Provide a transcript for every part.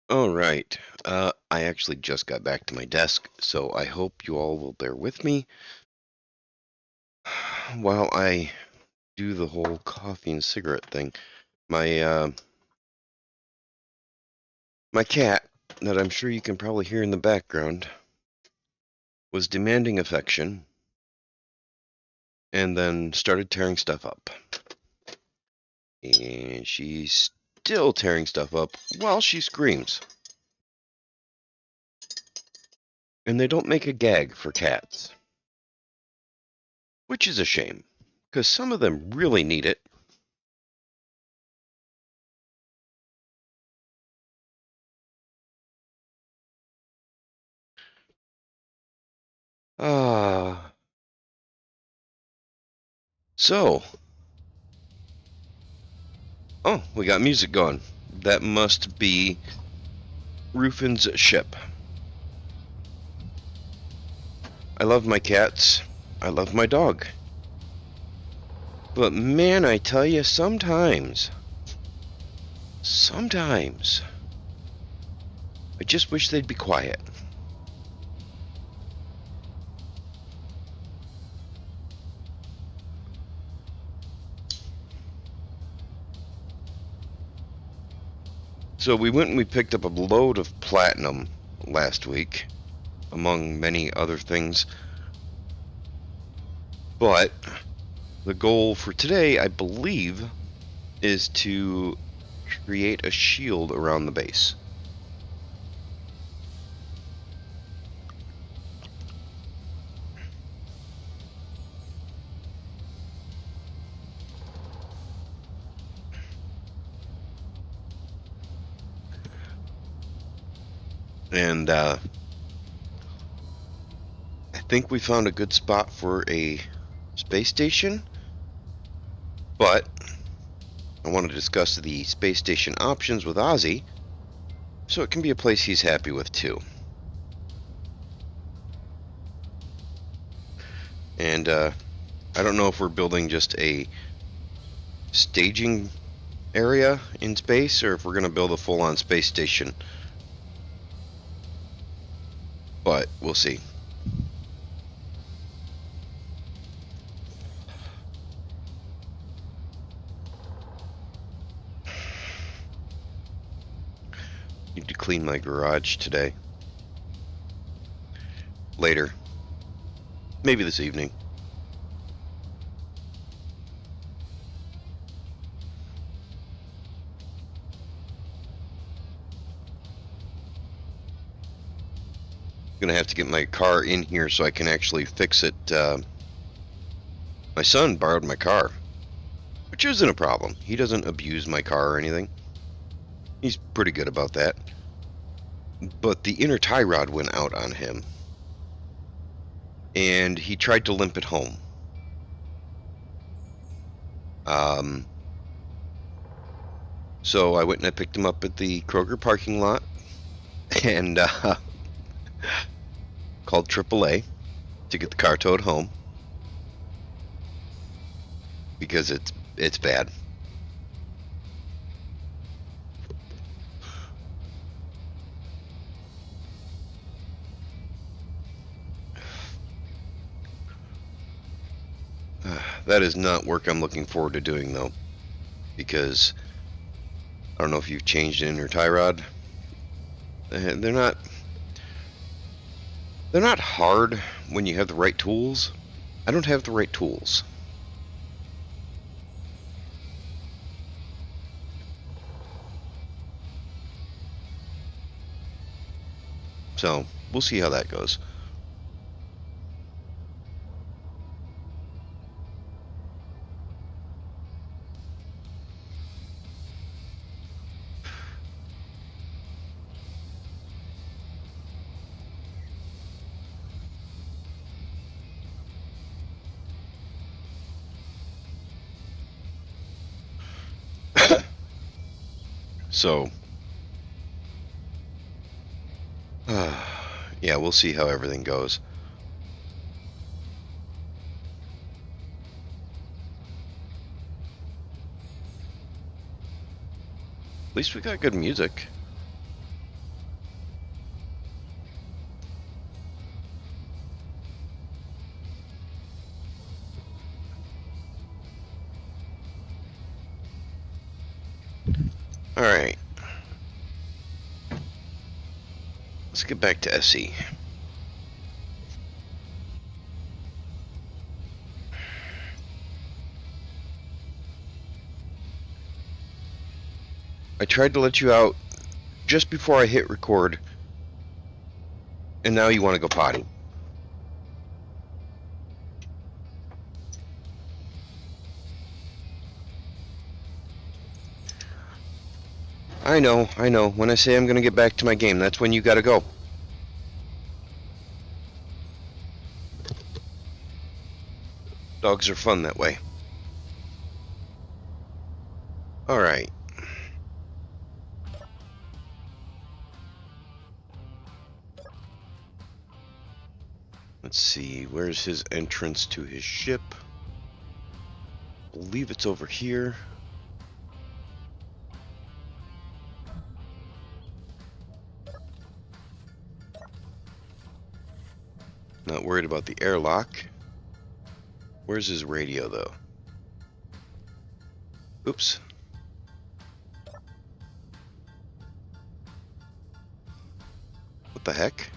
All right. I actually just got back to my desk, so I hope you all will bear with me while I do the whole coffee and cigarette thing. My my cat, that I'm sure you can probably hear in the background, was demanding affection and then started tearing stuff up. And she's still tearing stuff up while she screams. And they don't make a gag for cats, which is a shame, because some of them really need it. Ah. So, oh, we got music going. That must be Rufin's ship. I love my cats. I love my dog. But man, I tell you, sometimes, I just wish they'd be quiet. So we went and we picked up a load of platinum last week, among many other things. But the goal for today, I believe, is to create a shield around the base. And I think we found a good spot for a space station, but I want to discuss the space station options with Ozzy, so it can be a place he's happy with too. And I don't know if we're building just a staging area in space or if we're going to build a full-on space station, but we'll see. Need to clean my garage today. Later. Maybe this evening. Gonna have to get my car in here so I can actually fix it. My son borrowed my car, which isn't a problem. He doesn't abuse my car or anything. He's pretty good about that. But the inner tie rod went out on him, and he tried to limp it home. Um, so I went and I picked him up at the Kroger parking lot and called AAA to get the car towed home because it's bad. That is not work I'm looking forward to doing though, because I don't know if you've changed an inner tie rod. They're not hard when you have the right tools. I don't have the right tools. So we'll see how that goes. So yeah, we'll see how everything goes. At least we got good music. Alright. Let's get back to SE. I tried to let you out just before I hit record, and now you want to go potty. I know. When I say I'm going to get back to my game, that's when you got to go. Dogs are fun that way. Alright. Let's see, where's his entrance to his ship? I believe it's over here. Not worried about the airlock. Where's his radio, though? Oops. What the heck?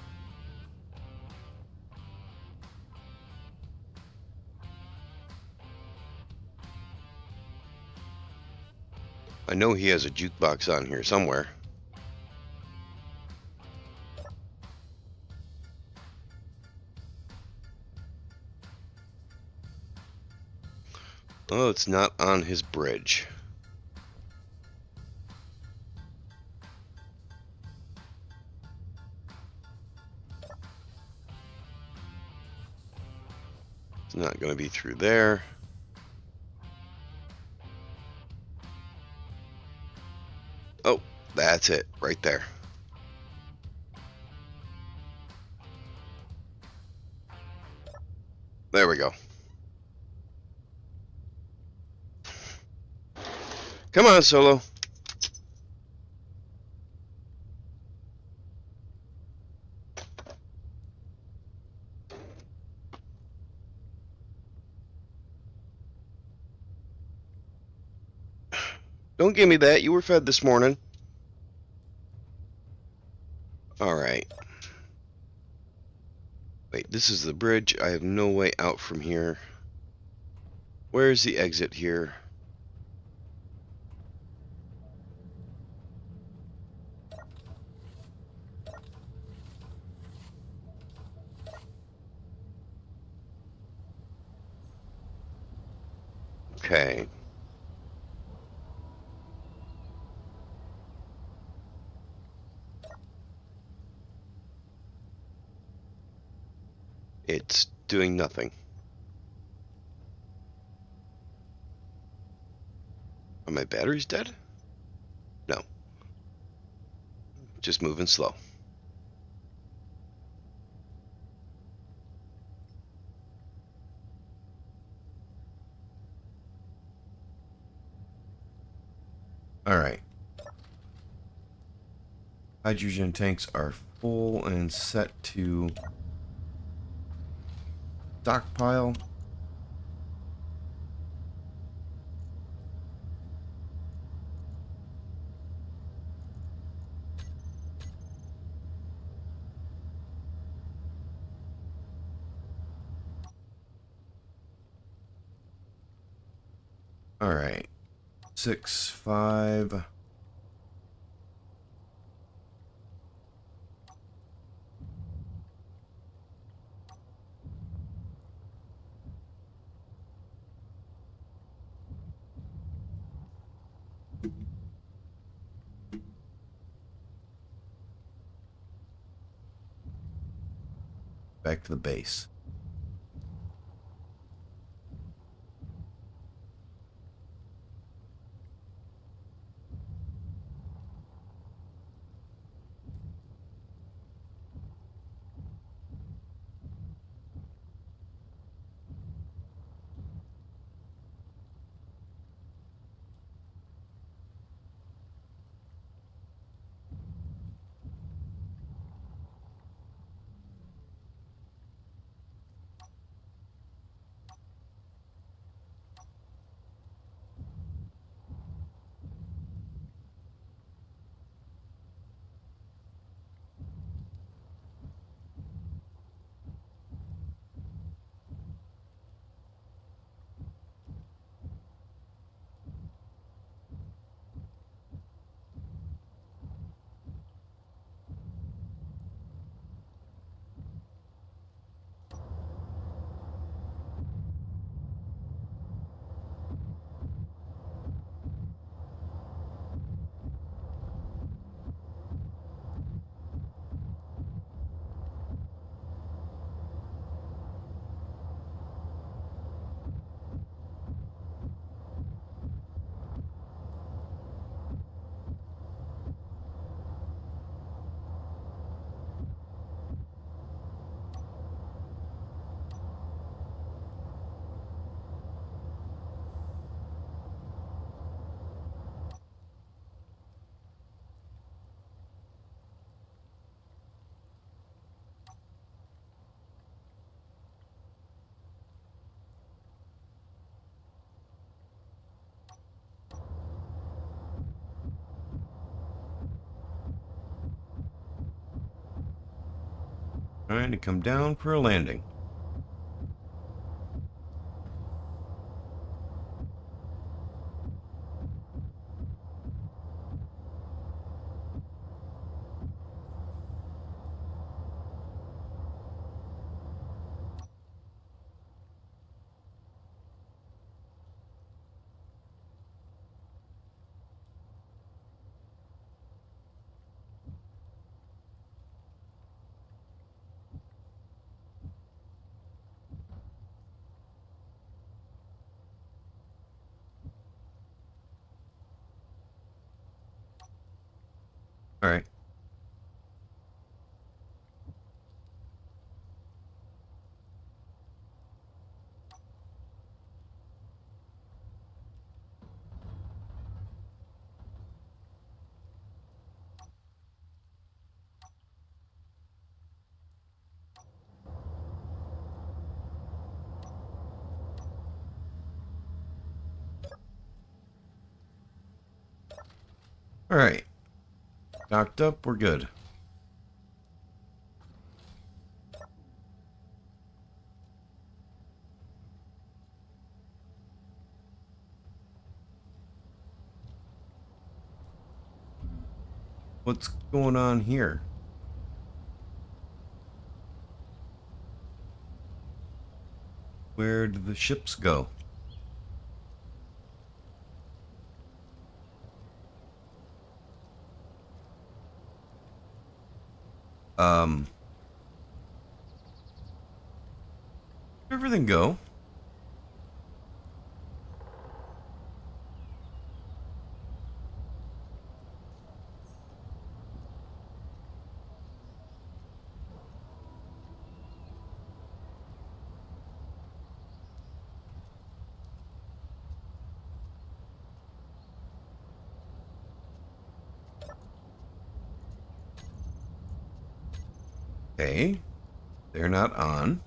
I know he has a jukebox on here somewhere. Oh, it's not on his bridge. It's not going to be through there. Oh, that's it, right there. There we go. Come on, Solo. Don't give me that. You were fed this morning. Alright. Wait, this is the bridge. I have no way out from here. Where's the exit here? Okay. It's doing nothing. Are my batteries dead? No. Just moving slow. Alright. Hydrogen tanks are full and set to stockpile. Alright. 6, 5. Back to the base. Trying to come down for a landing. All right. All right. Docked up, we're good. What's going on here? Where did the ships go? Where'd everything go? Okay. They're not on.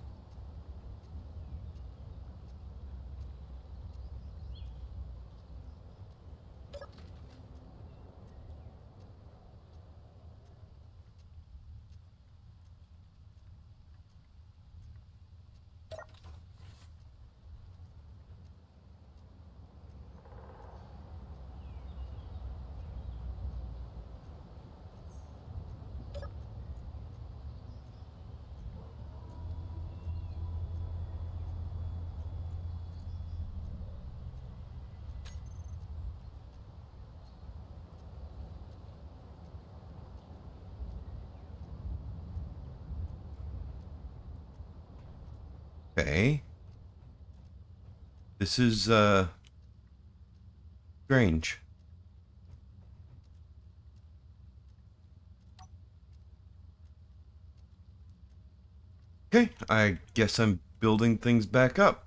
Okay. This is, strange. Okay, I guess I'm building things back up.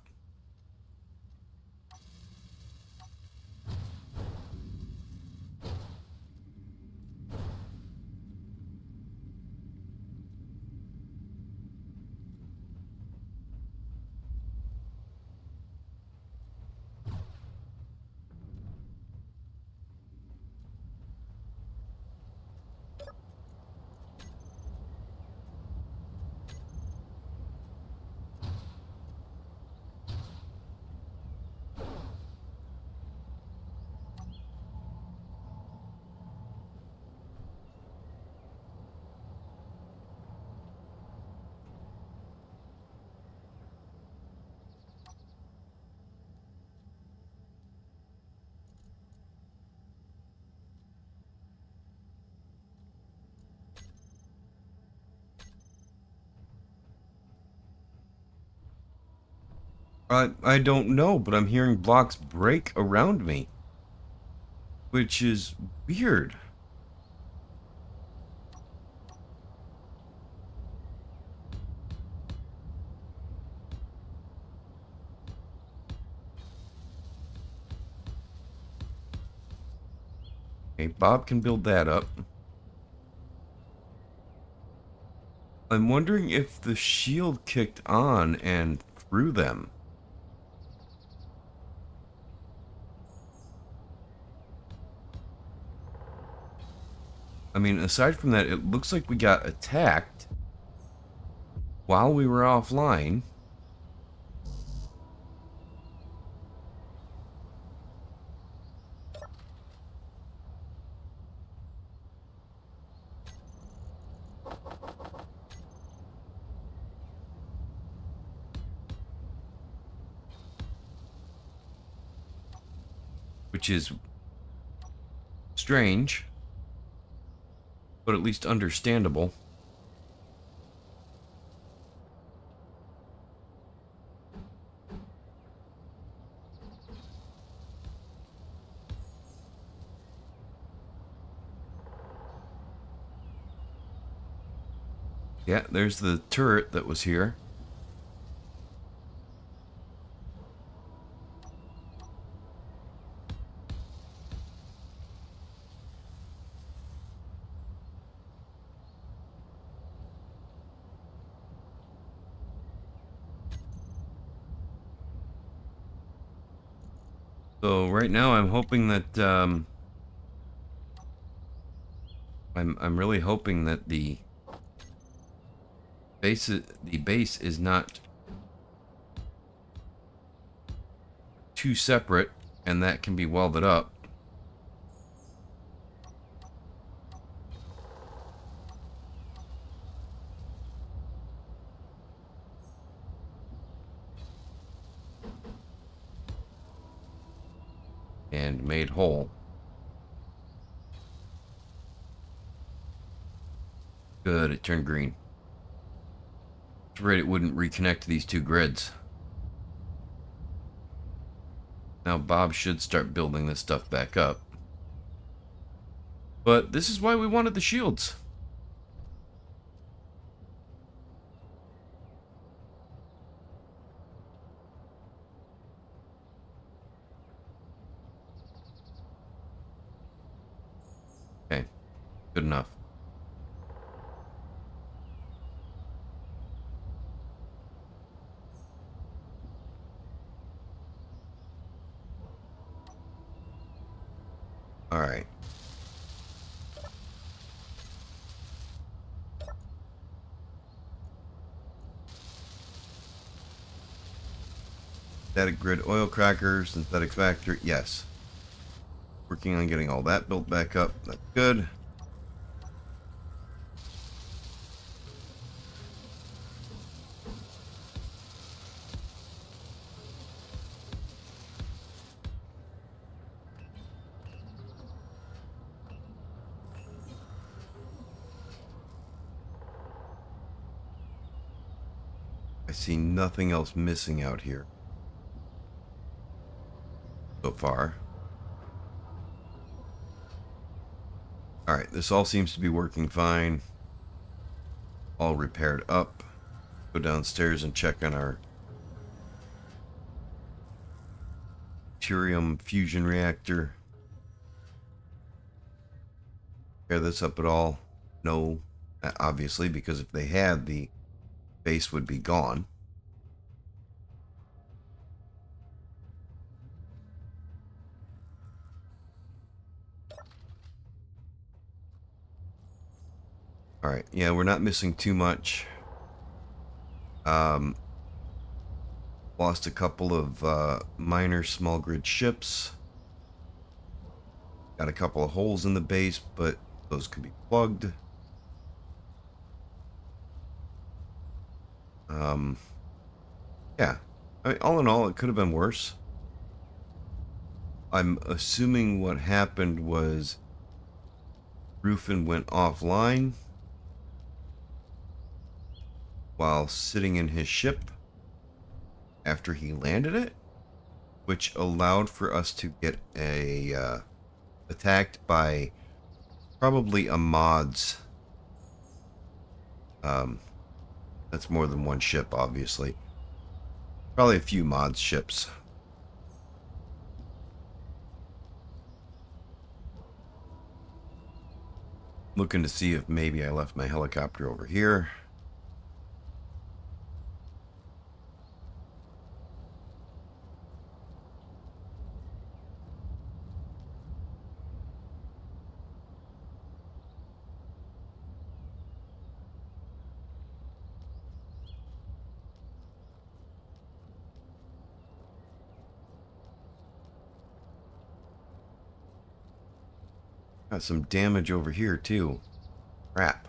I don't know, but I'm hearing blocks break around me, which is weird. Okay, Bob can build that up. I'm wondering if the shield kicked on and threw them. I mean, aside from that, it looks like we got attacked. while we were offline, which is strange, but at least understandable. Yeah, there's the turret that was here. So right now I'm hoping that I'm really hoping that the base is not too separate and that can be welded up. And made whole. Good, it turned green. I was afraid it wouldn't reconnect to these two grids. Now Bob should start building this stuff back up. But this is why we wanted the shields. Okay, good enough. All right. Synthetic grid oil cracker, synthetic factory. Yes. Working on getting all that built back up. That's good. I see nothing else missing out here so far. All right, this all seems to be working fine. All repaired up. Go downstairs and check on our deuterium fusion reactor. Repair this up at all? No, obviously, because if they had, the base would be gone. All right, yeah, we're not missing too much. Lost a couple of minor small grid ships. Got a couple of holes in the base, but those could be plugged. Yeah, I mean, all in all, it could have been worse. I'm assuming what happened was Rufin went offline while sitting in his ship after he landed it, which allowed for us to get a attacked by probably a mods. That's more than one ship, obviously. Probably a few mods ships. Looking to see if maybe I left my helicopter over here. Got some damage over here, too. Crap.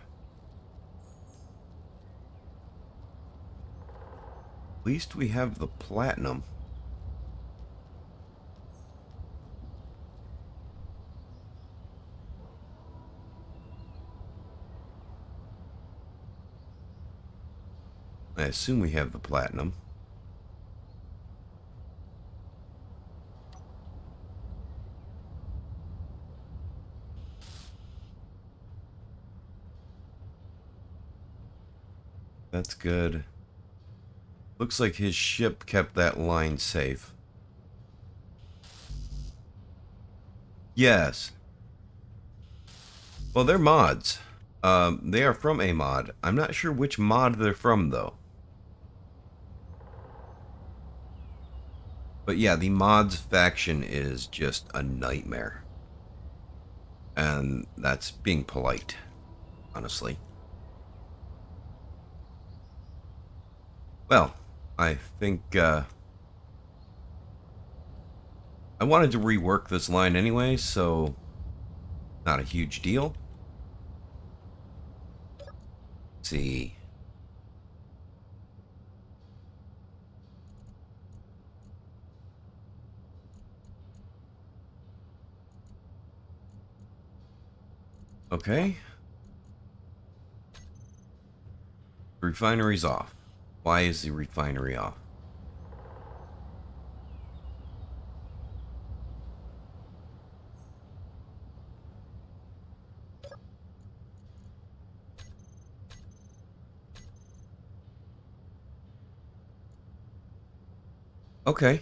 At least we have the platinum. I assume we have the platinum. That's good. Looks like his ship kept that line safe. Yes. Well, they're mods. They are from a mod. I'm not sure which mod they're from, though. But yeah, the mods faction is just a nightmare. And that's being polite, honestly. Well, I think I wanted to rework this line anyway, so not a huge deal. Let's see. Okay. Refinery's off. Why is the refinery off? Okay.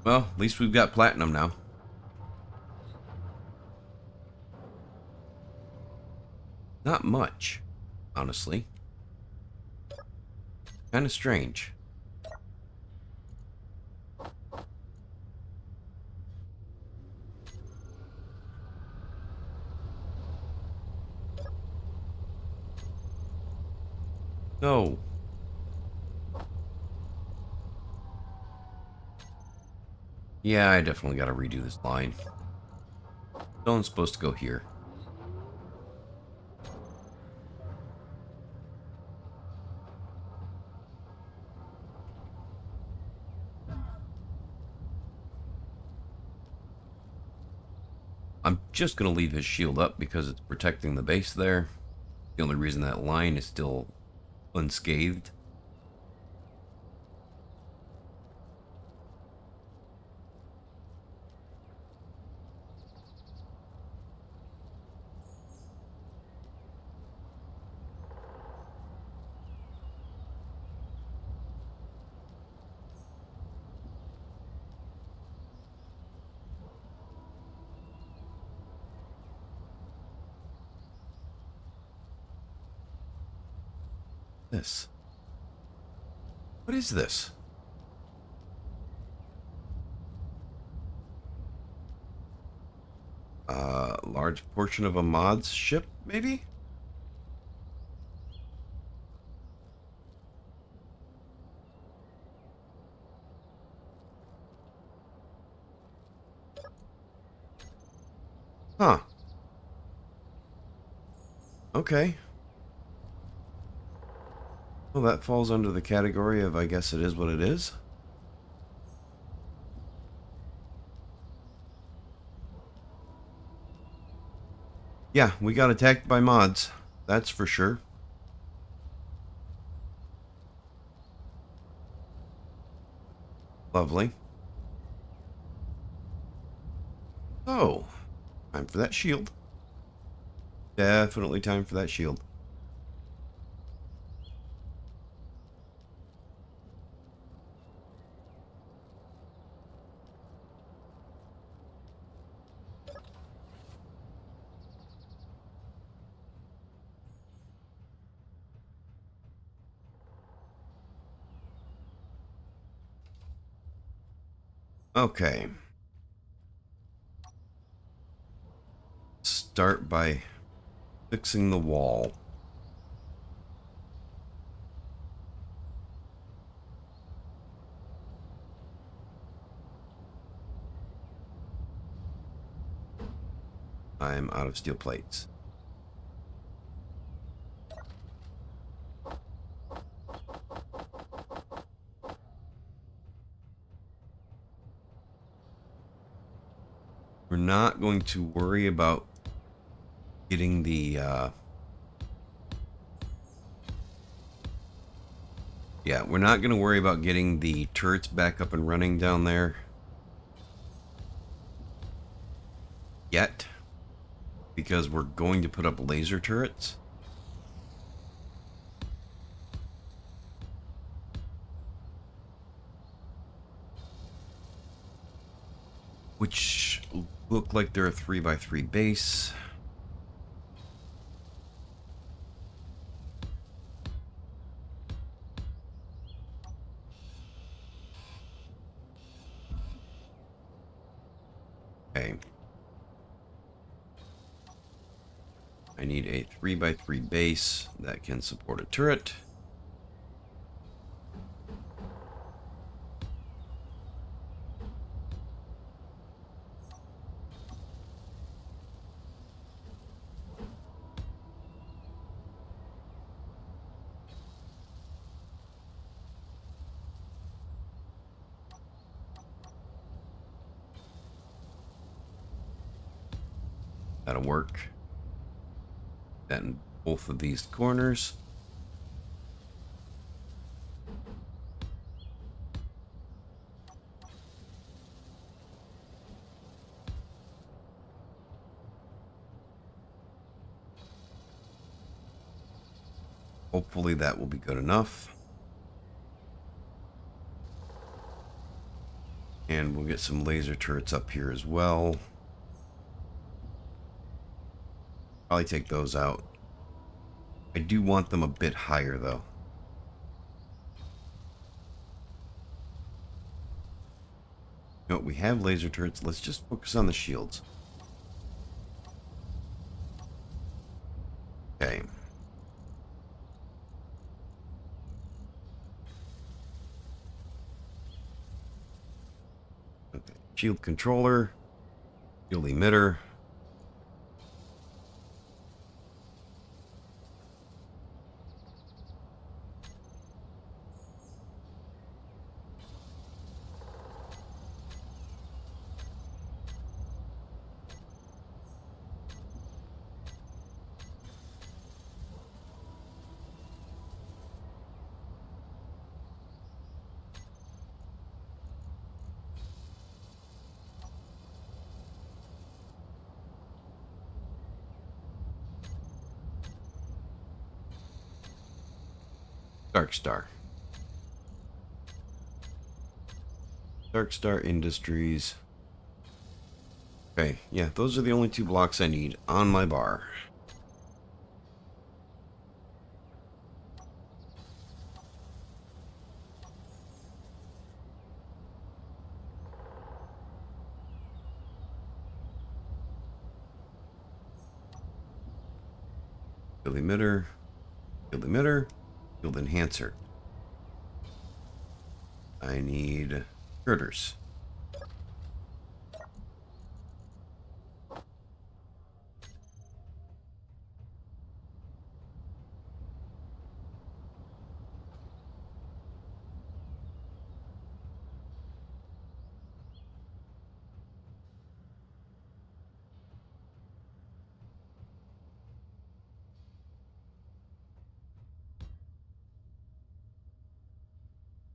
Well, at least we've got platinum now. Not much, honestly. Kind of strange. No. Yeah, I definitely got to redo this line. Stone's supposed to go here. I'm just going to leave his shield up because it's protecting the base there. The only reason that line is still unscathed. This. What is this? Large portion of a mod's ship, maybe? Huh. Okay. Well, that falls under the category of I guess it is what it is. Yeah, we got attacked by mods. That's for sure. Lovely. Oh, time for that shield. Definitely time for that shield. Okay. Start by fixing the wall. I'm out of steel plates. We're not going to worry about getting the yeah, we're not going to worry about getting the turrets back up and running down there yet, because we're going to put up laser turrets. Which look like they're a 3x3 base. Okay. I need a 3x3 base that can support a turret. That'll work. That in both of these corners. Hopefully that will be good enough. And we'll get some laser turrets up here as well. Probably take those out. I do want them a bit higher though. No, we have laser turrets. Let's just focus on the shields. Okay. Okay. Shield controller. Shield emitter. Dark Star. Dark Star Industries. Okay, yeah, those are the only 2 blocks I need on my bar. Field emitter, field emitter, field enhancer. I need girders.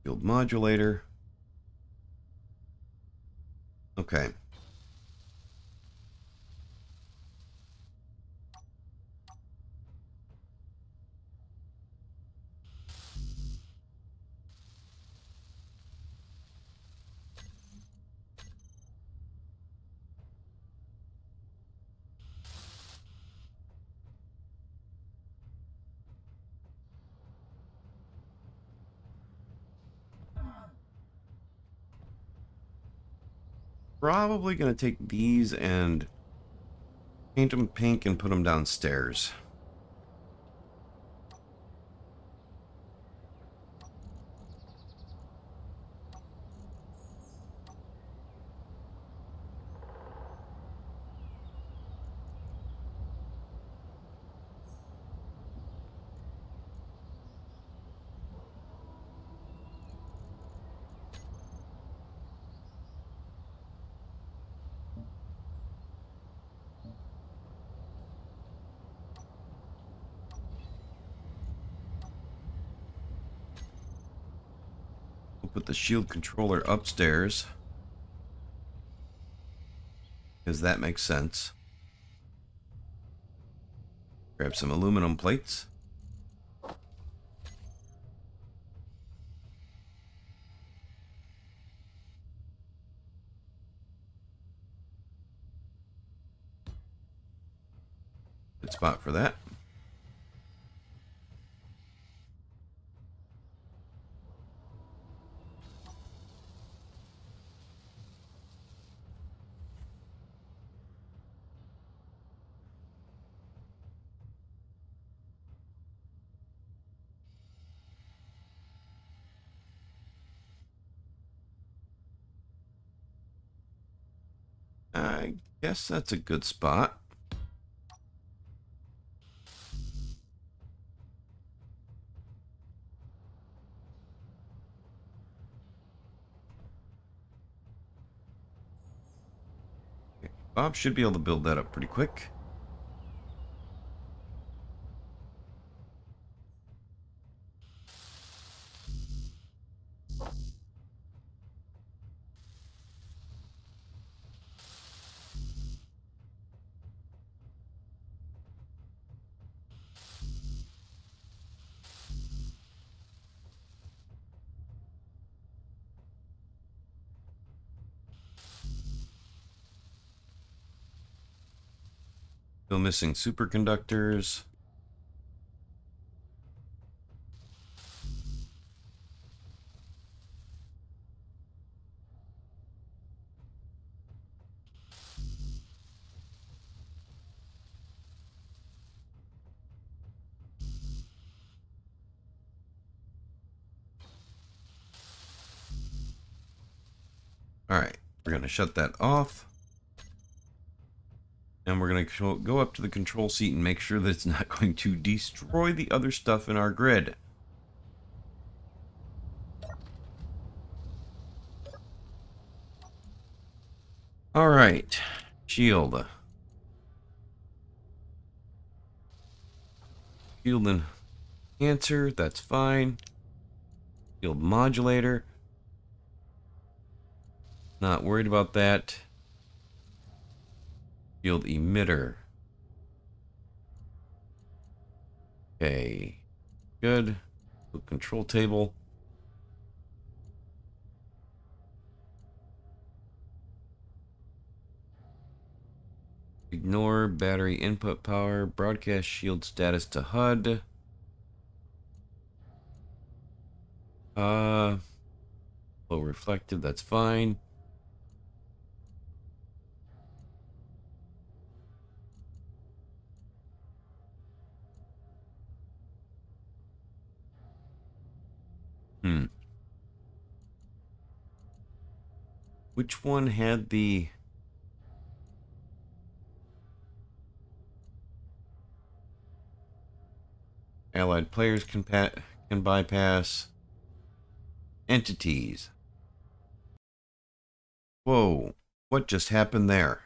Field modulator. Okay. Probably going to take these and paint them pink and put them downstairs. put the shield controller upstairs, because that makes sense. Grab some aluminum plates. Good spot for that. I guess that's a good spot. Bob should be able to build that up pretty quick. Still missing superconductors. Alright, we're going to shut that off. And we're going to go up to the control seat and make sure that it's not going to destroy the other stuff in our grid. Alright, shield. Shield enhancer, that's fine. Shield modulator. Not worried about that. Shield emitter. Okay, good. Control table. Ignore battery input power. Broadcast shield status to HUD. Low reflective, that's fine. Which one had the... Allied players can bypass entities. Whoa, what just happened there?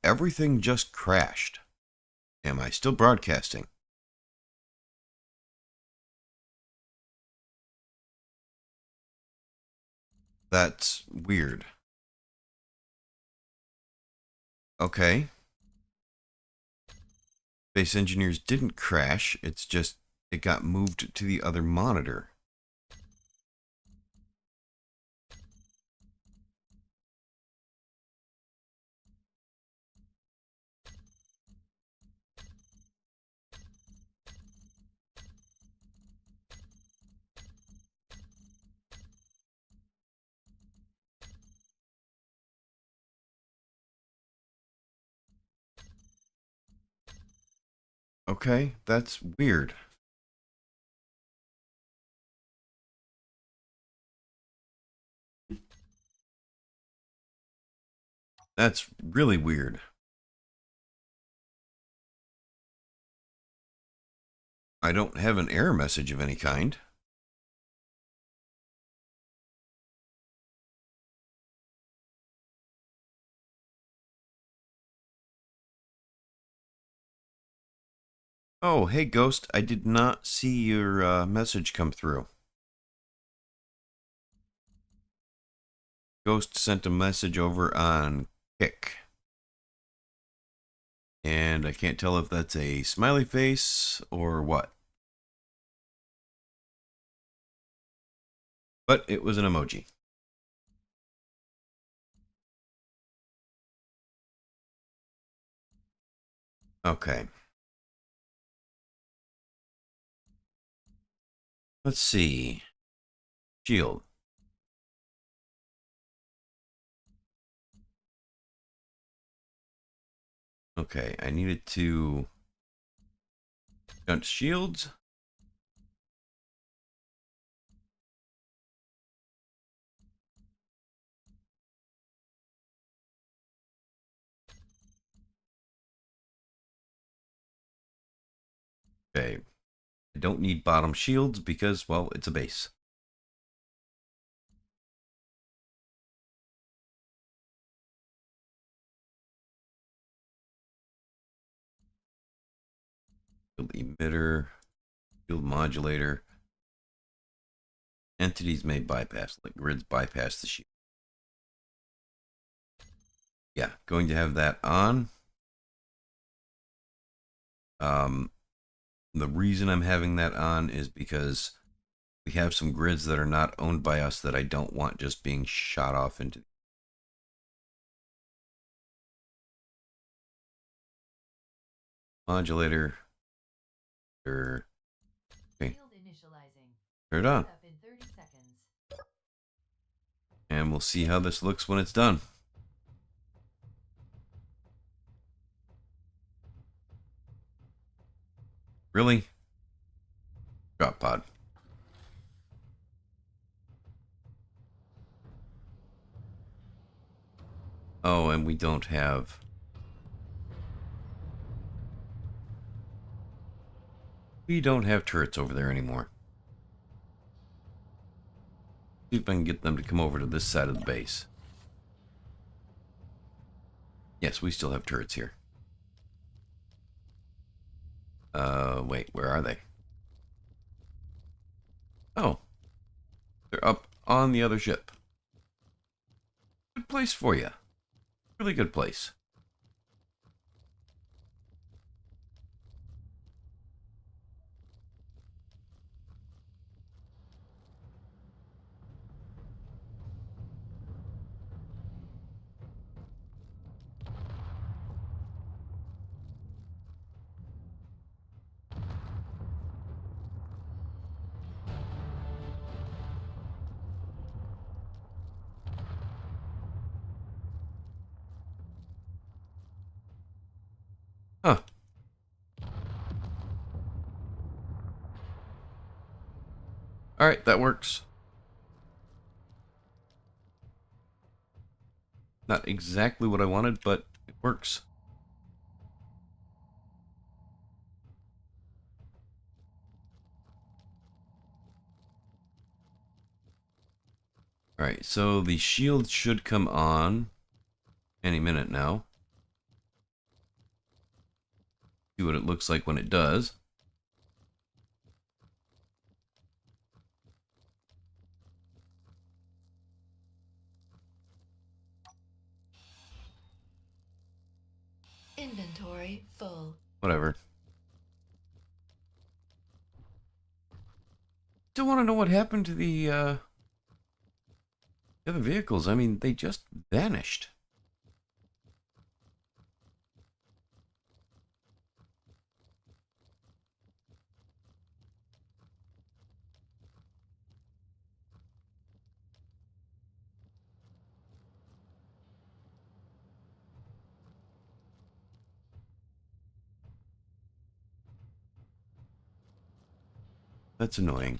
Everything just crashed. Am I still broadcasting? That's weird. Okay. Base Engineers didn't crash, it's just it got moved to the other monitor. Okay, that's weird. That's really weird. I don't have an error message of any kind. Oh, hey, Ghost. I did not see your message come through. Ghost sent a message over on Kick. And I can't tell if that's a smiley face or what. But it was an emoji. Okay. Let's see. Shield. Okay, I needed to gun shields. Okay. I don't need bottom shields because, well, it's a base. Shield emitter, shield modulator. Entities may bypass, like grids bypass the shield. Yeah, going to have that on. The reason I'm having that on is because we have some grids that are not owned by us that I don't want just being shot off into. Modulator. Okay. Turn it on. And we'll see how this looks when it's done. Really? Drop pod. Oh, and we don't have... We don't have turrets over there anymore. See if I can get them to come over to this side of the base. Yes, we still have turrets here. Wait, where are they? Oh, they're up on the other ship. Good place for you. Really good place. Huh. Alright, that works. Not exactly what I wanted, but it works. Alright, so the shield should come on any minute now. See what it looks like when it does. Inventory full. Whatever. Still want to know what happened to the other vehicles. I mean, they just vanished. That's annoying.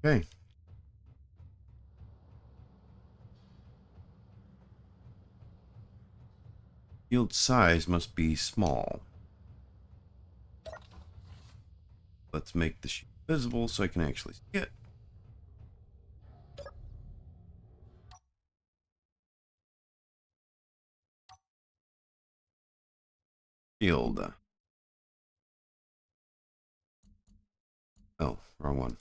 Okay. Shield size must be small. Let's make the shield visible so I can actually see it. Shield. Oh, wrong one.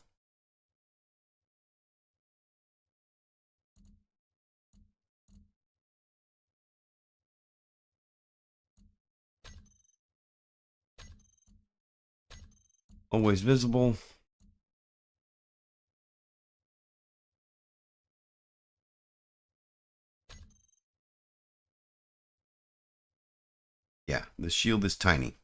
Always visible. Yeah, the shield is tiny.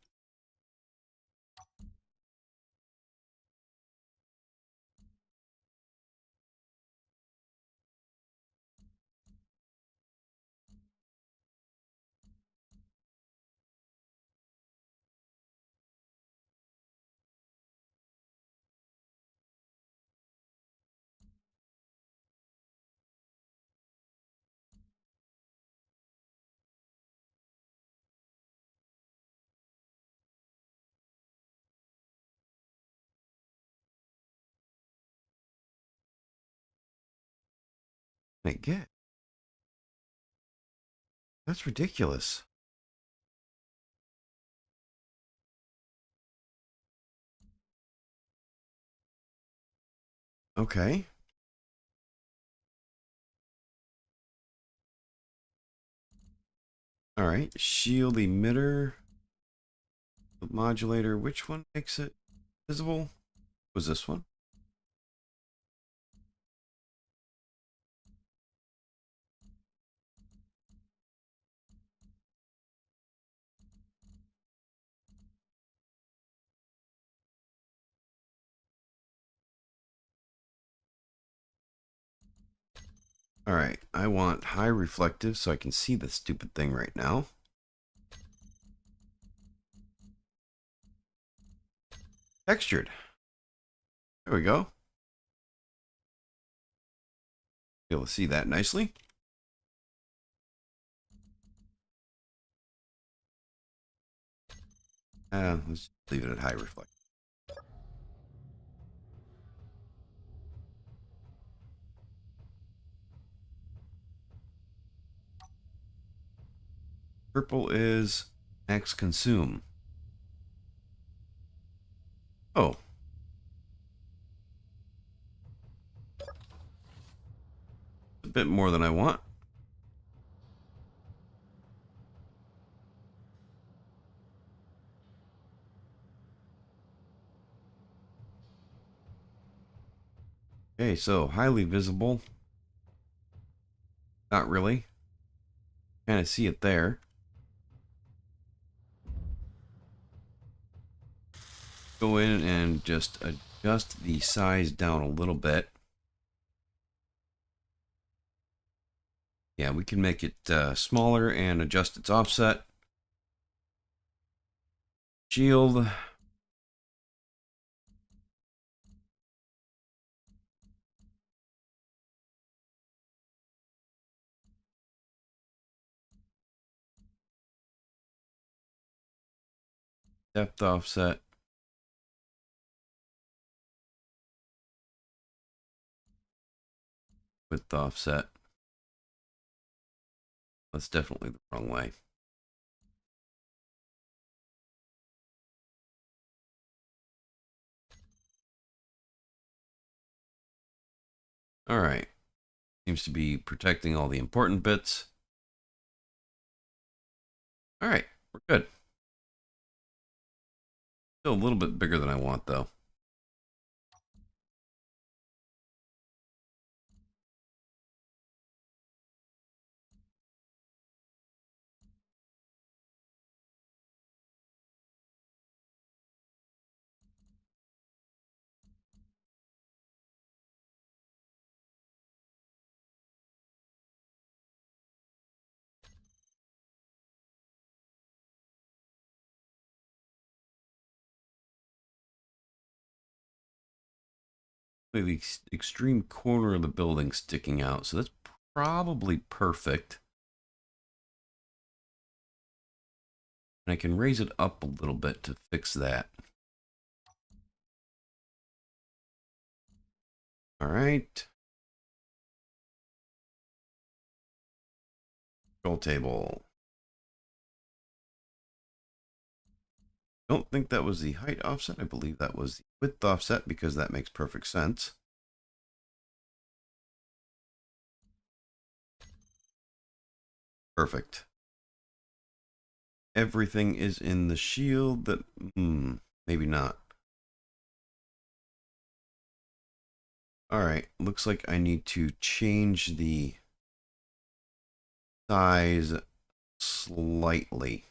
I get. That's ridiculous. Okay. All right. Shield emitter. Modulator. Which one makes it visible? Was this one? All right. I want high reflective so I can see the stupid thing right now. Textured. There we go. Be able to see that nicely. Let's leave it at high reflect. Purple is max consume. Oh. A bit more than I want. Okay, so highly visible. Not really. Kind of see it there. Go in and just adjust the size down a little bit. Yeah, we can make it smaller and adjust its offset. Shield. Depth offset. Width offset. That's definitely the wrong way. All right. Seems to be protecting all the important bits. All right, we're good. Still a little bit bigger than I want, though. The extreme corner of the building sticking out, so that's probably perfect. And I can raise it up a little bit to fix that. All right. Control table. Don't think that was the height offset. I believe that was the width offset because that makes perfect sense. Perfect. Everything is in the shield that, maybe not. All right, looks like I need to change the size slightly.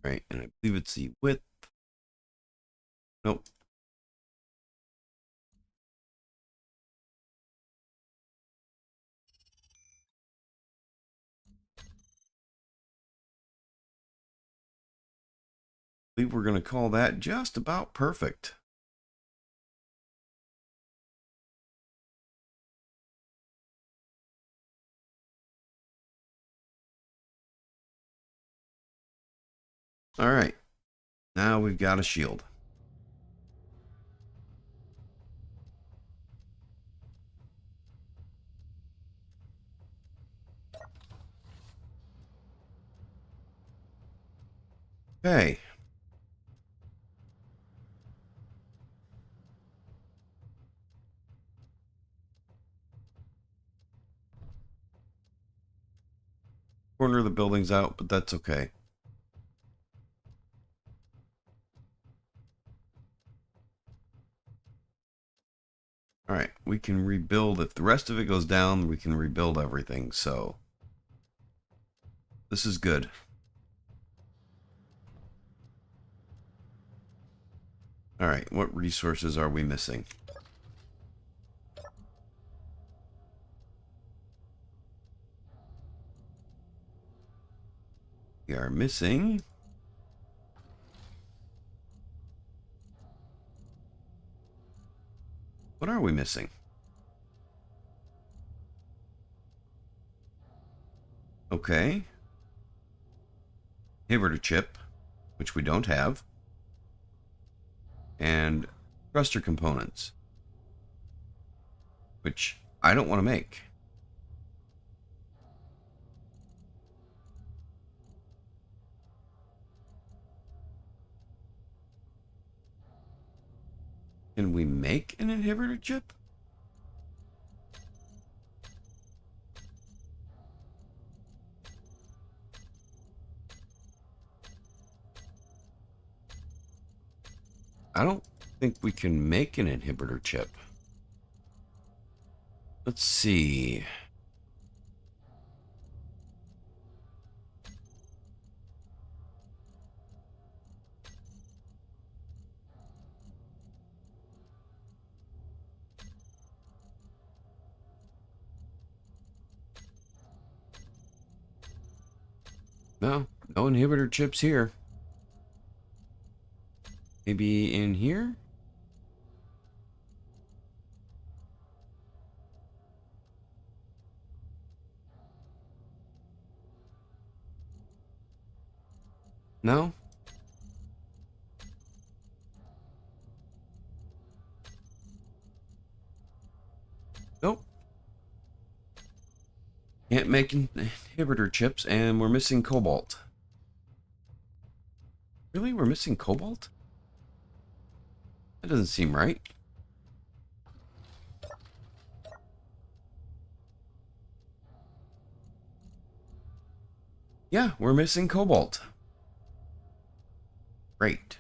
Right, and I believe it's the width. Nope. I believe we're going to call that just about perfect. All right, now we've got a shield. Okay. Corner of the building's out, but that's okay. All right, we can rebuild. If the rest of it goes down, we can rebuild everything. So this is good. All right, what resources are we missing? We are missing. What are we missing? Okay. Inhibitor chip, which we don't have. And thruster components, which I don't want to make. Can we make an inhibitor chip? I don't think we can make an inhibitor chip. Let's see. No, no inhibitor chips here. Maybe in here? No? Nope. Can't make inhibitor chips, and we're missing cobalt. Really? We're missing cobalt? That doesn't seem right. Yeah, we're missing cobalt. Great.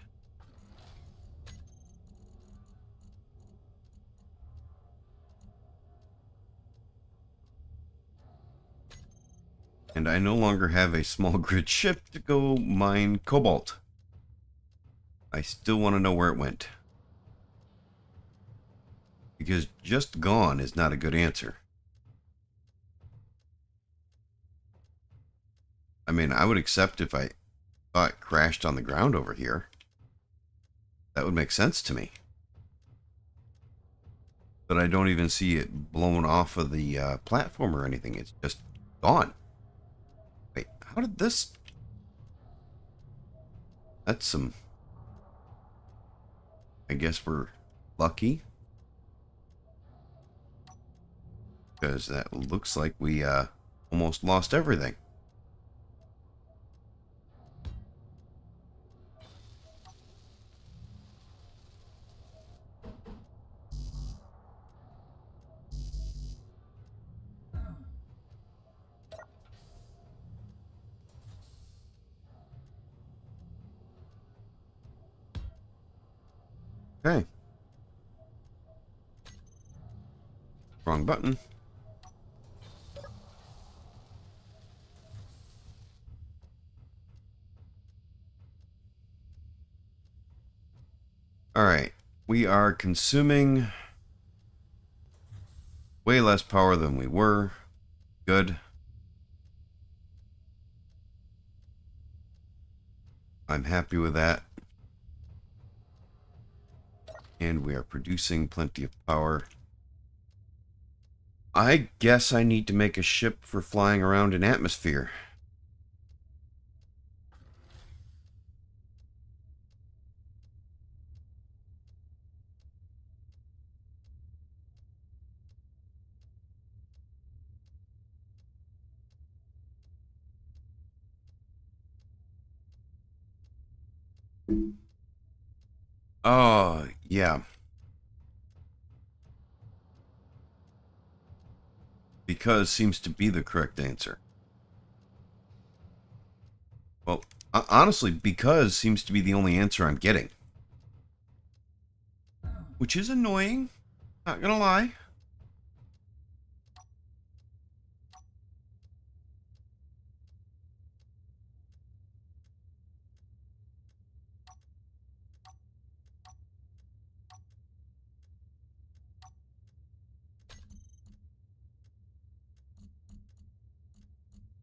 And I no longer have a small grid ship to go mine cobalt. I still want to know where it went. Because just gone is not a good answer. I mean, I would accept if I saw it crashed on the ground over here. That would make sense to me. But I don't even see it blown off of the platform or anything. It's just gone. Wait, how did this... That's some... I guess we're lucky. Because that looks like we almost lost everything. Okay. Wrong button. Alright. We are consuming way less power than we were. Good. I'm happy with that. And we are producing plenty of power. I guess I need to make a ship for flying around in atmosphere. Oh, yeah. Because seems to be the correct answer. Well, honestly, because seems to be the only answer I'm getting. Which is annoying. Not gonna lie.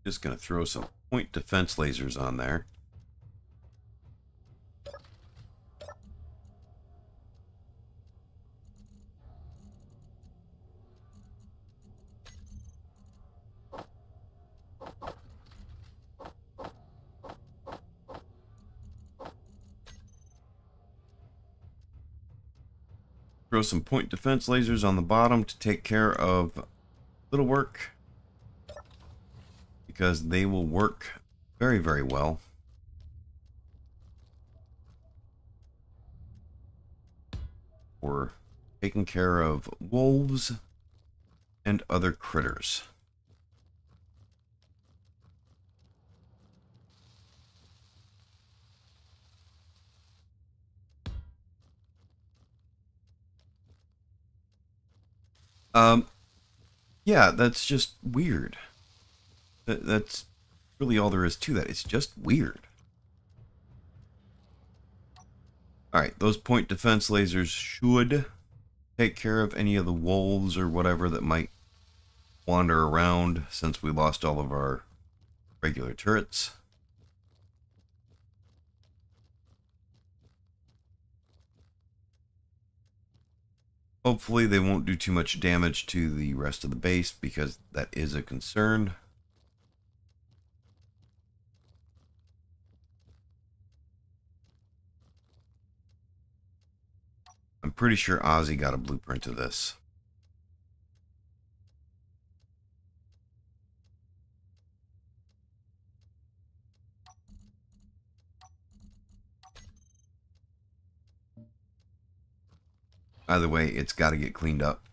Just gonna throw some point defense lasers on there. Throw some point defense lasers on the bottom to take care of little work. Because they will work very, very well. For taking care of wolves and other critters. Um, yeah, that's just weird. That's really all there is to that. It's just weird. Alright, those point defense lasers should take care of any of the wolves or whatever that might wander around since we lost all of our regular turrets. Hopefully they won't do too much damage to the rest of the base because that is a concern. I'm pretty sure Ozzy got a blueprint of this. Either way, it's got to get cleaned up.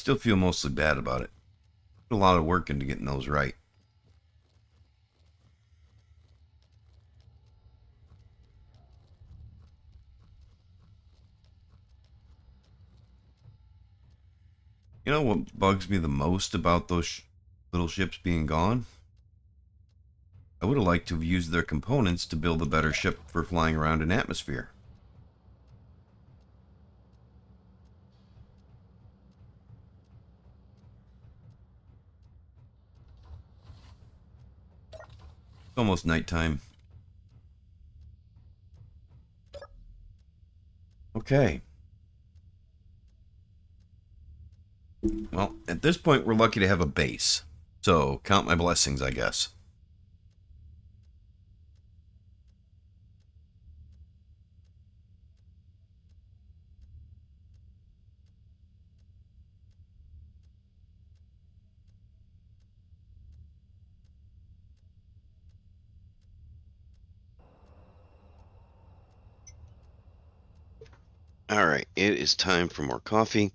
still feel mostly bad about it. Put a lot of work into getting those right. You know what bugs me the most about those little ships being gone? I would have liked to have used their components to build a better ship for flying around in atmosphere. It's almost nighttime. Okay. Well, at this point, we're lucky to have a base. So, count my blessings, I guess. All right, it is time for more coffee.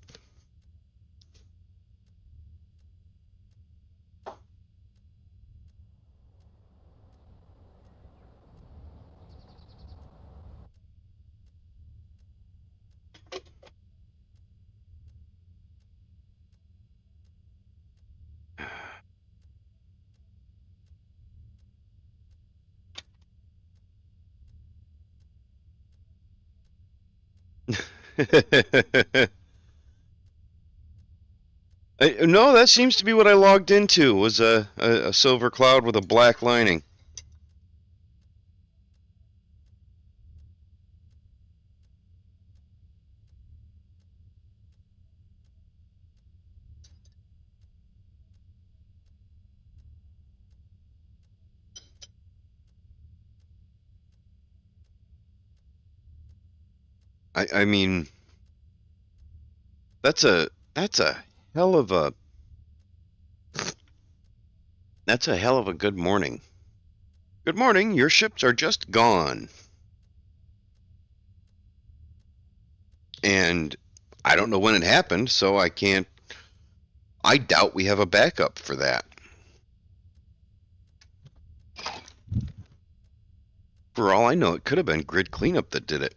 No, that seems to be what I logged into, was a silver cloud with a black lining. I mean, that's a hell of a that's a hell of a good morning. Good morning, your ships are just gone. And I don't know when it happened, so I can't. I doubt we have a backup for that. For all I know, it could have been grid cleanup that did it.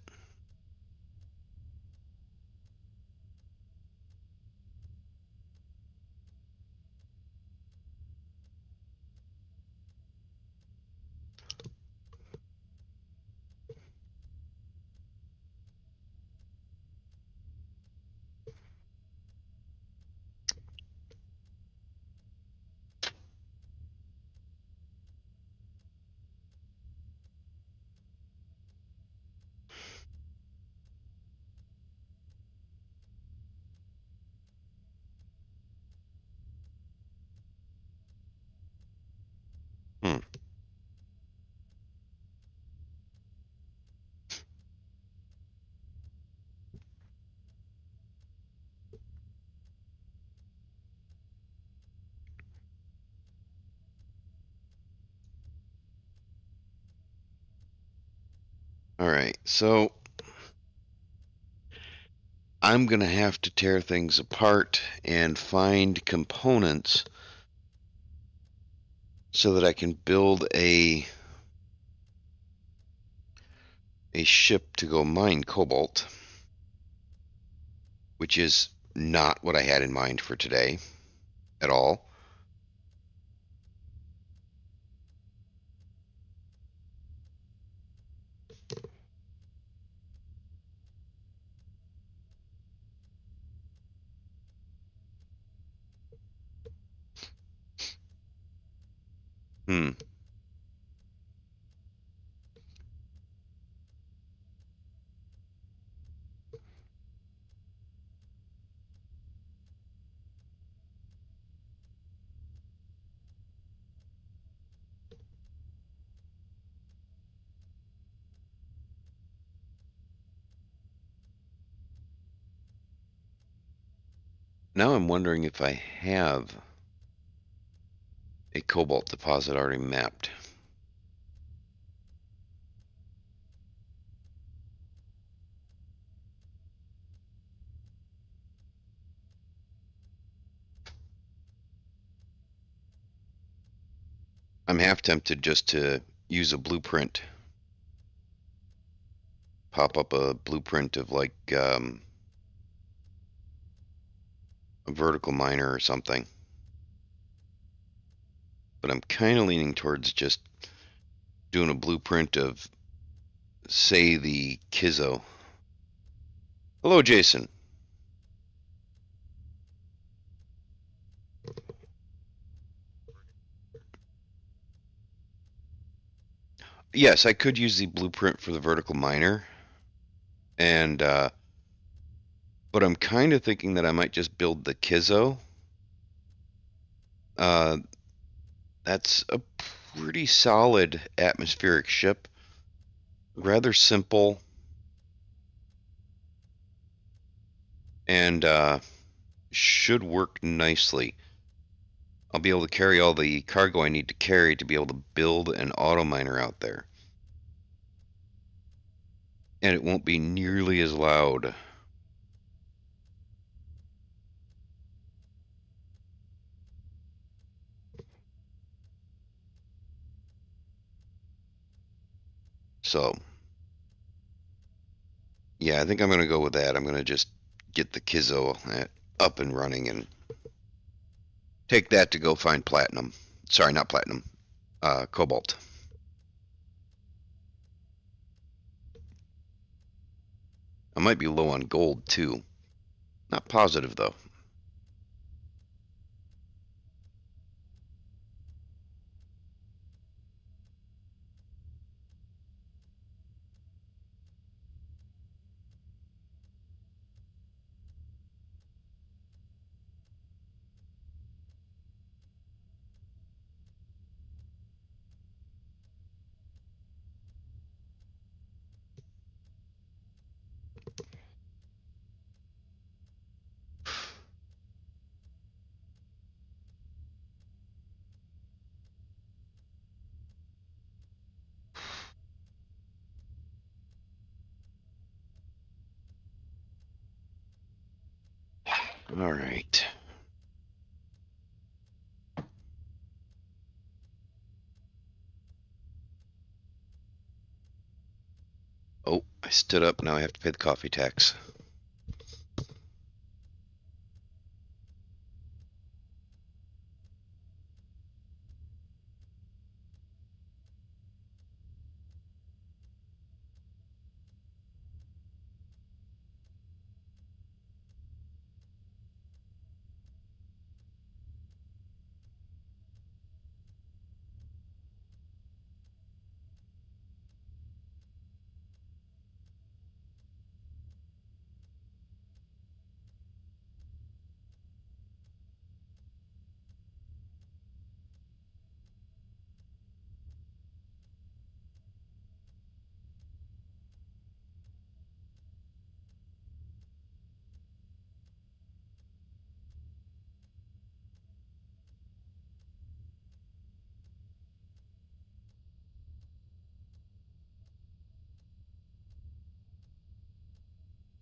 Hmm. All right, so I'm gonna have to tear things apart and find components so that I can build a ship to go mine cobalt, which is not what I had in mind for today at all. Hmm. Now I'm wondering if I have a cobalt deposit already mapped. I'm half tempted just to use a blueprint, pop up a blueprint of like a vertical miner or something. But I'm kind of leaning towards just doing a blueprint of, say, the Kizzo. Hello, Jason. Yes, I could use the blueprint for the vertical miner, and but I'm kind of thinking that I might just build the Kizzo. Uh, that's a pretty solid atmospheric ship, rather simple, and should work nicely. I'll be able to carry all the cargo I need to carry to be able to build an auto miner out there. And it won't be nearly as loud. So, yeah, I think I'm going to go with that. I'm going to just get the Kizzo up and running and take that to go find platinum. Sorry, not platinum, cobalt. I might be low on gold too. Not positive though. All right. Oh, I stood up. Now I have to pay the coffee tax.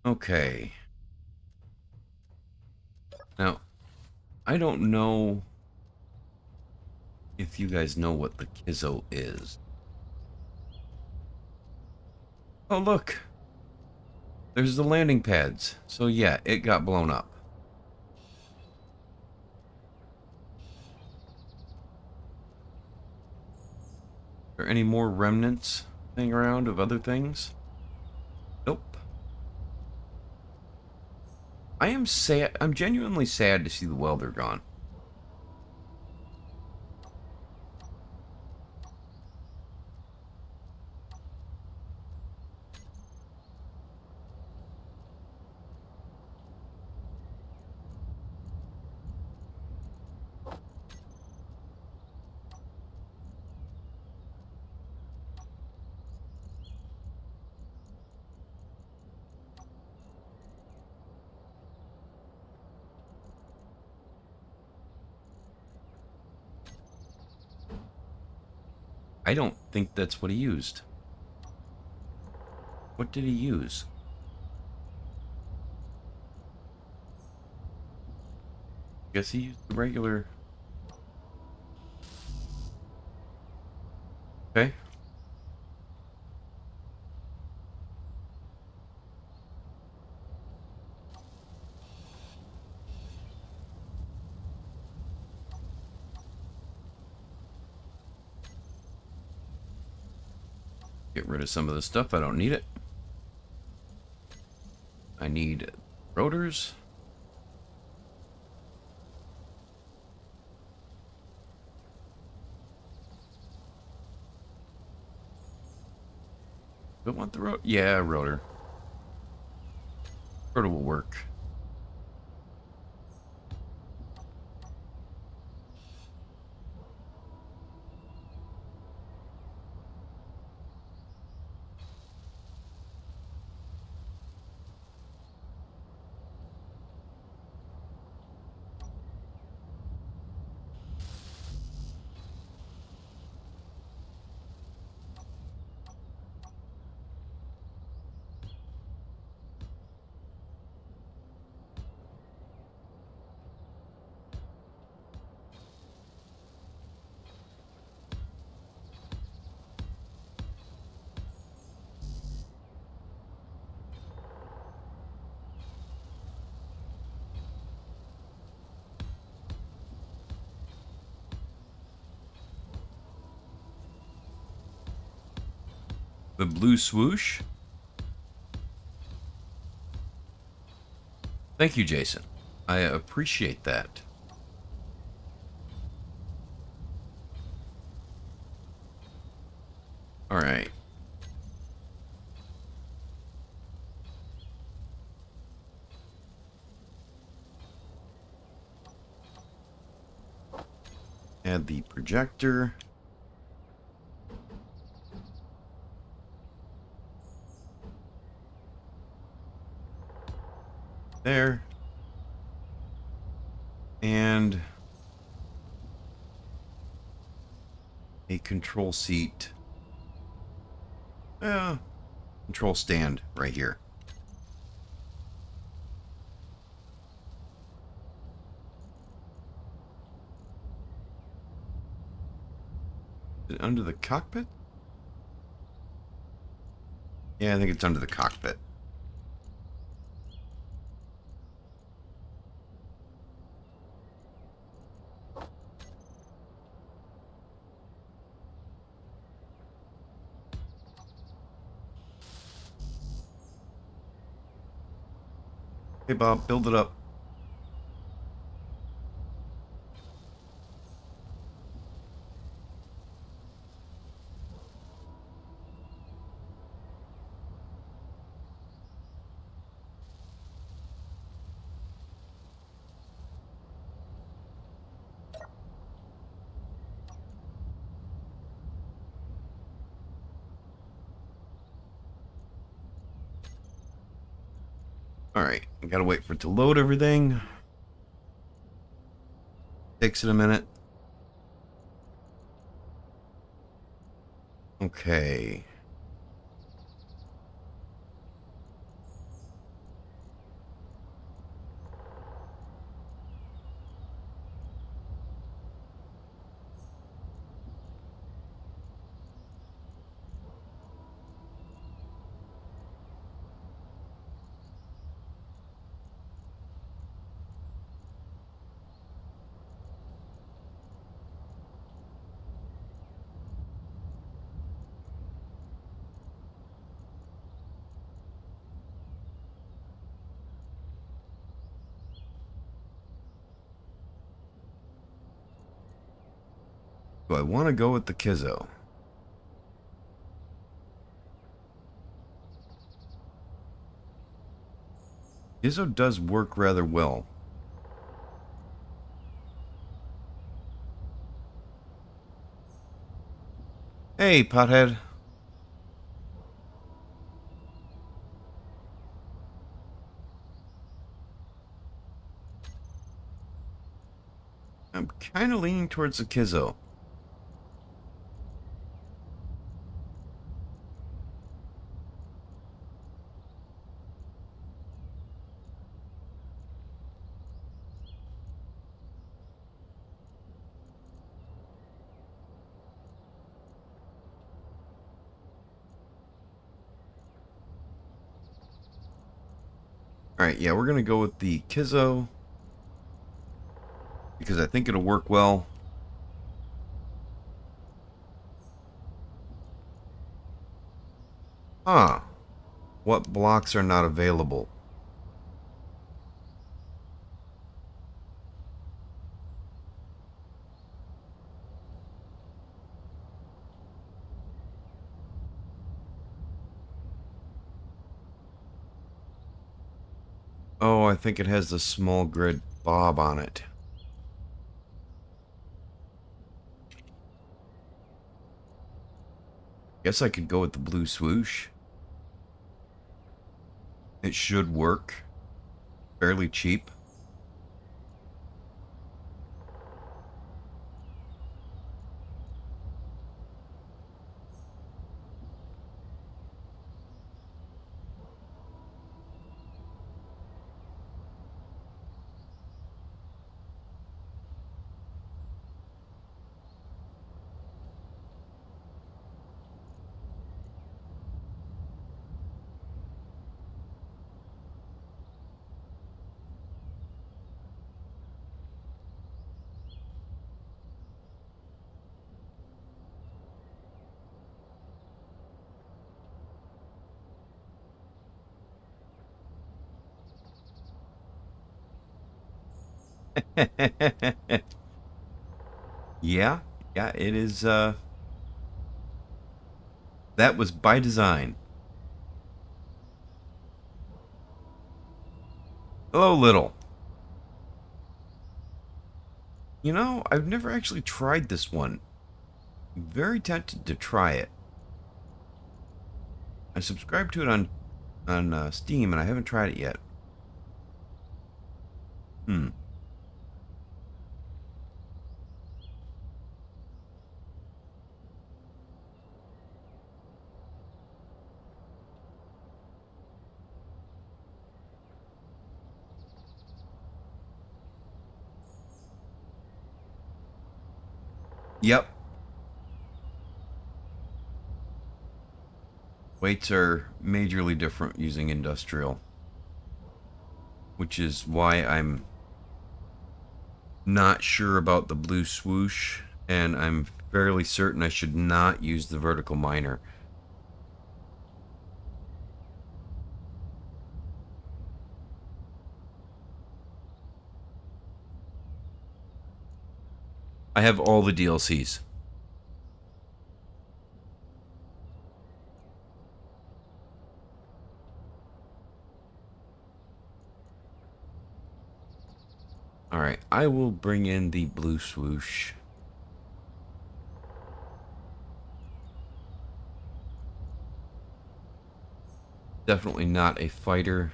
Okay. Now, I don't know if you guys know what the Kizzo is. Oh, look. There's the landing pads. So yeah, it got blown up. Are there any more remnants hanging around of other things? Nope. I am sad. I'm genuinely sad to see the welder gone. I don't think that's what he used. What did he use? Guess he used the regular. Get rid of some of the stuff. I don't need it. I need rotors. Do I want the rotor? Yeah, rotor. Rotor will work. The blue swoosh. Thank you, Jason. I appreciate that. All right. Add the projector. There. And a control seat. Control stand right here. Is it under the cockpit? Yeah, I think it's under the cockpit. Hey, Bob, build it up. Alright, I gotta wait for it to load everything. Takes it a minute. Okay. Do I want to go with the Kizzo? Kizzo does work rather well. Hey, pothead. I'm kind of leaning towards the Kizzo. Alright, yeah, we're going to go with the Kizzo. Because I think it'll work well. Huh. What blocks are not available? Oh, I think it has the small grid bob on it. Guess I could go with the blue swoosh. It should work. Fairly cheap. Yeah, yeah, it is. That was by design. Hello, little. You know, I've never actually tried this one. I'm very tempted to try it. I subscribed to it on Steam, and I haven't tried it yet. Hmm. Yep. Weights are majorly different using industrial, which is why I'm not sure about the blue swoosh, and I'm fairly certain I should not use the vertical miner. I have all the DLCs. Alright, I will bring in the blue swoosh. Definitely not a fighter.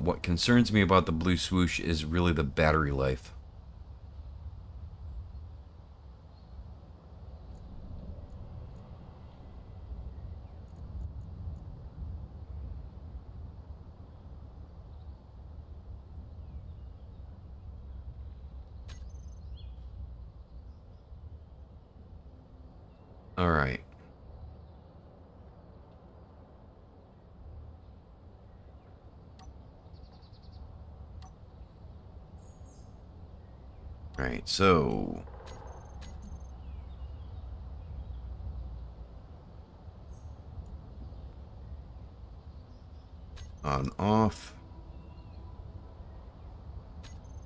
What concerns me about the blue swoosh is really the battery life. Alright. Alright, so on off,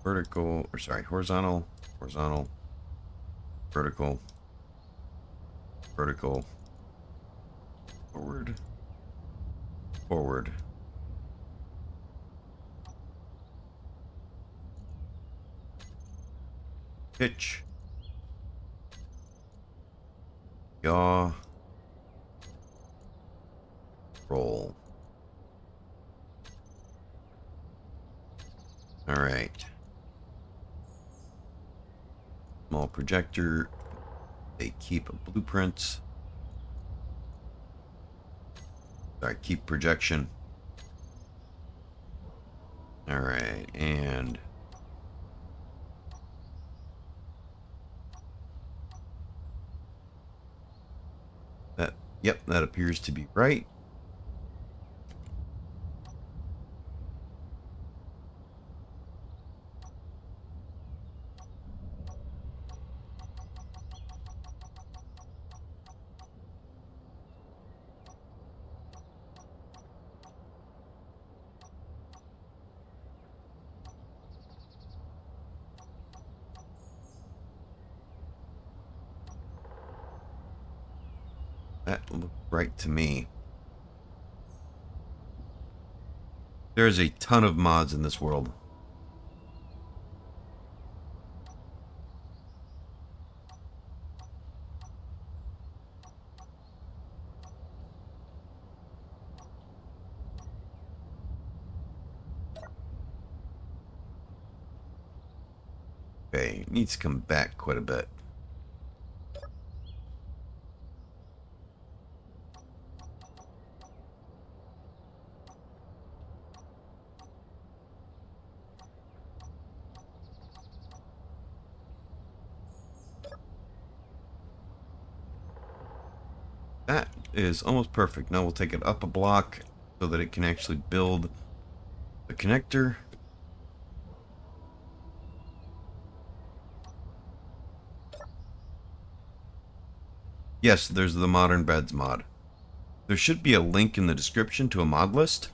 vertical, or sorry, horizontal, horizontal, vertical, vertical, forward, forward. Pitch, yaw, roll. Alright. Small projector. They keep blueprints. Sorry, keep projection. Alright, and that, yep, that appears to be right. That looked right to me. There's a ton of mods in this world. Okay, it needs to come back quite a bit. That is almost perfect. Now we'll take it up a block so that it can actually build the connector. Yes, there's the Modern Beds mod. There should be a link in the description to a mod list.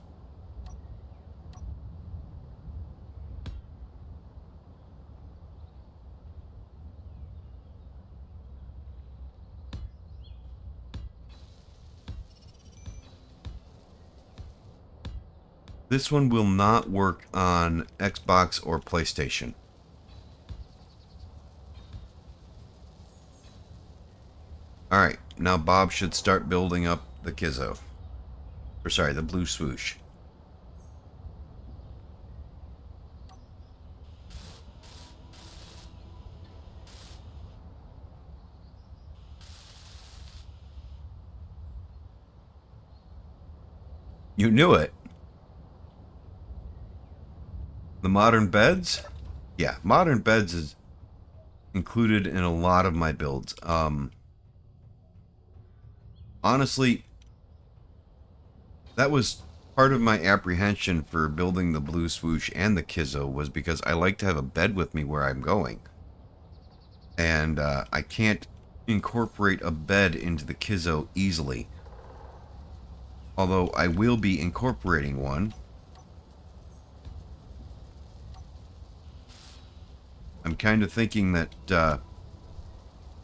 This one will not work on Xbox or PlayStation. Alright, now Bob should start building up the Kizzo. Or sorry, the Blue Swoosh. You knew it. The Modern Beds? Yeah, Modern Beds is included in a lot of my builds. Honestly, that was part of my apprehension for building the Blue Swoosh and the Kizzo, was because I like to have a bed with me where I'm going. And I can't incorporate a bed into the Kizzo easily. Although I will be incorporating one. I'm kind of thinking that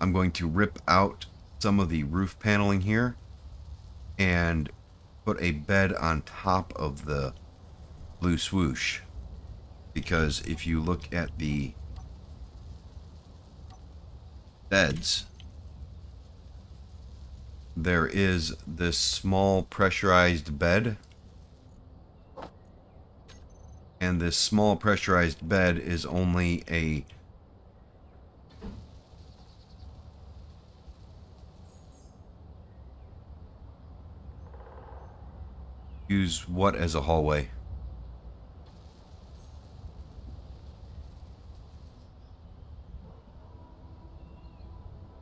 I'm going to rip out some of the roof paneling here and put a bed on top of the Blue Swoosh. Because if you look at the beds, there is this small pressurized bed. And this small pressurized bed is only a use what as a hallway?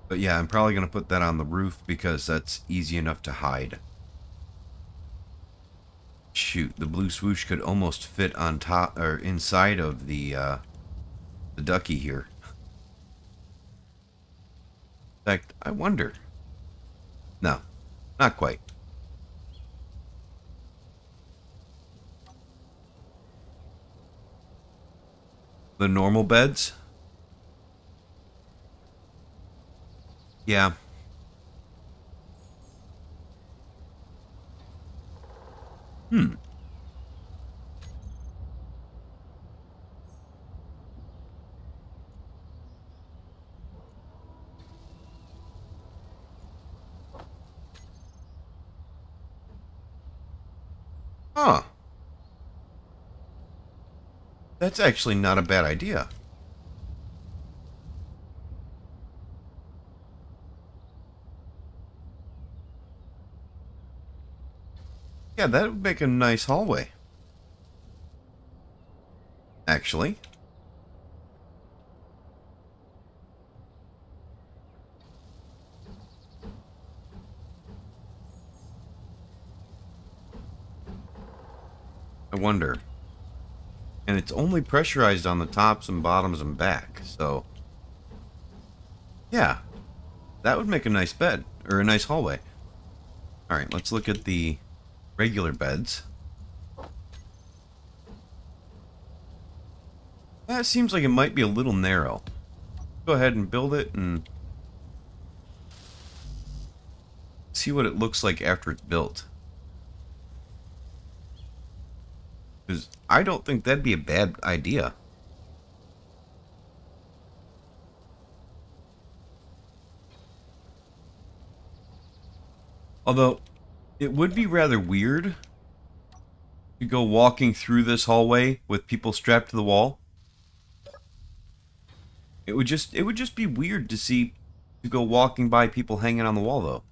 But yeah, I'm probably going to put that on the roof because that's easy enough to hide. Shoot, the Blue Swoosh could almost fit on top or inside of the ducky here. In fact, I wonder. No, not quite. The normal beds? Yeah. Hmm. Huh. That's actually not a bad idea. Yeah, that would make a nice hallway. Actually. I wonder. And it's only pressurized on the tops and bottoms and back, so... yeah, that would make a nice bed, or a nice hallway. Alright, let's look at the regular beds. That seems like it might be a little narrow. Go ahead and build it and... See what it looks like after it's built. Because I don't think that'd be a bad idea. Although, it would be rather weird to go walking through this hallway with people strapped to the wall. It would just be weird to go walking by people hanging on the wall though.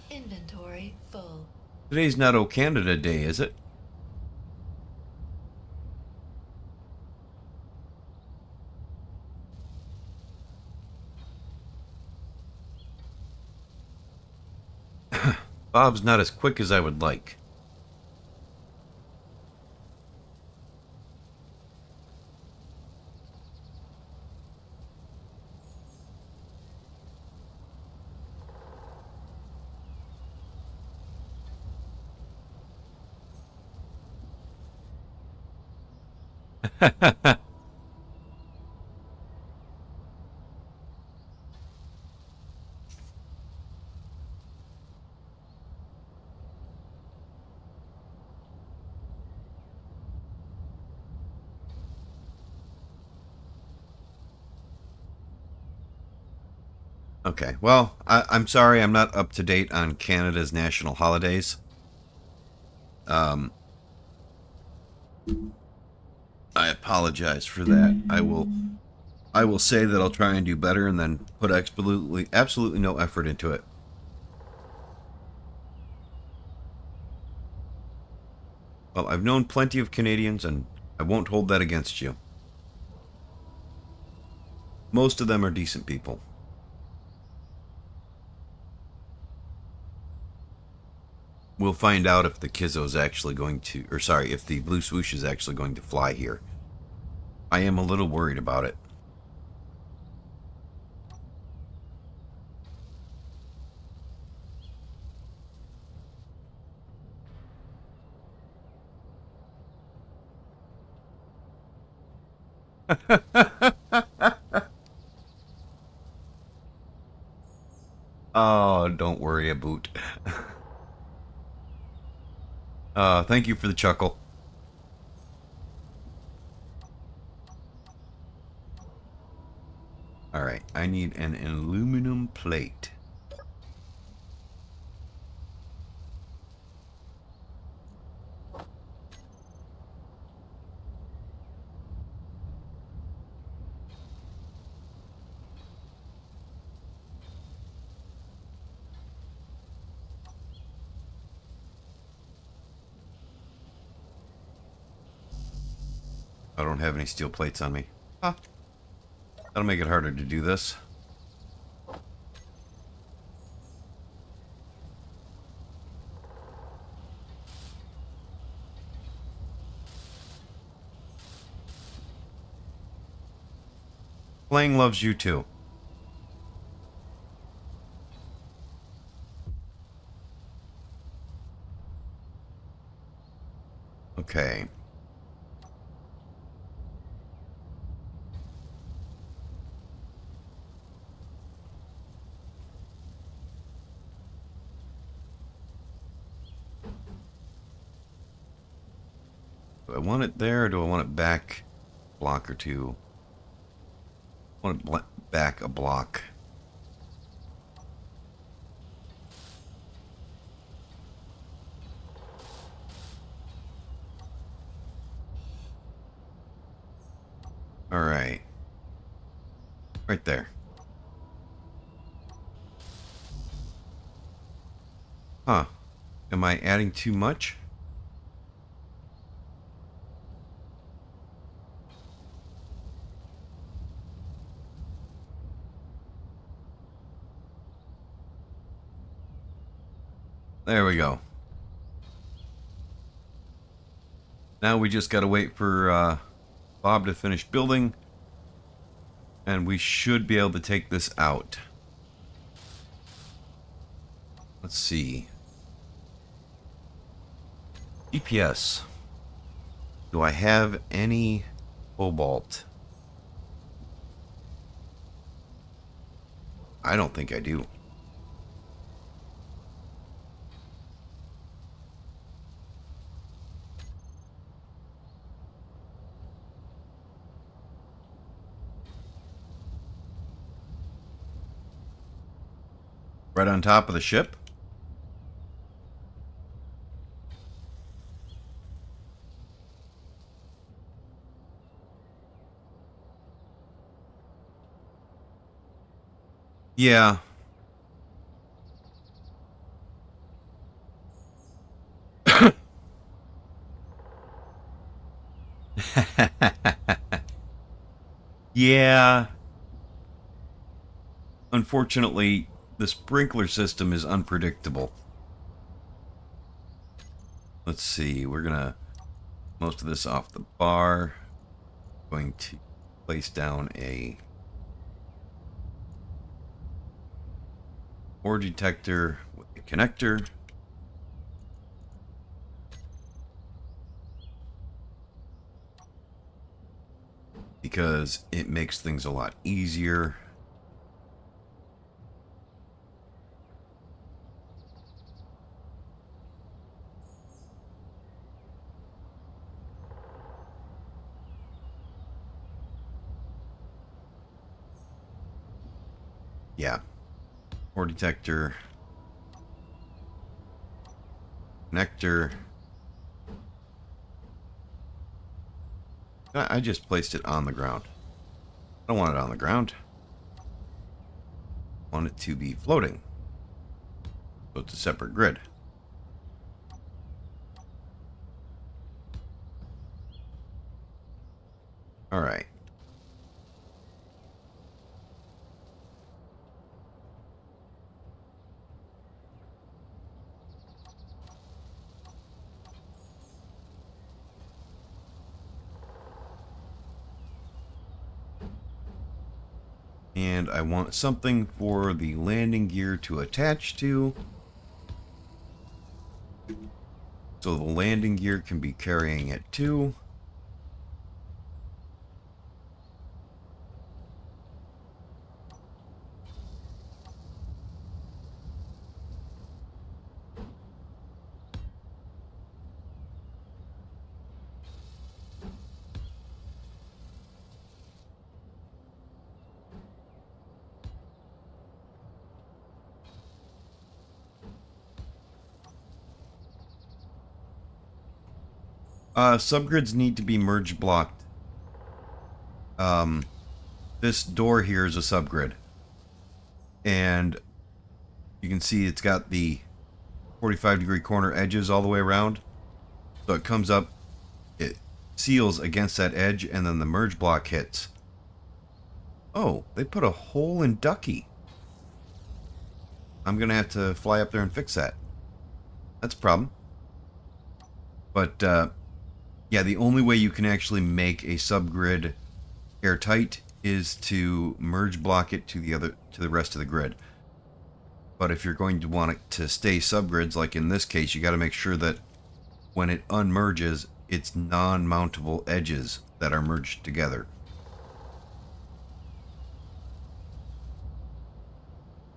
Inventory full. Today's not O Canada Day, is it? Bob's not as quick as I would like. Okay, well, I'm sorry I'm not up to date on Canada's national holidays. Um, I apologize for that. I will say that I'll try and do better and then put absolutely no effort into it. Well, I've known plenty of Canadians and I won't hold that against you. Most of them are decent people. We'll find out if the Kizzo's actually going to, or sorry, if the Blue Swoosh is actually going to fly here. I am a little worried about it. Oh, don't worry, a boot. Thank you for the chuckle. Alright, I need an aluminum plate. I don't have any steel plates on me. Huh. That'll make it harder to do this. Playing loves you too. Okay. Do I want it there or do I want it back a block or two? I want it back a block. Alright. Right there. Huh. Am I adding too much? There we go. Now we just gotta wait for Bob to finish building, and we should be able to take this out. Let's see. GPS. Do I have any cobalt? I don't think I do. Right on top of the ship? Yeah. Yeah. Unfortunately, the sprinkler system is unpredictable. Let's see. We're going to most of this off the bar. Going to place down a ore detector with a connector. Because it makes things a lot easier. Yeah. Ore detector. Connector. I just placed it on the ground. I don't want it on the ground. I want it to be floating. So it's a separate grid. All right. And I want something for the landing gear to attach to. So the landing gear can be carrying it too. Subgrids need to be merge blocked. This door here is a subgrid. And you can see it's got the 45-degree corner edges all the way around. So it comes up, it seals against that edge, and then the merge block hits. Oh, they put a hole in Ducky. I'm going to have to fly up there and fix that. That's a problem. But, yeah, the only way you can actually make a subgrid airtight is to merge block it to the rest of the grid. But if you're going to want it to stay subgrids, like in this case, you got to make sure that when it unmerges, it's non-mountable edges that are merged together.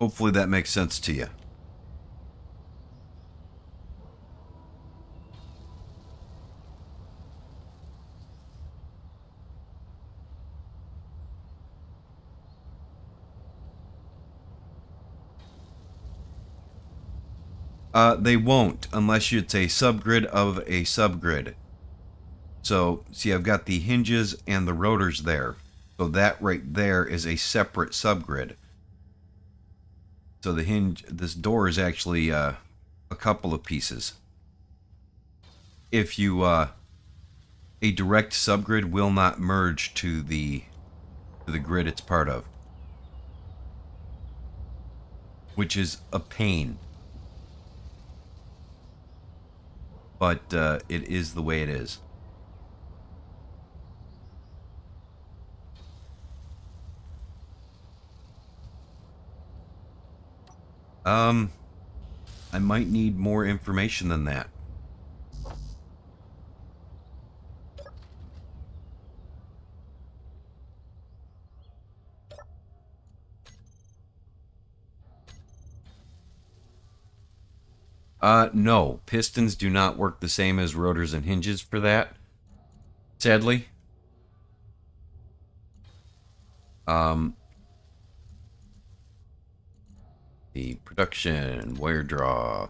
Hopefully that makes sense to you. They won't unless it's a subgrid of a subgrid. So, see, I've got the hinges and the rotors there. So that right there is a separate subgrid. So the hinge, this door is actually a couple of pieces. If you, a direct subgrid will not merge to the grid it's part of, which is a pain. But it is the way it is. I might need more information than that. No. Pistons do not work the same as rotors and hinges for that, sadly. Um, the production, wire draw.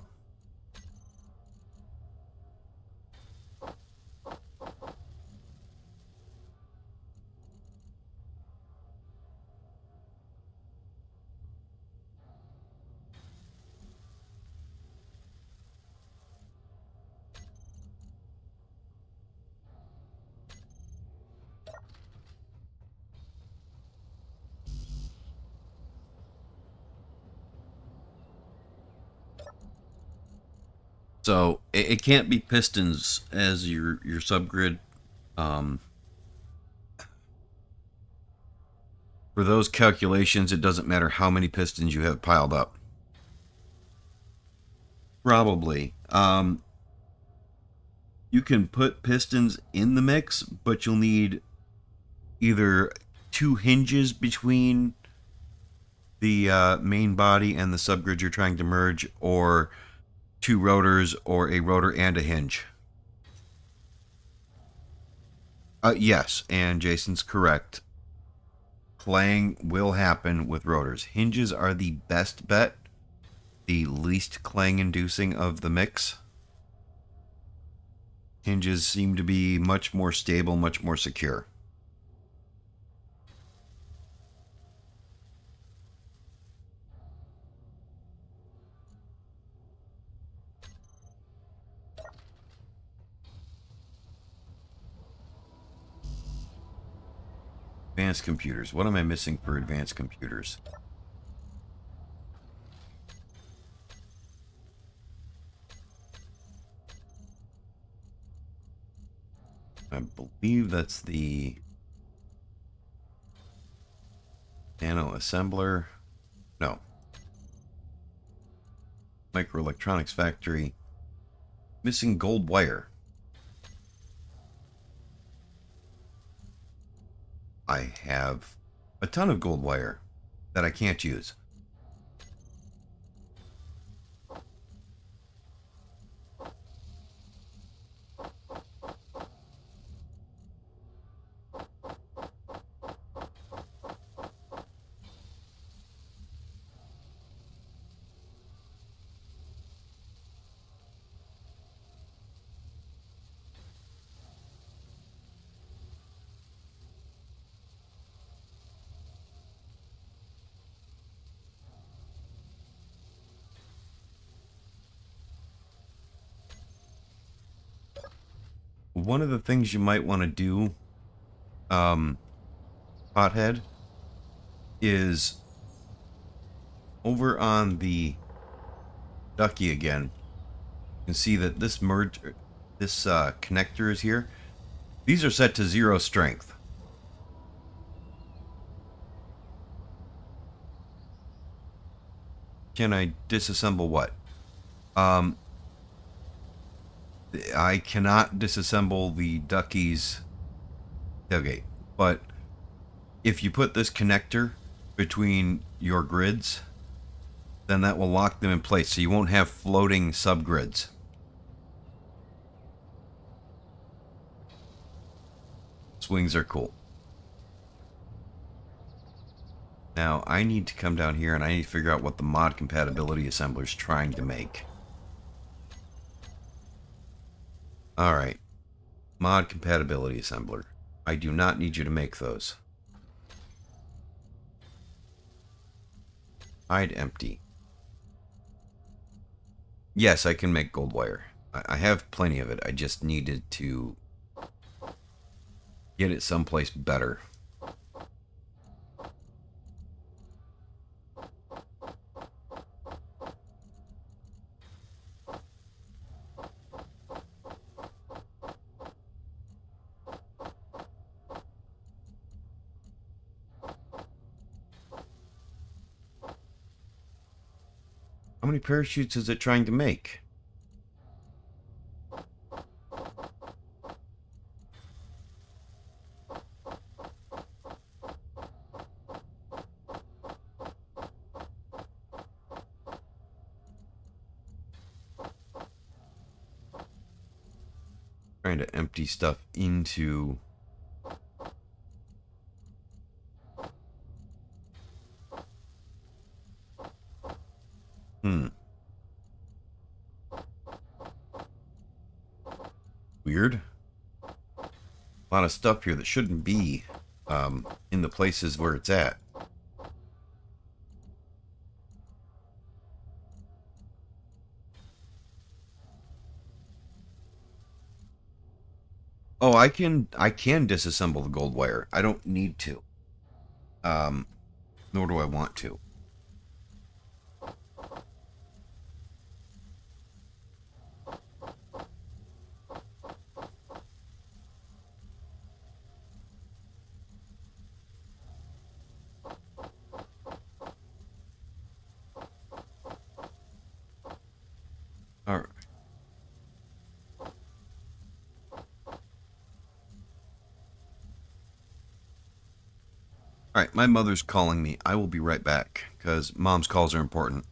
So it can't be pistons as your subgrid. Um, for those calculations, it doesn't matter how many pistons you have piled up. Probably. You can put pistons in the mix, but you'll need either two hinges between the main body and the subgrid you're trying to merge, or two rotors, or a rotor and a hinge. Yes, and Jason's correct. Clang will happen with rotors. Hinges are the best bet, the least clang inducing of the mix. Hinges seem to be much more stable, much more secure. Advanced computers. What am I missing for advanced computers? I believe that's the nano assembler. No. Microelectronics factory. Missing gold wire. I have a ton of gold wire that I can't use. One of the things you might want to do, Pothead, is over on the ducky again. You can see that this connector is here. These are set to 0 strength. Can I disassemble what? I cannot disassemble the ducky's tailgate, but if you put this connector between your grids, then that will lock them in place, so you won't have floating subgrids. Swings are cool. Now, I need to come down here and I need to figure out what the mod compatibility assembler is trying to make. Alright. Mod compatibility assembler. I do not need you to make those. Hide empty. Yes, I can make gold wire. I have plenty of it. I just needed to get it someplace better. How many parachutes is it trying to make? Trying to empty stuff into... Weird. A lot of stuff here that shouldn't be in the places where it's at. Oh, I can disassemble the gold wire. I don't need to. Nor do I want to. All right. All right, my mother's calling me. I will be right back because mom's calls are important.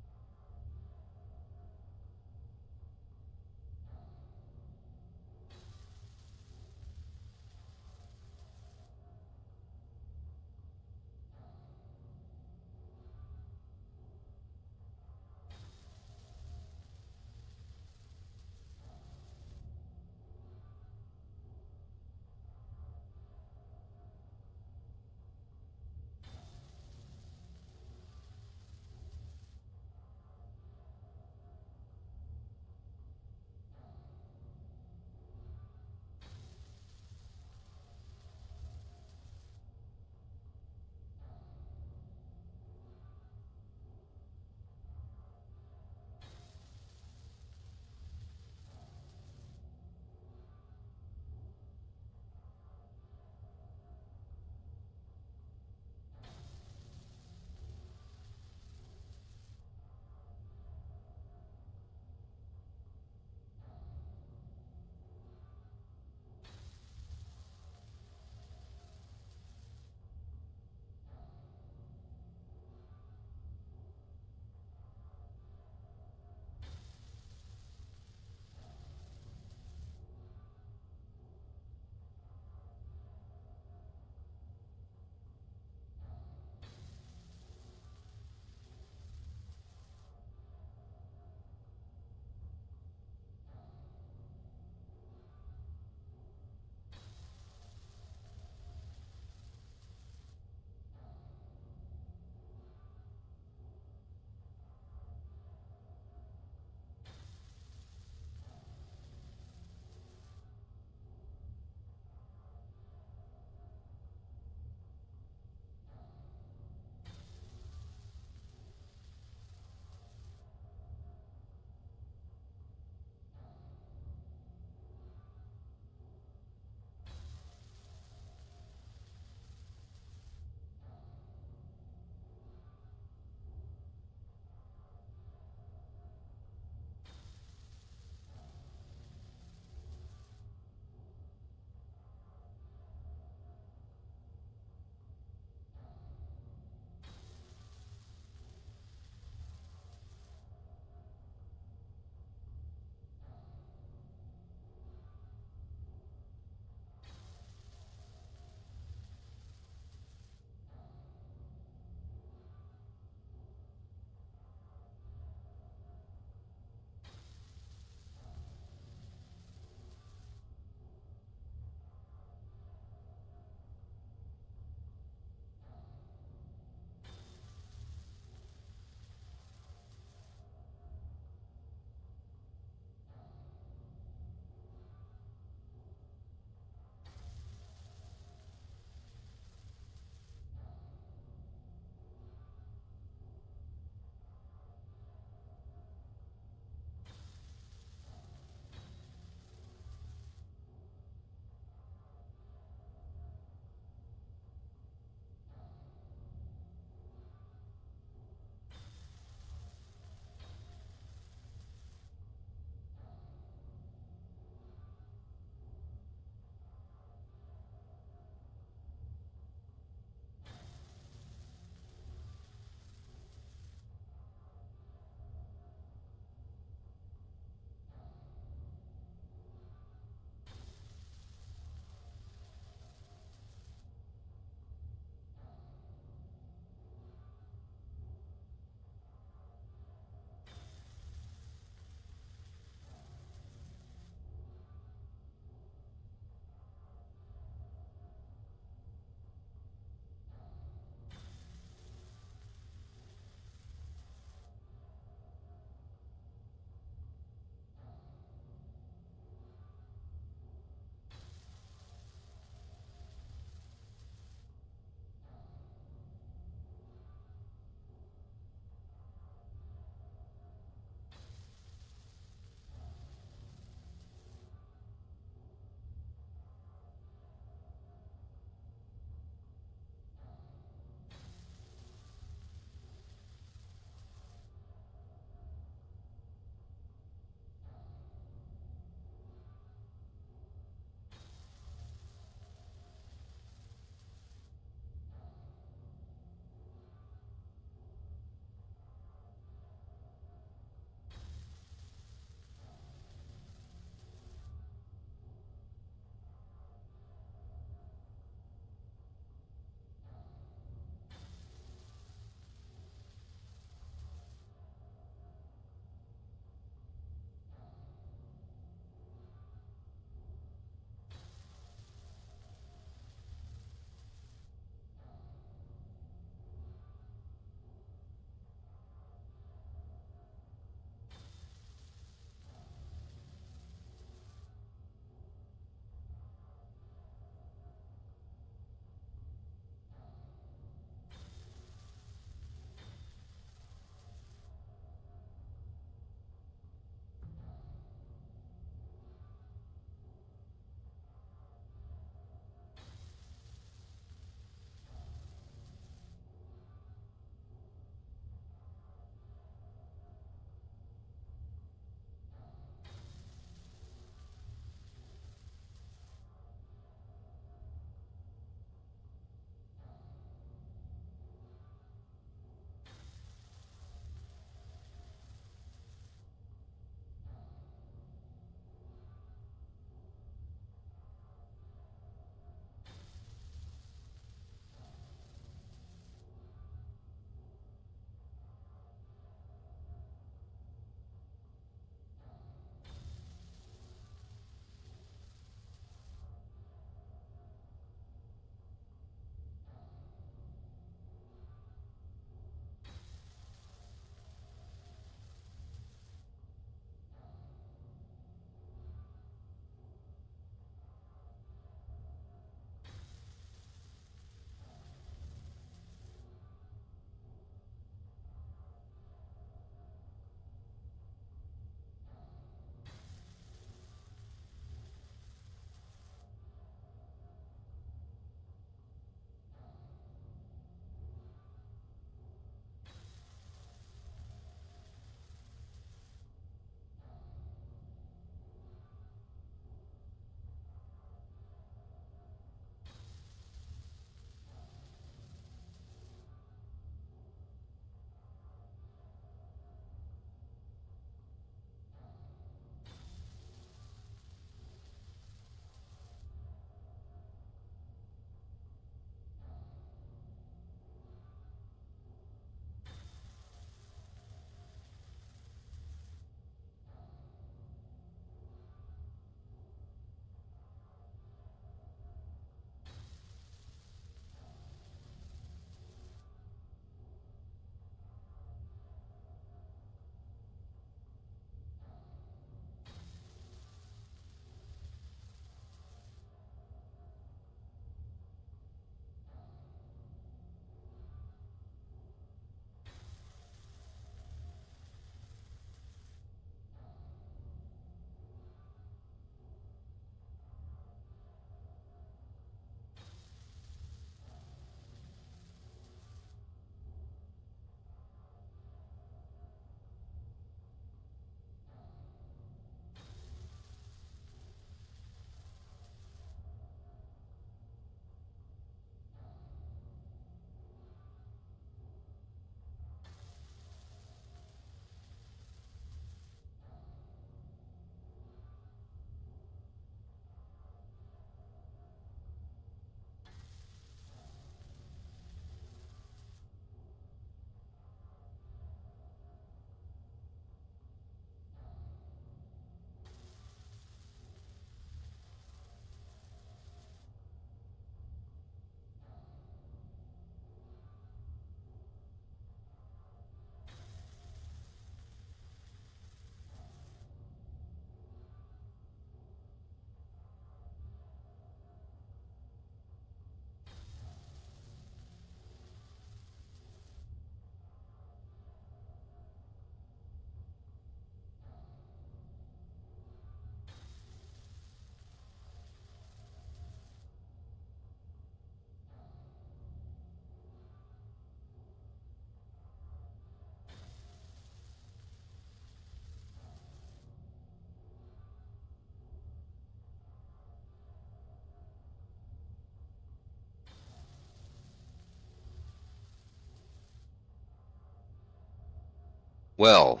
Well,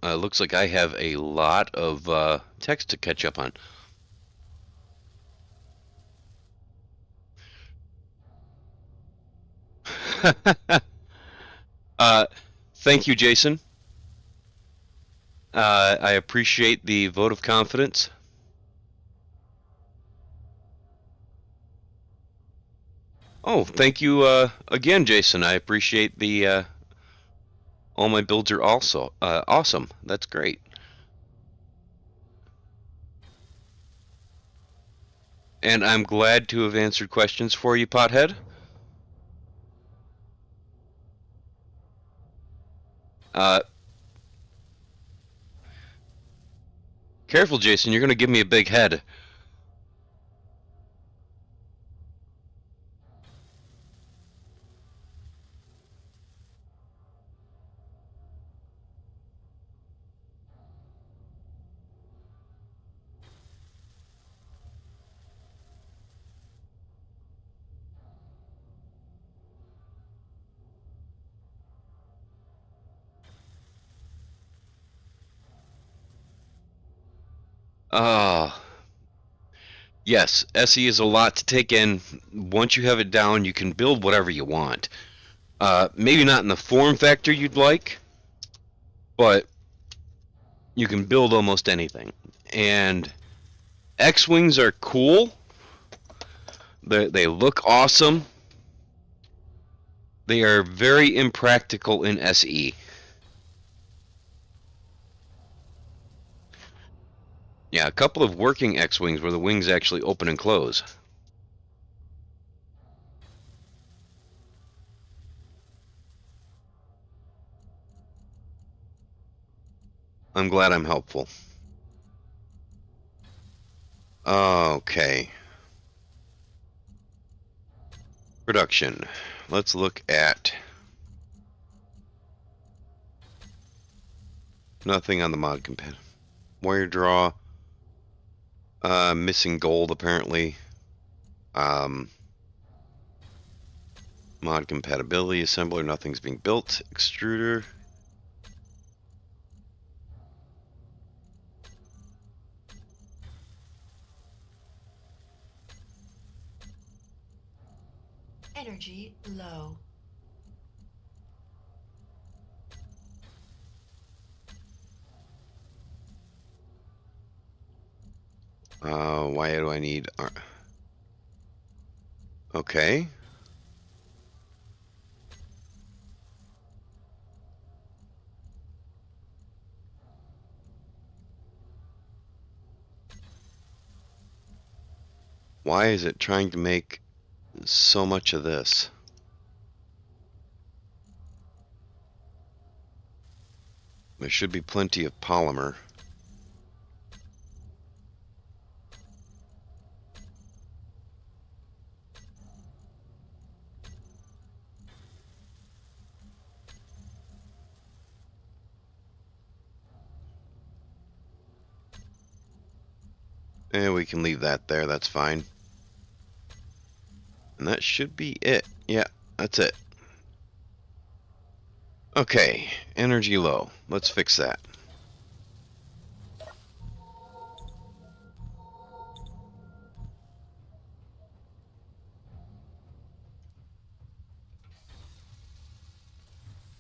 looks like I have a lot of text to catch up on. uh, Thank you, Jason. I appreciate the vote of confidence. Oh, thank you again, Jason. I appreciate the all my builds are also awesome. That's great. And I'm glad to have answered questions for you, Pothead. Uh, Careful, Jason. You're going to give me a big head. Ah, yes. SE is a lot to take in. Once you have it down, you can build whatever you want. Maybe not in the form factor you'd like, but you can build almost anything. And X-wings are cool. They look awesome. They are very impractical in SE. Yeah, a couple of working X-wings where the wings actually open and close. I'm glad I'm helpful. Okay. Production. Let's look at nothing on the mod compat. Wire draw. Missing gold apparently. Um, Mod compatibility assembler. Nothing's being built. Extruder. Energy low. Why do I need? Okay. Why is it trying to make so much of this? There should be plenty of polymer. And we can leave that there, that's fine. And that should be it. Yeah, that's it. Okay, energy low. Let's fix that.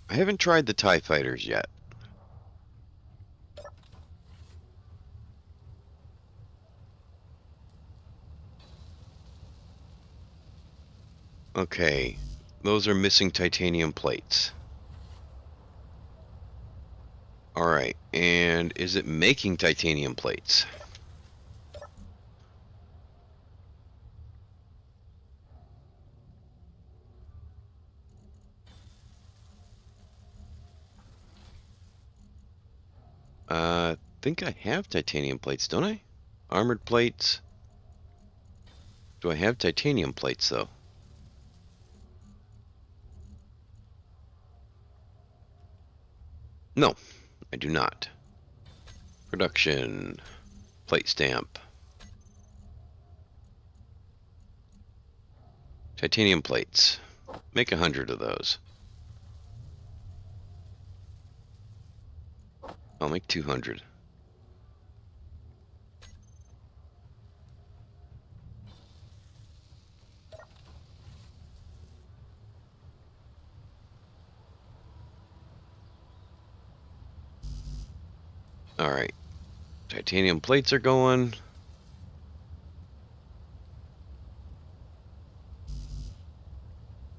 I haven't tried the TIE fighters yet. Okay, those are missing titanium plates. Alright, and is it making titanium plates? I think I have titanium plates, don't I? Armored plates. Do I have titanium plates, though? No, I do not. Production. Plate stamp. Titanium plates. Make 100 of those. I'll make 200. All right. Titanium plates are going.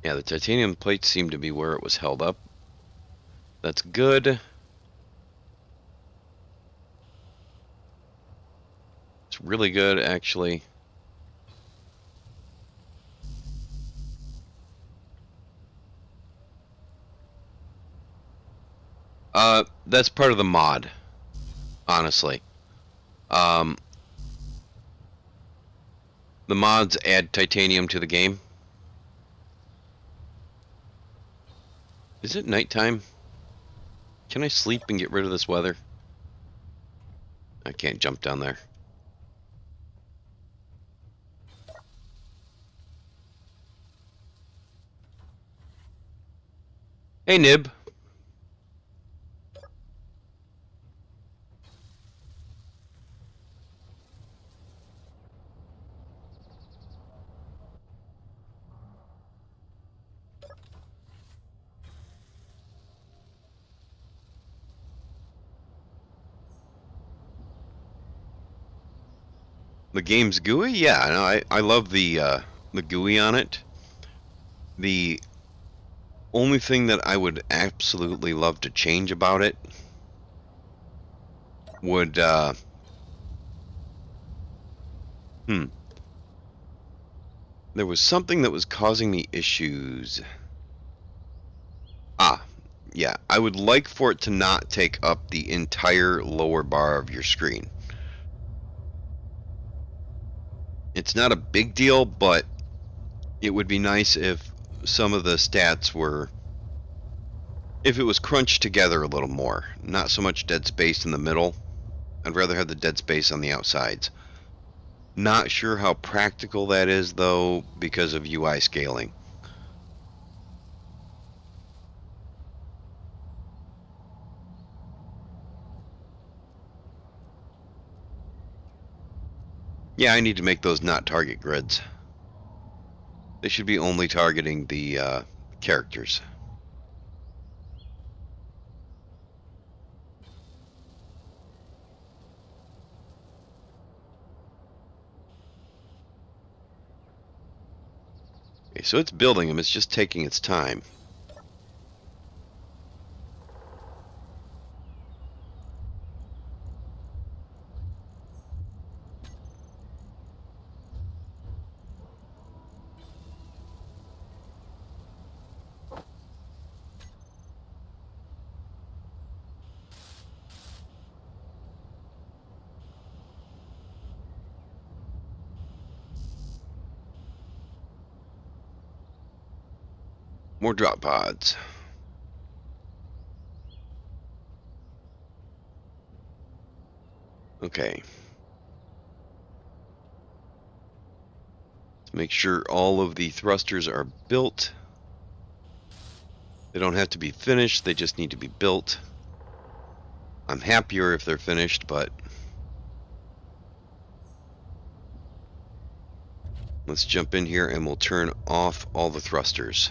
Yeah, the titanium plates seem to be where it was held up. That's good. It's really good, actually. That's part of the mod, honestly. Um, the mods add titanium to the game. Is it nighttime? Can I sleep and get rid of this weather? I can't jump down there. Hey, Nib. The game's GUI? Yeah, no, I love the GUI on it. The only thing that I would absolutely love to change about it would there was something that was causing me issues. Ah, yeah, I would like for it to not take up the entire lower bar of your screen. It's not a big deal, but it would be nice if some of the stats were, if it was crunched together a little more. Not so much dead space in the middle. I'd rather have the dead space on the outsides. Not sure how practical that is, though, because of UI scaling. Yeah, I need to make those not target grids. They should be only targeting the characters. Okay, so it's building them, it's just taking its time. More drop pods. Okay. Let's make sure all of the thrusters are built. They don't have to be finished, they just need to be built. I'm happier if they're finished, but let's jump in here and we'll turn off all the thrusters.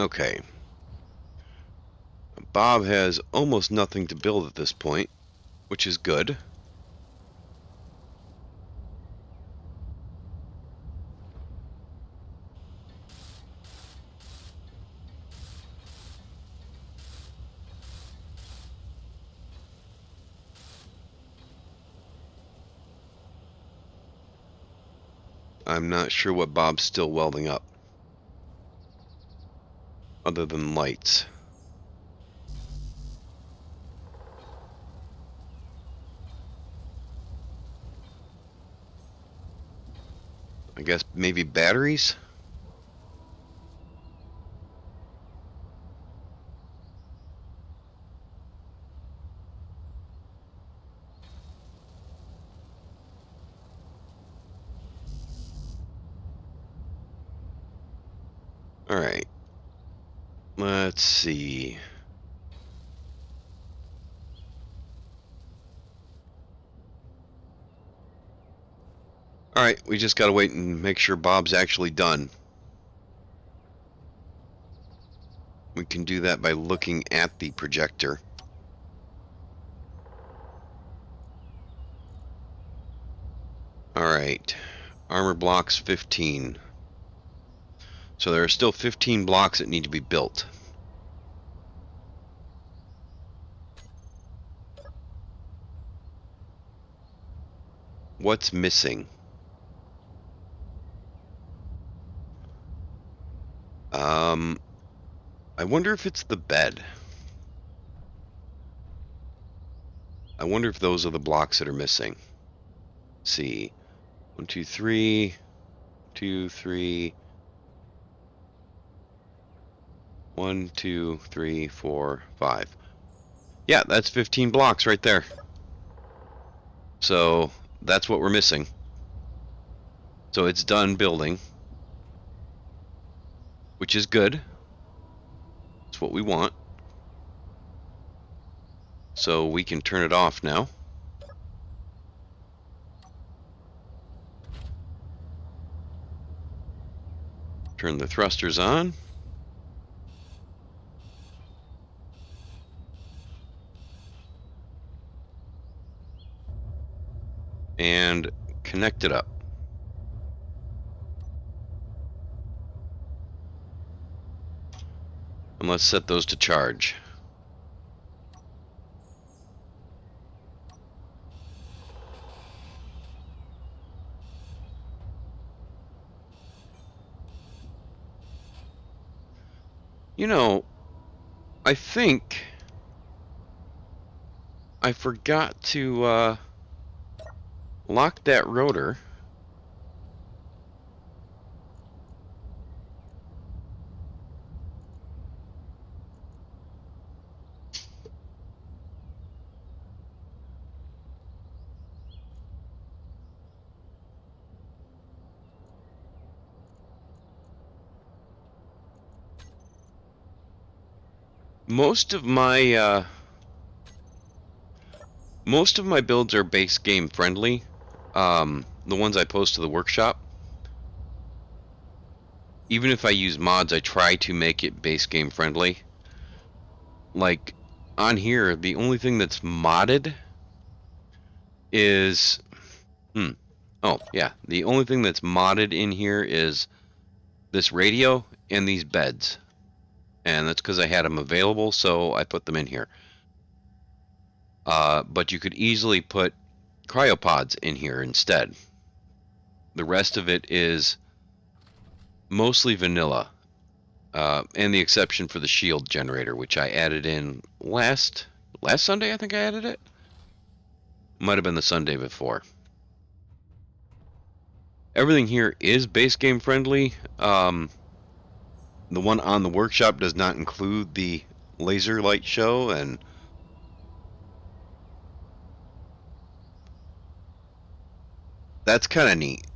Okay. Bob has almost nothing to build at this point, which is good. I'm not sure what Bob's still welding up. Other than lights. I guess maybe batteries? Alright. Let's see. Alright, we just gotta wait and make sure Bob's actually done. We can do that by looking at the projector. Alright. Armor blocks 15. So there are still 15 blocks that need to be built. What's missing? I wonder if it's the bed. I wonder if those are the blocks that are missing. Let's see. 1, 2, 3. 2, 3. 1, 2, 3, 4, 5. Yeah, that's 15 blocks right there. So that's what we're missing. So it's done building, which is good. It's what we want. So we can turn it off now. Turn the thrusters on. And connect it up. And let's set those to charge. You know, I think I forgot to lock that rotor. Most of my builds are base game friendly. The ones I post to the workshop. Even if I use mods, I try to make it base game friendly. Like on here, the only thing that's modded is oh yeah, the only thing that's modded in here is this radio and these beds. And that's because I had them available, so I put them in here. But you could easily put cryopods in here instead. The rest of it is mostly vanilla, and the exception for the shield generator, which I added in last Sunday. I think I added it. Might have been the Sunday before. Everything here is base game friendly. The one on the workshop does not include the laser light show, and that's kind of neat.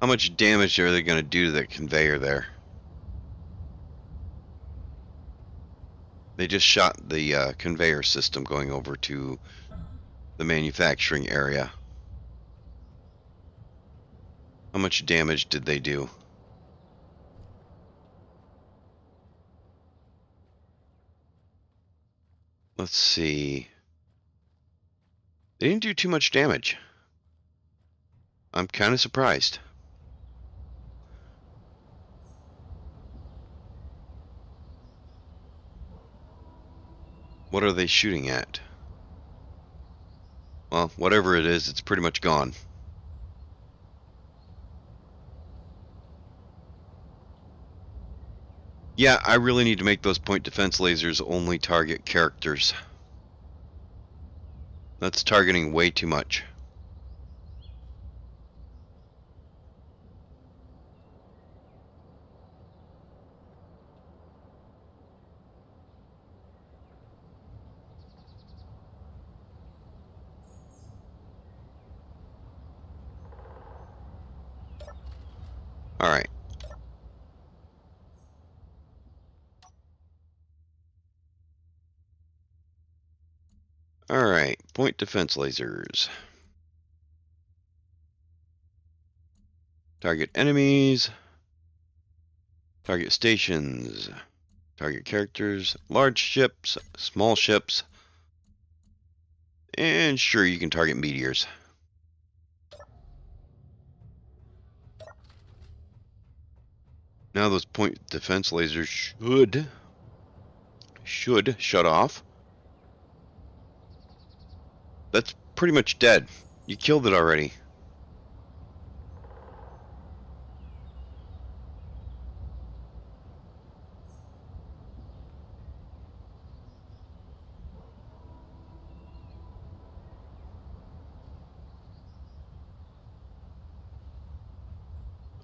How much damage are they going to do to that conveyor there? They just shot the conveyor system going over to the manufacturing area. How much damage did they do? Let's see. They didn't do too much damage. I'm kind of surprised. What are they shooting at? Well, whatever it is, it's pretty much gone. Yeah, I really need to make those point defense lasers only target characters. That's targeting way too much. Alright. Alright, point defense lasers. Target enemies. Target stations. Target characters. Large ships. Small ships. And sure, you can target meteors. Now those point defense lasers should shut off. That's pretty much dead. You killed it already.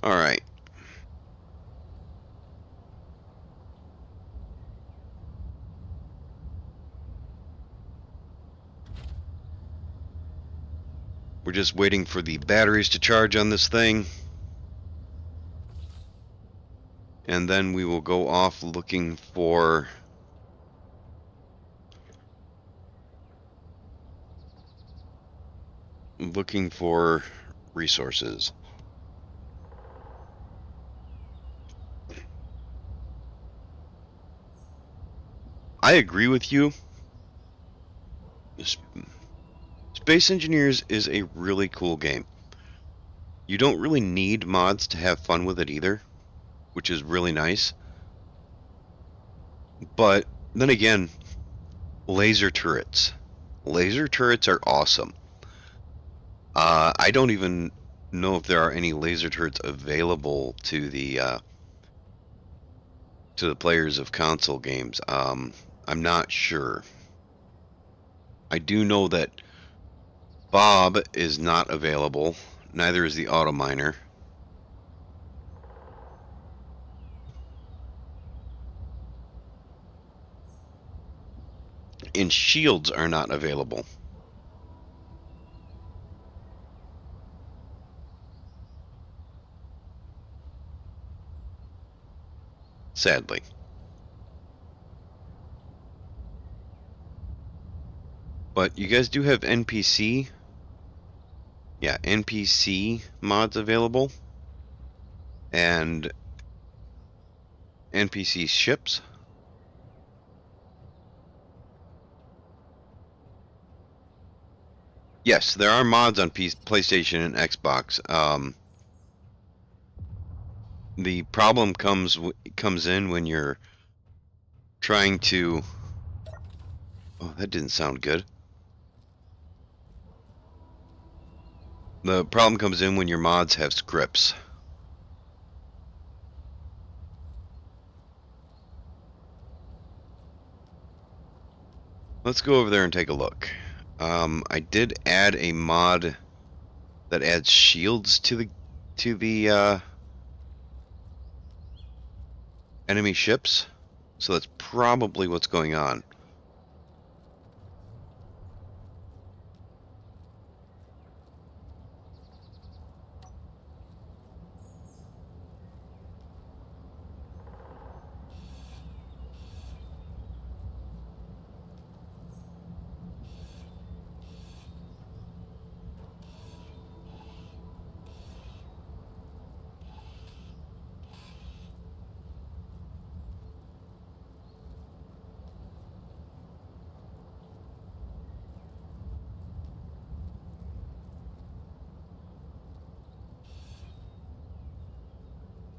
Alright. We're just waiting for the batteries to charge on this thing. And then we will go off looking for resources. I agree with you. Space Engineers is a really cool game. You don't really need mods to have fun with it either, which is really nice. But then again, laser turrets. Laser turrets are awesome. I don't even know if there are any laser turrets available to the players of console games. I'm not sure. I do know that Bob is not available. Neither is the Auto Miner. And shields are not available. Sadly. But you guys do have NPC. Yeah, NPC mods available. And NPC ships. Yes, there are mods on PlayStation and Xbox. The problem comes in when you're trying to... Oh, that didn't sound good. The problem comes in when your mods have scripts. Let's go over there and take a look. I did add a mod that adds shields to the enemy ships, so that's probably what's going on.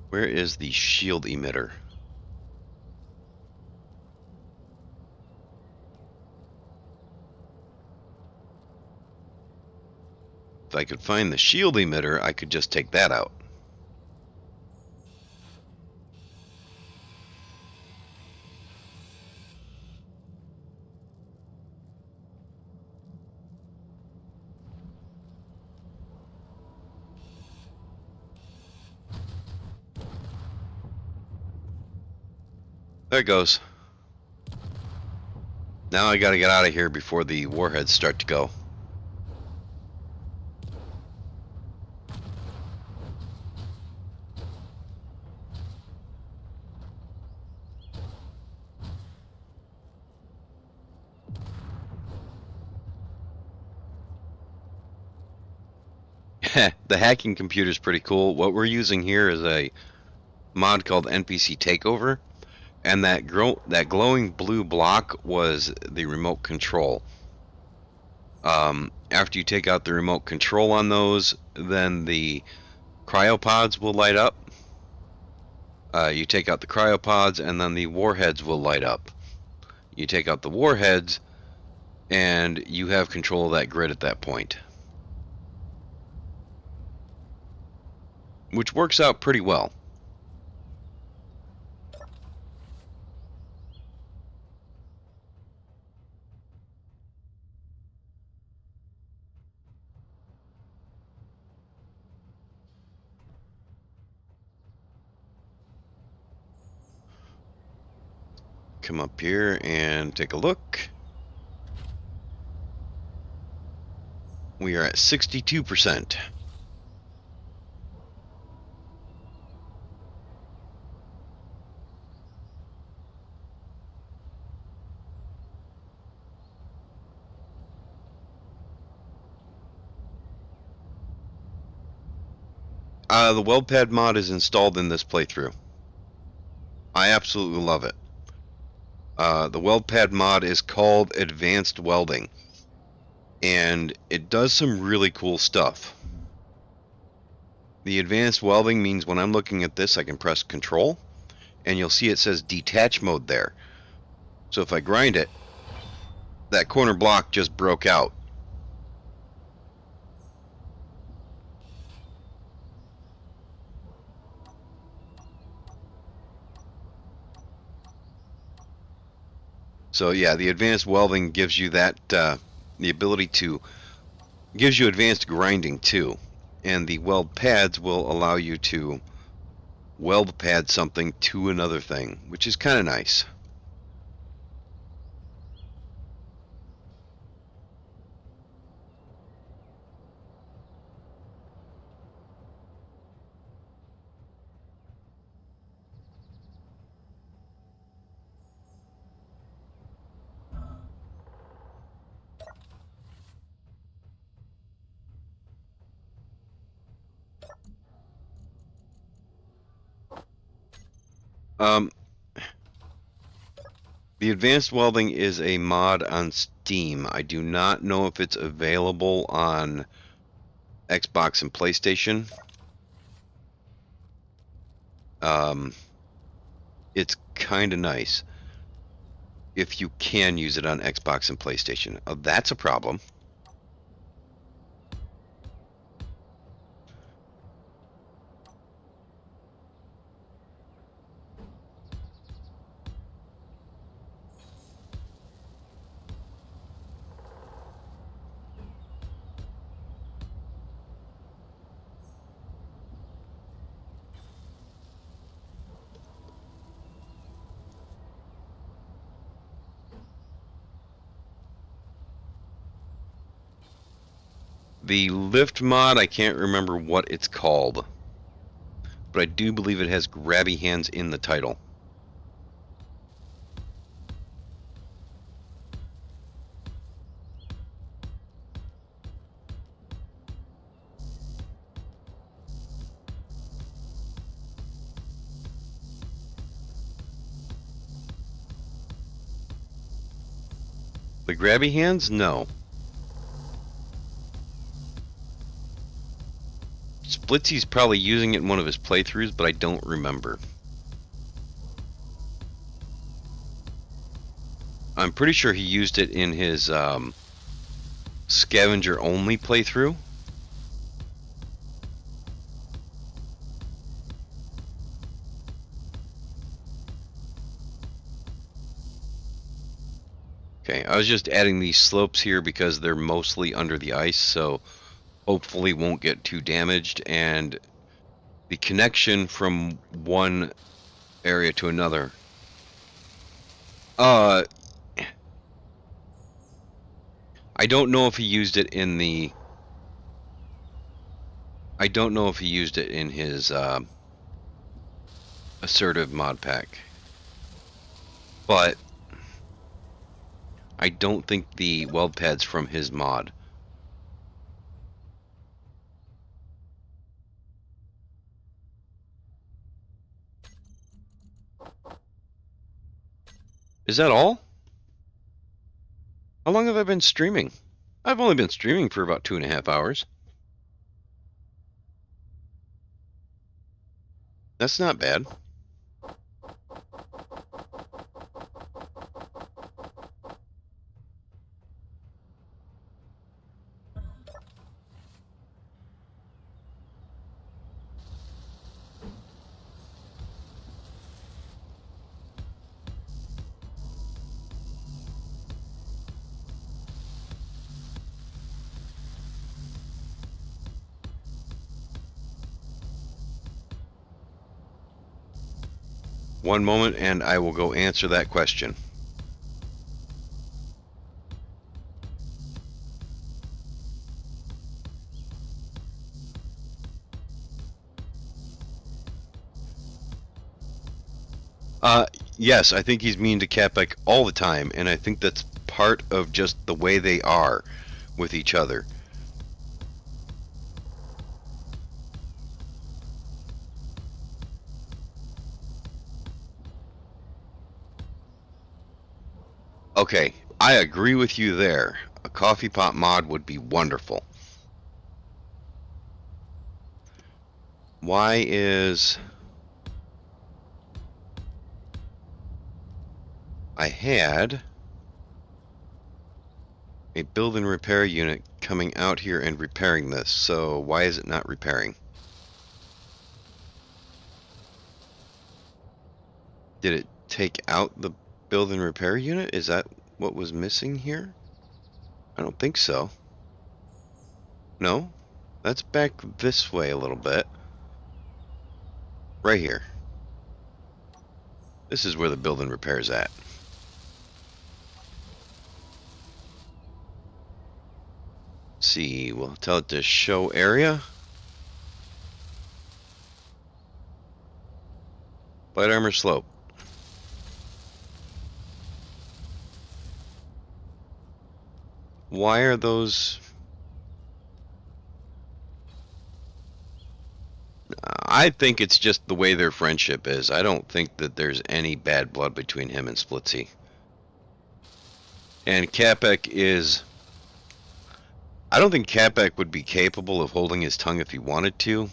Where is the shield emitter? If I could find the shield emitter, I could just take that out. There it goes. Now I gotta get out of here before the warheads start to go. The hacking computer is pretty cool. What we're using here is a mod called NPC Takeover, and that glowing blue block was the remote control. After you take out the remote control on those, then the cryopods will light up. You take out the cryopods, and then the warheads will light up. You take out the warheads, and you have control of that grid at that point, which works out pretty well. Come up here and take a look. We are at 62%. The weld pad mod is installed in this playthrough. I absolutely love it. The weld pad mod is called Advanced Welding, and it does some really cool stuff. The advanced welding means when I'm looking at this, I can press Control, and you'll see it says detach mode there. So if I grind it, that corner block just broke out. So yeah, the advanced welding gives you that the ability to gives you advanced grinding too, and the weld pads will allow you to weld pad something to another thing, which is kind of nice. The advanced welding is a mod on Steam. I do not know if it's available on Xbox and PlayStation. It's kind of nice if you can use it on Xbox and PlayStation. That's a problem. The lift mod, I can't remember what it's called, but I do believe it has grabby hands in the title. The grabby hands? No. Splitsy's probably using it in one of his playthroughs, but I don't remember. I'm pretty sure he used it in his scavenger only playthrough. Okay, I was just adding these slopes here because they're mostly under the ice, so hopefully won't get too damaged, and the connection from one area to another Uh, I don't know if he used it in the. I don't know if he used it in his assertive mod pack, but I don't think the weld pad's from his mod. Is that all? How long have I been streaming? I've only been streaming for about 2.5 hours. That's not bad. One moment and I will go answer that question. Uh, yes, I think he's mean to Capek all the time, and I think that's part of just the way they are with each other. Okay, I agree with you there. A coffee pot mod would be wonderful. Why is... I had a build and repair unit coming out here and repairing this, so why is it not repairing? Did it take out the build and repair unit? Is that what was missing here? I don't think so. No? That's back this way a little bit. Right here. This is where the build and repair is at. Let's see, we'll tell it to show area. Light armor slope. Why are those... I think it's just the way their friendship is. I don't think that there's any bad blood between him and Splitsy. And Capek is... I don't think Capek would be capable of holding his tongue if he wanted to.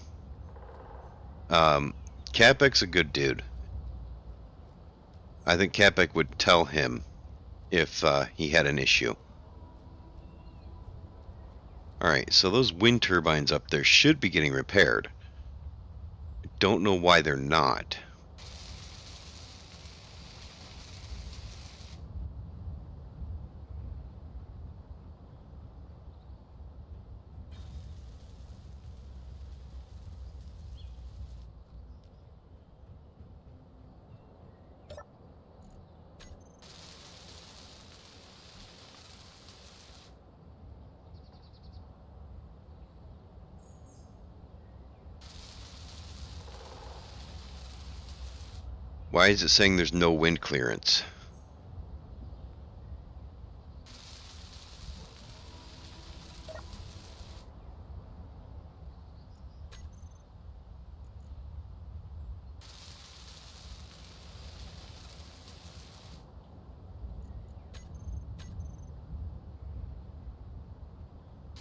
Capek's a good dude. I think Capek would tell him if he had an issue. Alright, so those wind turbines up there should be getting repaired. I don't know why they're not. Why is it saying there's no wind clearance?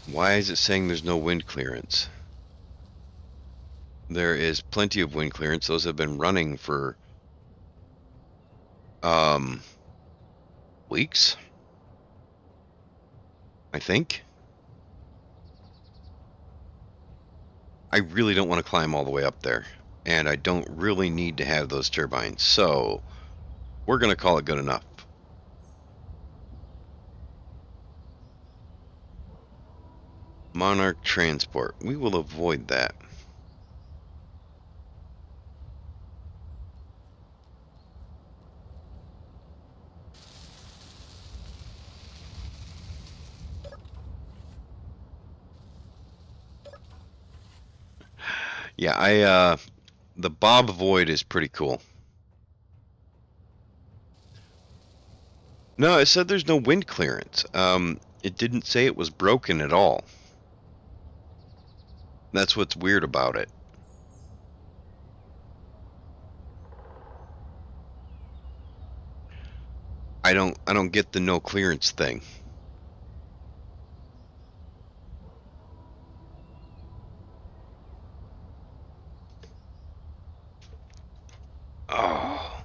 Why is it saying there's no wind clearance? There is plenty of wind clearance. Those have been running for weeks, I think. I really don't want to climb all the way up there, and I don't really need to have those turbines, so we're going to call it good enough. Monarch transport. We will avoid that. Yeah, the Bob Void is pretty cool. No, it said there's no wind clearance. It didn't say it was broken at all. That's what's weird about it. I don't get the no clearance thing. Oh.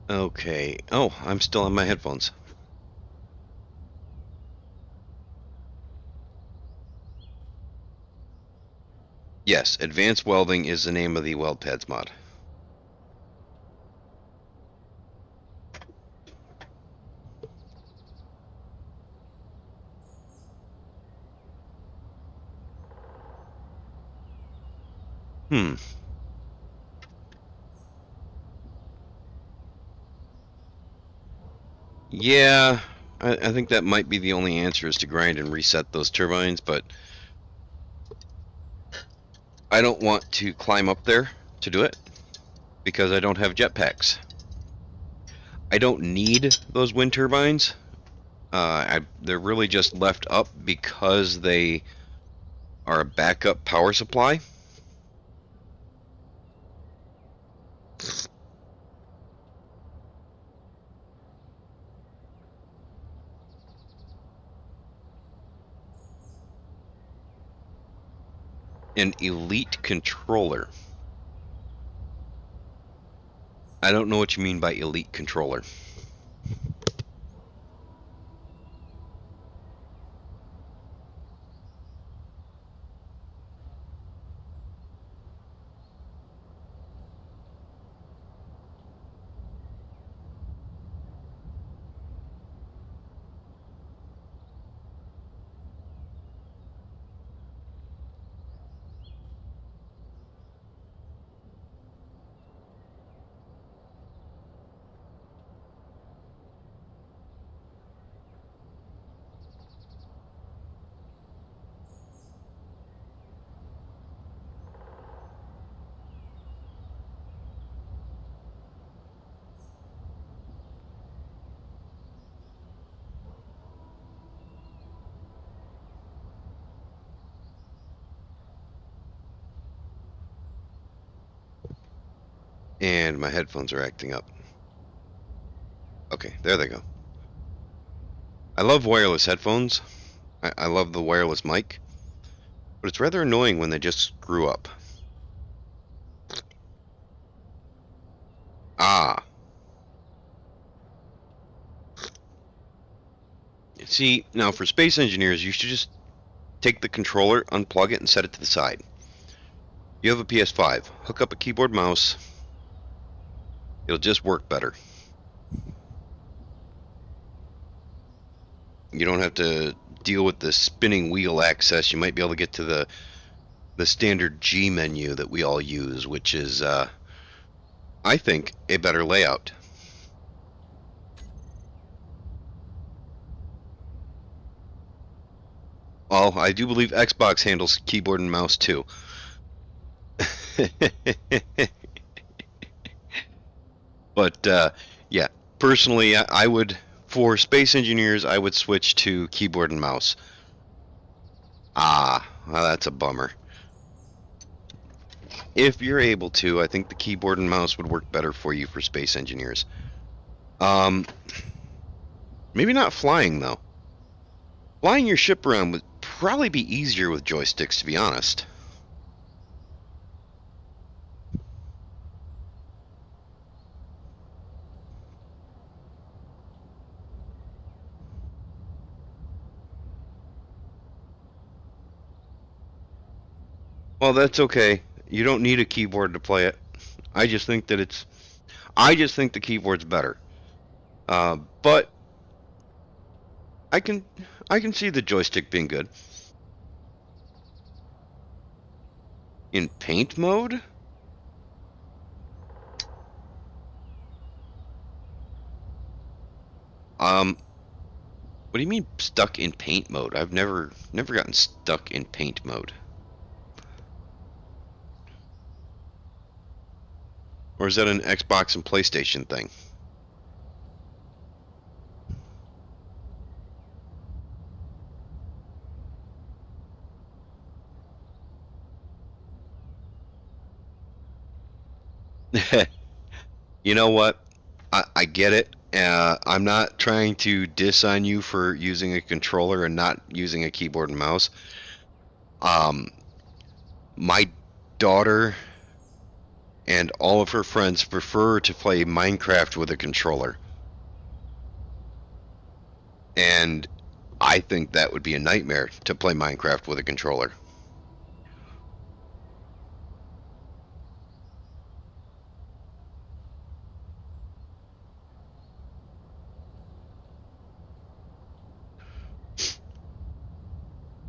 Okay. Oh, I'm still on my headphones. Yes, Advanced Welding is the name of the weld pads mod. Hmm. Yeah, I think that might be the only answer is to grind and reset those turbines, but I don't want to climb up there to do it because I don't have jetpacks. I don't need those wind turbines. They're really just left up because they are a backup power supply. An elite controller. I don't know what you mean by elite controller. And my headphones are acting up. Okay, there they go. I love wireless headphones. I love the wireless mic, but it's rather annoying when they just screw up. Ah. See, now for space engineers, you should just take the controller, unplug it, and set it to the side. You have a PS5. Hook up a keyboard mouse. It'll just work better. You don't have to deal with the spinning wheel access. You might be able to get to the standard G menu that we all use, which is, I think, a better layout. Well, I do believe Xbox handles keyboard and mouse too. But yeah, personally, I would, for space engineers, I would switch to keyboard and mouse. Ah, well, that's a bummer. If you're able to, I think the keyboard and mouse would work better for you for space engineers. Um, maybe not flying though. Flying your ship around would probably be easier with joysticks, to be honest. Well, that's okay. You don't need a keyboard to play it. I just think that it's. I just think the keyboard's better. But I can I can see the joystick being good in paint mode. Um, What do you mean stuck in paint mode? I've never gotten stuck in paint mode. Or is that an Xbox and PlayStation thing? You know what? I get it. I'm not trying to diss on you for using a controller and not using a keyboard and mouse. Um, my daughter and all of her friends prefer to play Minecraft with a controller. And I think that would be a nightmare to play Minecraft with a controller.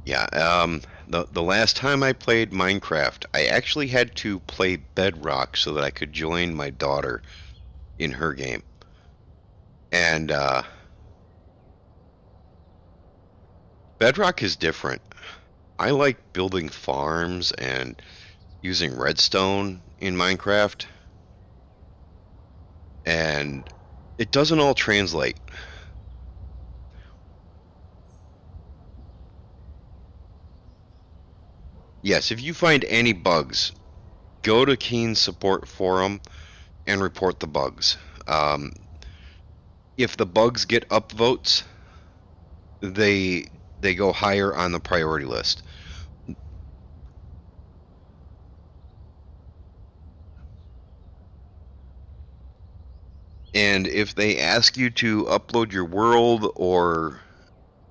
Yeah, the last time I played Minecraft, I actually had to play Bedrock so that I could join my daughter in her game. And Bedrock is different. I like building farms and using redstone in Minecraft, and it doesn't all translate. Yes, if you find any bugs, go to Keen's support forum and report the bugs. Um, if the bugs get upvotes, they they go higher on the priority list. And if they ask you to upload your world or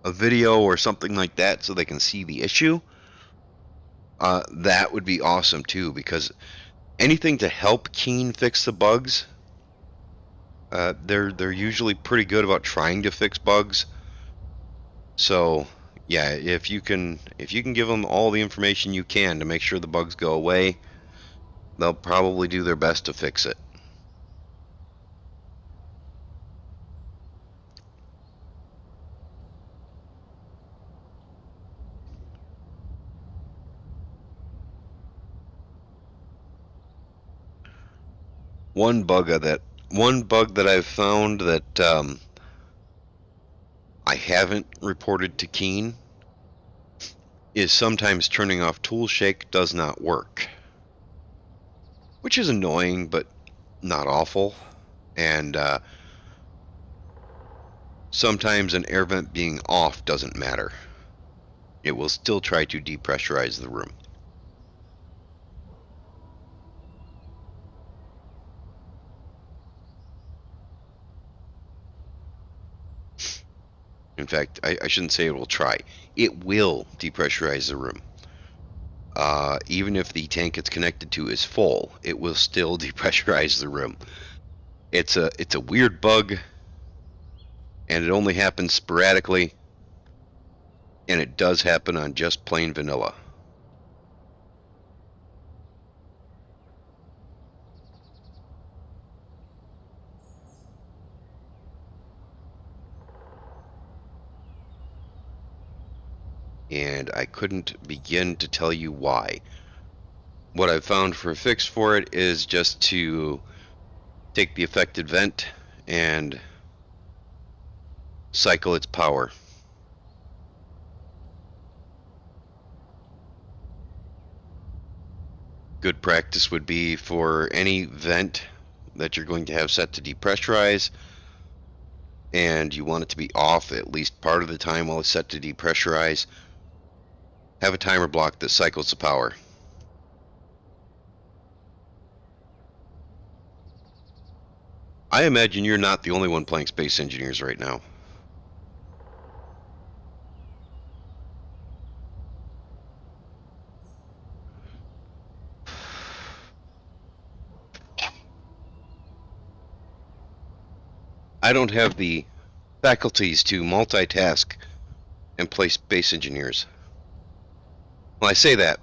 a video or something like that so they can see the issue, that would be awesome too, because anything to help Keen fix the bugs, they're usually pretty good about trying to fix bugs. So yeah, if you can give them all the information you can to make sure the bugs go away, they'll probably do their best to fix it. One bug that I've found that I haven't reported to Keen is sometimes turning off tool shake does not work, which is annoying but not awful. And sometimes an air vent being off doesn't matter. It will still try to depressurize the room. In fact, I shouldn't say it will try. It will depressurize the room. Even if the tank it's connected to is full, it will still depressurize the room. It's a weird bug, and it only happens sporadically, and it does happen on just plain vanilla. And I couldn't begin to tell you why. What I've found for a fix for it is just to take the affected vent and cycle its power. Good practice would be for any vent that you're going to have set to depressurize, and you want it to be off at least part of the time while it's set to depressurize, have a timer block that cycles the power. I imagine you're not the only one playing Space Engineers right now. I don't have the faculties to multitask and play Space Engineers. Well, I say that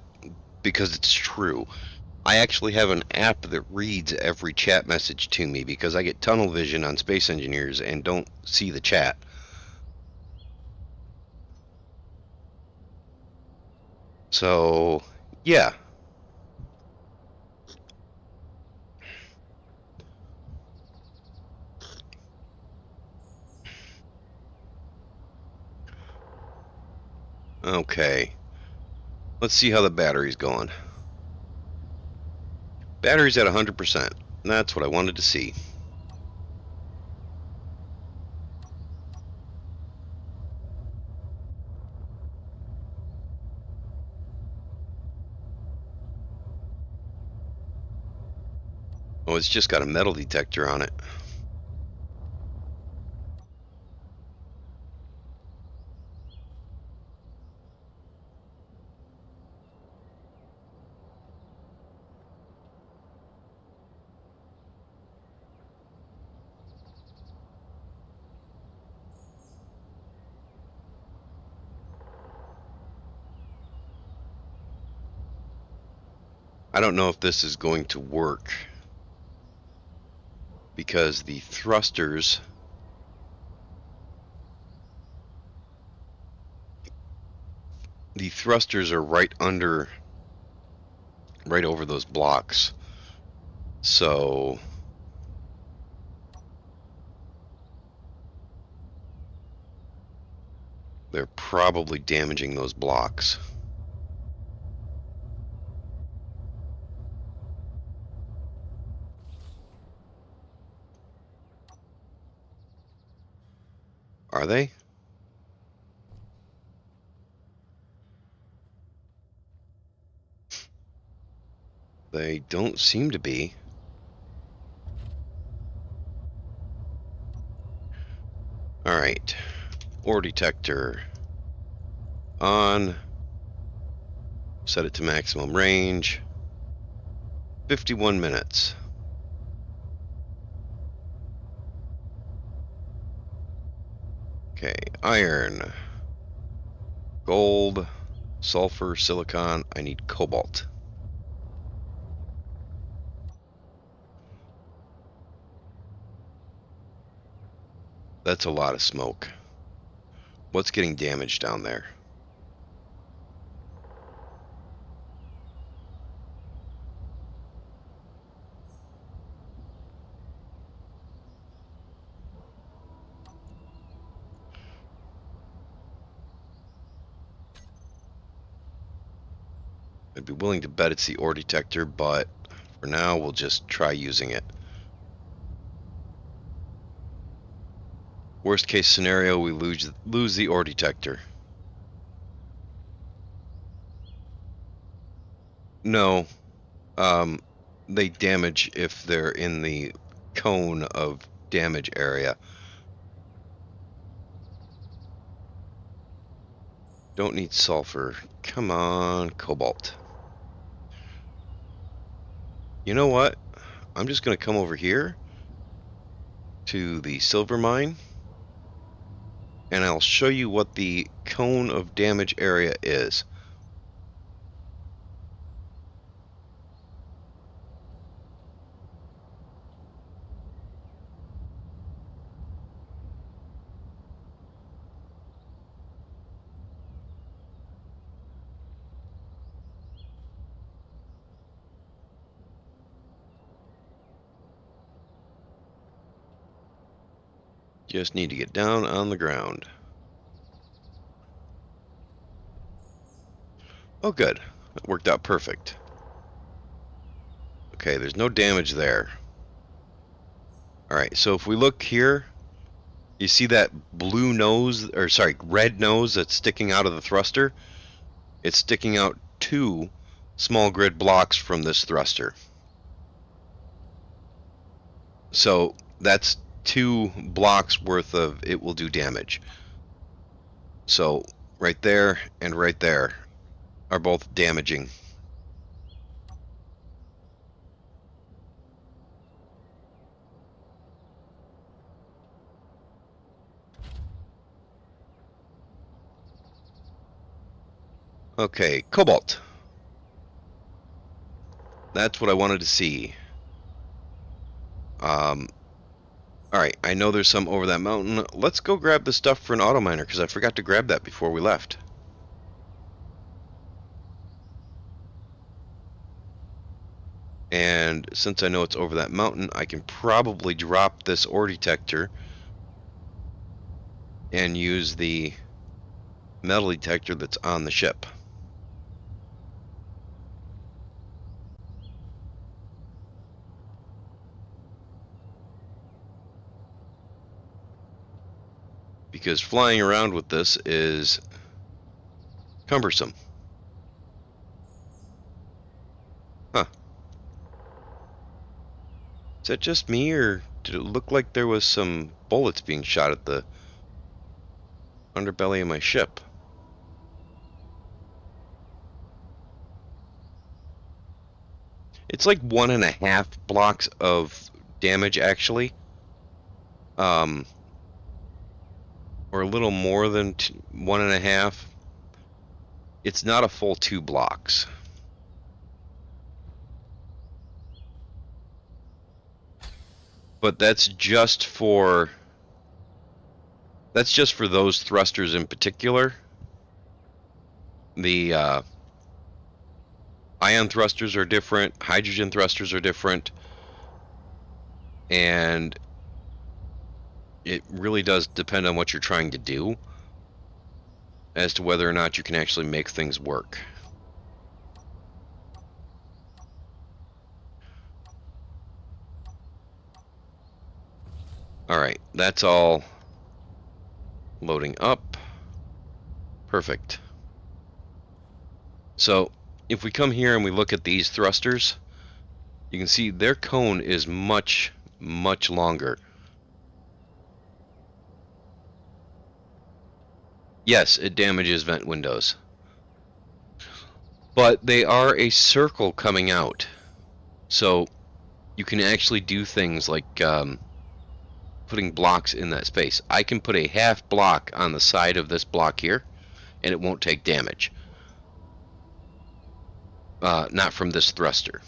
because it's true. I actually have an app that reads every chat message to me because I get tunnel vision on Space Engineers and don't see the chat. So, yeah. Okay. Let's see how the battery's going. Battery's at 100%. That's what I wanted to see. Oh, it's just got a metal detector on it. I don't know if this is going to work because the thrusters are right over those blocks. So they're probably damaging those blocks. Are they? They don't seem to be. Alright. Ore detector on. Set it to maximum range. 51 minutes. Okay, iron, gold, sulfur, silicon. I need cobalt. That's a lot of smoke. What's getting damaged down there? I'd be willing to bet it's the ore detector, but for now we'll just try using it. Worst case scenario, we lose the ore detector. No, they damage if they're in the cone of damage area. Don't need sulfur. Come on, cobalt. You know what? I'm just going to come over here to the silver mine, and I'll show you what the cone of damage area is. Just need to get down on the ground. Oh, good. That worked out perfect. Okay, there's no damage there. Alright, so if we look here, you see that blue nose, or sorry, red nose that's sticking out of the thruster? It's sticking out 2 small grid blocks from this thruster. So that's 2 blocks worth of it will do damage. So right there and right there are both damaging. Okay, cobalt. That's what I wanted to see. Alright, I know there's some over that mountain. Let's go grab the stuff for an auto miner, because I forgot to grab that before we left. And since I know it's over that mountain, I can probably drop this ore detector and use the metal detector that's on the ship. Because flying around with this is cumbersome. Huh. Is that just me, or did it look like there was some bullets being shot at the underbelly of my ship? It's like 1.5 blocks of damage, actually. Um, or a little more than 1.5. It's not a full 2 blocks. But that's just for those thrusters in particular. The ion thrusters are different, hydrogen thrusters are different, and it really does depend on what you're trying to do as to whether or not you can actually make things work. Alright, that's all loading up. Perfect. So, if we come here and we look at these thrusters, you can see their cone is much, much longer. Yes, it damages vent windows. But they are a circle coming out. So, you can actually do things like putting blocks in that space. I can put a half block on the side of this block here, and it won't take damage. Not from this thruster,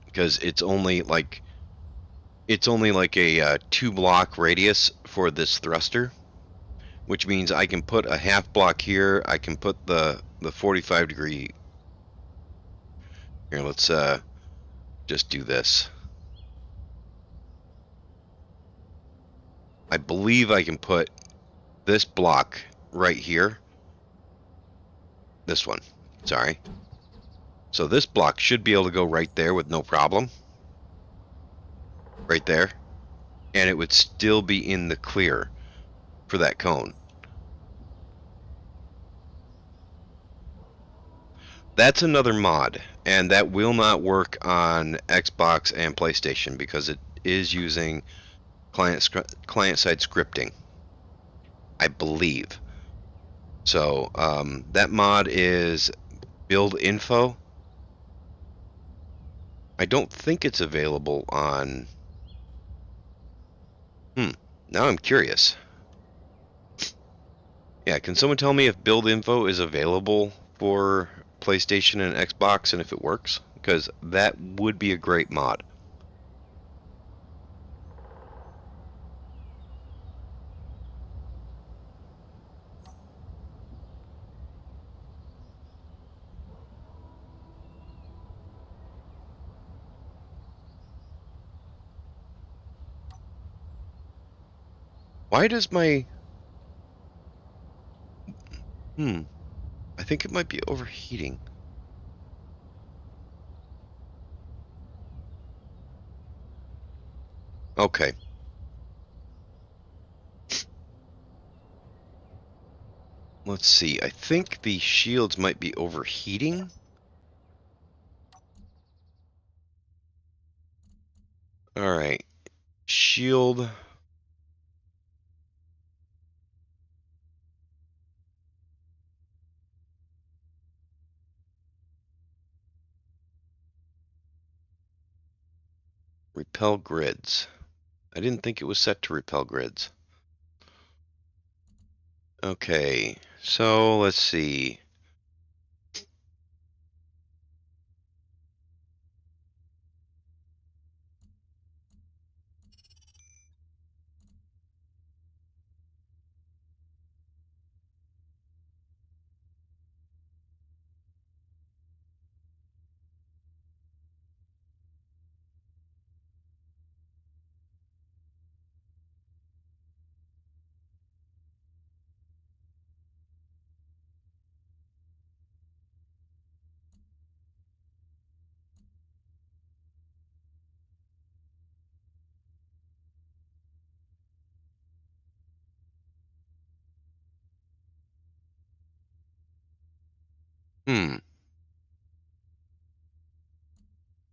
because it's only like a 2 block radius for this thruster, which means I can put a half block here. I can put the 45 degree here. Let's just do this. I believe I can put this block right here. This one, sorry. So this block should be able to go right there with no problem. Right there. And it would still be in the clear for that cone. That's another mod, and that will not work on Xbox and PlayStation because it is using client-side scripting, I believe. So that mod is build info. I don't think it's available on. Now I'm curious. Yeah, can someone tell me if build info is available for PlayStation and Xbox and if it works? Because that would be a great mod. Why does my... I think it might be overheating. Okay. Let's see. I think the shields might be overheating. Alright. Shield. Repel grids. I didn't think it was set to repel grids. Okay. So, let's see.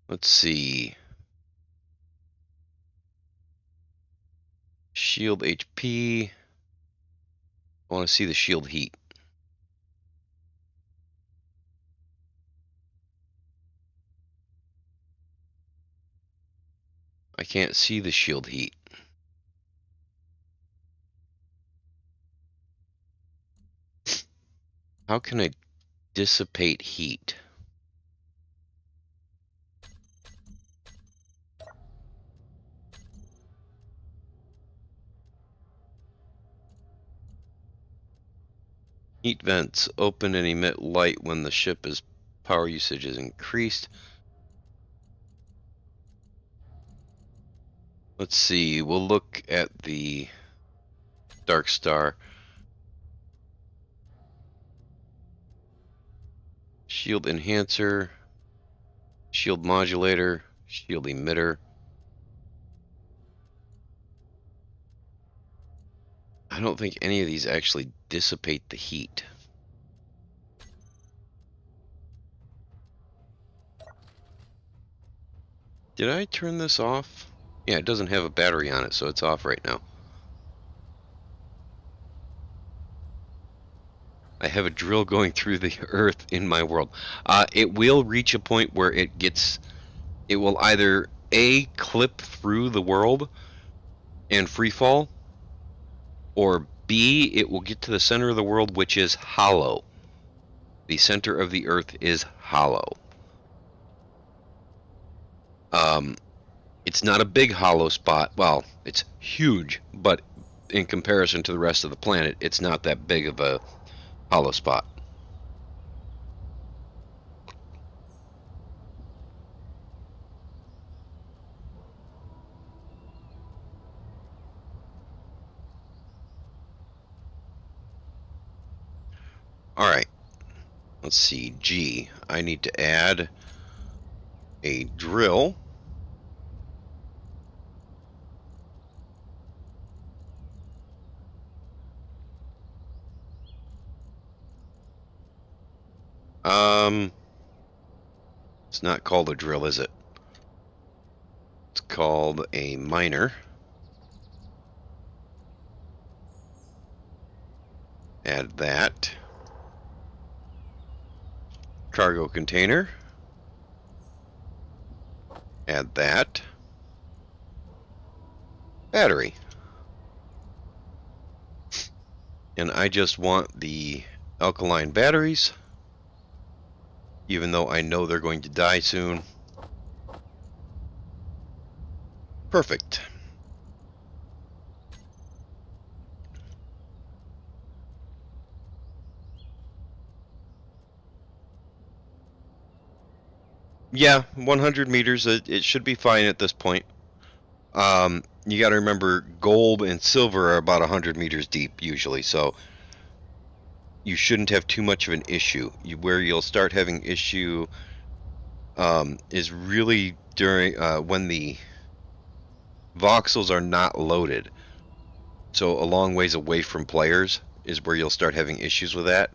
Let's see. Shield HP. I want to see the shield heat. I can't see the shield heat. How can I dissipate heat? Heat vents open and emit light when the ship's power usage is increased. Let's see, we'll look at the Dark Star. Shield enhancer, shield modulator, shield emitter. I don't think any of these actually dissipate the heat. Did I turn this off? Yeah, it doesn't have a battery on it, so it's off right now. I have a drill going through the earth in my world. It will reach a point where it will either A, clip through the world and free fall, or B, it will get to the center of the world, which is hollow. The center of the earth is hollow. It's not a big hollow spot. Well, it's huge, but in comparison to the rest of the planet, it's not that big of a hollow spot. Alright, let's see, G. I need to add a drill. It's not called a drill, is it? It's called a miner. Add that. Cargo container. Add that. Battery. And I just want the alkaline batteries, even though I know they're going to die soon. Perfect. Yeah, 100 meters, it should be fine at this point. You got to remember, gold and silver are about 100 meters deep usually, so you shouldn't have too much of an issue. Where you'll start having issue is really during when the voxels are not loaded. So a long ways away from players is where you'll start having issues with that.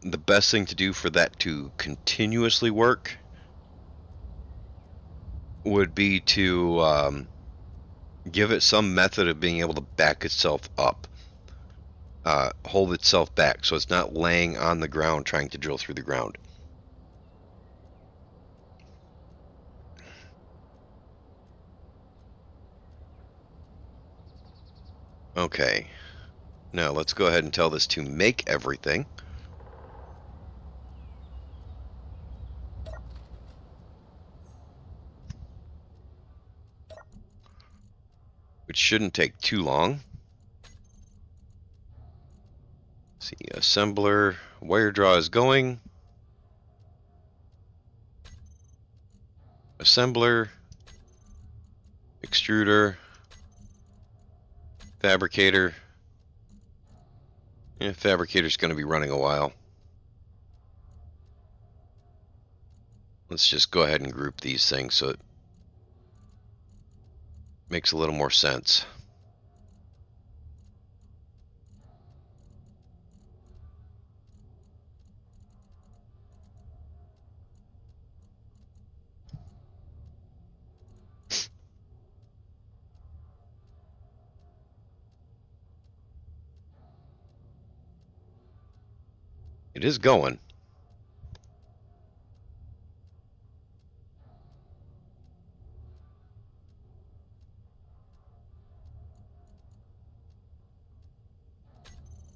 The best thing to do for that to continuously work would be to give it some method of being able to back itself up, hold itself back, so it's not laying on the ground trying to drill through the ground. Okay, now let's go ahead and tell this to make everything. Which shouldn't take too long. Let's see, assembler, wire draw is going. Assembler, extruder, fabricator. Yeah, fabricator's going to be running a while. Let's just go ahead and group these things so it makes a little more sense. It is going.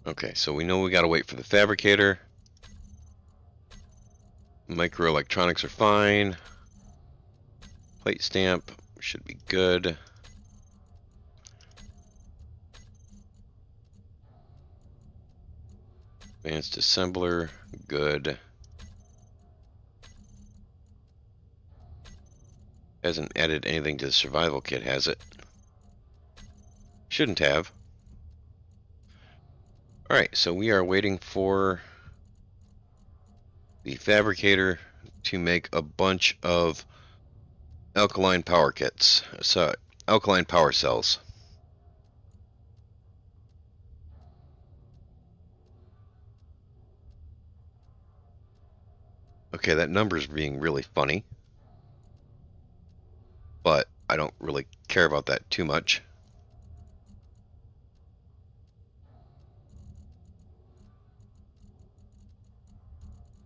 Okay, so we know we gotta wait for the fabricator. Microelectronics are fine. Plate stamp should be good. Advanced assembler, good. Hasn't added anything to the survival kit, has it? Shouldn't have. Alright, so we are waiting for the fabricator to make a bunch of alkaline power kits. So, alkaline power cells. Okay, that number's being really funny. But I don't really care about that too much.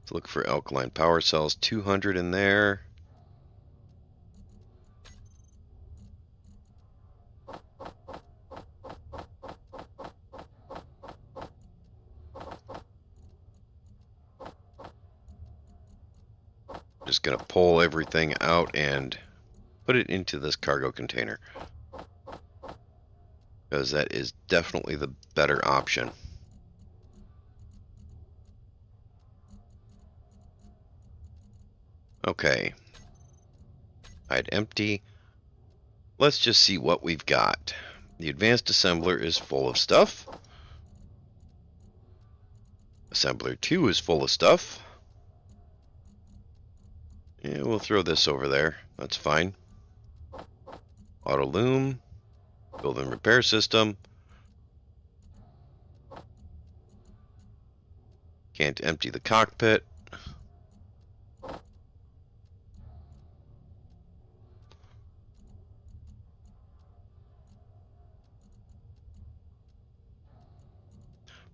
Let's look for alkaline power cells. 200 in there. Just gonna pull everything out and put it into this cargo container, because that is definitely the better option. Okay, I'd empty. Let's just see what we've got. The advanced assembler is full of stuff. Assembler 2 is full of stuff. Yeah, we'll throw this over there. That's fine. Auto loom. Build and repair system. Can't empty the cockpit.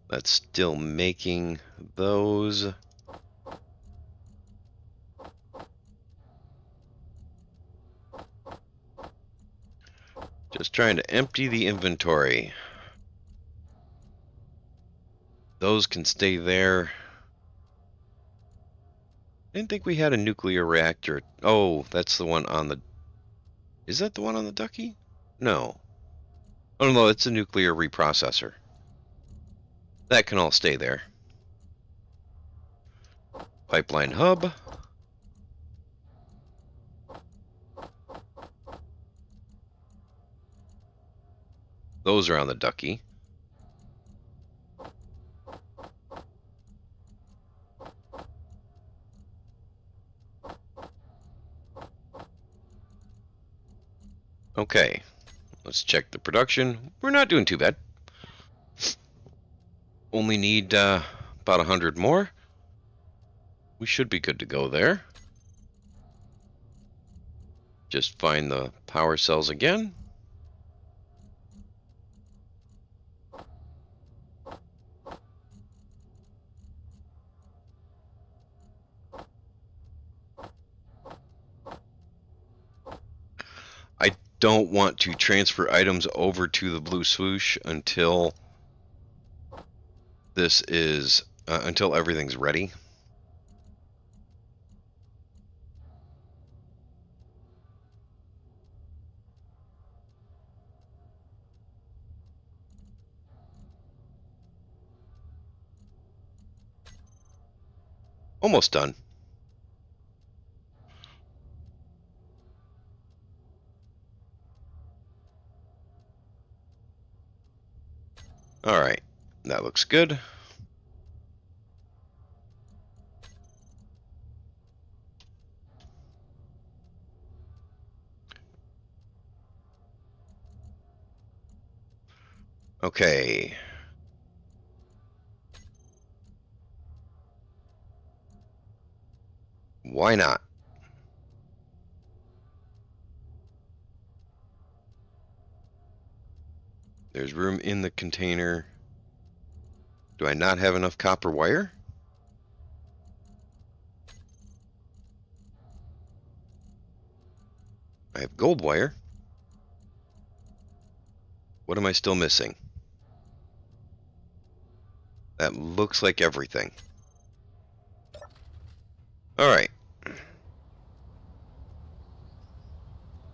That's still making those. Just trying to empty the inventory. Those can stay there. I didn't think we had a nuclear reactor. Oh, that's the one on the... Is that the one on the Ducky? No. Oh no, it's a nuclear reprocessor. That can all stay there. Pipeline hub. Those are on the Ducky. Okay, let's check the production. We're not doing too bad. Only need about 100 more. We should be good to go there. Just find the power cells again. I don't want to transfer items over to the blue swoosh until this is until everything's ready. Almost done. All right, that looks good. Okay. Why not? There's room in the container. Do I not have enough copper wire? have gold wire. What am I still missing? That looks like everything. Alright.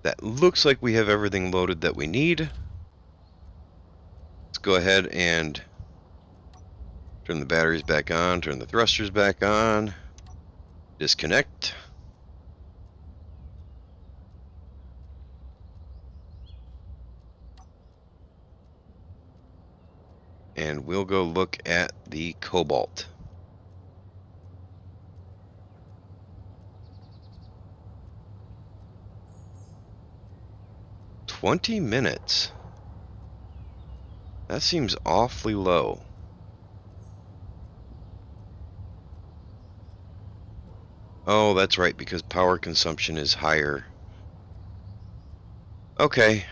That looks like we have everything loaded that we need. Let's go ahead and turn the batteries back on, turn the thrusters back on, disconnect. And we'll go look at the cobalt. "20 minutes. That seems awfully low. Oh, that's right, because power consumption is higher. Okay.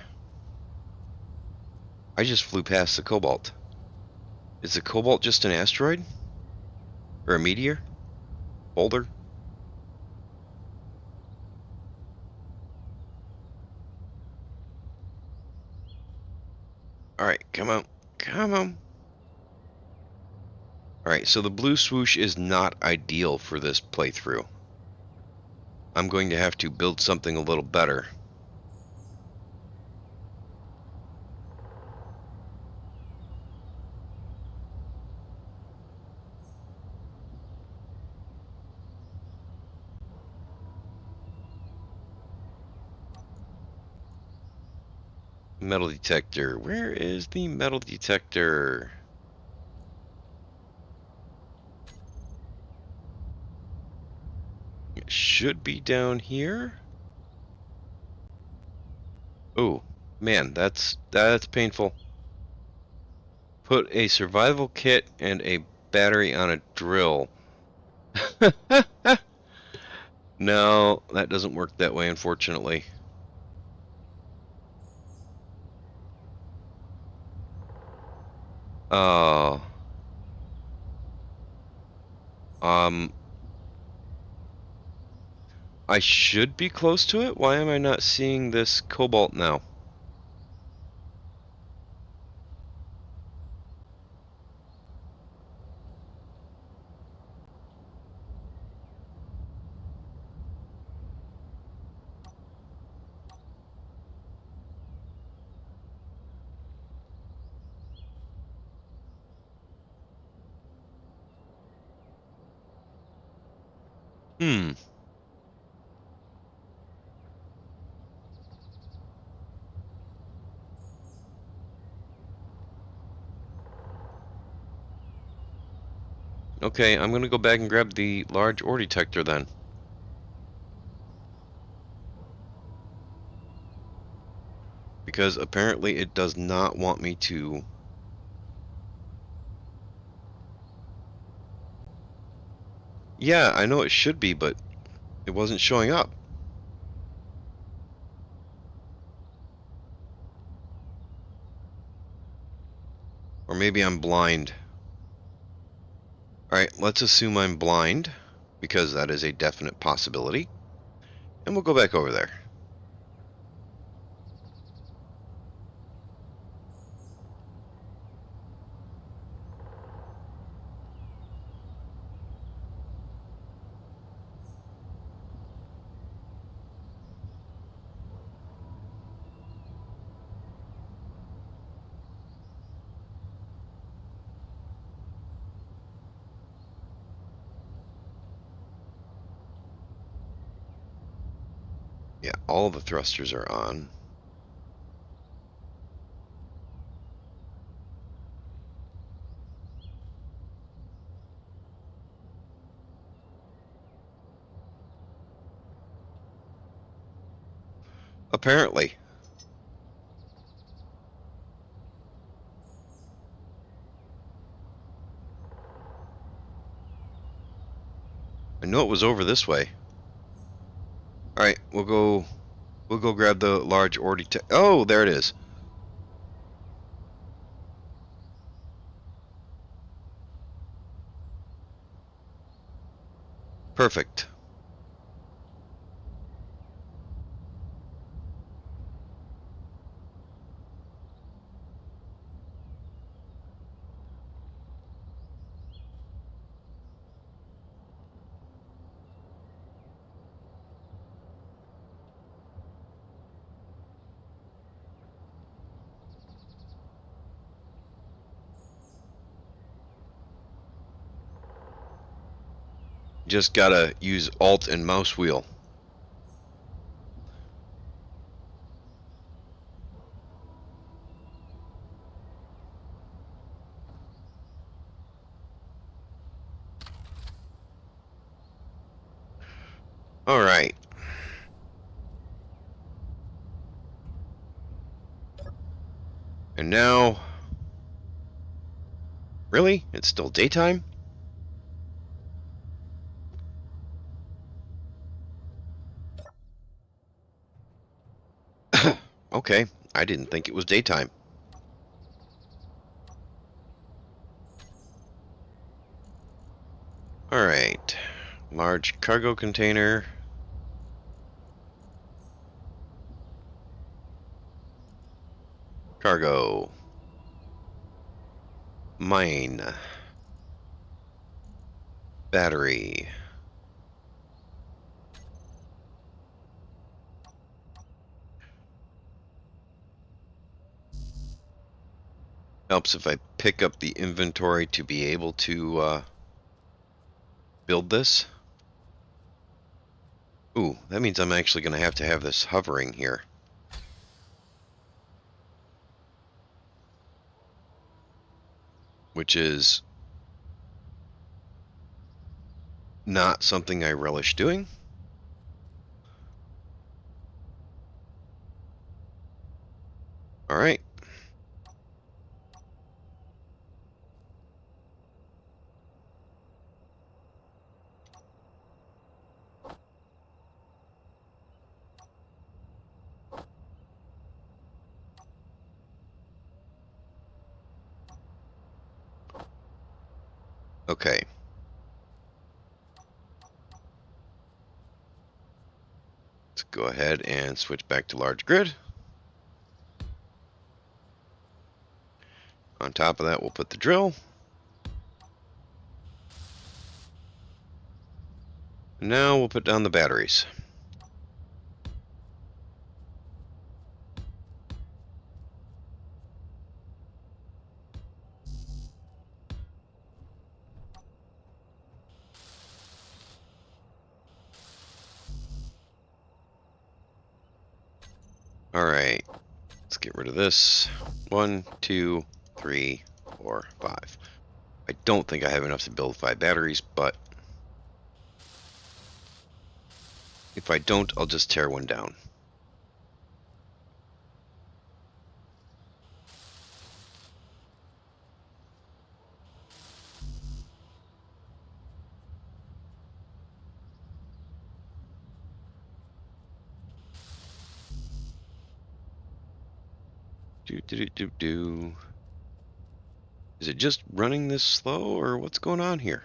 I just flew past the cobalt. Is the cobalt just an asteroid? Or a meteor? Boulder? Alright, come on. Come on. Alright, so the blue swoosh is not ideal for this playthrough. I'm going to have to build something a little better. Metal detector. Where is the metal detector? It should be down here. Oh, man, that's painful. Put a survival kit and a battery on a drill. No, that doesn't work that way, unfortunately. Oh. Um, I should be close to it. Why am I not seeing this cobalt now? Hmm. Okay, I'm gonna go back and grab the large ore detector then. Because apparently it does not want me to... Yeah, I know it should be, but it wasn't showing up. Or maybe I'm blind. Alright, let's assume I'm blind, because that is a definite possibility. And we'll go back over there. Yeah, all the thrusters are on. Apparently. I know it was over this way. Alright, we'll go grab the large ore detector. Oh, there it is. Perfect. Just gotta use Alt and mouse wheel. All right. And now, really? It's still daytime? Okay, I didn't think it was daytime. All right. Large cargo container. Cargo. Mine. Battery. Helps if I pick up the inventory to be able to build this. Ooh, that means I'm actually going to have this hovering here. Which is not something I relish doing. All right. Okay. Let's go ahead and switch back to large grid. On top of that, we'll put the drill. Now we'll put down the batteries. All right. Let's get rid of this. 1, 2, 3, 4, 5. I don't think I have enough to build 5 batteries, but if I don't, I'll just tear one down. Do. Is it just running this slow, or what's going on here?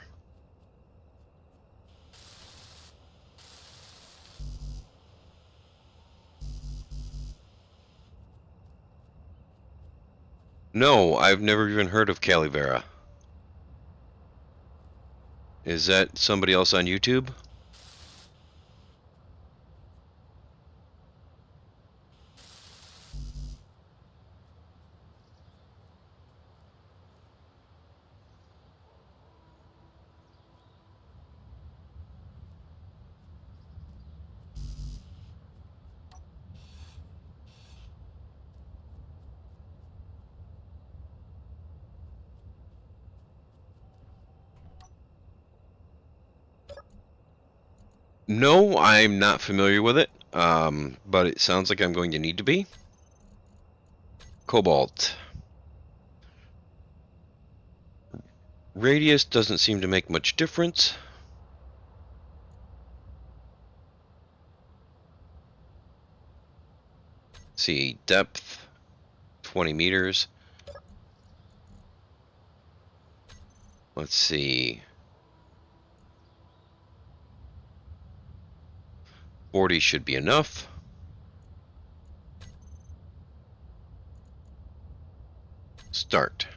No, I've never even heard of Calivera. Is that somebody else on YouTube? No, I'm not familiar with it, but it sounds like I'm going to need to be. Cobalt. Radius doesn't seem to make much difference. Let's see, depth, 20 meters. Let's see. 40 should be enough. Start.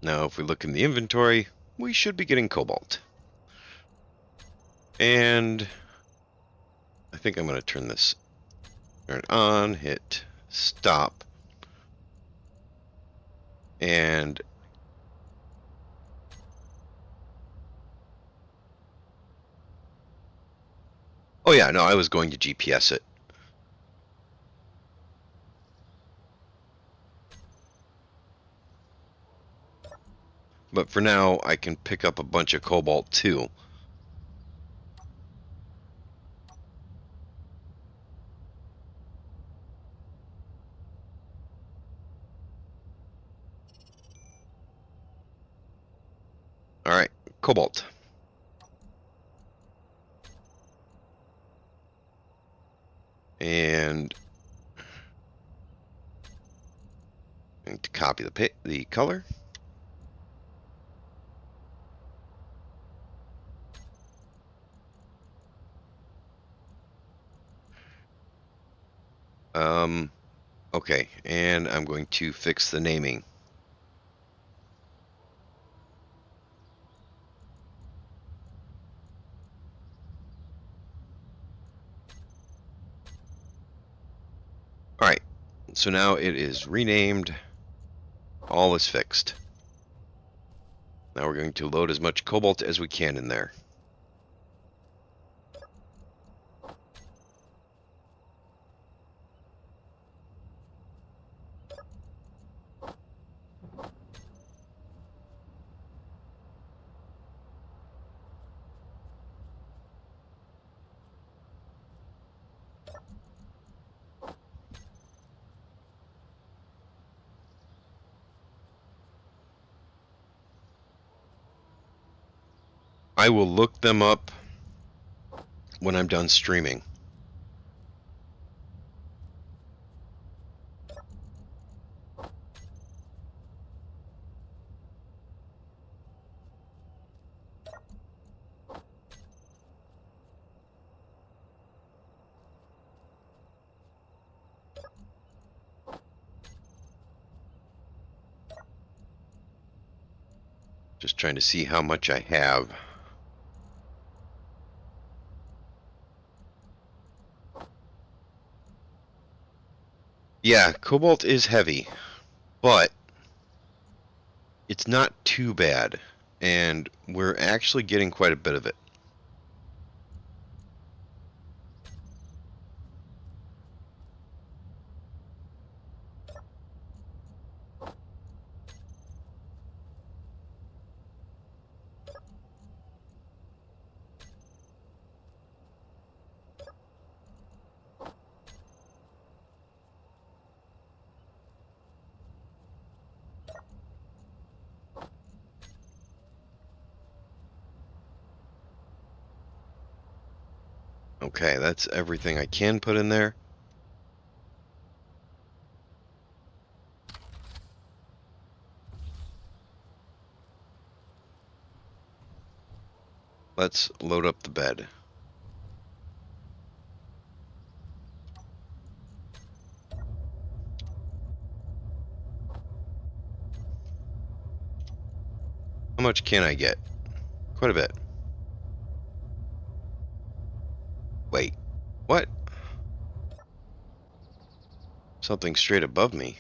Now, if we look in the inventory, we should be getting cobalt. And I think I'm going to turn it on, hit stop. And Oh yeah, no, I was going to GPS it. But for now, I can pick up a bunch of cobalt too. Alright, cobalt. And I need to copy the color. Okay, and I'm going to fix the naming. Alright, so now it is renamed. All is fixed. Now we're going to load as much cobalt as we can in there. I will look them up when I'm done streaming. Just trying to see how much I have. Yeah, cobalt is heavy, but it's not too bad, and we're actually getting quite a bit of it. Okay, that's everything I can put in there. Let's load up the bed. How much can I get? Quite a bit. Wait, what? Something straight above me.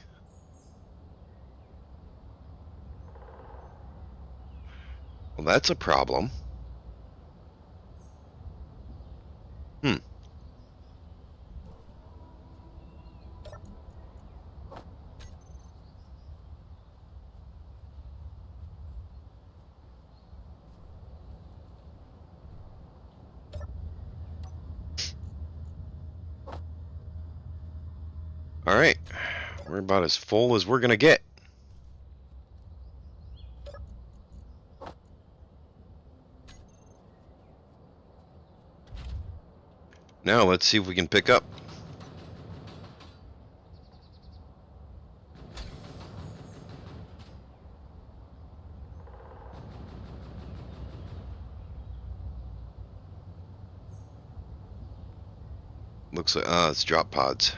Well, that's a problem. Hmm. Alright. We're about as full as we're gonna get. Now let's see if we can pick up. Looks like it's drop pods.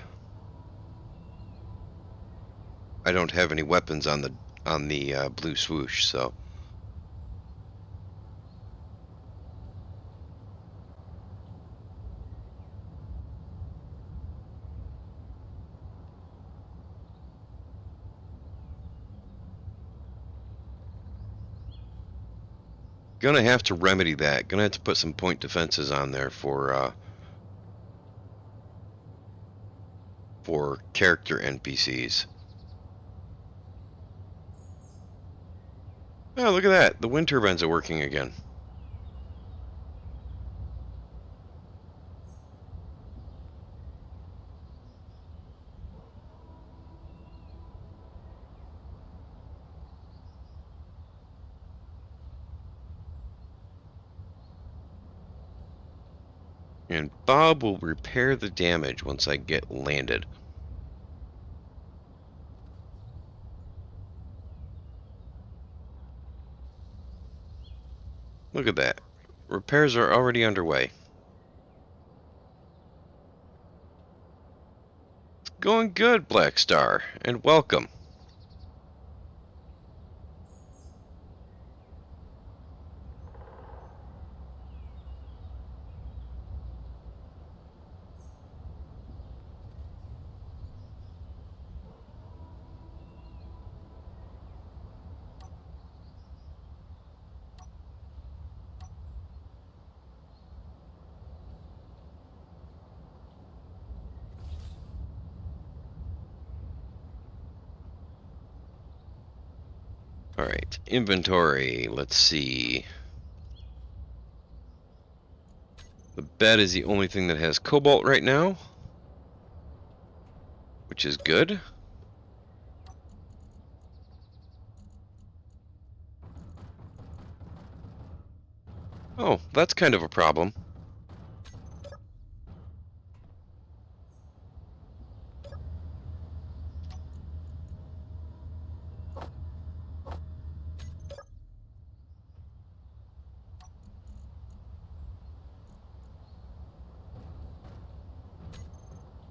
I don't have any weapons on the blue swoosh, so gonna have to remedy that. Gonna have to put some point defenses on there for for character NPCs. Oh, look at that. The wind turbines are working again. And Bob will repair the damage once I get landed. Look at that. Repairs are already underway. It's going good, Black Star, and welcome. Alright, inventory. Let's see. The bed is the only thing that has cobalt right now, which is good. Oh, that's kind of a problem.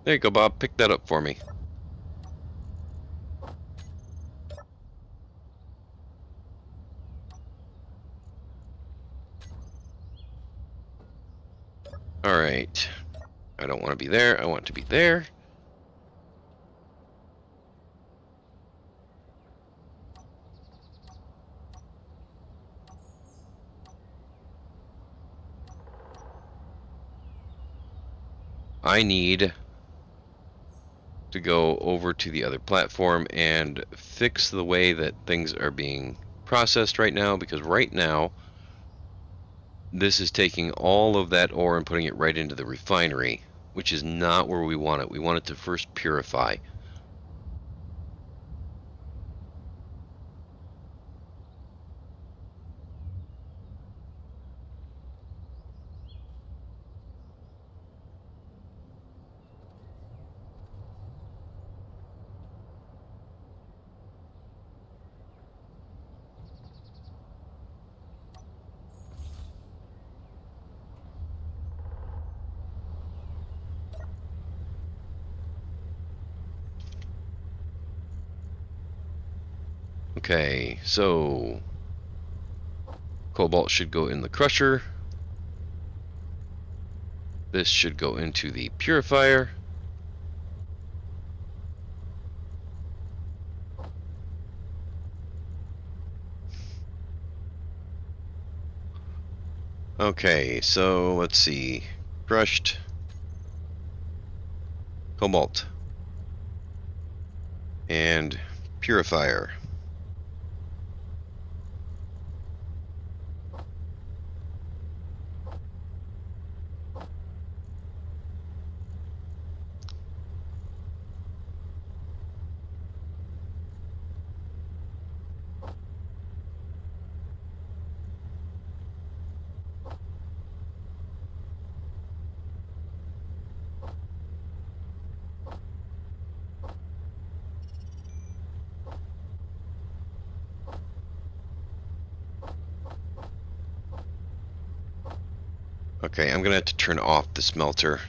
There you go, Bob. Pick that up for me. Alright. I don't want to be there. I want to be there. I need to go over to the other platform and fix the way that things are being processed right now, because right now this is taking all of that ore and putting it right into the refinery, which is not where we want it. We want it to first purify. Okay, so cobalt should go in the crusher. This should go into the purifier. Okay, so let's see. Crushed cobalt and purifier. Okay, I'm gonna have to turn off the smelter.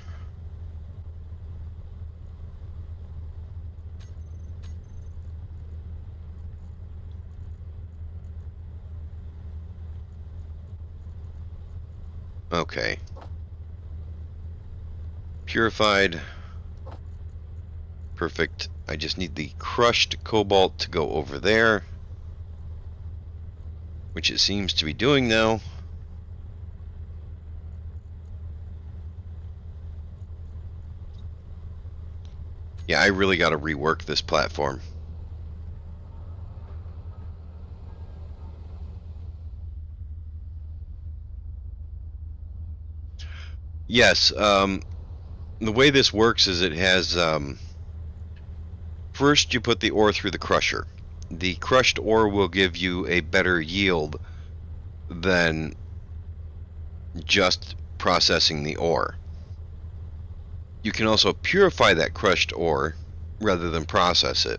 Okay. Purified. Perfect. I just need the crushed cobalt to go over there, which it seems to be doing now. Yeah, I really got to rework this platform. Yes, the way this works is it has, first you put the ore through the crusher. The crushed ore will give you a better yield than just processing the ore. You can also purify that crushed ore rather than process it.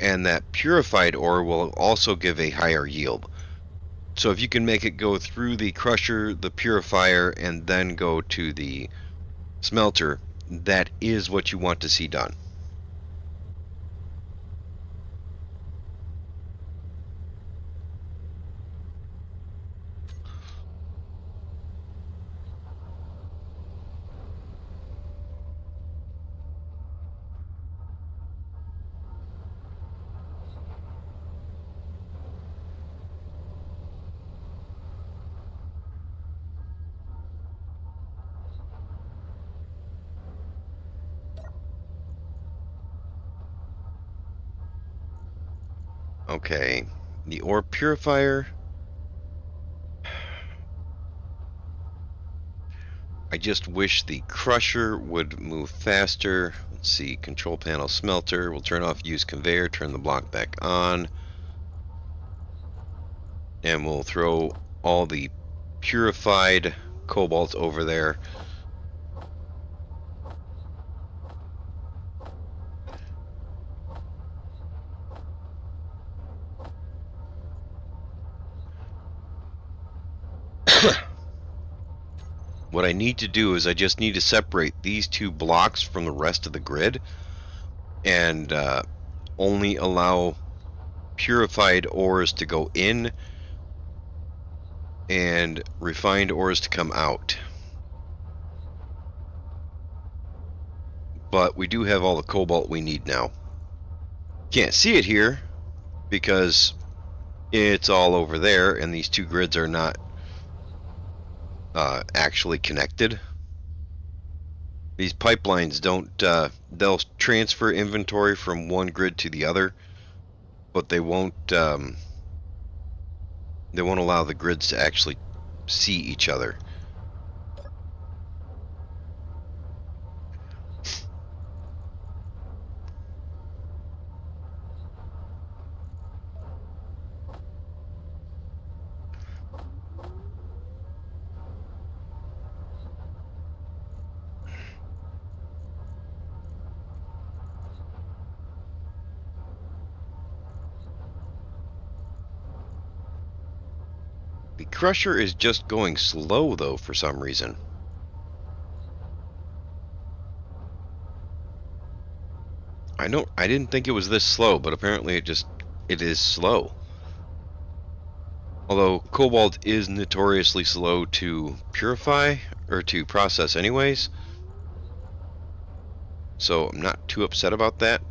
And that purified ore will also give a higher yield. So if you can make it go through the crusher, the purifier, and then go to the smelter, that is what you want to see done. Okay, the ore purifier. I just wish the crusher would move faster. Let's see, control panel smelter. We'll turn off use conveyor, turn the block back on. And we'll throw all the purified cobalt over there. What I need to do is I just need to separate these two blocks from the rest of the grid and only allow purified ores to go in and refined ores to come out. But we do have all the cobalt we need now. Can't see it here because it's all over there and these two grids are not actually connected. These pipelines don't, they'll transfer inventory from one grid to the other, but they won't allow the grids to actually see each other. The crusher is just going slow though for some reason. I didn't think it was this slow, but apparently it is slow. Although cobalt is notoriously slow to purify or to process anyways. So I'm not too upset about that.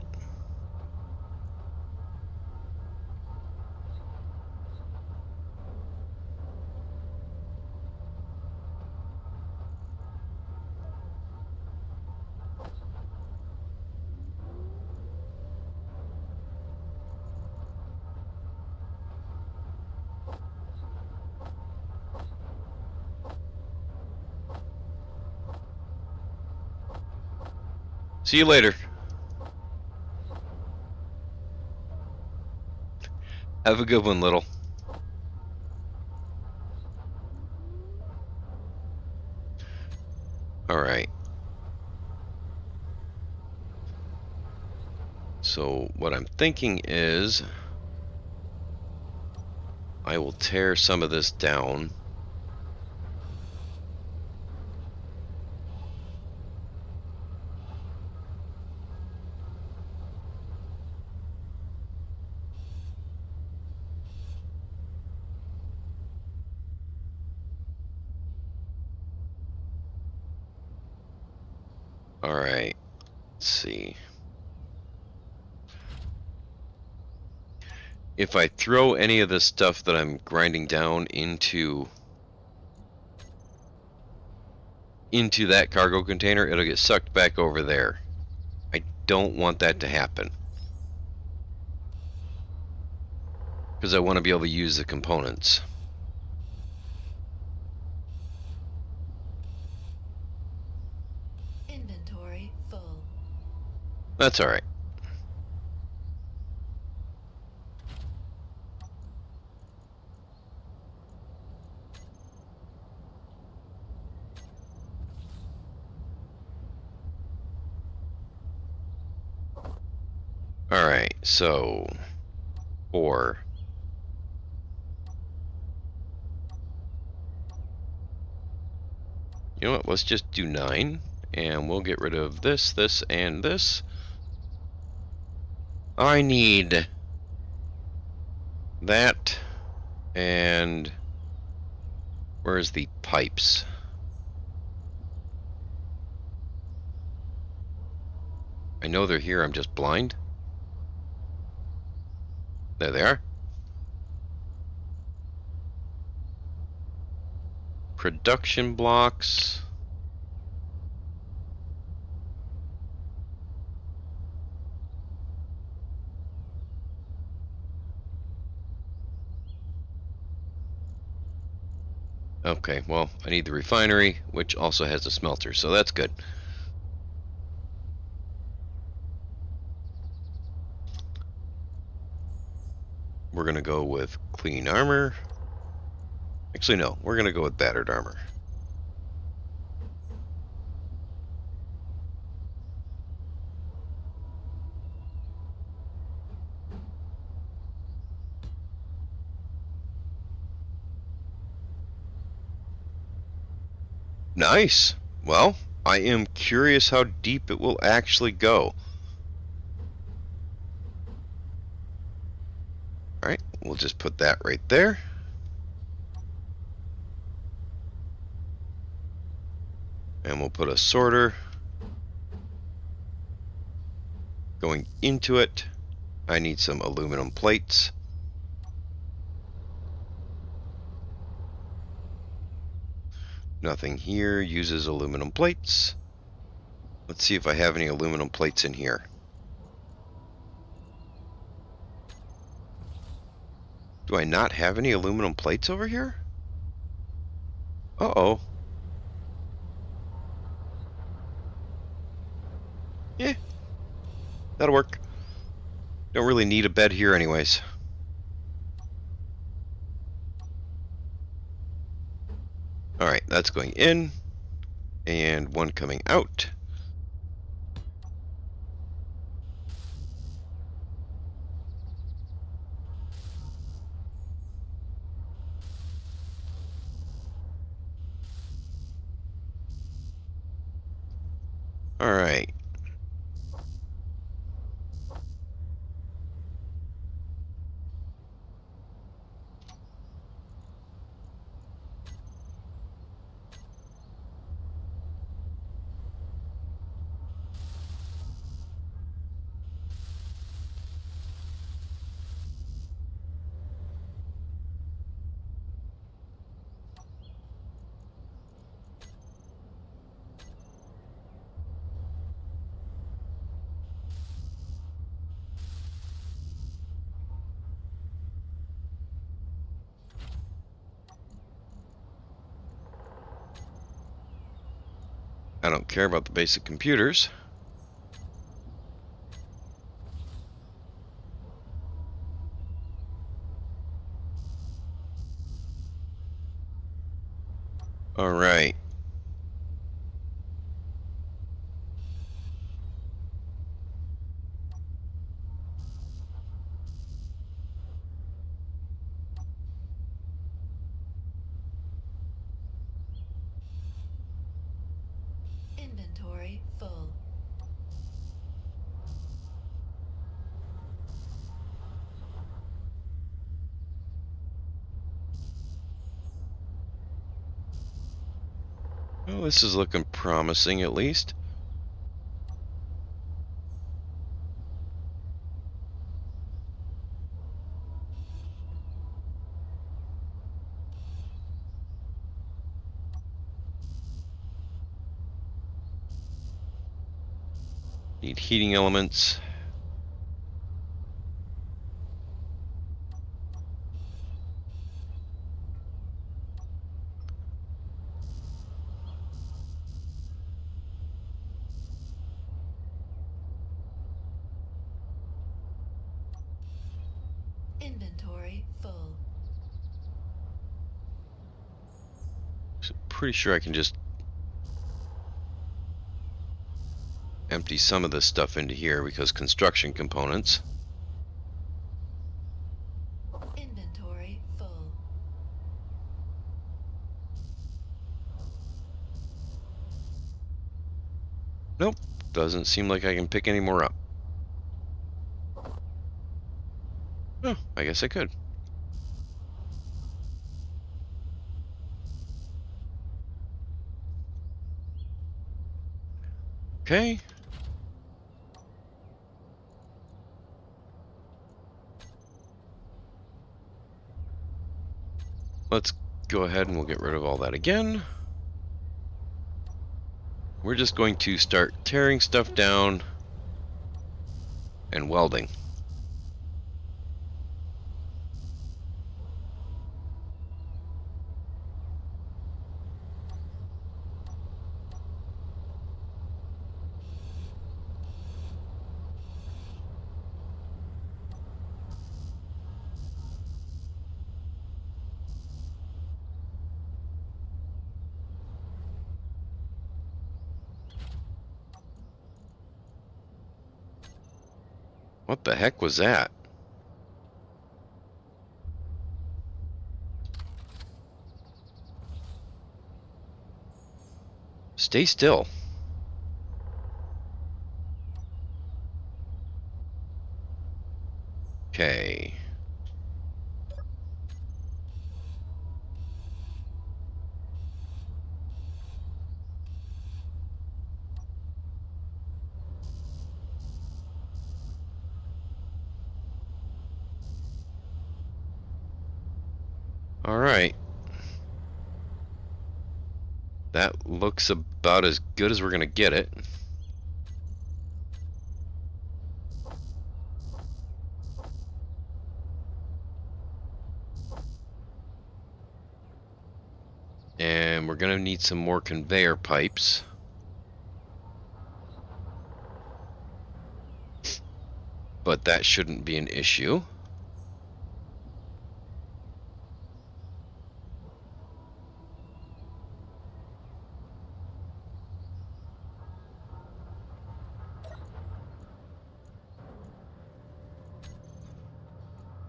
See you later. Have a good one, little. Alright. So what I'm thinking is I will tear some of this down. Alright, let's see. If I throw any of this stuff that I'm grinding down into that cargo container, it'll get sucked back over there. I don't want that to happen. Because I want to be able to use the components. Inventory full. That's alright. Alright, so 4. You know what, let's just do 9, and we'll get rid of this, this, and this. I need that, and where's the pipes? I know they're here, I'm just blind. There they are. Production blocks. Okay, well, I need the refinery, which also has a smelter, so that's good. We're gonna go with clean armor. Actually, no, we're gonna go with battered armor. Nice. Well, I am curious how deep it will actually go. Alright, we'll just put that right there. And we'll put a sorter going into it. I need some aluminum plates. Nothing here uses aluminum plates. Let's see if I have any aluminum plates in here. Do I not have any aluminum plates over here? Uh-oh. Yeah, that'll work. Don't really need a bed here anyways. Alright, that's going in. And one coming out. Alright. I don't care about the basic computers. Alright. Inventory full. Well, this is looking promising at least. Need heating elements. Inventory full. So pretty sure I can just empty some of this stuff into here because construction components. Inventory full. Nope, doesn't seem like I can pick any more up. Oh, I guess I could. Okay. Let's go ahead and we'll get rid of all that again. We're just going to start tearing stuff down and welding. What the heck was that? Stay still. Okay. All right. That looks about as good as we're gonna get it. And we're gonna need some more conveyor pipes. But that shouldn't be an issue.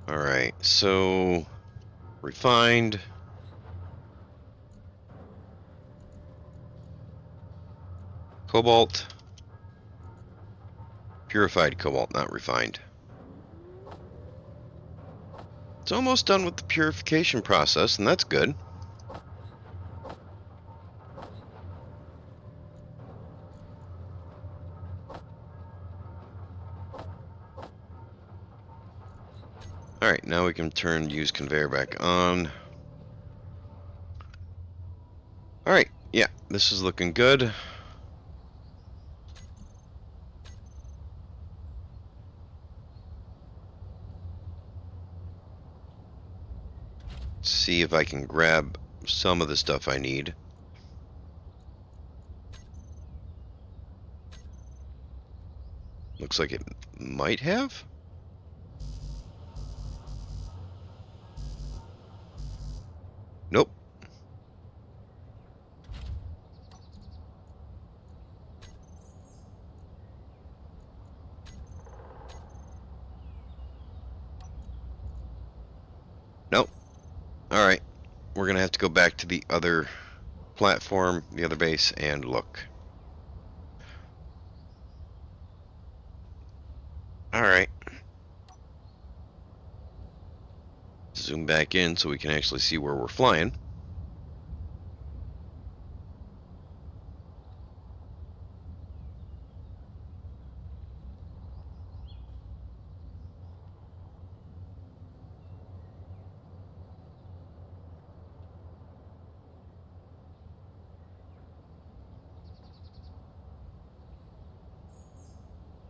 All right, so refined. Cobalt. Purified cobalt, not refined. It's almost done with the purification process, and that's good. Alright, now we can use conveyor back on. Alright, yeah, this is looking good. Let's see if I can grab some of the stuff I need. Looks like it might have. Nope. Nope. Alright. We're gonna have to go back to the other platform, the other base, and look. Alright. Zoom back in so we can actually see where we're flying.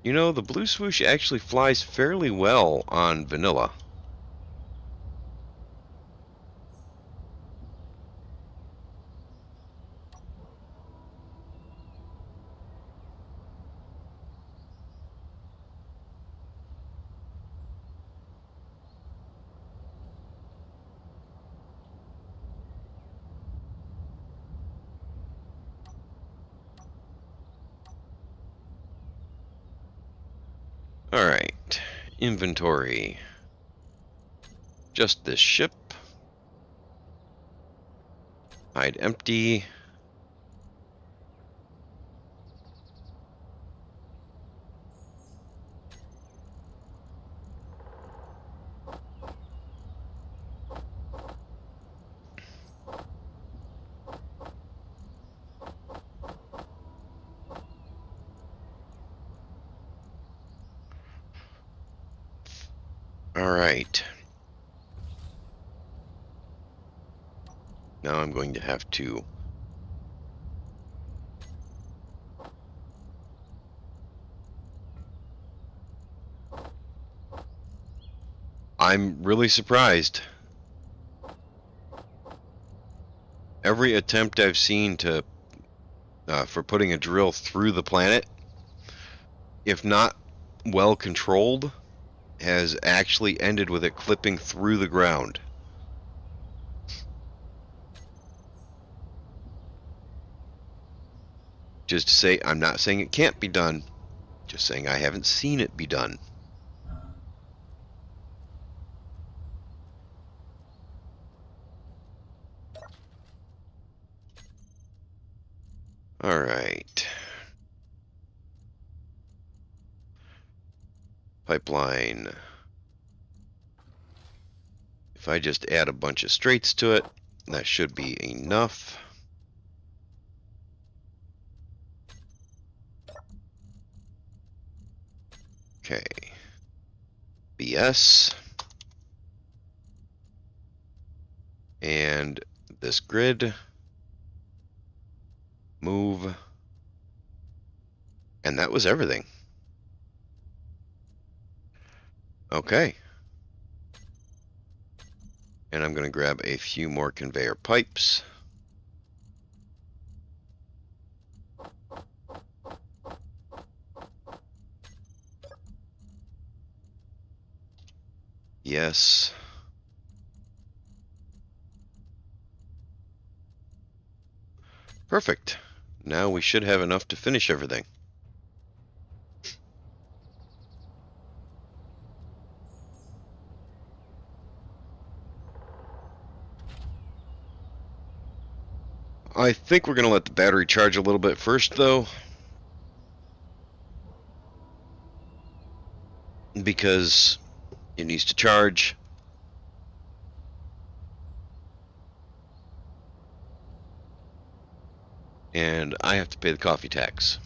You know, the blue swoosh actually flies fairly well on vanilla. Alright, inventory. Just this ship. Hide empty. Alright. Now I'm going to have to I'm really surprised. Every attempt I've seen to for putting a drill through the planet, if not well controlled, has actually ended with it clipping through the ground. Just to say, I'm not saying it can't be done, just saying I haven't seen it be done. Alright. Pipeline. If I just add a bunch of straights to it, that should be enough. Okay. BS. And this grid. Move. And that was everything. Okay. And I'm going to grab a few more conveyor pipes. Yes. Perfect. Now we should have enough to finish everything. I think we're going to let the battery charge a little bit first, though, because it needs to charge. And I have to pay the coffee tax.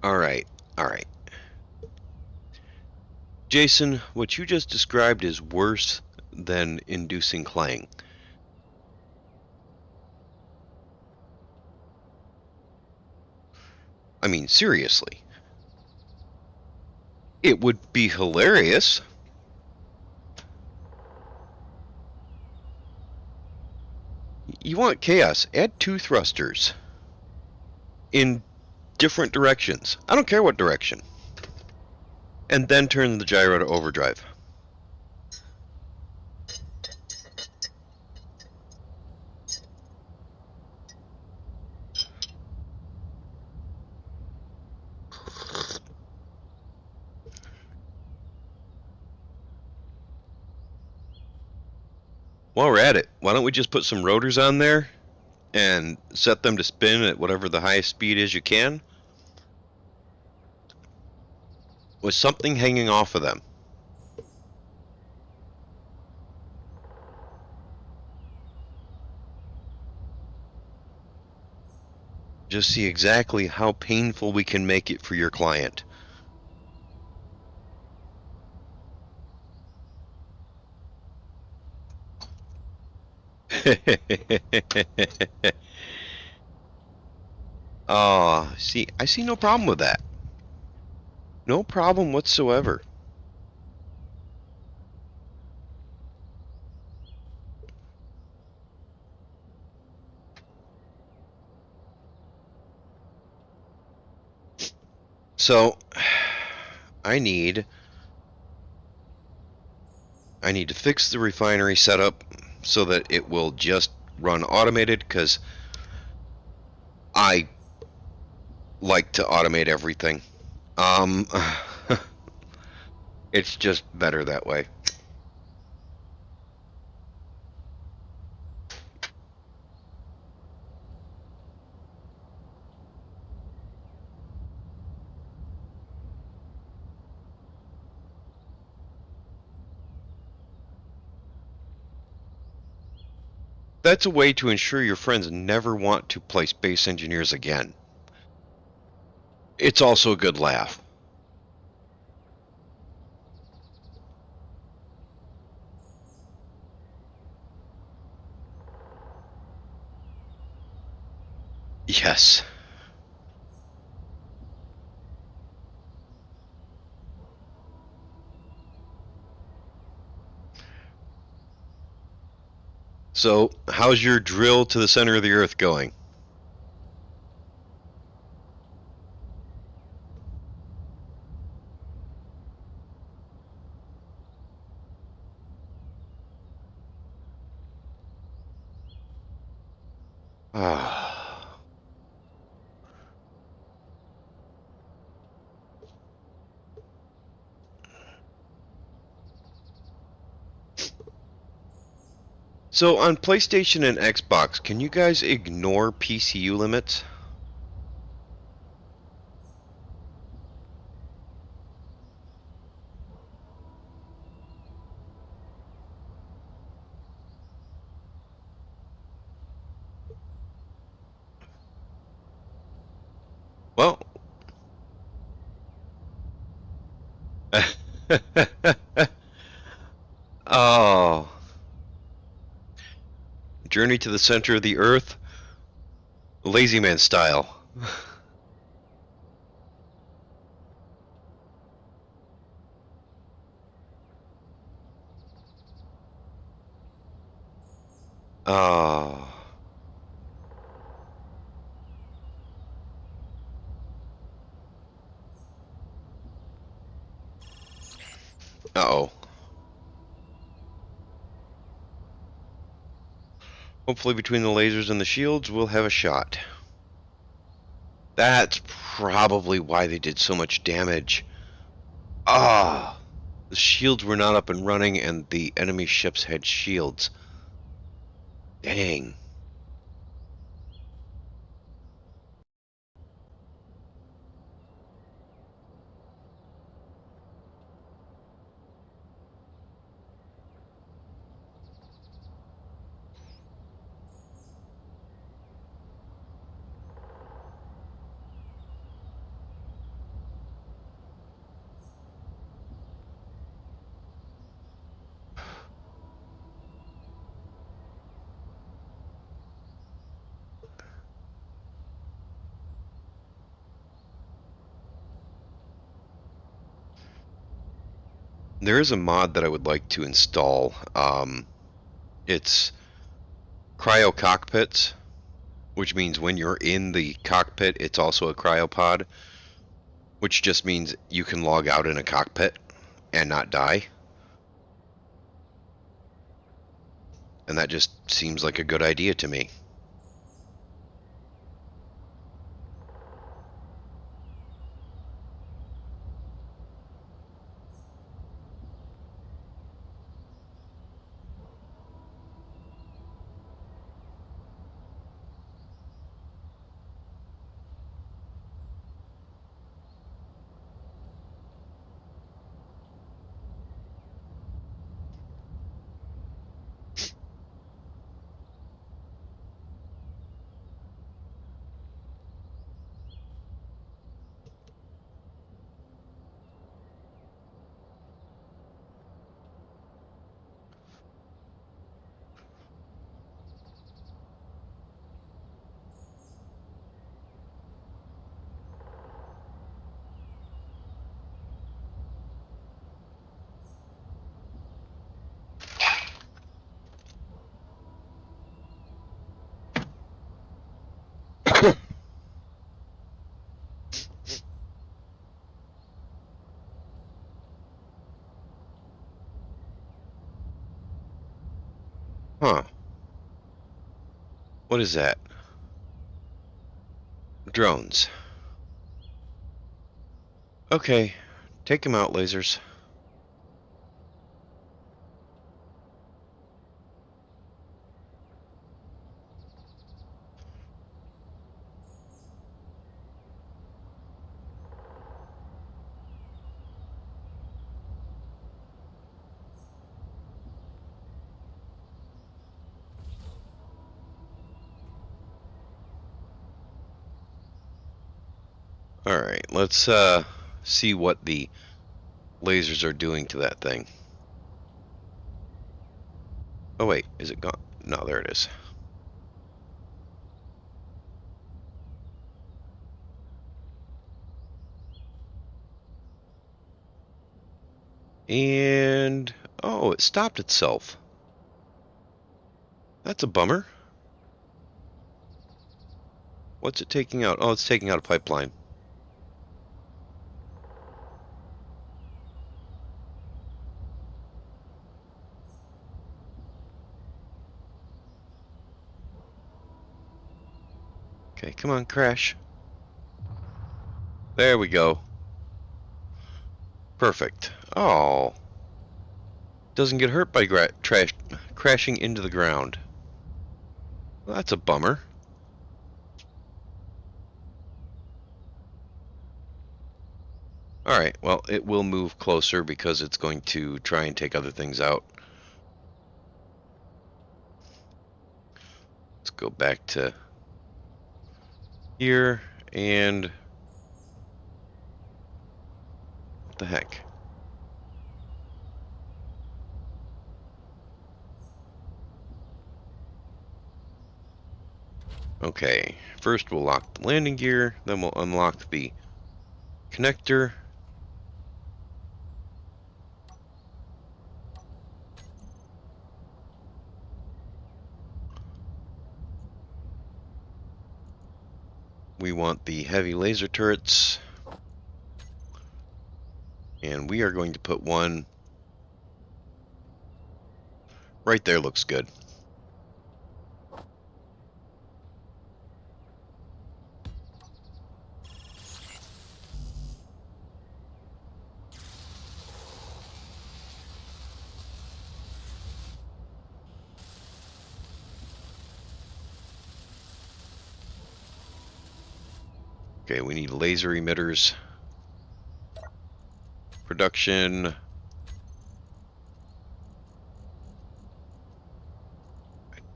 Alright, alright. Jason, what you just described is worse than inducing clang. I mean, seriously. It would be hilarious. You want chaos, add 2 thrusters. In different directions. I don't care what direction. And then turn the gyro to overdrive. While we're at it, why don't we just put some rotors on there and set them to spin at whatever the highest speed is you can, with something hanging off of them. Just see exactly how painful we can make it for your client. See, I see no problem with that. No problem whatsoever. So, I need to fix the refinery setup so that it will just run automated, because I like to automate everything. Um, it's just better that way. That's a way to ensure your friends never want to play Space Engineers again. It's also a good laugh. Yes. So, how's your drill to the center of the Earth going? Ah. So, on PlayStation and Xbox, can you guys ignore PCU limits? Well, oh, Journey to the Center of the Earth, Lazy Man style. Oh, uh-oh. Hopefully between the lasers and the shields, we'll have a shot. That's probably why they did so much damage. Ah, the shields were not up and running, and the enemy ships had shields. Dang. There is a mod that I would like to install. It's cryo cockpits, which means when you're in the cockpit, it's also a cryopod, which just means you can log out in a cockpit and not die. And that just seems like a good idea to me. Huh. What is that? Drones. Okay. Take them out, lasers. Alright, let's see what the lasers are doing to that thing. Oh wait, is it gone? No, there it is. And oh, it stopped itself. That's a bummer. What's it taking out? Oh, it's taking out a pipeline. Okay, come on, crash. There we go. Perfect. Oh, doesn't get hurt by crashing into the ground. Well, that's a bummer. Alright, well, it will move closer because it's going to try and take other things out. Let's go back to here and... what the heck? Okay, first we'll lock the landing gear, then we'll unlock the connector. We want the heavy laser turrets. And we are going to put one right there. Looks good. Okay, we need laser emitters. Production.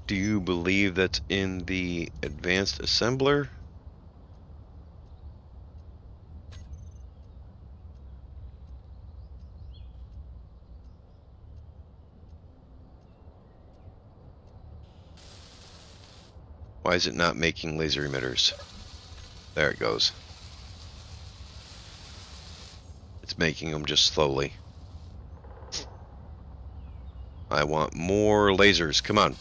Do you believe that's in the advanced assembler? Why is it not making laser emitters? There it goes. It's making them just slowly. I want more lasers. Come on.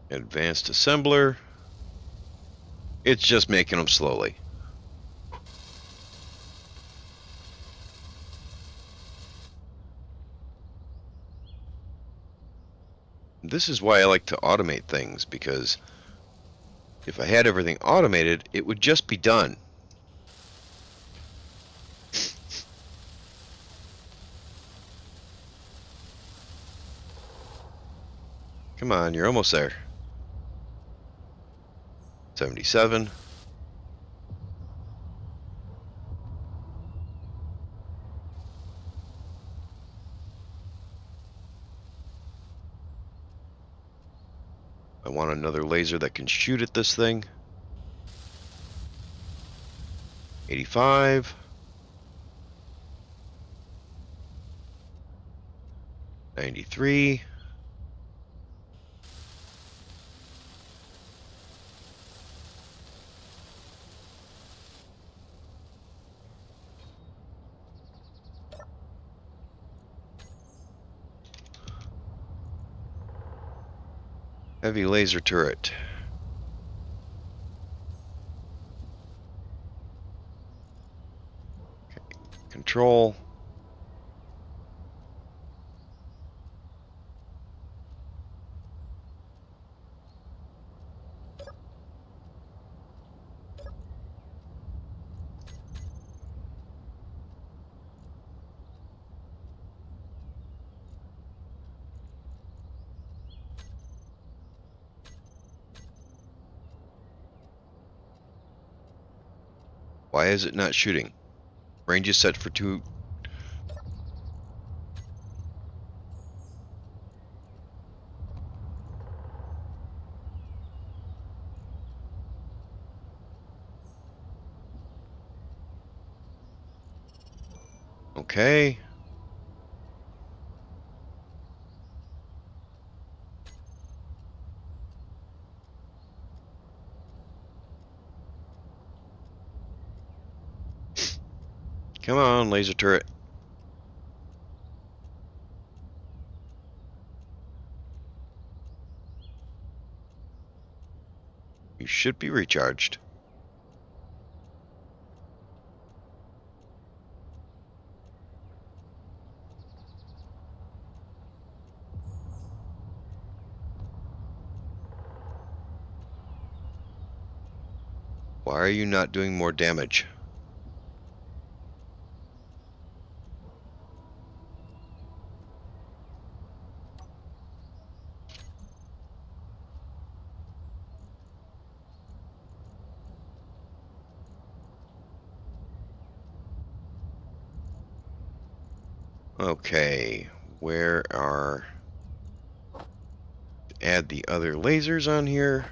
Advanced assembler. It's just making them slowly. This is why I like to automate things, because if I had everything automated, it would just be done. Come on, you're almost there. 77. I want another laser that can shoot at this thing. 85. 93. Heavy laser turret. Okay. Control. Why is it not shooting? Range is set for 2. Okay. Come on, laser turret. You should be recharged. Why are you not doing more damage? Okay, where are... Add the other lasers on here.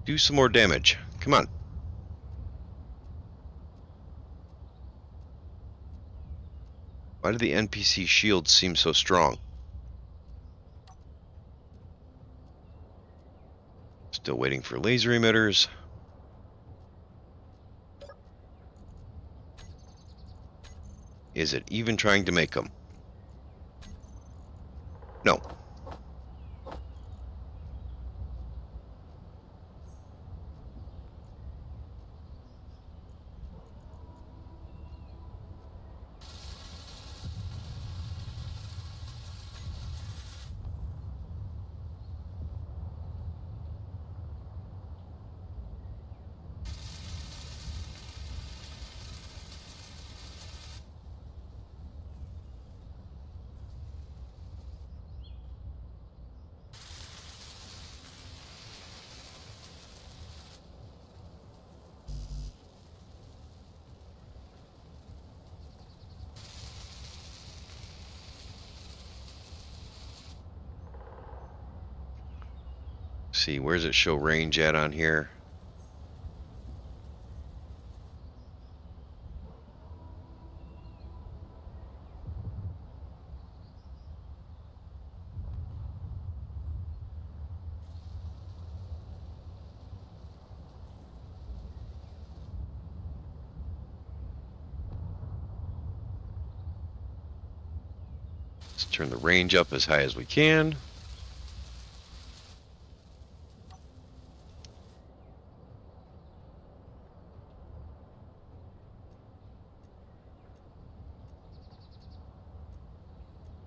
Do some more damage. Come on. Why do the NPC shields seem so strong? Still waiting for laser emitters. Is it even trying to make them? No. See, where's it show range at on here? Let's turn the range up as high as we can.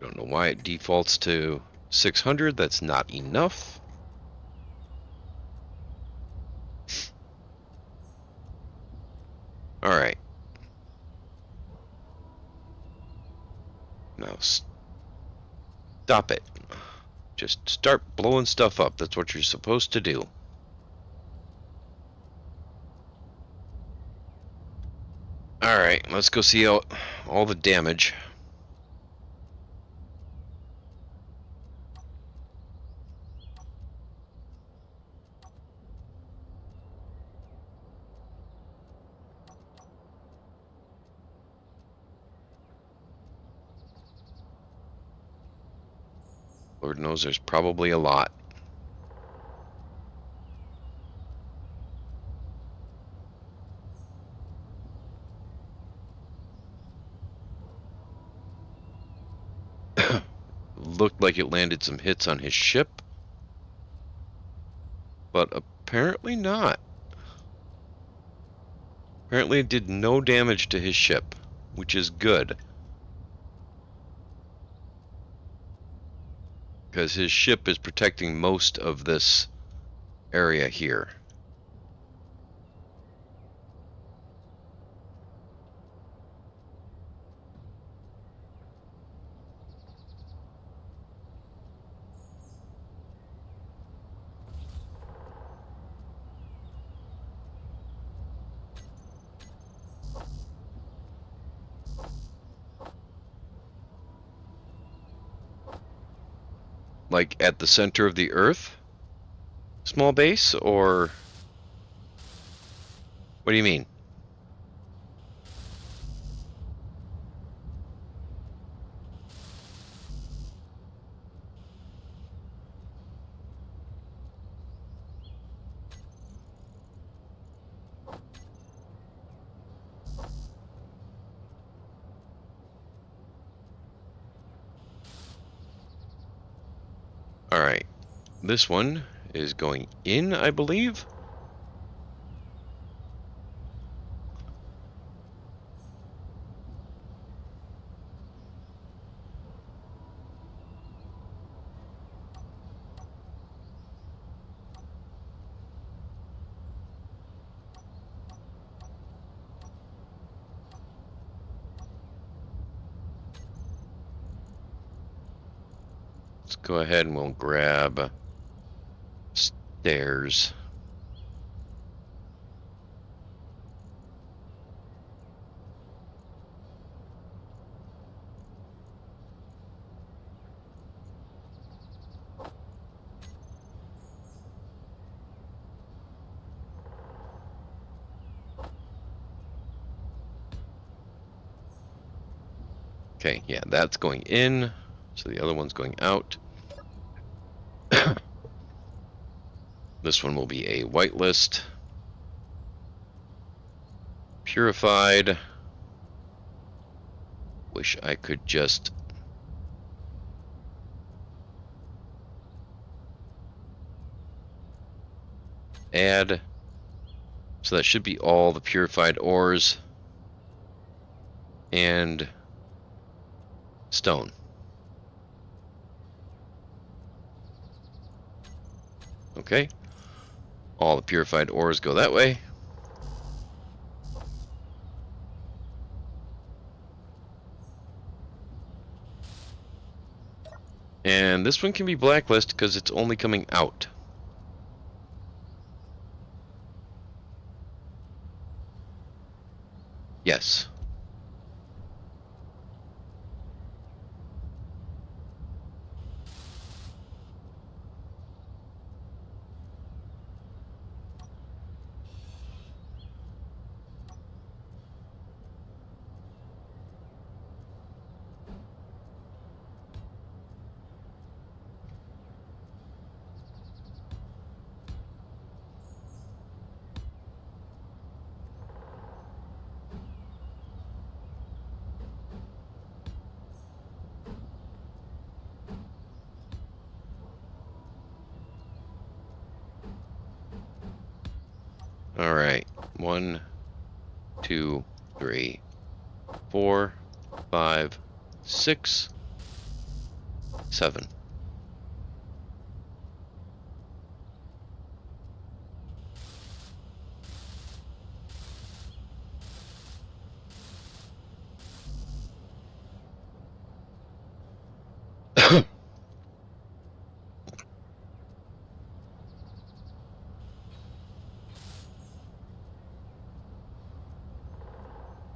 Don't know why it defaults to 600. That's not enough. All right. Now stop it. Just start blowing stuff up. That's what you're supposed to do. All right, let's go see all the damage. Lord knows there's probably a lot. Looked like it landed some hits on his ship, but apparently not. Apparently it did no damage to his ship, which is good. Because his ship is protecting most of this area here. Like at the center of the Earth? Small base, or what do you mean? Alright, this one is going in, I believe. Let's go ahead and we'll grab stairs. Okay, yeah, that's going in. So the other one's going out. This one will be a whitelist. Purified. Wish I could just add. So that should be all the purified ores and stone. Okay. All the purified ores go that way. And this one can be blacklisted because it's only coming out. Yes. All right. 1, 2, 3, 4, 5, 6, 7.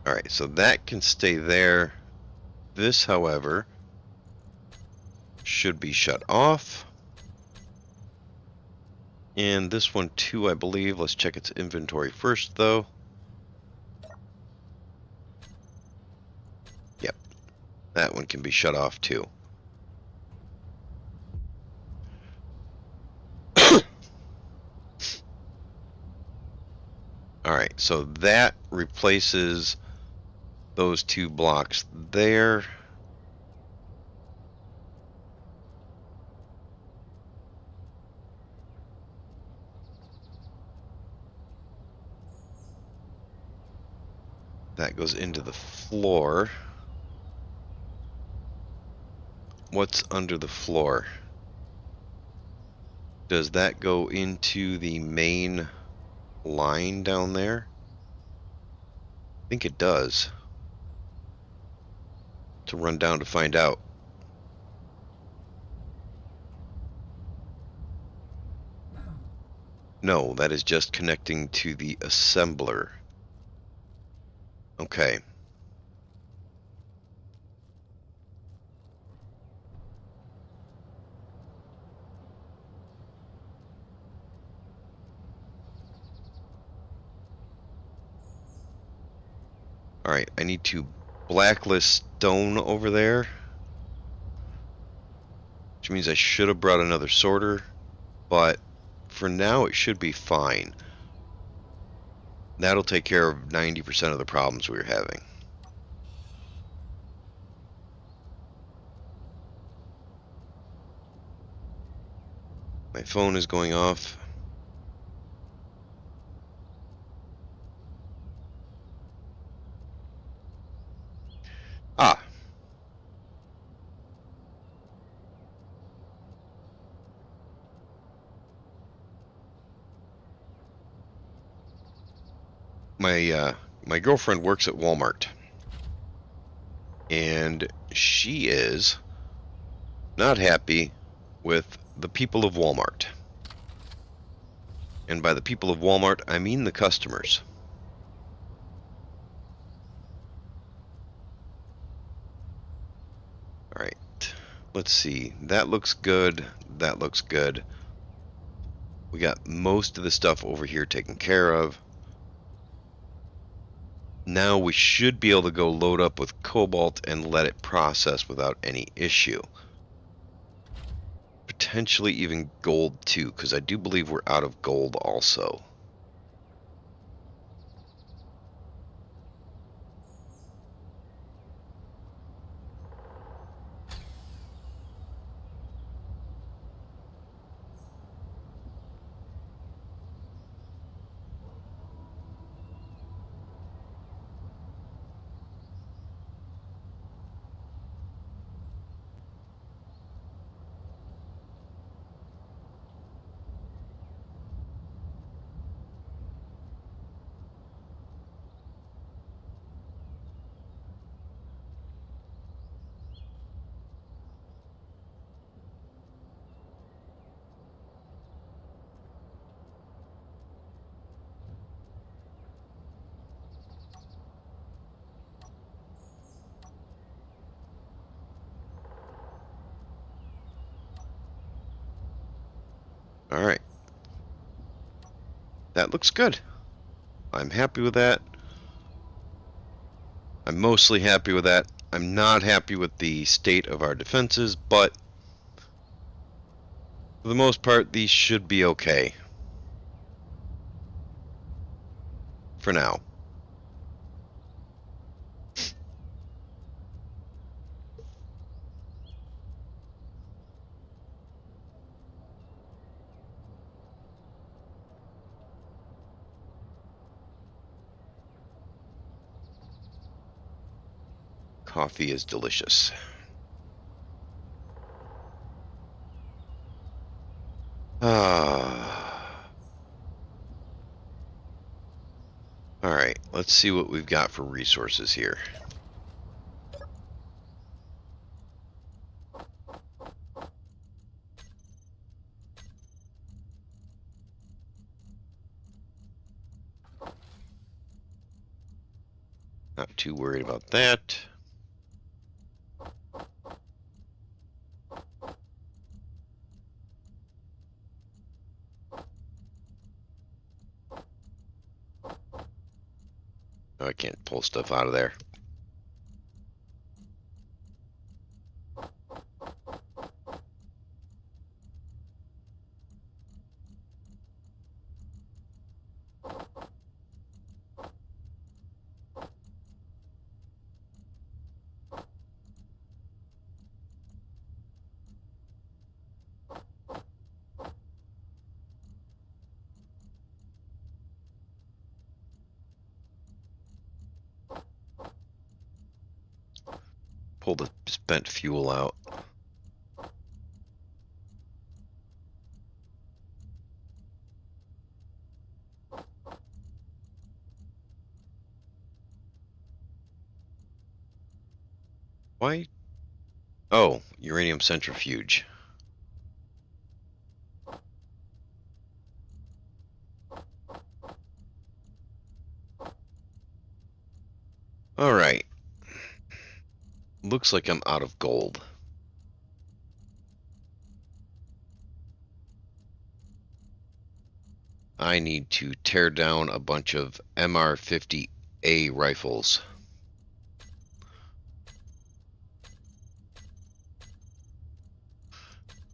All right, so that can stay there. This, however, should be shut off. And this one too, I believe. Let's check its inventory first, though. Yep, that one can be shut off too. All right, so that replaces those 2 blocks there. That goes into the floor. What's under the floor? Does that go into the main line down there? I think it does. To run down to find out. No, that is just connecting to the assembler. Okay. Alright, I need to blacklist stone over there. Which means I should have brought another sorter. But for now it should be fine. That'll take care of 90% of the problems we were having. My phone is going off. Ah. My girlfriend works at Walmart. And she is not happy with the people of Walmart. And by the people of Walmart, I mean the customers. Alright, let's see. That looks good. That looks good. We got most of the stuff over here taken care of. now we should be able to go load up with cobalt and let it process without any issue. Potentially even gold too, because I do believe we're out of gold also. All right. That looks good. I'm happy with that. I'm mostly happy with that. I'm not happy with the state of our defenses, but for the most part, these should be okay. For now. Coffee is delicious. Ah. Alright, let's see what we've got for resources here. Not too worried about that. Oh, I can't pull stuff out of there. Pull the spent fuel out. Why? Oh, uranium centrifuge. Alright. Looks like I'm out of gold. I need to tear down a bunch of MR50A rifles.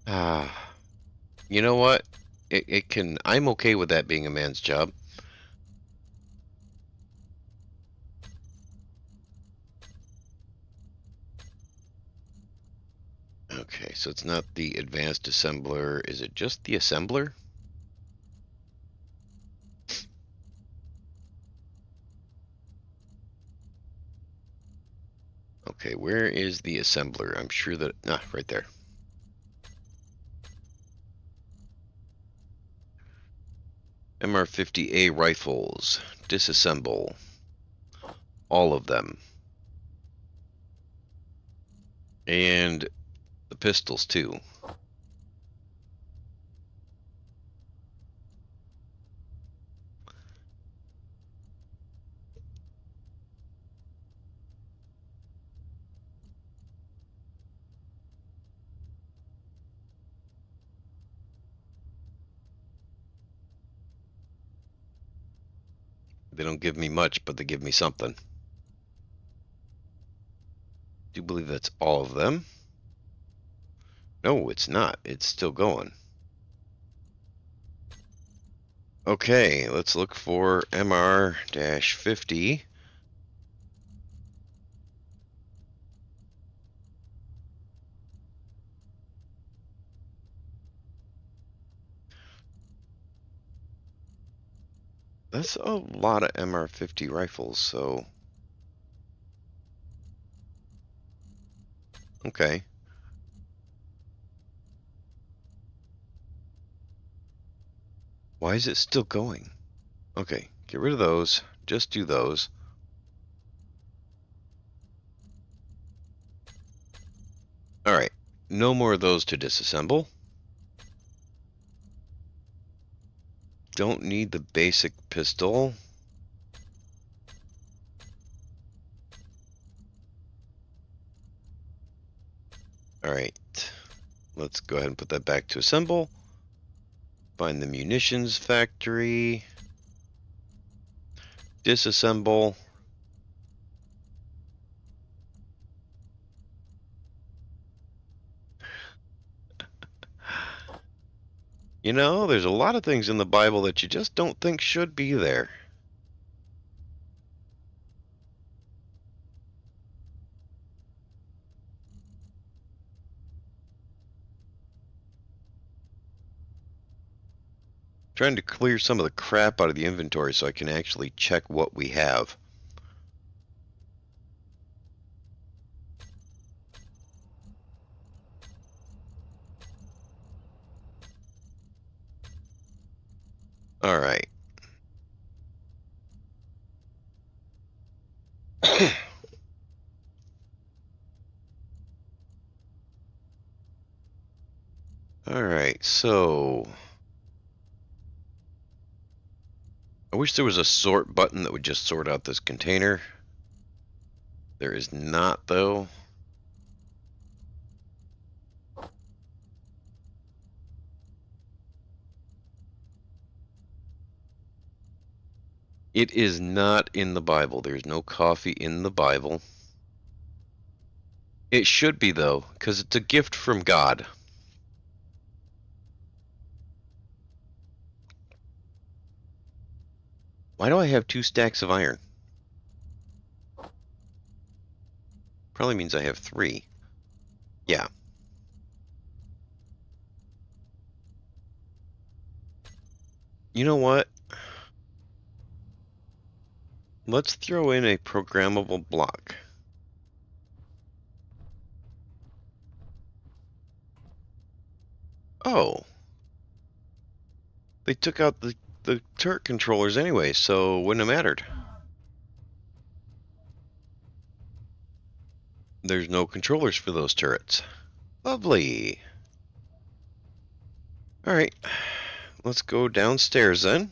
Ah, you know what? It can. I'm okay with that being a man's job. Okay, so it's not the advanced assembler. Is it just the assembler? Okay, where is the assembler? I'm sure that... Ah, right there. MR50A rifles. Disassemble. All of them. And the pistols, too. They don't give me much, but they give me something. Do you believe that's all of them? No, it's not. It's still going. Okay, let's look for MR-50. That's a lot of MR-50 rifles, so... Okay. Why is it still going? Okay, get rid of those. Just do those. Alright, no more of those to disassemble. Don't need the basic pistol. Alright, let's go ahead and put that back to assemble. Find the munitions factory. Disassemble. You know, there's a lot of things in the Bible that you just don't think should be there. Trying to clear some of the crap out of the inventory so I can actually check what we have. All right. All right, so I wish there was a sort button that would just sort out this container. There is not, though. It is not in the Bible. There's no coffee in the Bible. It should be, though, because it's a gift from God. Why do I have 2 stacks of iron? Probably means I have 3. Yeah. You know what? Let's throw in a programmable block. Oh. They took out the turret controllers anyway, so it wouldn't have mattered. There's no controllers for those turrets. Lovely. Alright. Let's go downstairs then.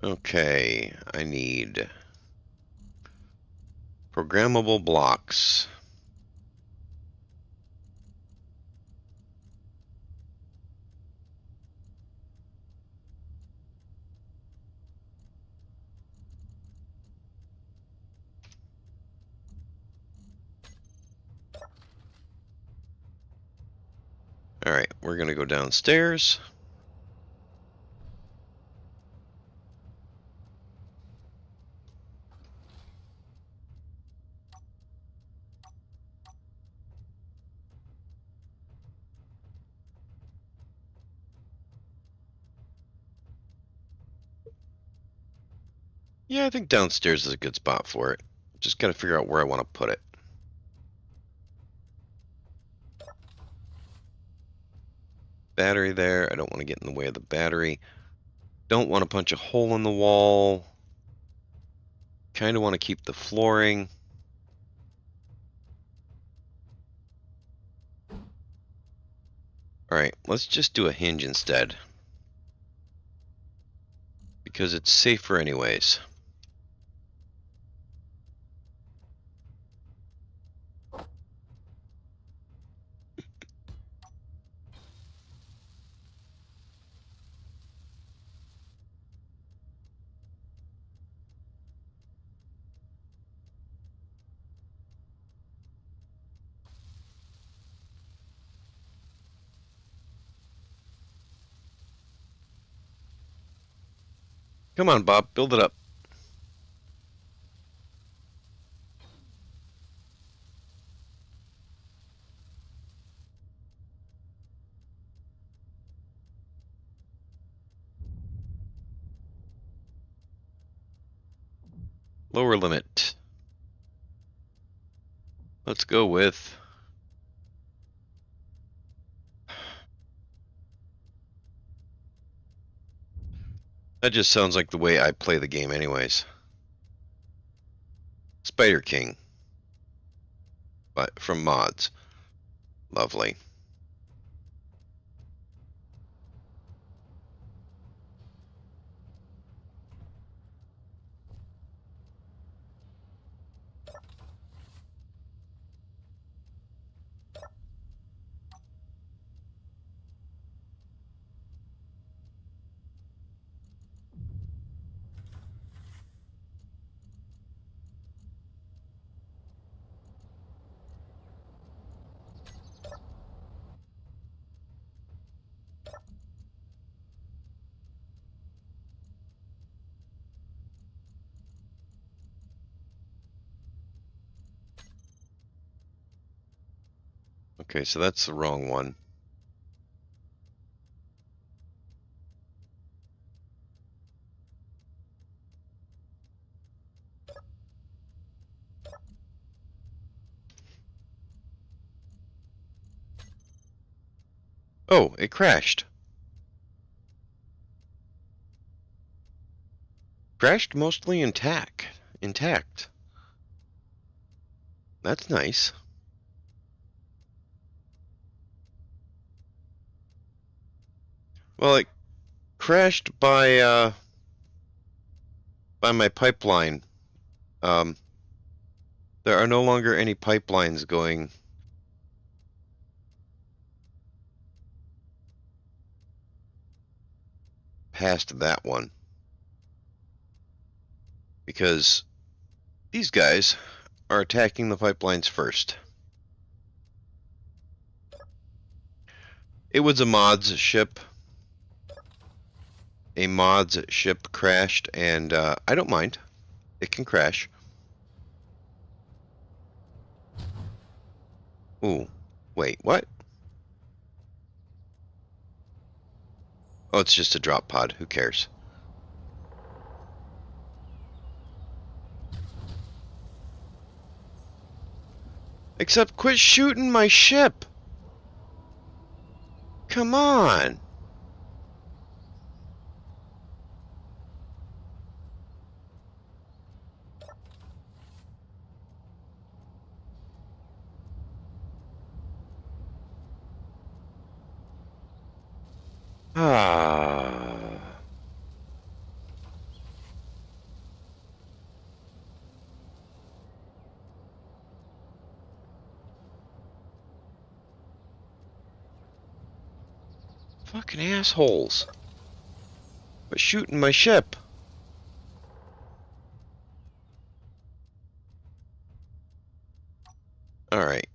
Okay, I need programmable blocks. Alright, we're gonna go downstairs. Yeah, I think downstairs is a good spot for it. Just gotta figure out where I want to put it. Battery there. I don't want to get in the way of the battery. Don't want to punch a hole in the wall. Kind of want to keep the flooring. Alright, let's just do a hinge instead. Because it's safer anyways. Come on, Bob, build it up. Lower limit. Let's go with... That just sounds like the way I play the game anyways. Spider King. But from mods. Lovely. Okay, so that's the wrong one. Oh, it crashed. Crashed mostly intact. That's nice. Well, it crashed by my pipeline. Um, there are no longer any pipelines going past that one. Because these guys are attacking the pipelines first. It was a mod's ship. A mod's ship crashed, and I don't mind. It can crash. Ooh, wait, what? Oh, it's just a drop pod. Who cares? Except quit shooting my ship! Come on! Ah. Fucking assholes. Quit shooting my ship. Alright.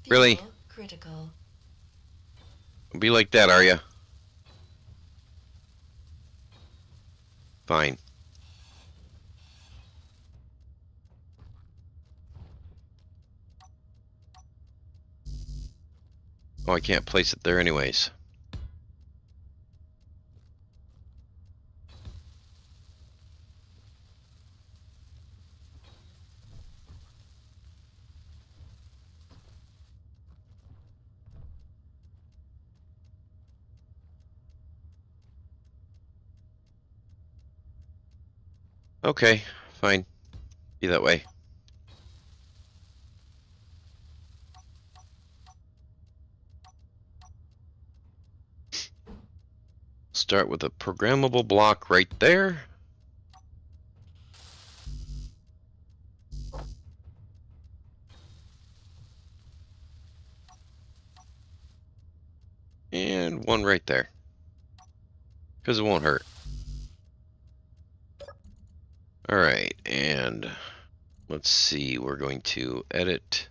Really? Fuel critical. Don't be like that, are ya? Fine. Oh, I can't place it there anyways. Okay, fine. Be that way. Start with a programmable block right there. And one right there. Because it won't hurt. Alright, and let's see, we're going to edit.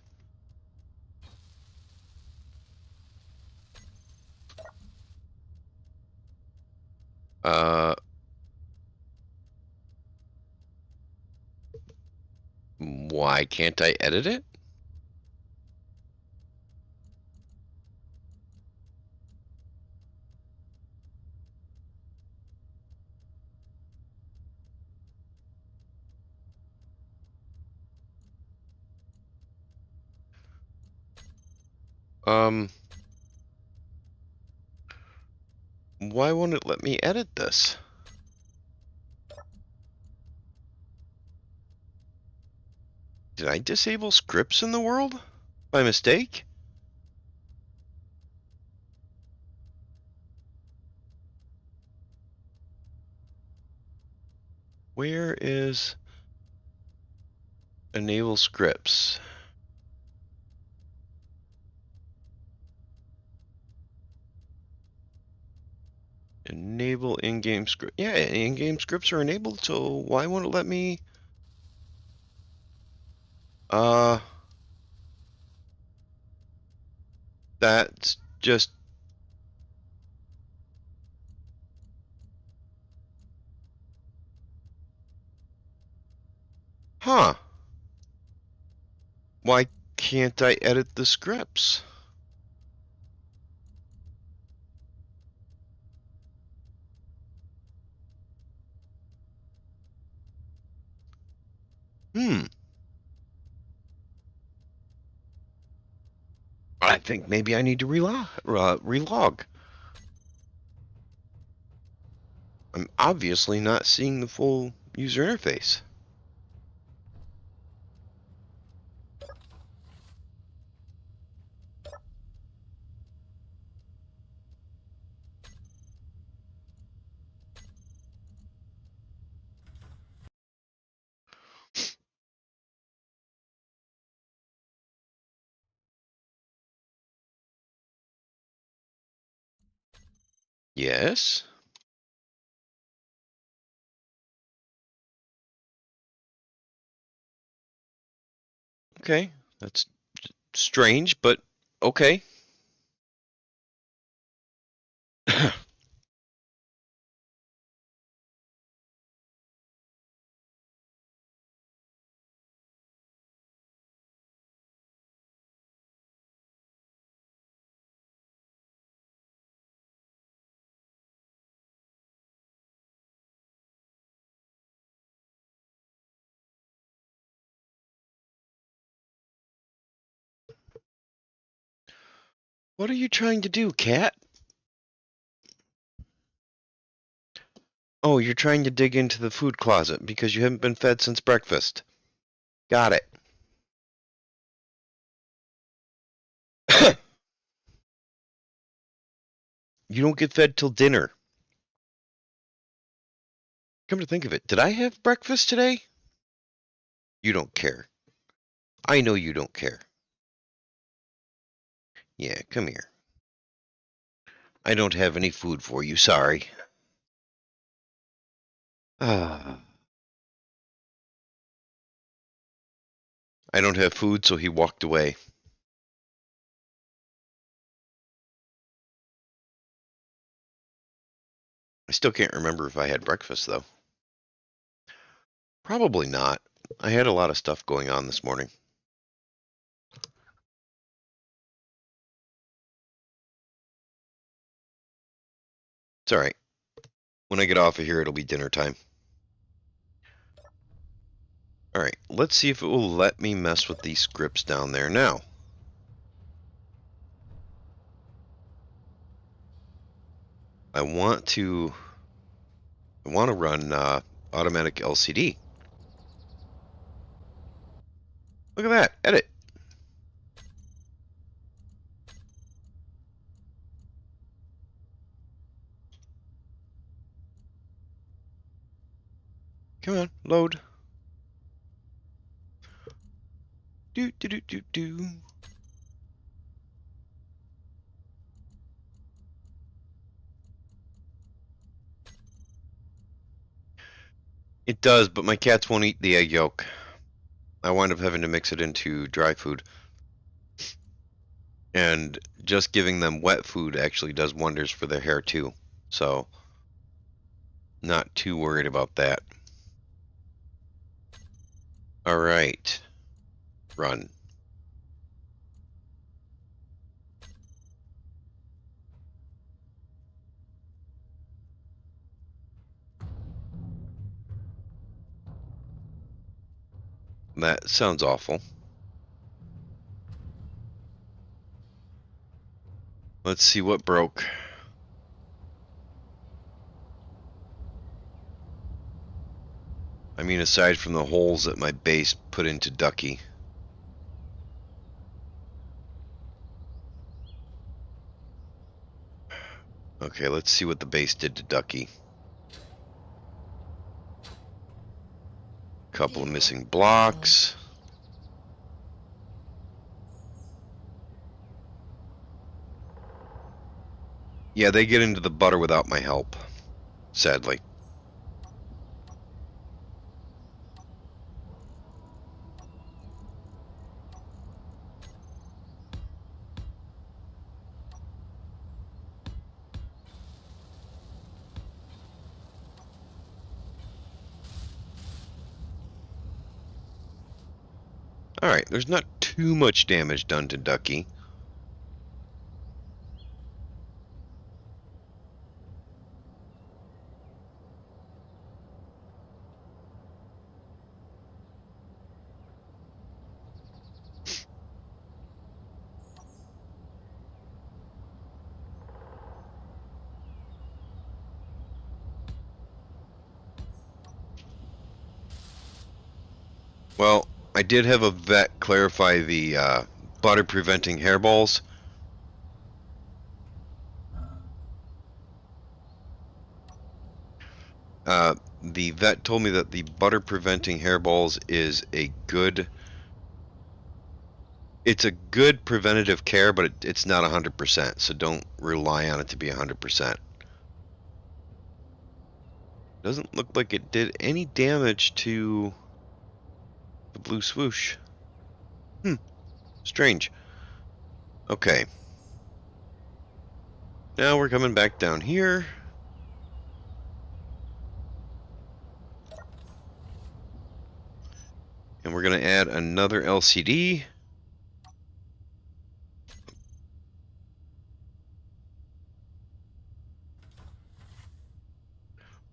Why can't I edit it? Why won't it let me edit this? Did I disable scripts in the world? By mistake? Where is enable scripts? Enable in-game script. Yeah, in-game scripts are enabled, so why won't it let me? That's just. Huh. Why can't I edit the scripts? I think maybe I need to relog. I'm obviously not seeing the full user interface. Yes. Okay. That's strange, but okay. What are you trying to do, cat? Oh, you're trying to dig into the food closet because you haven't been fed since breakfast. Got it. You don't get fed till dinner. Come to think of it, did I have breakfast today? You don't care. I know you don't care. Yeah, come here. I don't have any food for you, sorry. Ah. I don't have food, so he walked away. I still can't remember if I had breakfast, though. Probably not. I had a lot of stuff going on this morning. It's alright. When I get off of here, it'll be dinner time. Alright, let's see if it will let me mess with these scripts down there now. I want to run automatic LCD. Look at that. Edit. Come on, load. Do do do do do. It does, but my cats won't eat the egg yolk. I wind up having to mix it into dry food. And just giving them wet food actually does wonders for their hair too. So, not too worried about that. Alright. Run. That sounds awful. Let's see what broke. I mean, aside from the holes that my base put into Ducky. Okay, let's see what the base did to Ducky. Couple of missing blocks. Yeah, they get into the butter without my help, sadly. Alright, there's not too much damage done to Ducky. Well, I did have a vet clarify the butter preventing hairballs. The vet told me that the butter preventing hairballs is a good... It's a good preventative care, but it's not 100%, so don't rely on it to be 100%. Doesn't look like it did any damage to the blue swoosh. Strange. Okay. Now we're coming back down here. And we're going to add another LCD.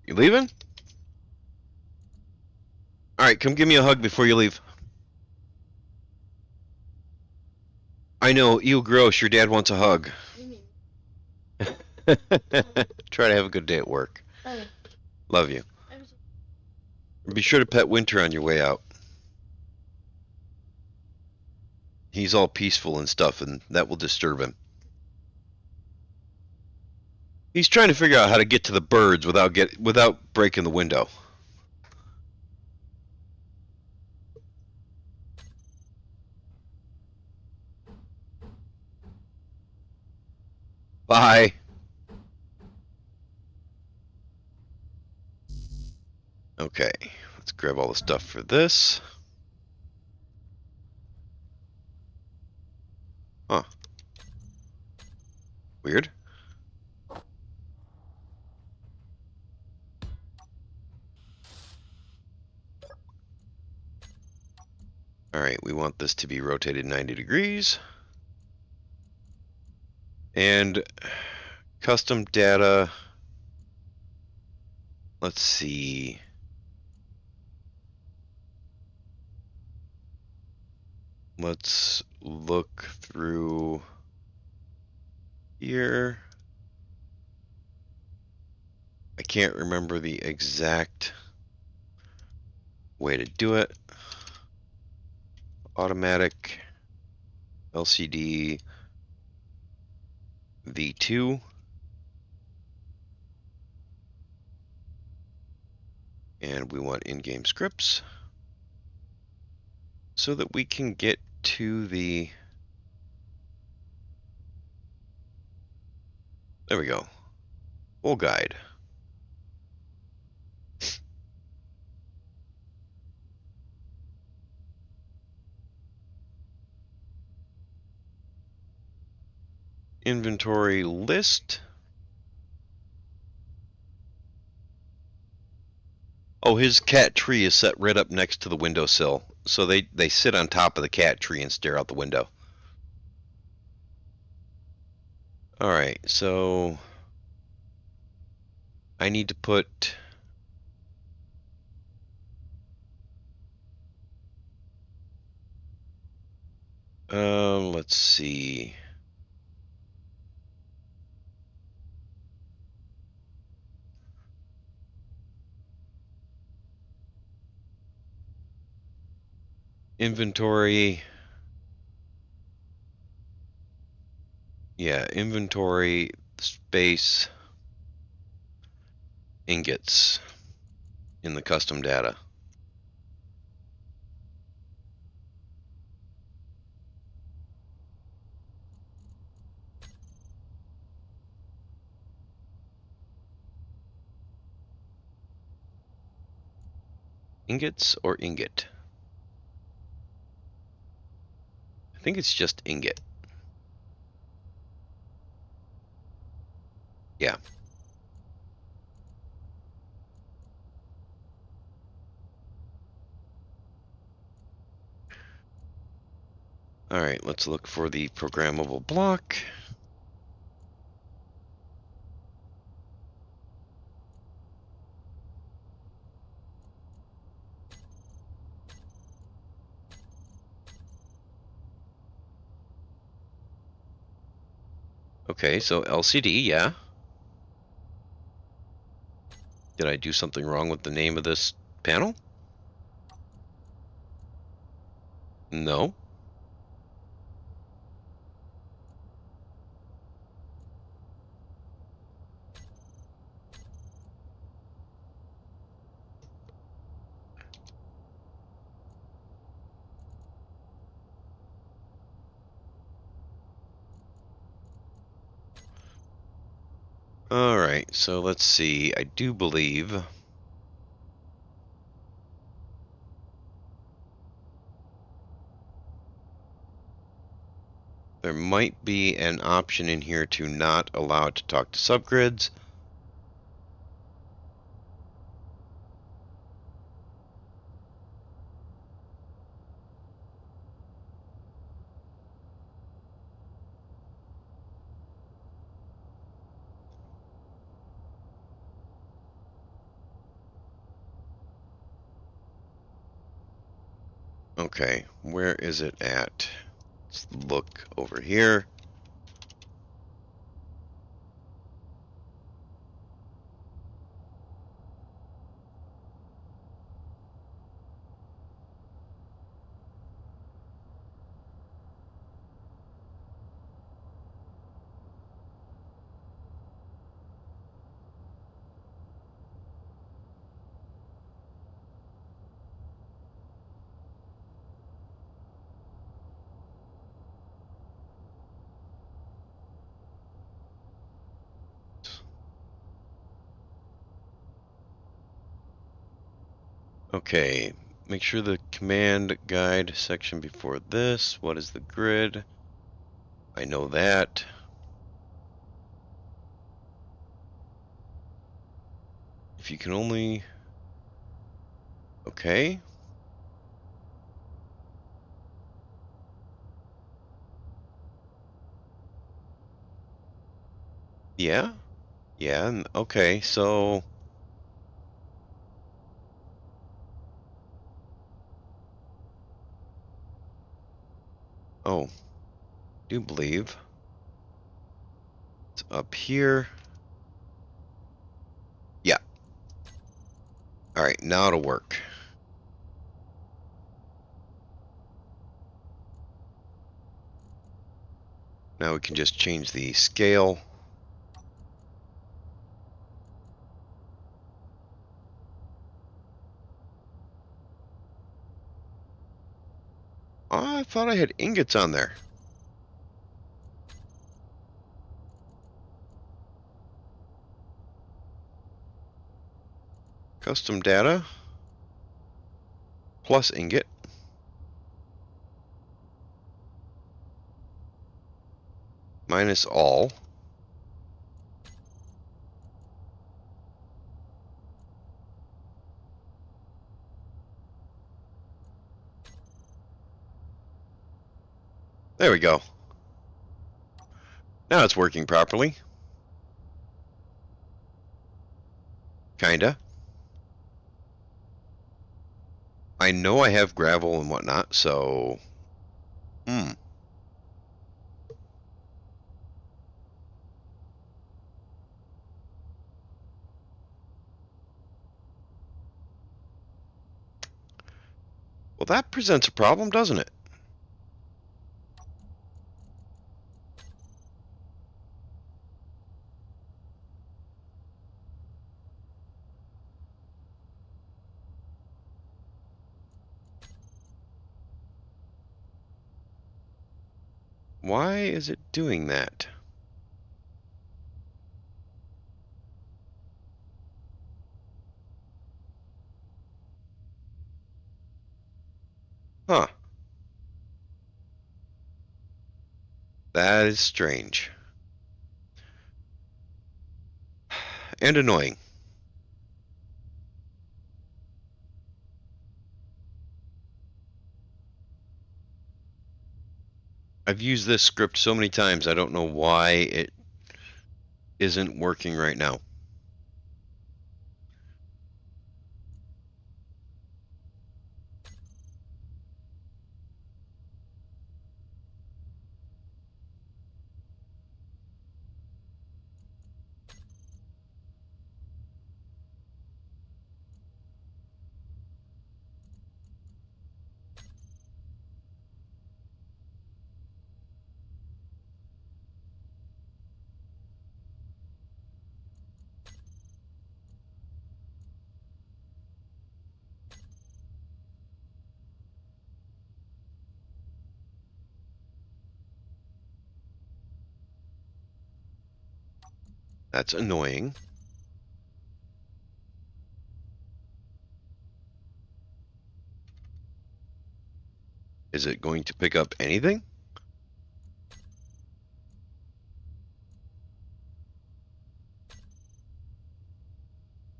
You leaving? Alright, come give me a hug before you leave. I know, ew, gross, your dad wants a hug. Try to have a good day at work. Love you. Be sure to pet Winter on your way out. He's all peaceful and stuff, and that will disturb him. He's trying to figure out how to get to the birds without breaking the window. Bye. Okay, let's grab all the stuff for this. Huh. Weird. Alright, we want this to be rotated 90 degrees. And custom data. Let's see. Let's look through here. I can't remember the exact way to do it. automatic LCD V2. And we want in-game scripts so that we can get to the... There we go. Full guide. Inventory list. Oh, his cat tree is set right up next to the windowsill. So they sit on top of the cat tree and stare out the window. Alright, so I need to put... let's see. Inventory. Yeah, inventory, space, ingots in the custom data. Ingots or ingot? I think it's just ingot. Yeah. Alright, let's look for the programmable block. Okay, so LCD, yeah. Did I do something wrong with the name of this panel? No. Alright, so let's see. I do believe... there might be an option in here to not allow it to talk to subgrids. Okay, where is it at? Let's look over here. Okay, make sure the command guide section before this. What is the grid? I know that. If you can only... Okay. Yeah? Yeah, okay, so... Oh, do believe it's up here. Yeah. Alright, now it'll work. Now we can just change the scale. Oh, I thought I had ingots on there. Custom data plus ingot. Minus all. There we go. Now it's working properly. Kinda. I know I have gravel and whatnot, so... Well, that presents a problem, doesn't it? Why is it doing that? Huh. That is strange. And annoying. I've used this script so many times, I don't know why it isn't working right now. That's annoying. Is it going to pick up anything?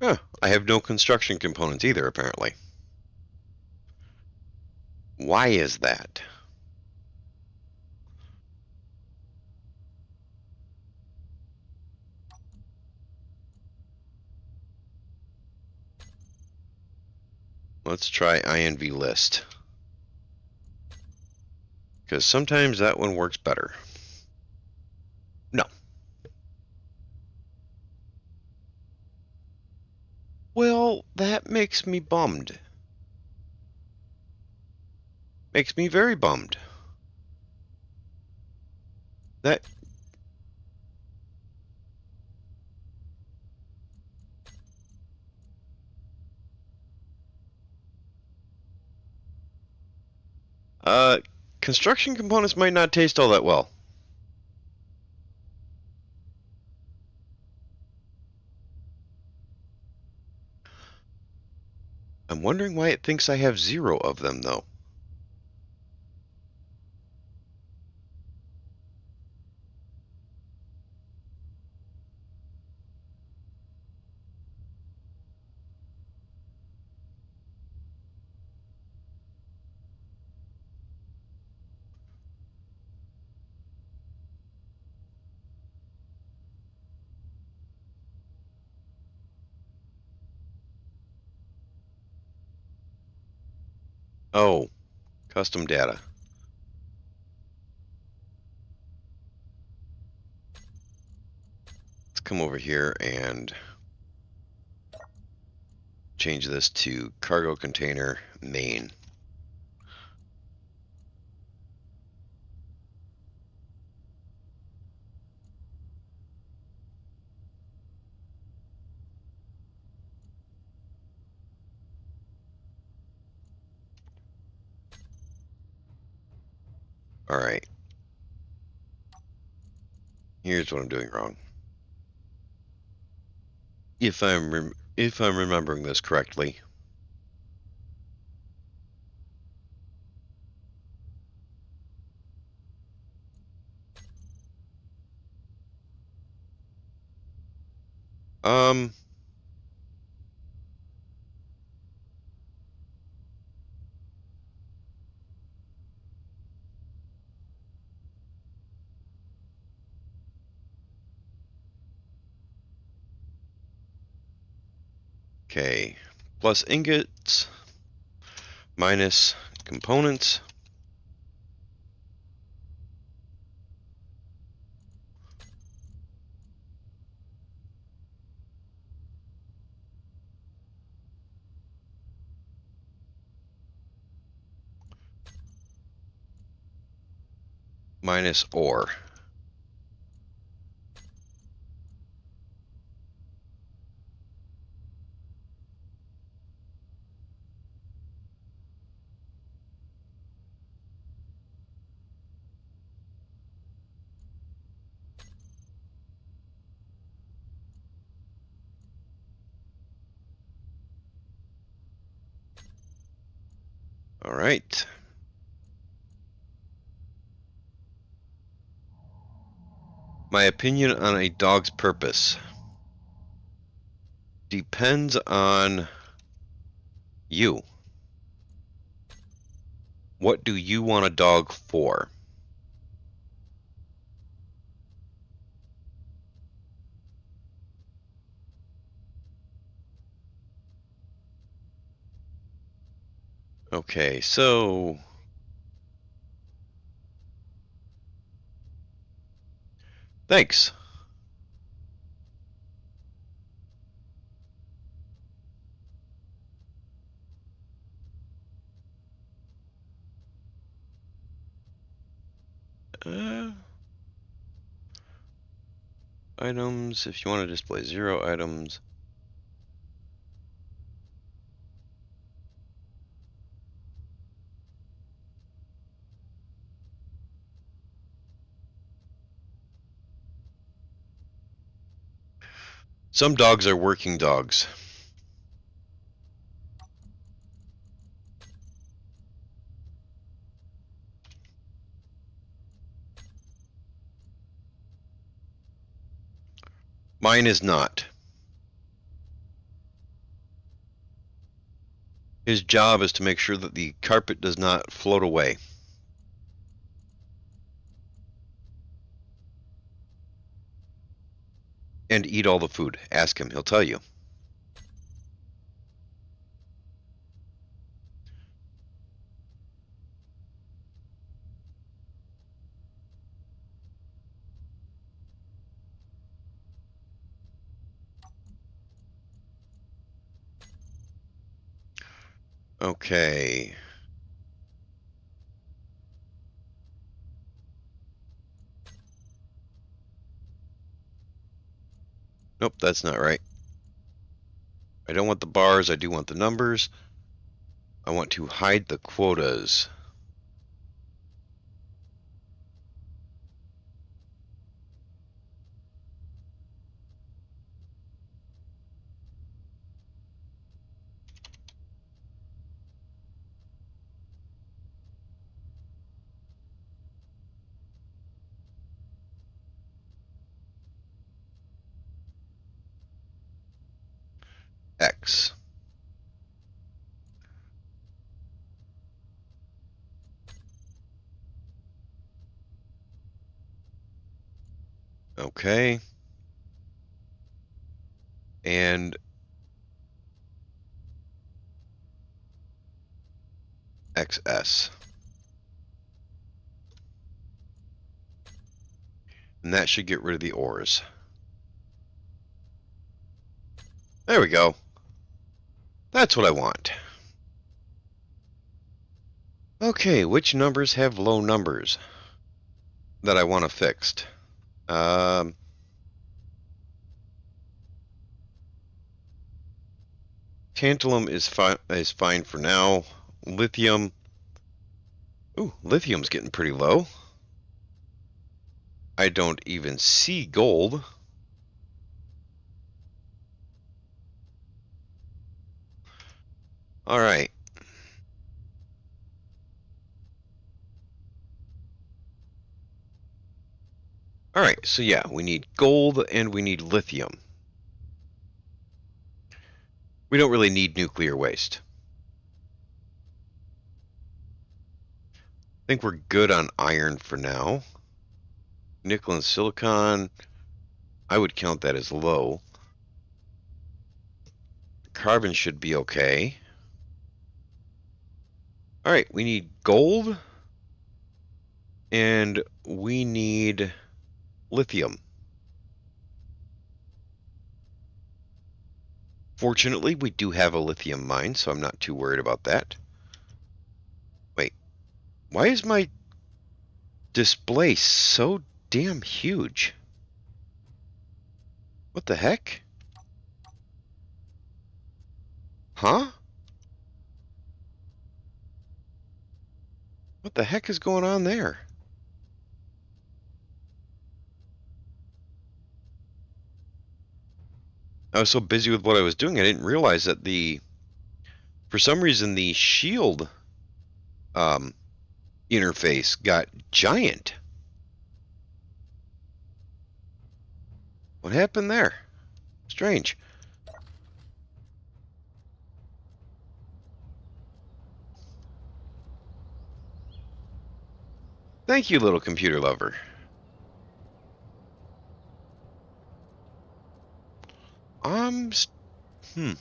Huh, I have no construction components either, apparently. Why is that? Let's try INV list. Because sometimes that one works better. No. Well, that makes me bummed. Makes me very bummed. That... Construction components might not taste all that well. I'm wondering why it thinks I have 0 of them, though. Oh, custom data. Let's come over here and change this to cargo container main. All right. Here's what I'm doing wrong. If I'm remembering this correctly. Um. Okay. Plus ingots minus components minus ore. All right. My opinion on a dog's purpose depends on you. What do you want a dog for? Okay, so thanks. Uh, items, if you want to display 0 items. Some dogs are working dogs. Mine is not. His job is to make sure that the carpet does not float away. And eat all the food. Ask him, he'll tell you. Okay. Nope, that's not right. I don't want the bars, I do want the numbers. I want to hide the quotas. X. Okay. And XS. And that should get rid of the ores. There we go. That's what I want. Okay, which numbers have low numbers that I want to fixed? Tantalum is fine for now. Lithium, Ooh, lithium's getting pretty low. I don't even see gold. All right. All right, so yeah, we need gold and we need lithium. We don't really need nuclear waste. I think we're good on iron for now. Nickel and silicon, I would count that as low. Carbon should be okay. All right, we need gold and we need lithium. Fortunately, we do have a lithium mine, so I'm not too worried about that. Wait, why is my display so damn huge? What the heck? Huh? What the heck is going on there? I was so busy with what I was doing, I didn't realize that for some reason, the shield um, interface got giant. What happened there? Strange. Thank you, little computer lover. Um, hmm.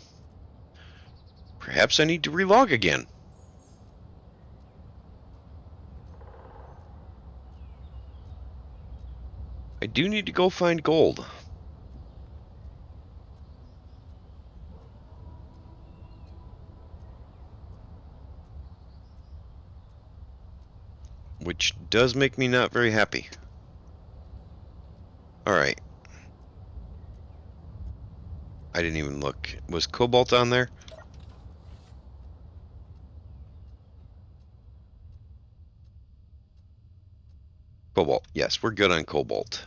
Perhaps I need to relog again. I do need to go find gold. Which does make me not very happy. Alright. I didn't even look. Was cobalt on there? Cobalt. Yes, we're good on cobalt.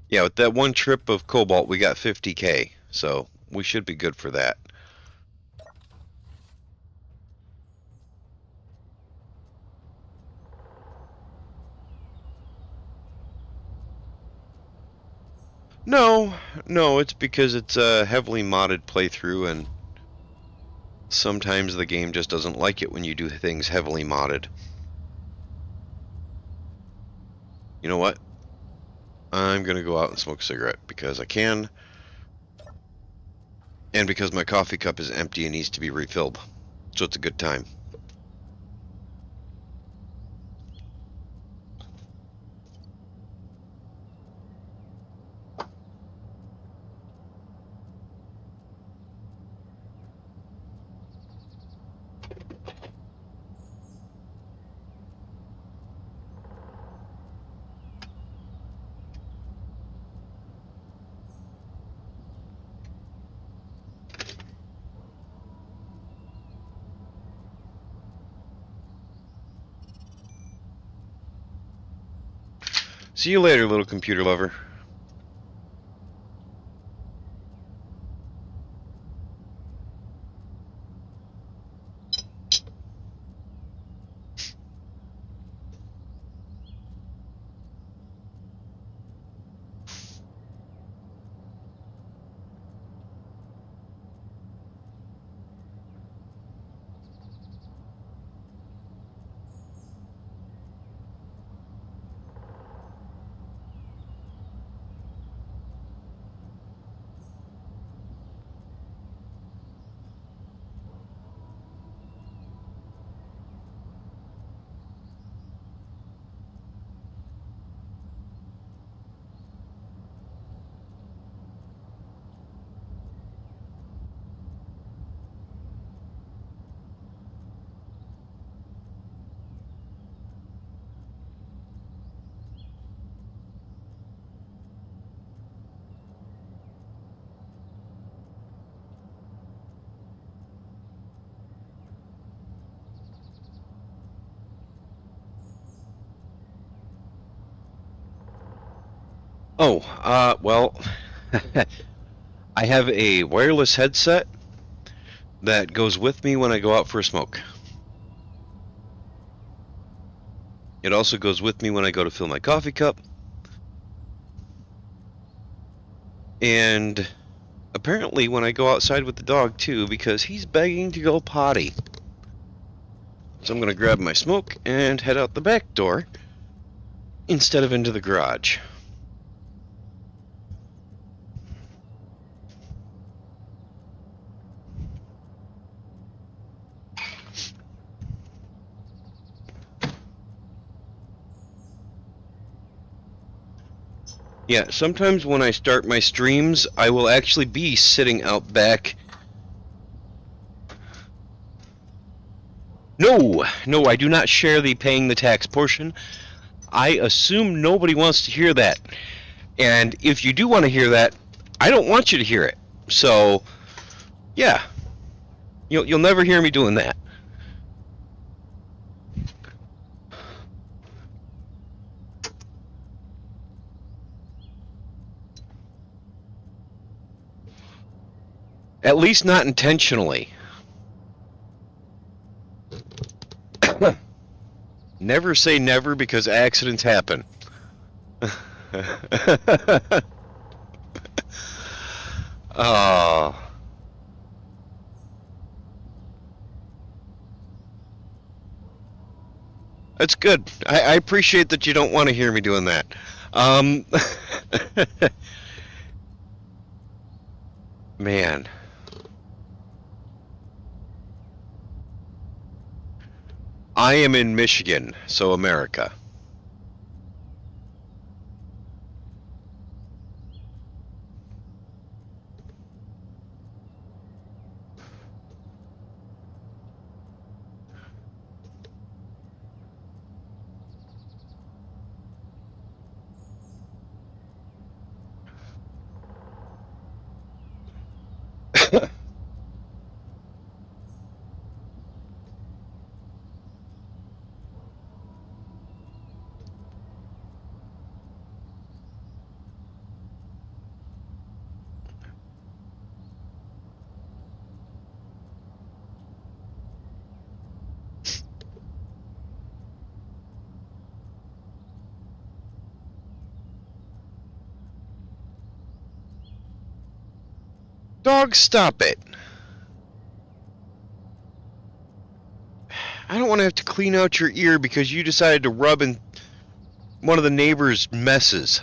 Yeah, with that one trip of cobalt, we got 50k. So we should be good for that. No, no, it's because it's a heavily modded playthrough and sometimes the game just doesn't like it when you do things heavily modded. You know what? I'm gonna go out and smoke a cigarette because I can, and because my coffee cup is empty and needs to be refilled. So it's a good time. See you later, little computer lover. Oh, well, I have a wireless headset that goes with me when I go out for a smoke. It also goes with me when I go to fill my coffee cup. And apparently when I go outside with the dog too, because he's begging to go potty. So I'm going to grab my smoke and head out the back door instead of into the garage. Yeah, sometimes when I start my streams, I will actually be sitting out back. No, no, I do not share the paying the tax portion. I assume nobody wants to hear that. And if you do want to hear that, I don't want you to hear it. So, yeah, you'll never hear me doing that. At least not intentionally. Never say never because accidents happen. Oh, that's good. I appreciate that you don't want to hear me doing that. Um, man. I am in Michigan, so America. Dog, stop it. I don't want to have to clean out your ear because you decided to rub in one of the neighbor's messes.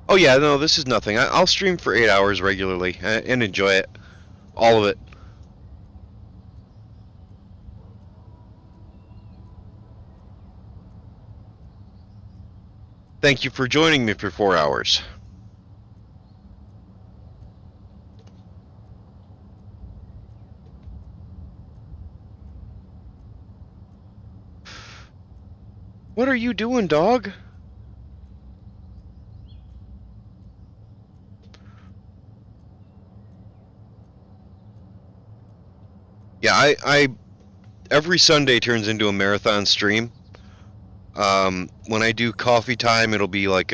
Oh yeah, no, this is nothing. I'll stream for 8 hours regularly and enjoy it. All of it. Thank you for joining me for 4 hours. What are you doing, dog? Yeah, I every Sunday turns into a marathon stream. When I do coffee time, it'll be like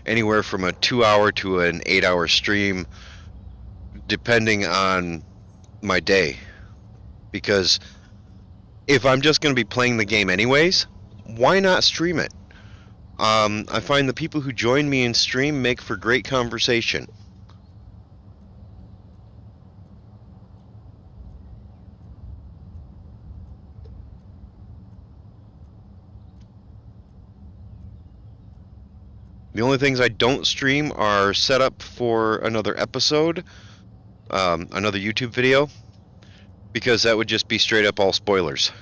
anywhere from a 2 hour to an 8 hour stream, depending on my day. Because if I'm just going to be playing the game anyways, why not stream it? I find the people who join me in stream make for great conversation. The only things I don't stream are set up for another episode, another YouTube video, because that would just be straight up all spoilers.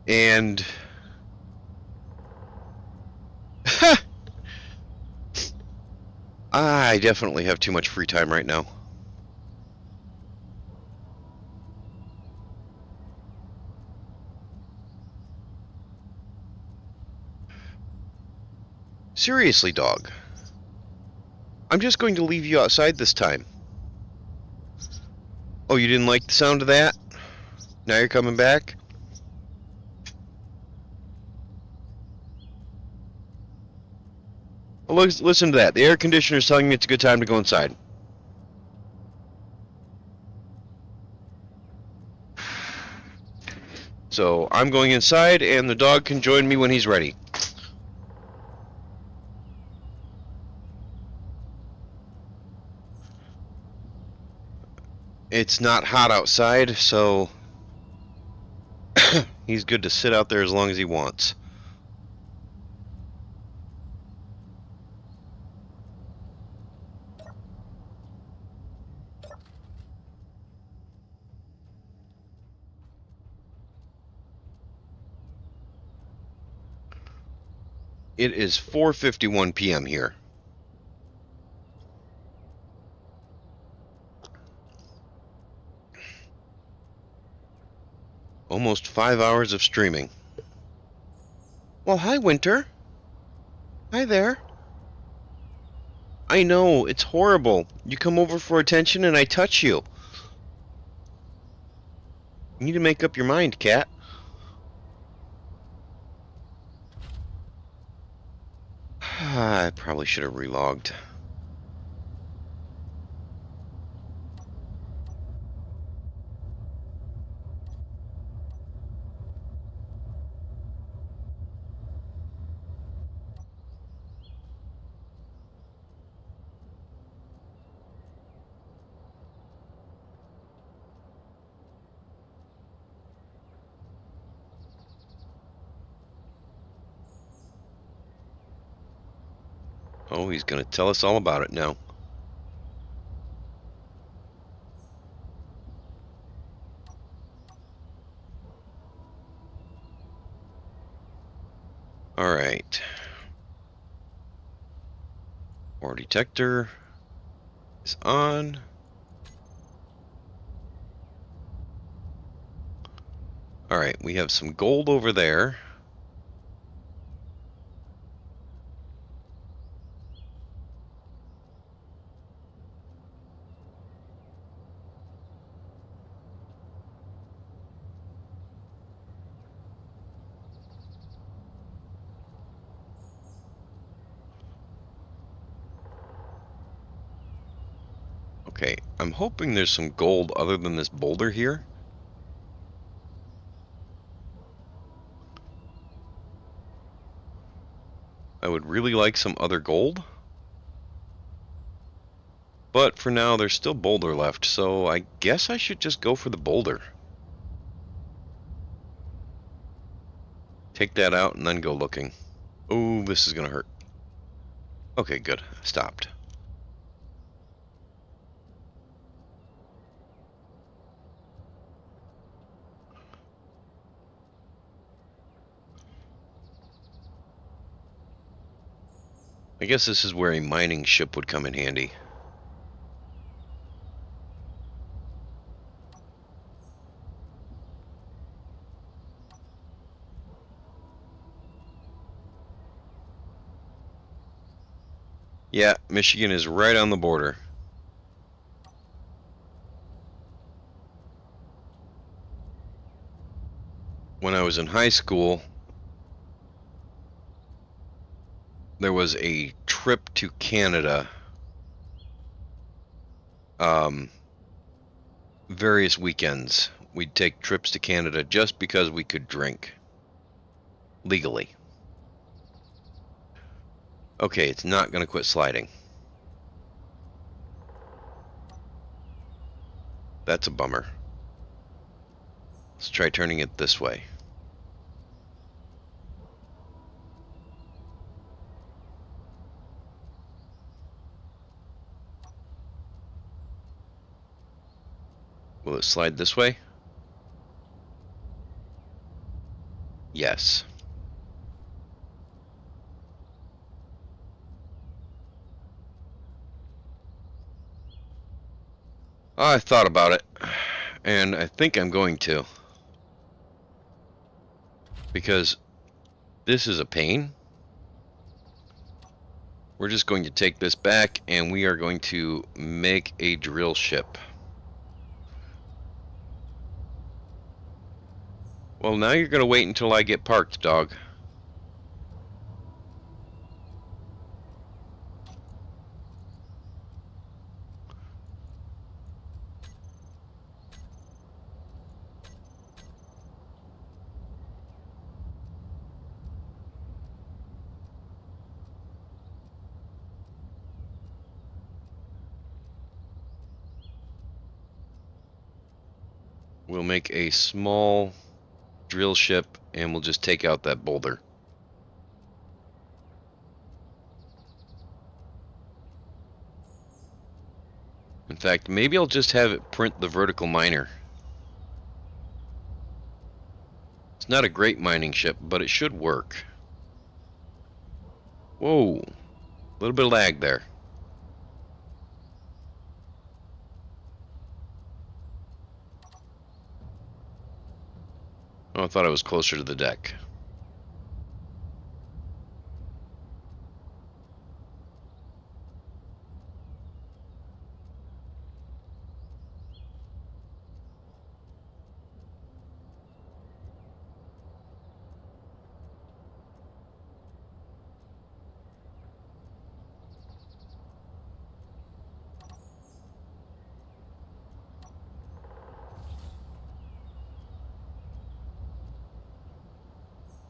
And I definitely have too much free time right now. Seriously, dog. I'm just going to leave you outside this time. Oh, you didn't like the sound of that? Now you're coming back? Well, listen to that. The air conditioner is telling me it's a good time to go inside. So I'm going inside, and the dog can join me when he's ready. It's not hot outside, so he's good to sit out there as long as he wants. It is 4:51 p.m. here. Almost 5 hours of streaming. Well, hi, Winter. Hi there. I know, it's horrible. You come over for attention and I touch you. You need to make up your mind, cat. I probably should have relogged. Oh, he's gonna tell us all about it now. Alright. Ore detector is on. Alright, we have some gold over there. Okay, I'm hoping there's some gold other than this boulder here. I would really like some other gold. But for now, there's still boulder left, so I guess I should just go for the boulder. Take that out and then go looking. Oh, this is gonna hurt. Okay, good. Stopped. I guess this is where a mining ship would come in handy. Yeah, Michigan is right on the border. When I was in high school, there was a trip to Canada, various weekends. We'd take trips to Canada just because we could drink legally. Okay, it's not going to quit sliding. That's a bummer. Let's try turning it this way. Will it slide this way? Yes. I thought about it, and I think I'm going to. Because this is a pain. We're just going to take this back, and we are going to make a drill ship. Well, now you're gonna wait until I get parked, dog. We'll make a small drill ship and we'll just take out that boulder. In fact, maybe I'll just have it print the vertical miner. It's not a great mining ship, but it should work. Whoa, a little bit of lag there. Oh, I thought I was closer to the deck.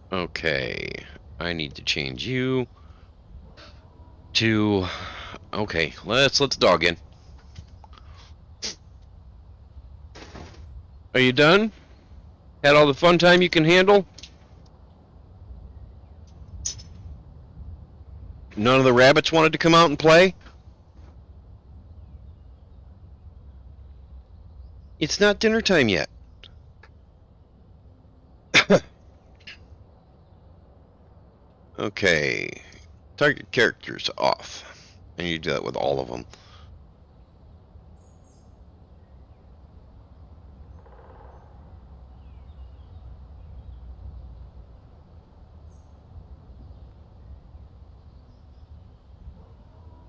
Okay, I need to change you to... Okay, let's dog in. Are you done? Had all the fun time you can handle? None of the rabbits wanted to come out and play? It's not dinner time yet. Okay, target characters off. And you do that with all of them.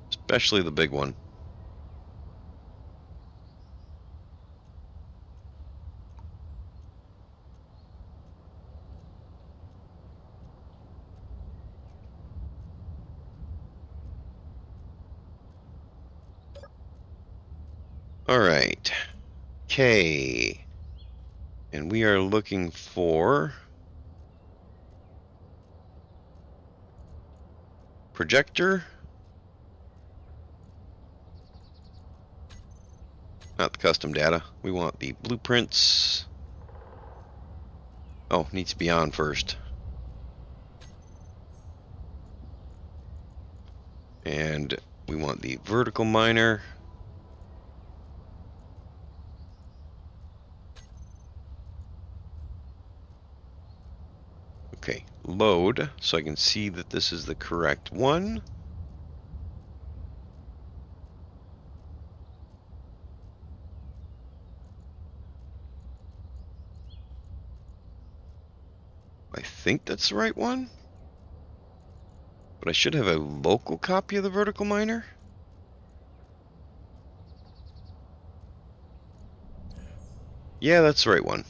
Especially the big one. Alright. Okay. And we are looking for projector. Not the custom data. We want the blueprints. Oh, needs to be on first. And we want the vertical miner. Okay, load, so I can see that this is the correct one. I think that's the right one. But I should have a local copy of the vertical miner. Yeah, that's the right one.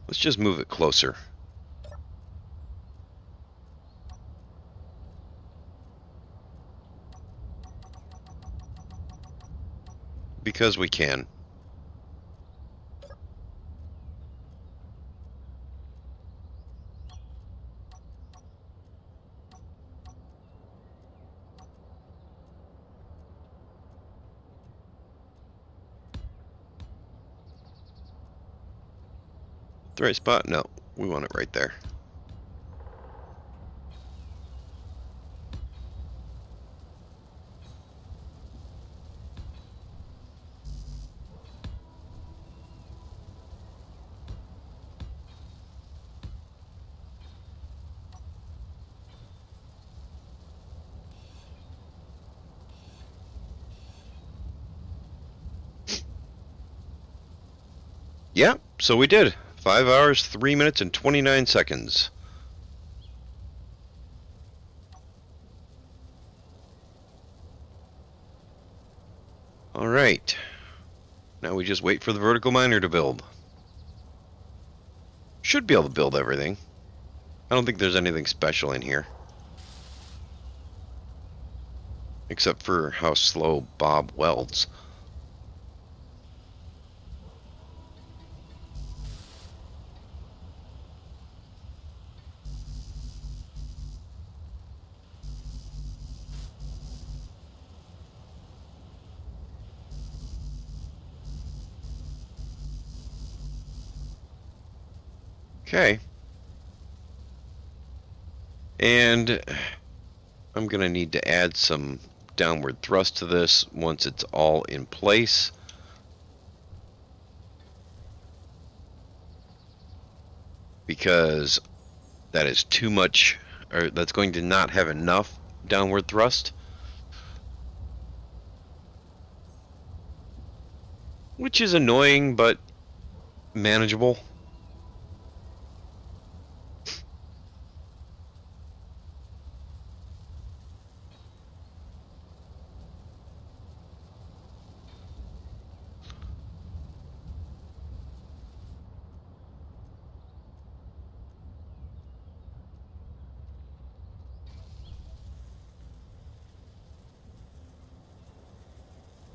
Let's just move it closer. Because we can. The right spot? No, we want it right there. Yeah, so we did. 5 hours, 3 minutes, and 29 seconds. Alright. Now we just wait for the vertical miner to build. Should be able to build everything. I don't think there's anything special in here. Except for how slow Bob welds. Okay. And I'm going to need to add some downward thrust to this once it's all in place. Because that is too much, or that's going to not have enough downward thrust. Which is annoying, but manageable.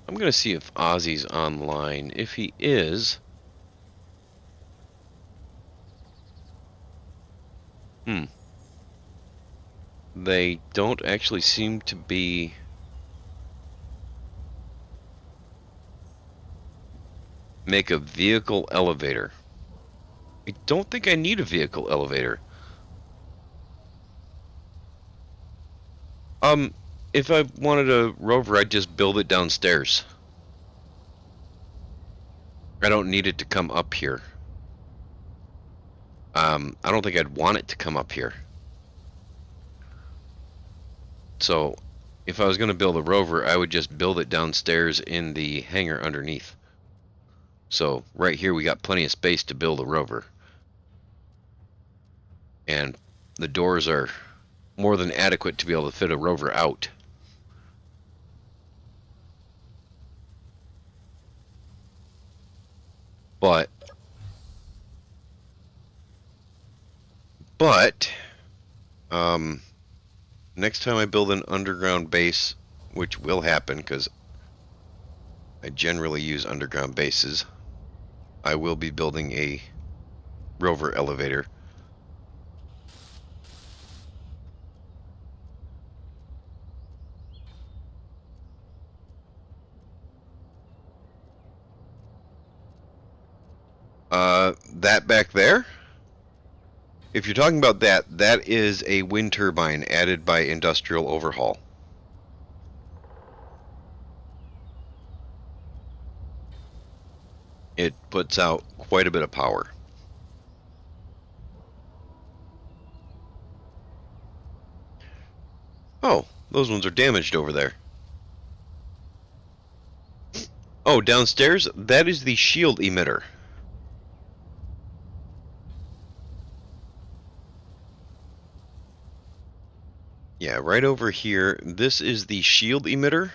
I'm going to see if Ozzy's online. If he is... They don't actually seem to be... Make a vehicle elevator. I don't think I need a vehicle elevator. If I wanted a rover, I'd just build it downstairs. I don't need it to come up here. I don't think I'd want it to come up here. So, if I was going to build a rover, I would just build it downstairs in the hangar underneath. So, right here we got plenty of space to build a rover. And the doors are more than adequate to be able to fit a rover out. But next time I build an underground base, which will happen because I generally use underground bases, I will be building a rover elevator. That back there? If you're talking about that, that is a wind turbine added by industrial overhaul. It puts out quite a bit of power. Oh, those ones are damaged over there. Oh, downstairs? That is the shield emitter. Yeah, right over here. This is the shield emitter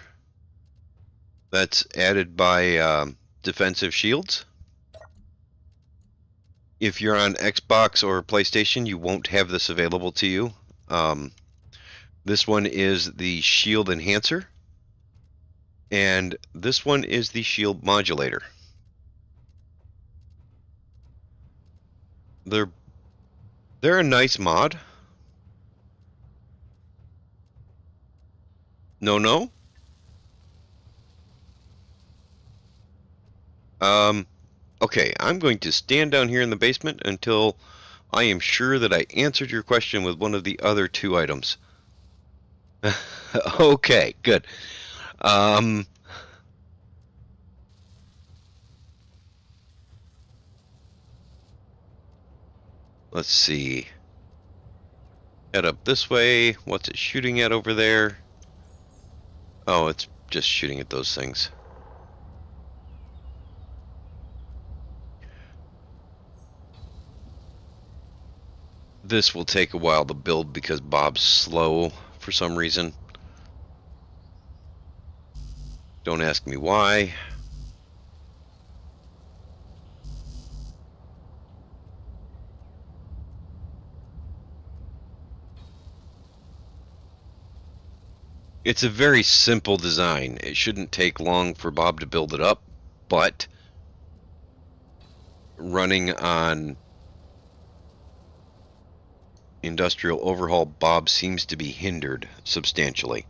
that's added by defensive shields. If you're on Xbox or PlayStation, you won't have this available to you. This one is the shield enhancer, and this one is the shield modulator. They're a nice mod. No. Okay, I'm going to stand down here in the basement until I am sure that I answered your question with one of the other two items. Okay, good. Let's see. Head up this way. What's it shooting at over there? Oh, it's just shooting at those things. This will take a while to build because Bob's slow for some reason. Don't ask me why. It's a very simple design. It shouldn't take long for Bob to build it up, but running on industrial overhaul, Bob seems to be hindered substantially.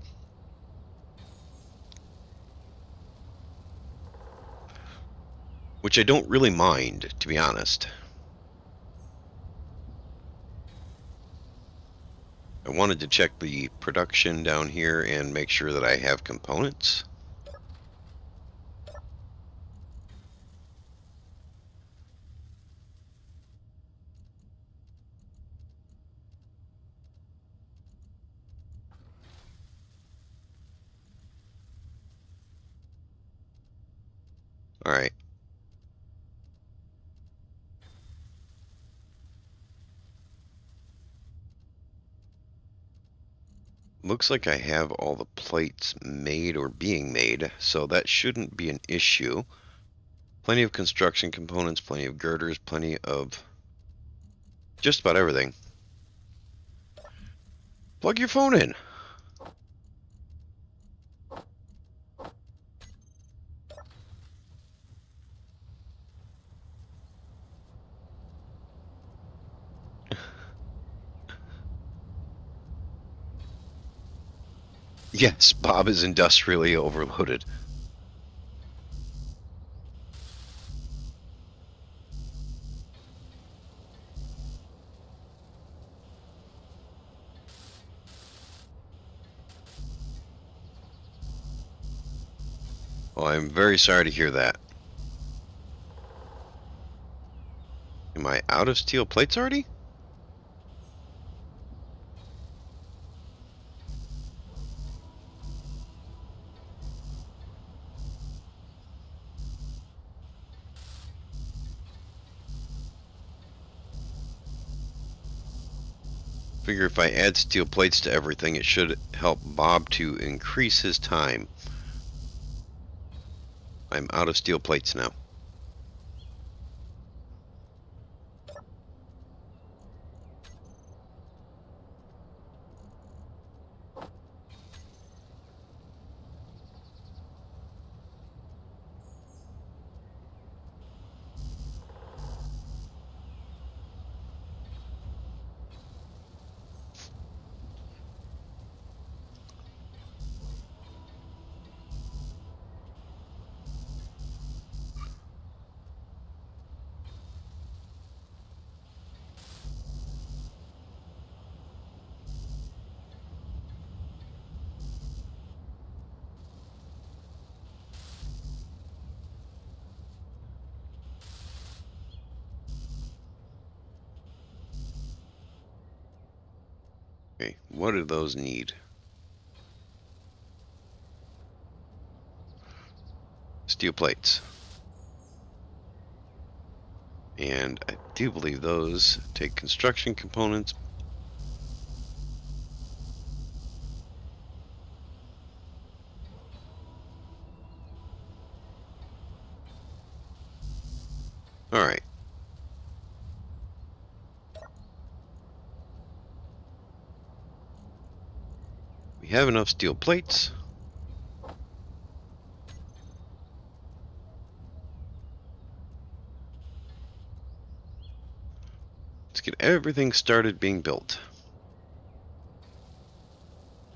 Which I don't really mind, to be honest. I wanted to check the production down here and make sure that I have components. All right. Looks like I have all the plates made or being made, so that shouldn't be an issue. Plenty of construction components, plenty of girders, plenty of just about everything. Plug your phone in. Yes, Bob is industrially overloaded. Well, I'm very sorry to hear that. Am I out of steel plates already? Figure if I add steel plates to everything, it should help Bob to increase his time. I'm out of steel plates now. Okay, what do those need? Steel plates. And I do believe those take construction components. Alright. We have enough steel plates. Let's get everything started being built.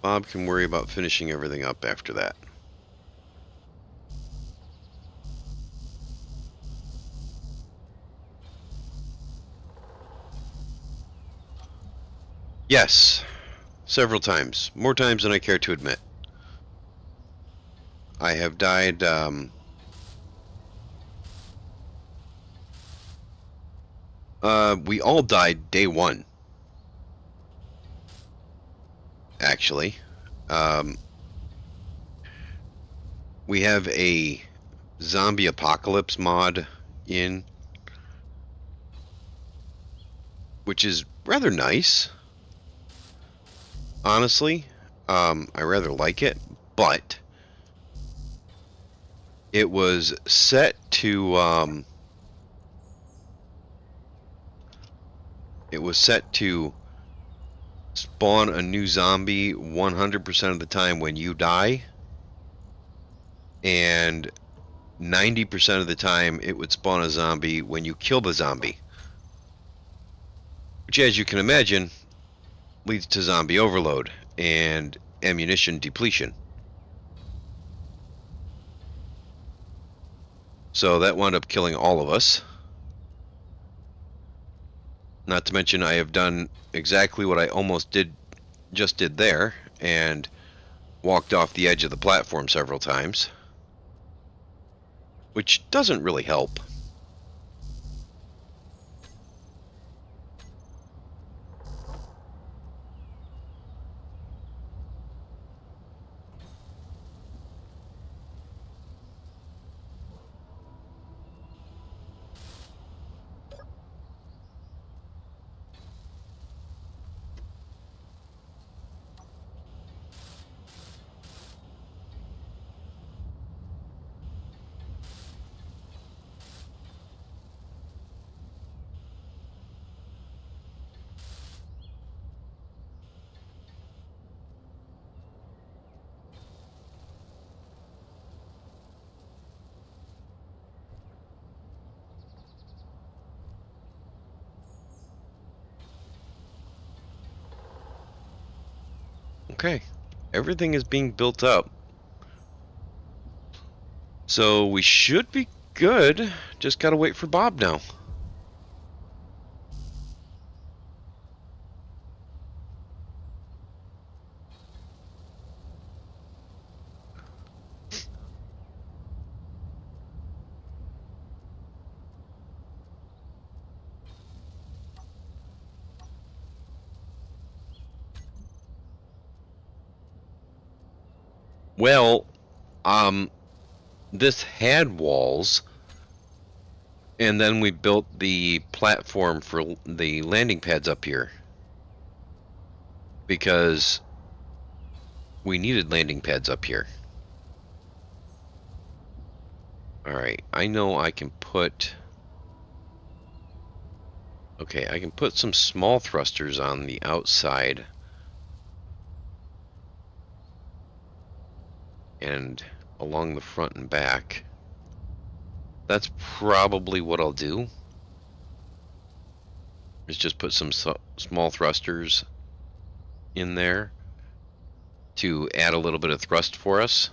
Bob can worry about finishing everything up after that. Yes, several times. More times than I care to admit. I have died, we all died day one. Actually. We have a zombie apocalypse mod in, which is rather nice. Honestly, I rather like it, but It was set to spawn a new zombie 100% of the time when you die, and 90% of the time it would spawn a zombie when you kill the zombie. Which, as you can imagine, leads to zombie overload and ammunition depletion. So that wound up killing all of us. Not to mention I have done exactly what I just did there, and walked off the edge of the platform several times, which doesn't really help. Okay, everything is being built up. So we should be good. Just gotta wait for Bob now. Well, um, this had walls, and then we built the platform for the landing pads up here because we needed landing pads up here. Alright, I know I can put... Okay, I can put some small thrusters on the outside. And along the front and back. That's probably what I'll do. Is just put some small thrusters in there to add a little bit of thrust for us.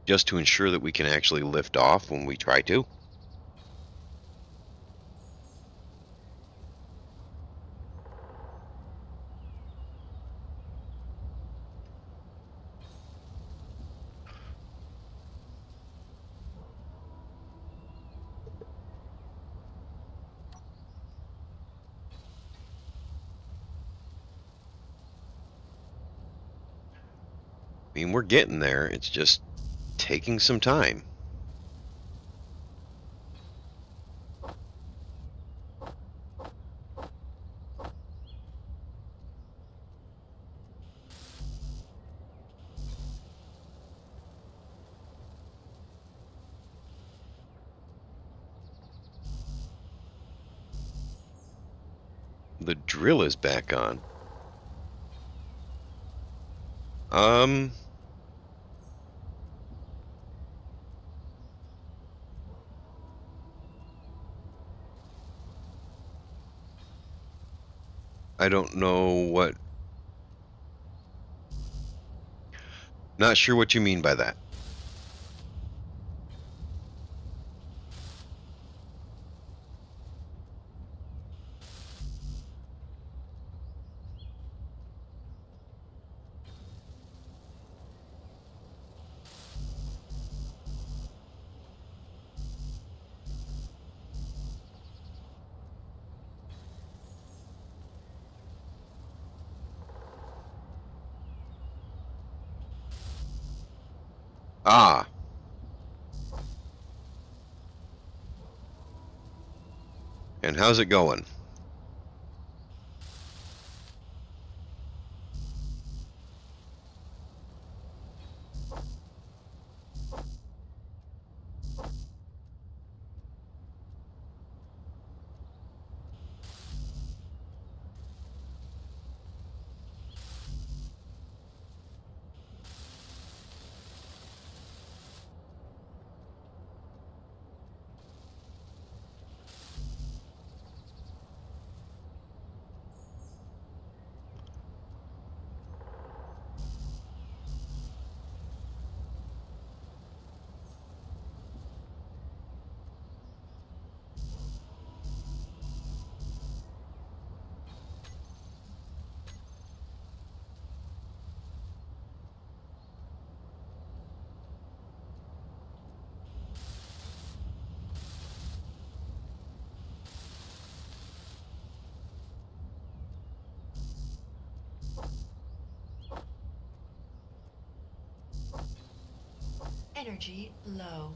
Just to ensure that we can actually lift off when we try to. I mean, we're getting there. It's just taking some time. The drill is back on. I don't know what... Not sure what you mean by that. Ah. And how's it going? Energy low.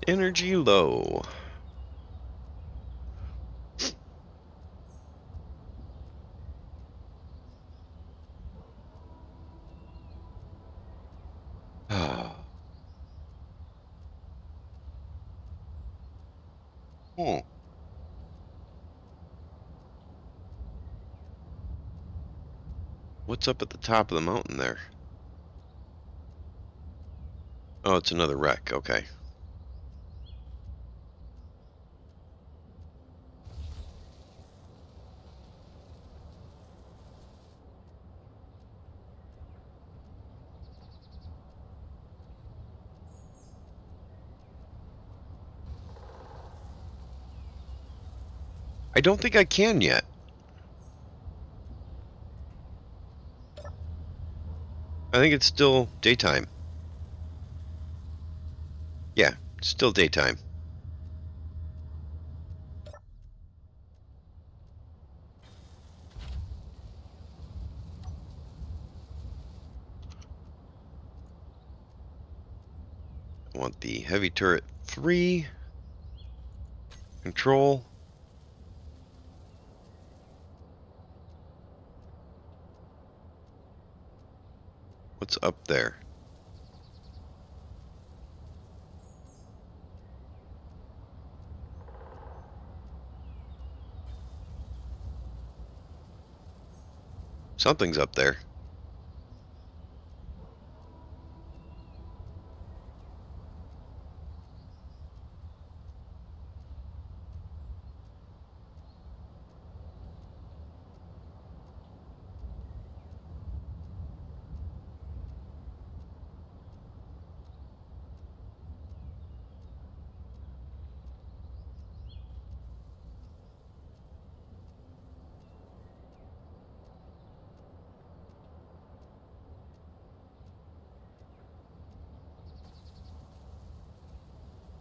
Energy low. Hmm. What's up at the top of the mountain there? Oh, it's another wreck. Okay. I don't think I can yet. I think it's still daytime. Yeah, it's still daytime. I want the heavy turret 3. Control. What's up there? Something's up there.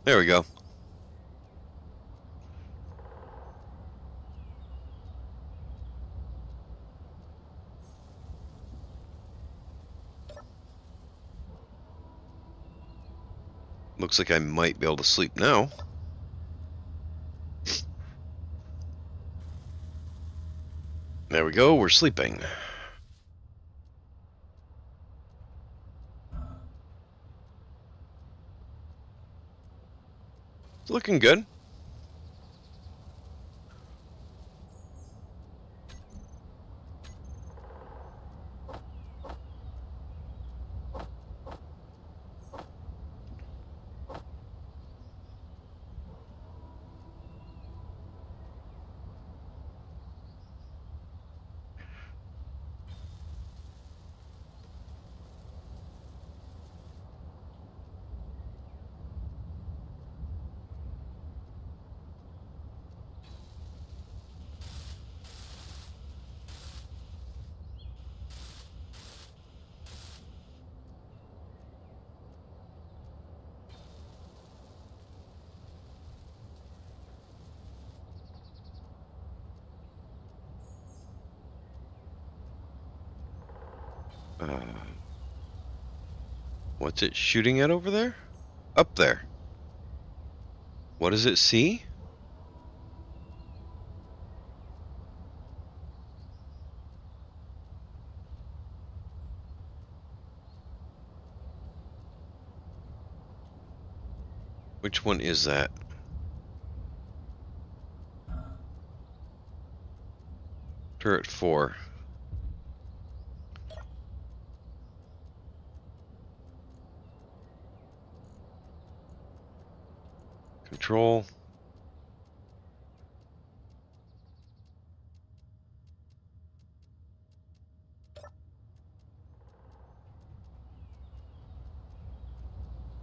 There we go. Looks like I might be able to sleep now. There we go, we're sleeping. It's looking good. Uh, what's it shooting at over there? Up there. What does it see? Which one is that? Turret 4. Control.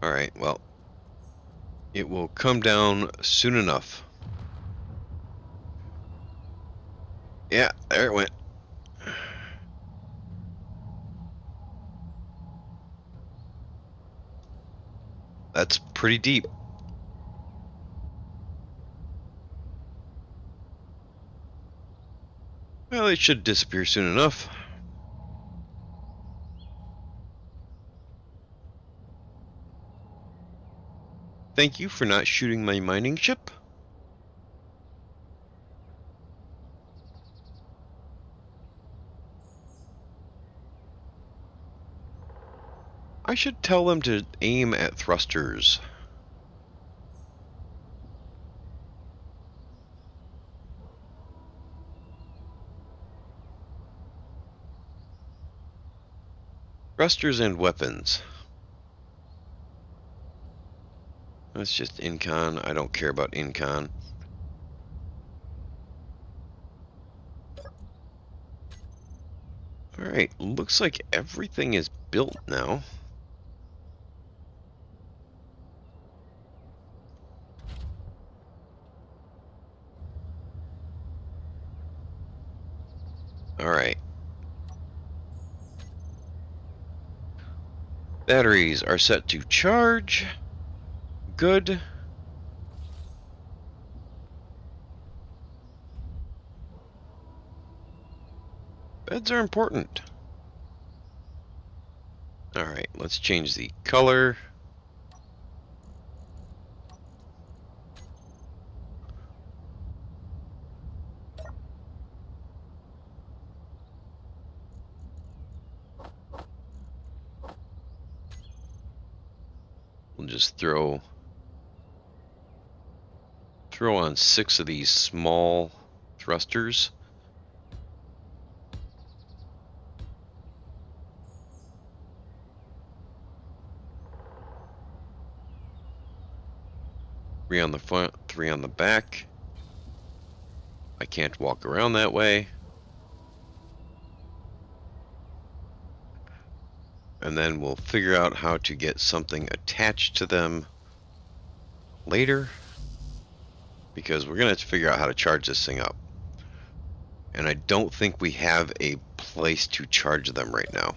Alright, well, it will come down soon enough. Yeah, there it went. That's pretty deep. Well, it should disappear soon enough. Thank you for not shooting my mining ship. I should tell them to aim at thrusters. Thrusters and weapons. That's just incon. I don't care about incon. Alright, looks like everything is built now. Alright. Batteries are set to charge. Good. Beds are important. Alright, let's change the color. We'll just throw on 6 of these small thrusters. Three on the front, 3 on the back. I can't walk around that way. And then we'll figure out how to get something attached to them later, because we're gonna have to figure out how to charge this thing up. And I don't think we have a place to charge them right now.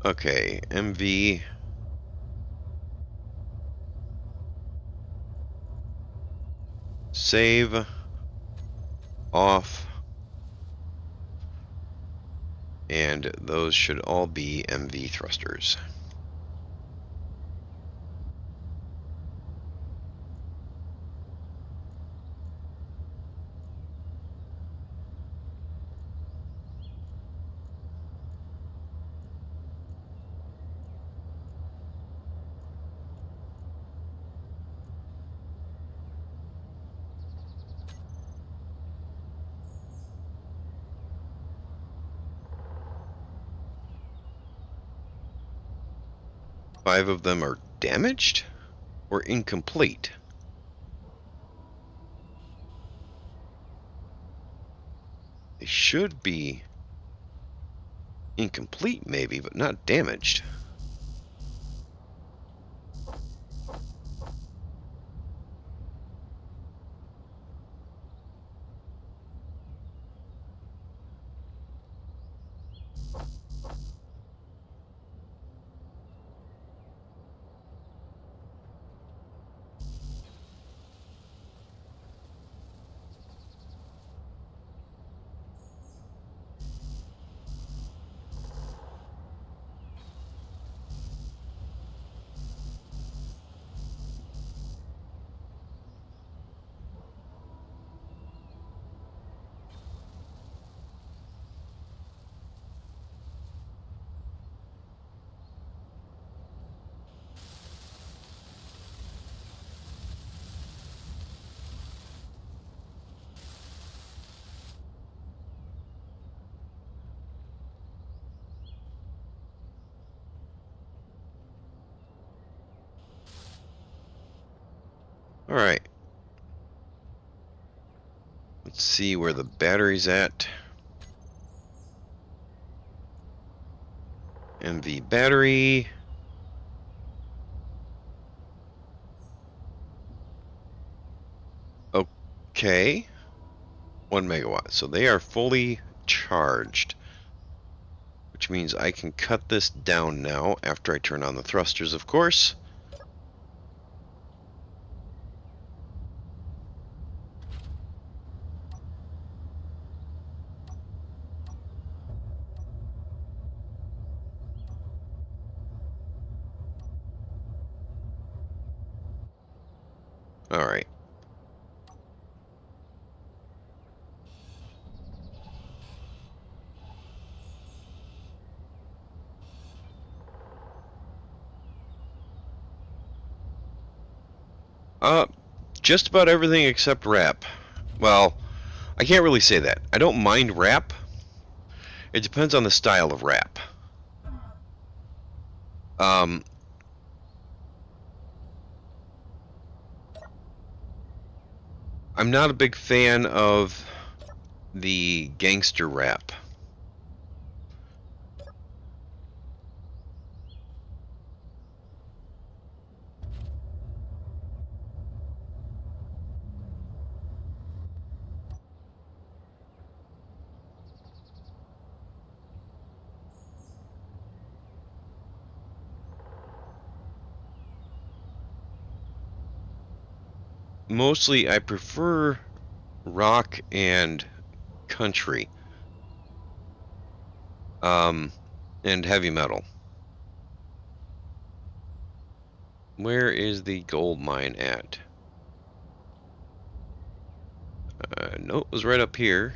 Okay, MV. Save. Off. And those should all be MV thrusters. Five of them are damaged or incomplete. They should be incomplete maybe, but not damaged. All right. Let's see where the battery's at. MV battery. Okay. 1 megawatt. So they are fully charged. Which means I can cut this down now after I turn on the thrusters, of course. All right. Uh, just about everything except rap. Well, I can't really say that. I don't mind rap. It depends on the style of rap. Um, I'm not a big fan of the gangster rap. Mostly, I prefer rock and country, um, and heavy metal. Where is the gold mine at? No, it was right up here.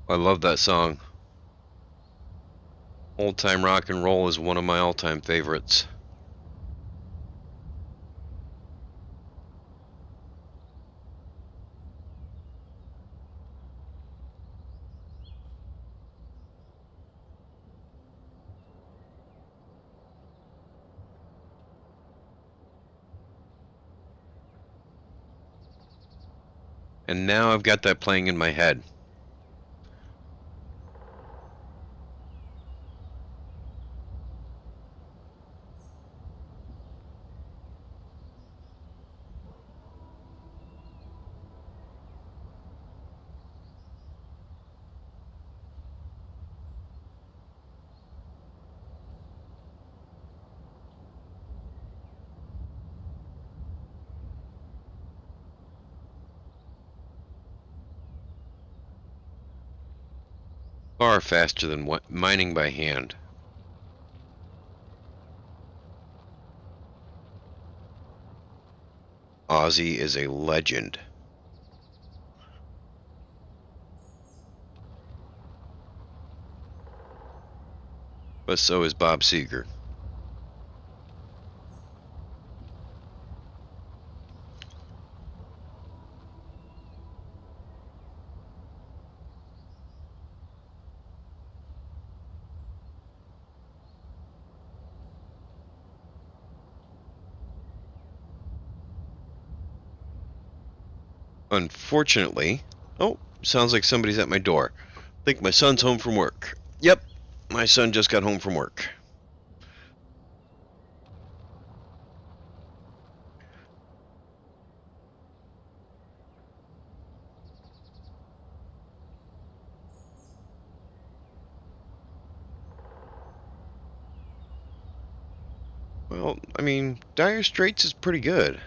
I love that song. Old Time Rock and Roll is one of my all-time favorites. And now I've got that playing in my head. Far faster than mining by hand. Ozzy is a legend. But so is Bob Seger. Unfortunately, oh, sounds like somebody's at my door. Think my son's home from work. Yep, my son just got home from work. Well, I mean, Dire Straits is pretty good.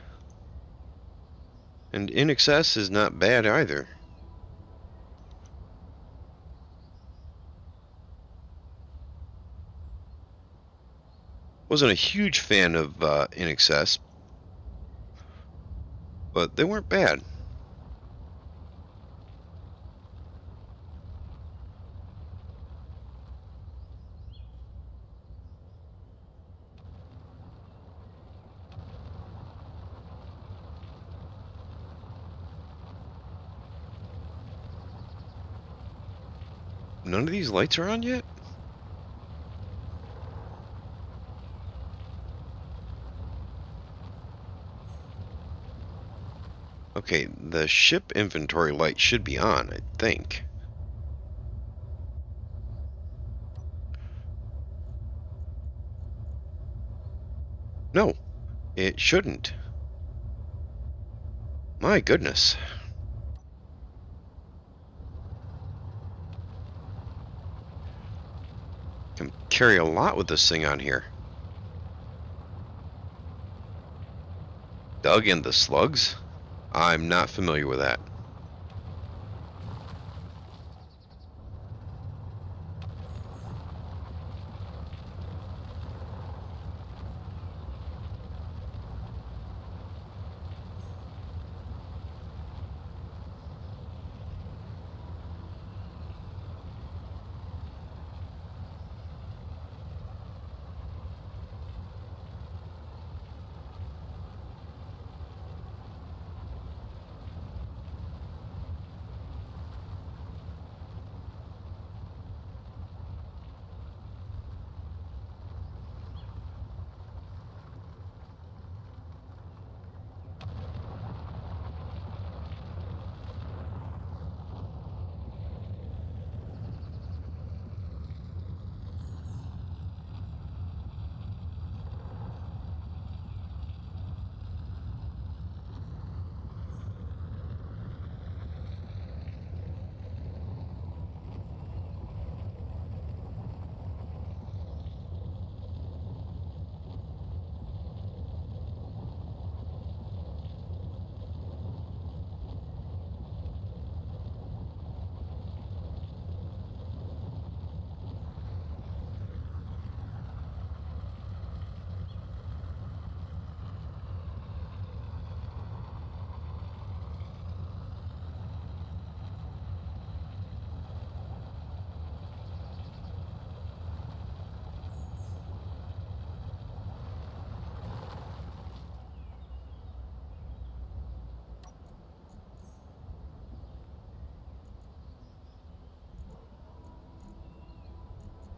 And In Excess is not bad either. Wasn't a huge fan of In Excess, but they weren't bad. None of these lights are on yet? Okay, the ship inventory light should be on, I think. No, it shouldn't. My goodness. Can carry a lot with this thing on here. Dug in the slugs? I'm not familiar with that.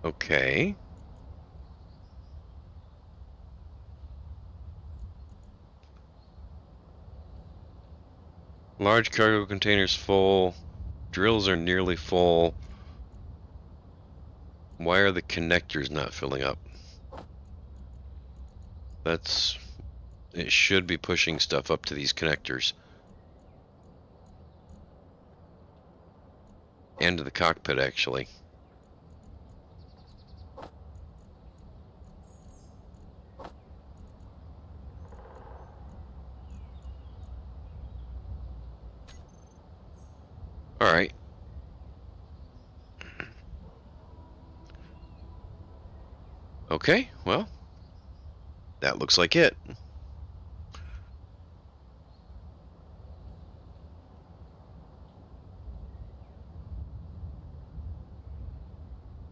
Okay. Large cargo containers full. Drills are nearly full. Why are the connectors not filling up? That's... It should be pushing stuff up to these connectors. And to the cockpit, actually. Alright. Okay, well, that looks like it.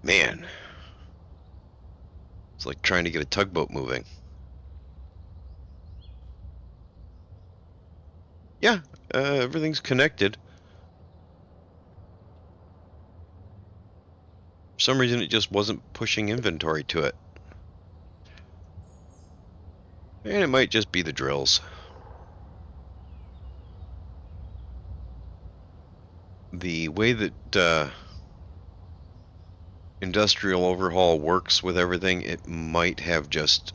Man. It's like trying to get a tugboat moving. Yeah, everything's connected. For some reason, it just wasn't pushing inventory to it. And it might just be the drills. The way that industrial overhaul works with everything, it might have just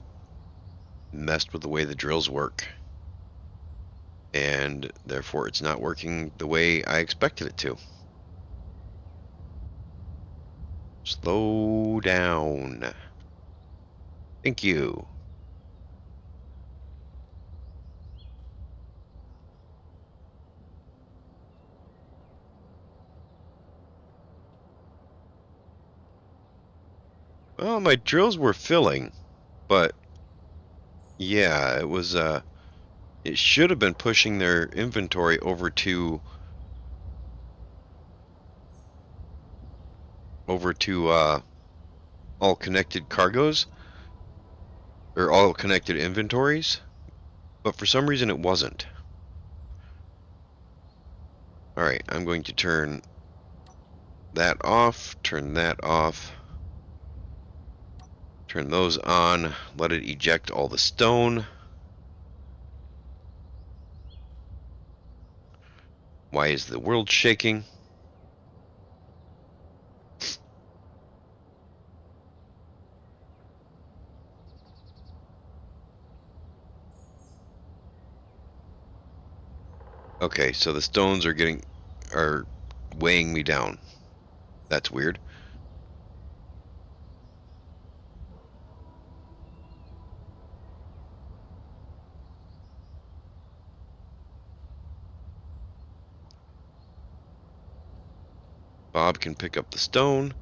messed with the way the drills work. And therefore, it's not working the way I expected it to. Slow down. Thank you. Well, my drills were filling, but yeah, it was it should have been pushing their inventory over to all connected cargoes or all connected inventories, but for some reason it wasn't. All right, I'm going to turn that off, turn that off, turn those on, let it eject all the stone. Why is the world shaking? Okay, so the stones are weighing me down. That's weird. Bob can pick up the stone.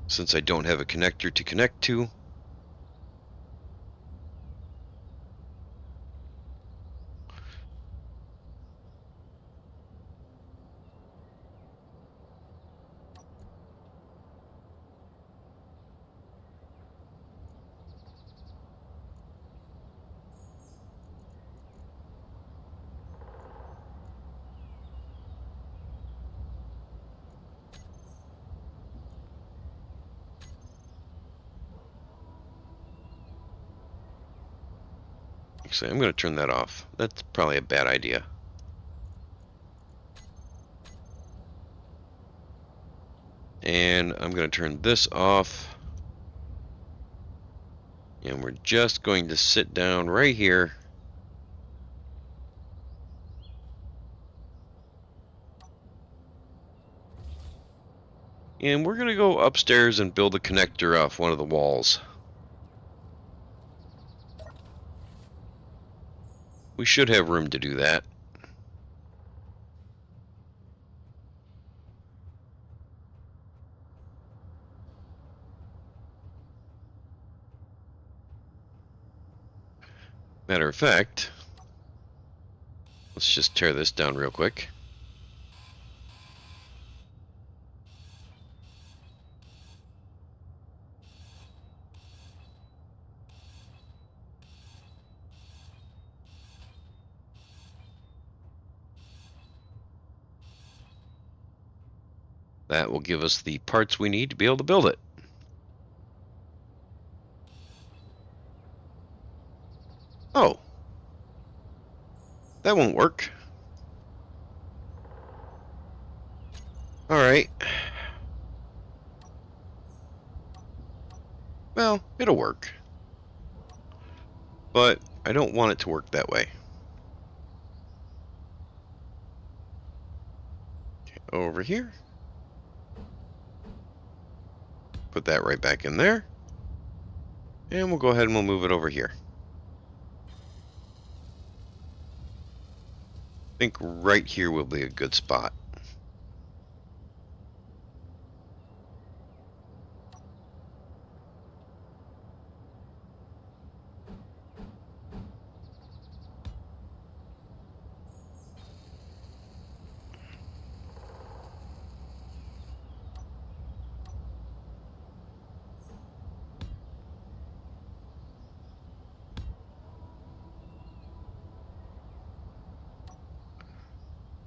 Since I don't have a connector to connect to, actually, I'm going to turn that off. That's probably a bad idea. And I'm going to turn this off. And we're just going to sit down right here. And we're going to go upstairs and build a connector off one of the walls. We should have room to do that. Matter of fact, let's just tear this down real quick. That will give us the parts we need to be able to build it. Oh, that won't work. Alright. Well, it'll work. But I don't want it to work that way. Over here. Put that right back in there. And we'll go ahead and we'll move it over here. I think right here will be a good spot.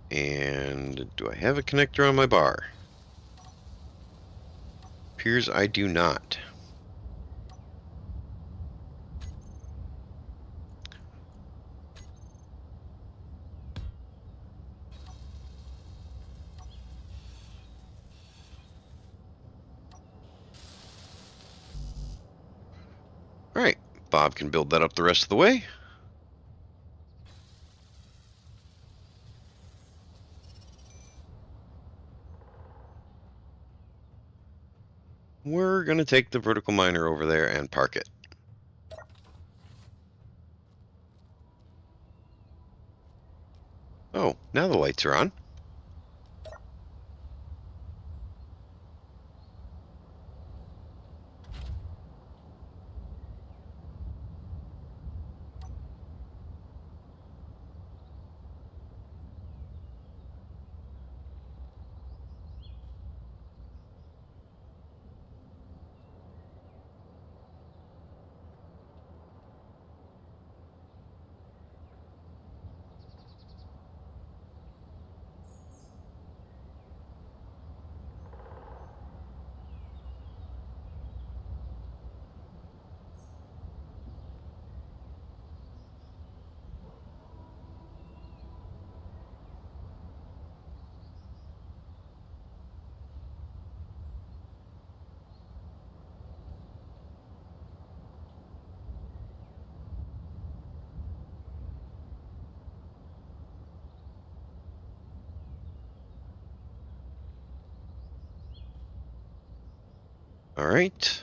And do I have a connector on my bar? Appears I do not. Alright, Bob can build that up the rest of the way. We're going to take the vertical miner over there and park it. Oh, now the lights are on. All right.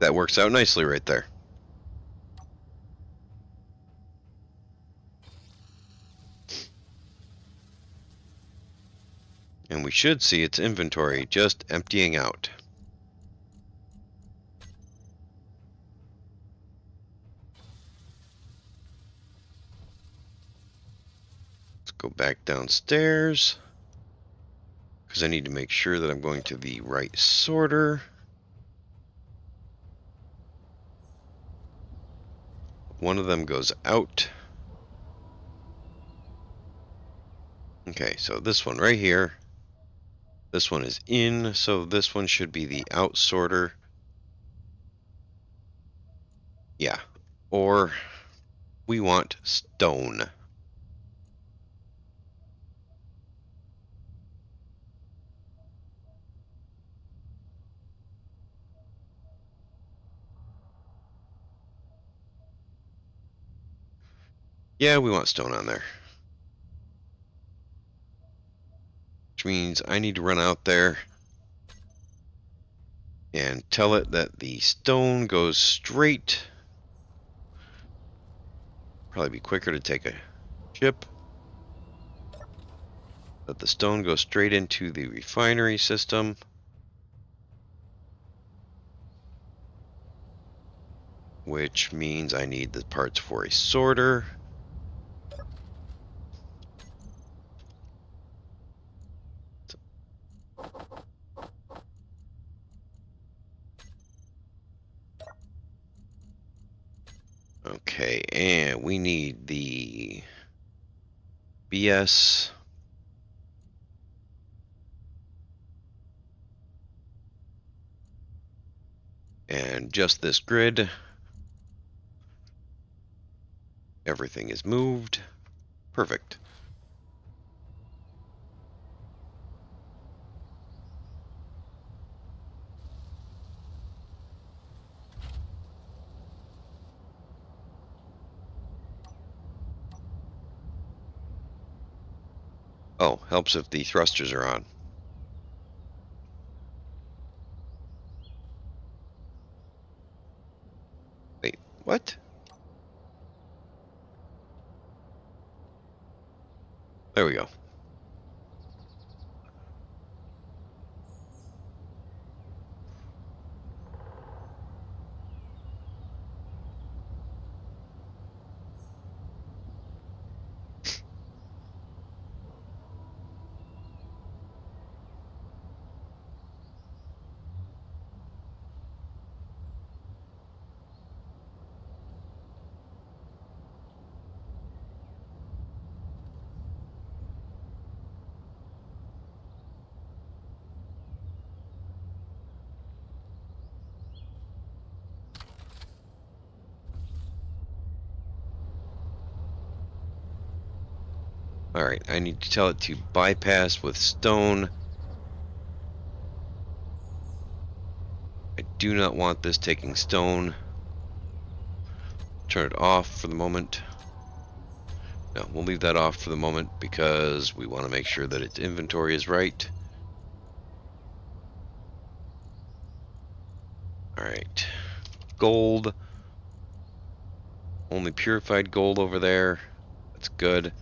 That works out nicely right there. And we should see its inventory just emptying out. Let's go back downstairs, because I need to make sure that I'm going to the right sorter. One of them goes out. Okay, so this one right here. This one is in, so this one should be the out sorter. Yeah. Or we want stone. Yeah, we want stone on there. Which means I need to run out there and tell it that the stone goes straight. Probably be quicker to take a ship. That the stone goes straight into the refinery system. Which means I need the parts for a sorter. Okay, and we need the BS. And just this grid. Everything is moved. Perfect. Oh, helps if the thrusters are on. Wait, what? There we go. Alright, I need to tell it to bypass with stone. I do not want this taking stone. Turn it off for the moment. No, we'll leave that off for the moment because we want to make sure that its inventory is right. Alright. Gold. Only purified gold over there. That's good.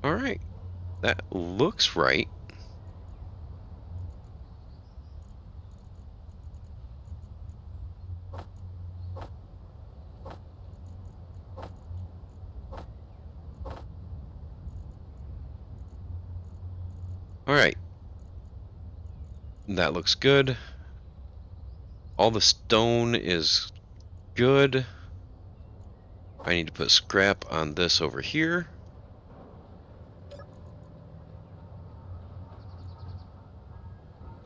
Alright. That looks right. Alright. That looks good. All the stone is good. I need to put scrap on this over here.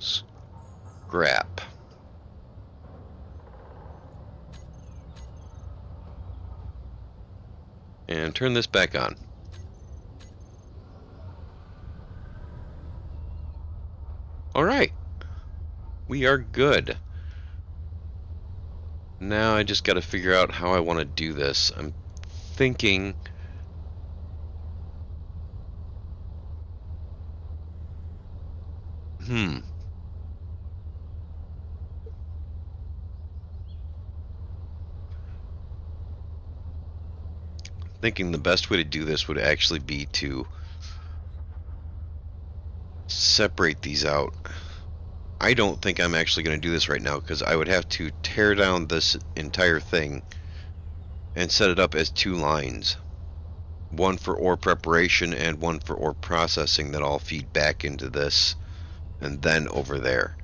Scrap. And turn this back on. Alright. We are good. Now I just got to figure out how I want to do this. I'm thinking... Thinking the best way to do this would actually be to separate these out. I don't think I'm actually going to do this right now because I would have to tear down this entire thing and set it up as two lines. One for ore preparation and one for ore processing that all feed back into this and then over there.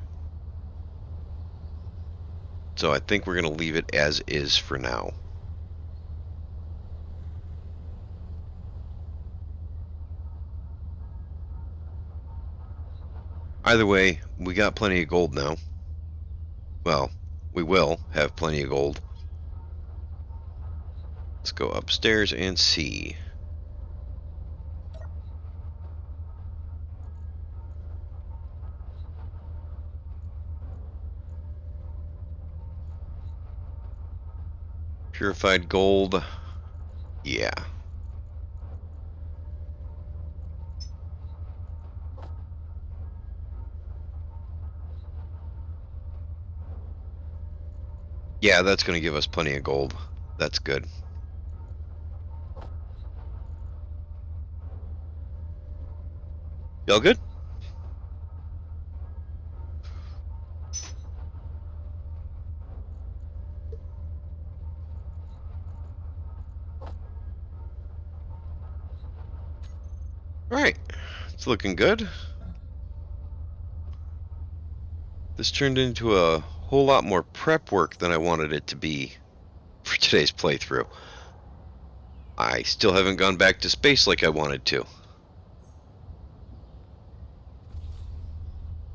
So I think we're going to leave it as is for now. Either way, we got plenty of gold now. Well, we will have plenty of gold. Let's go upstairs and see. Purified gold. Yeah. Yeah, that's going to give us plenty of gold. That's good. Y'all good? Alright. It's looking good. This turned into a whole lot more prep work than I wanted it to be for today's playthrough. I still haven't gone back to space like I wanted to.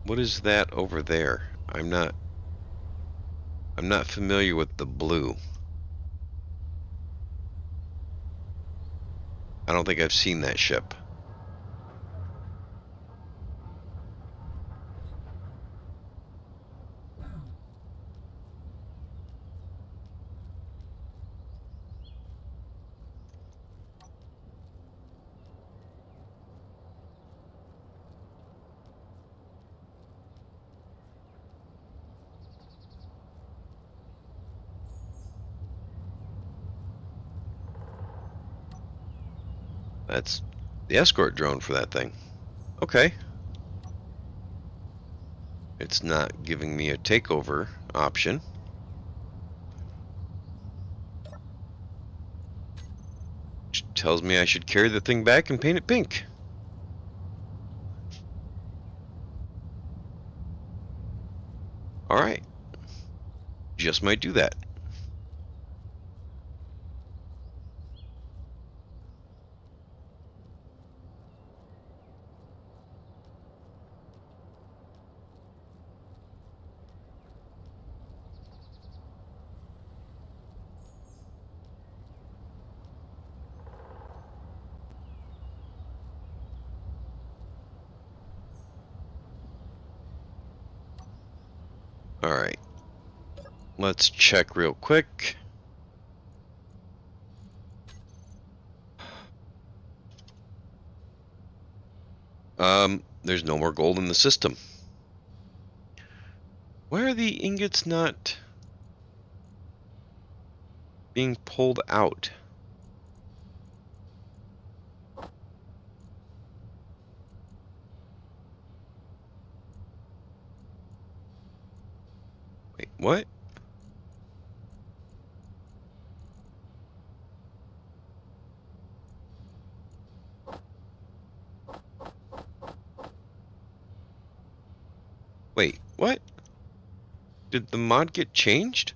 What is that over there? I'm not familiar with the blue. I don't think I've seen that ship. That's the escort drone for that thing. Okay. It's not giving me a takeover option. Which tells me I should carry the thing back and paint it pink. Alright. Just might do that. Alright. Let's check real quick. There's no more gold in the system. Why are the ingots not being pulled out? Wait, what? What? Did the mod get changed?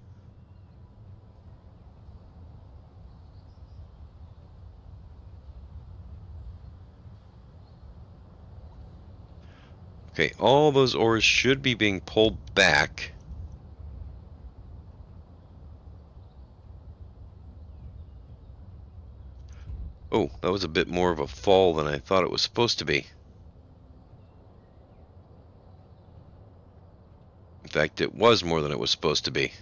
Okay, all those ores should be being pulled back. Oh, that was a bit more of a fall than I thought it was supposed to be. In fact, it was more than it was supposed to be.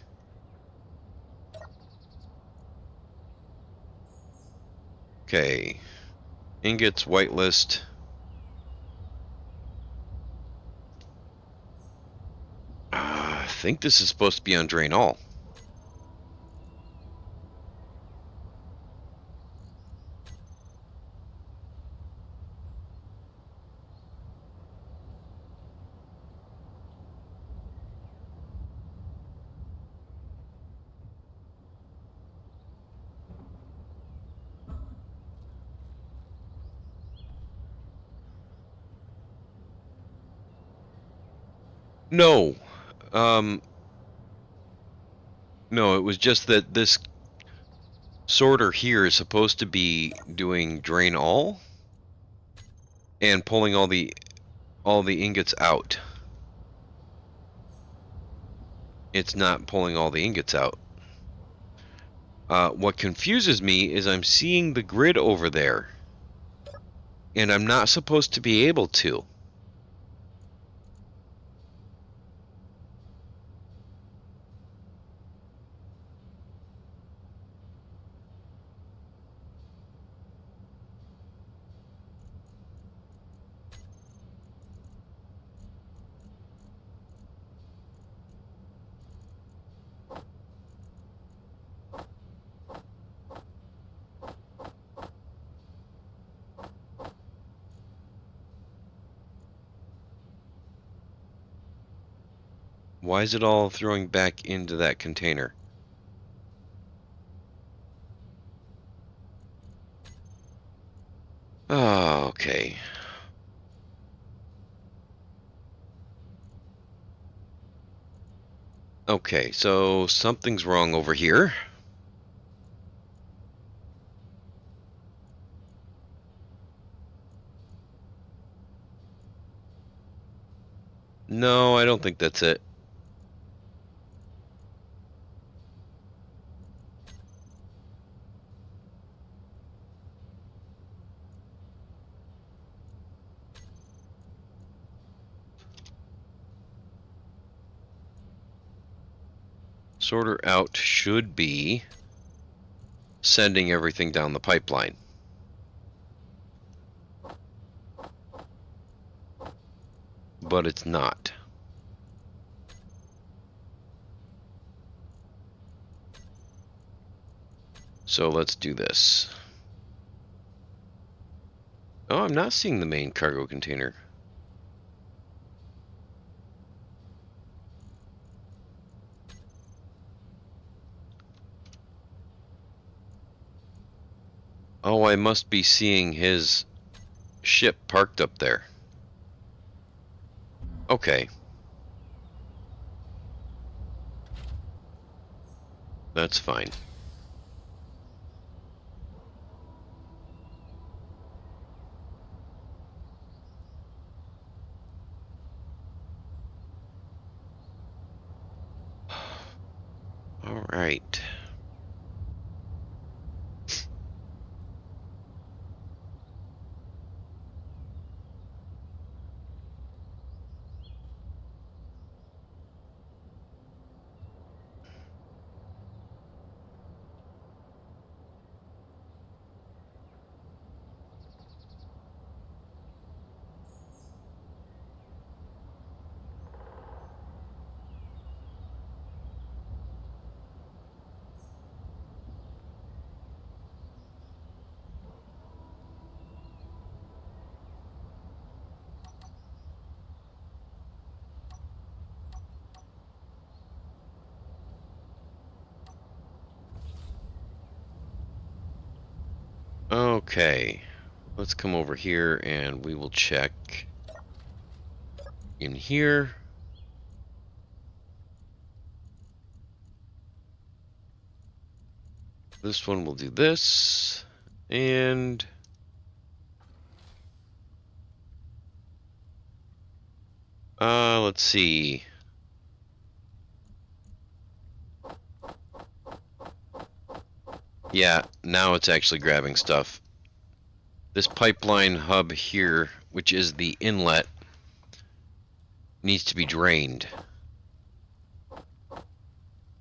Okay, ingots, whitelist. I think this is supposed to be on drain all. No. Um, no, it was just that this sorter here is supposed to be doing drain all and pulling all the ingots out. It's not pulling all the ingots out. What confuses me is I'm seeing the grid over there, and I'm not supposed to be able to. Why is it all throwing back into that container? Oh, okay. Okay, so something's wrong over here. No, I don't think that's it. Sorter out should be sending everything down the pipeline. But it's not. So let's do this. Oh, I'm not seeing the main cargo container. Oh, I must be seeing his ship parked up there. Okay. That's fine. All right. Okay. Let's come over here and we will check in here. This one will do this, and let's see. Yeah, now it's actually grabbing stuff. This pipeline hub here, which is the inlet, needs to be drained.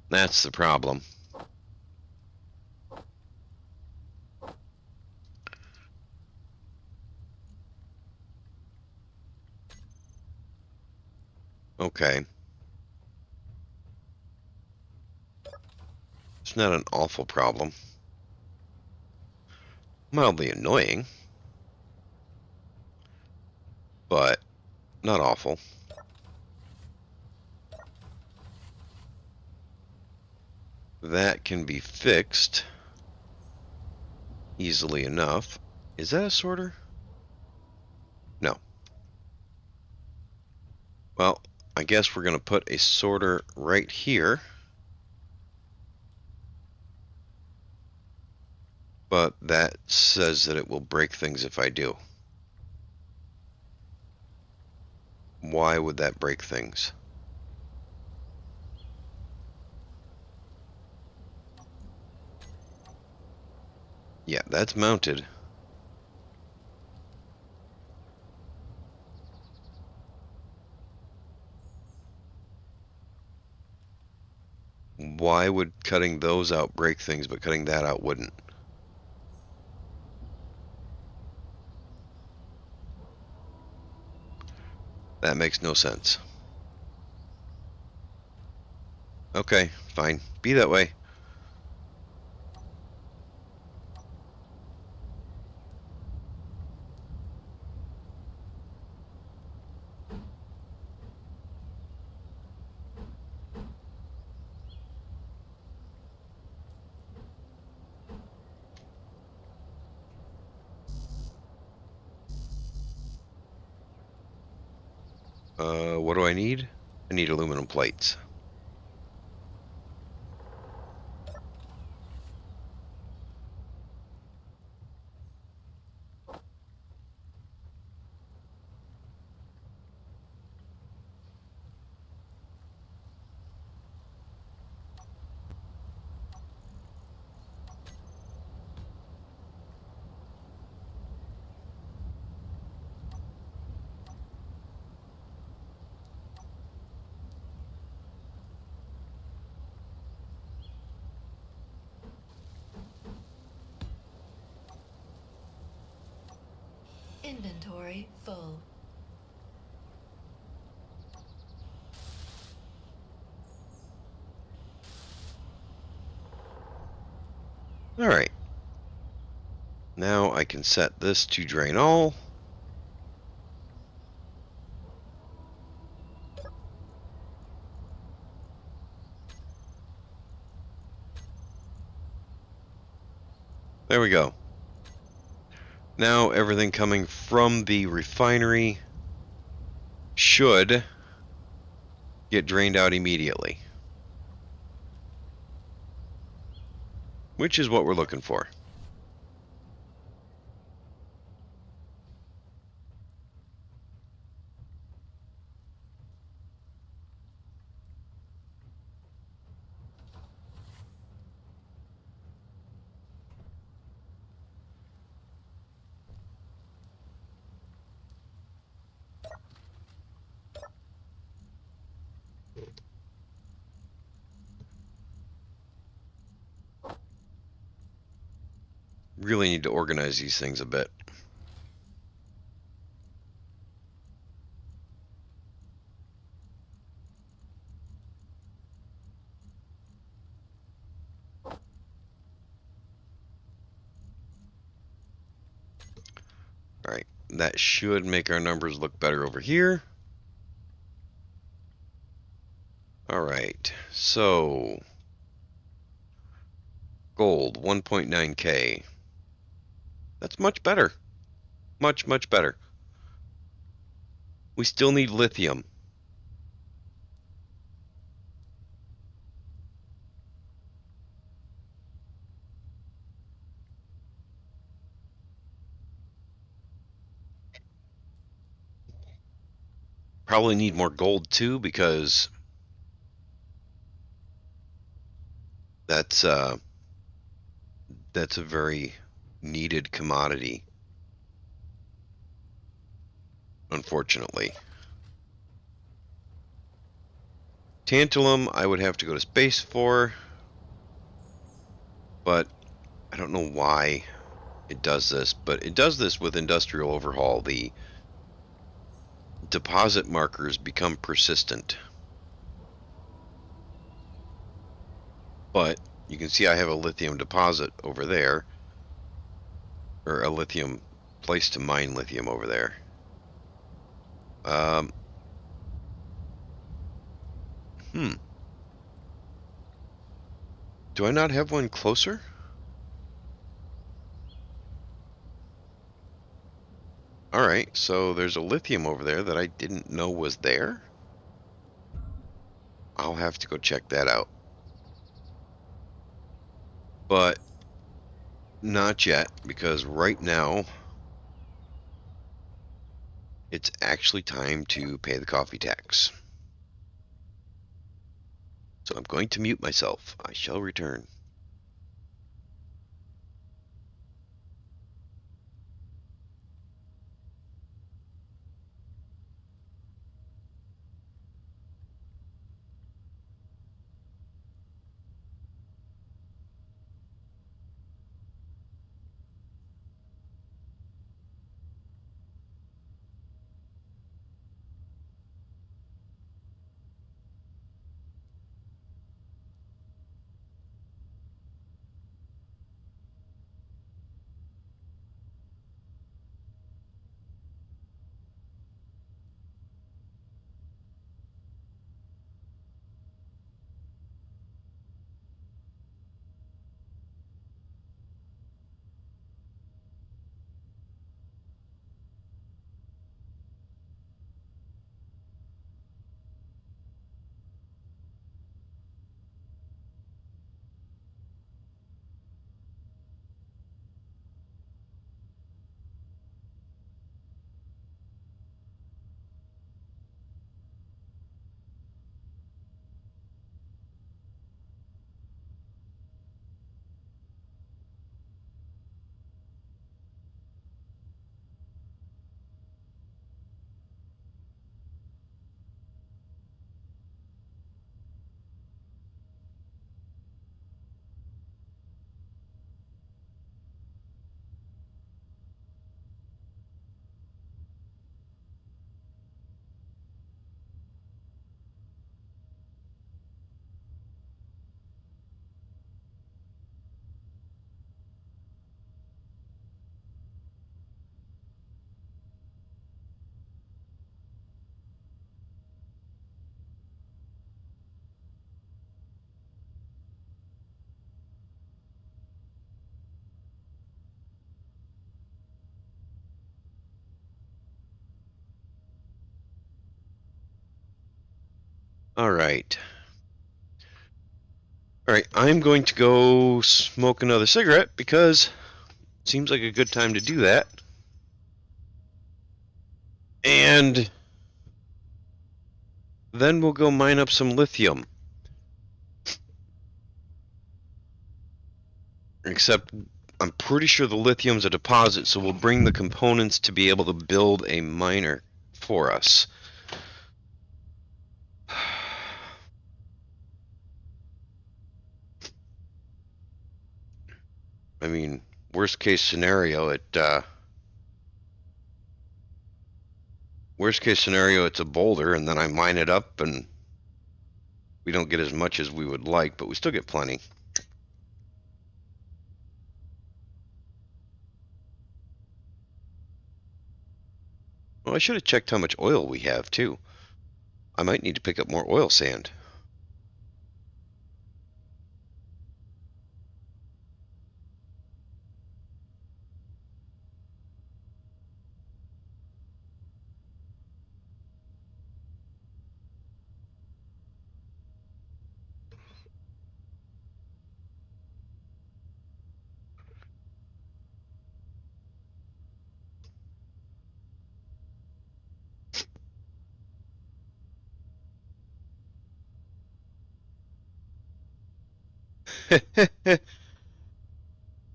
That's the problem. Okay. It's not an awful problem. Mildly annoying, but not awful. That can be fixed easily enough. Is that a sorter? No. Well, I guess we're going to put a sorter right here. But that says that it will break things if I do. Why would that break things? Yeah, that's mounted. Why would cutting those out break things, but cutting that out wouldn't? That makes no sense. Okay, fine. Be that way. What do I need? I need aluminum plates. Inventory full. Alright. Now I can set this to drain all. There we go. Now everything coming from the refinery should get drained out immediately. Which is what we're looking for. Really need to organize these things a bit. Alright, that should make our numbers look better over here. Alright, so gold 1.9k. That's much better. Much, much better. We still need lithium. Probably need more gold too because that's uh, that's a very needed commodity, unfortunately. Tantalum, I would have to go to space for, but I don't know why it does this, but it does this with industrial overhaul. The deposit markers become persistent. But you can see I have a lithium deposit over there, or a lithium place to mine lithium over there. Um, hmm. Do I not have one closer? Alright, so there's a lithium over there that I didn't know was there. I'll have to go check that out. But not yet, because right now it's actually time to pay the coffee tax. So I'm going to mute myself. I shall return. Alright. Alright, I'm going to go smoke another cigarette because it seems like a good time to do that. And then we'll go mine up some lithium. Except I'm pretty sure the lithium's a deposit, so we'll bring the components to be able to build a miner for us. I mean, worst case scenario, it's a boulder, and then I mine it up, and we don't get as much as we would like, but we still get plenty. Well, I should have checked how much oil we have too. I might need to pick up more oil sand.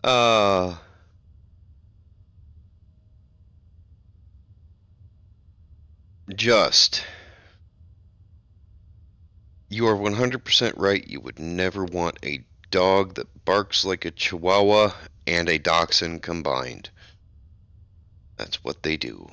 uh, just. You are 100% right. You would never want a dog that barks like a chihuahua and a dachshund combined. That's what they do.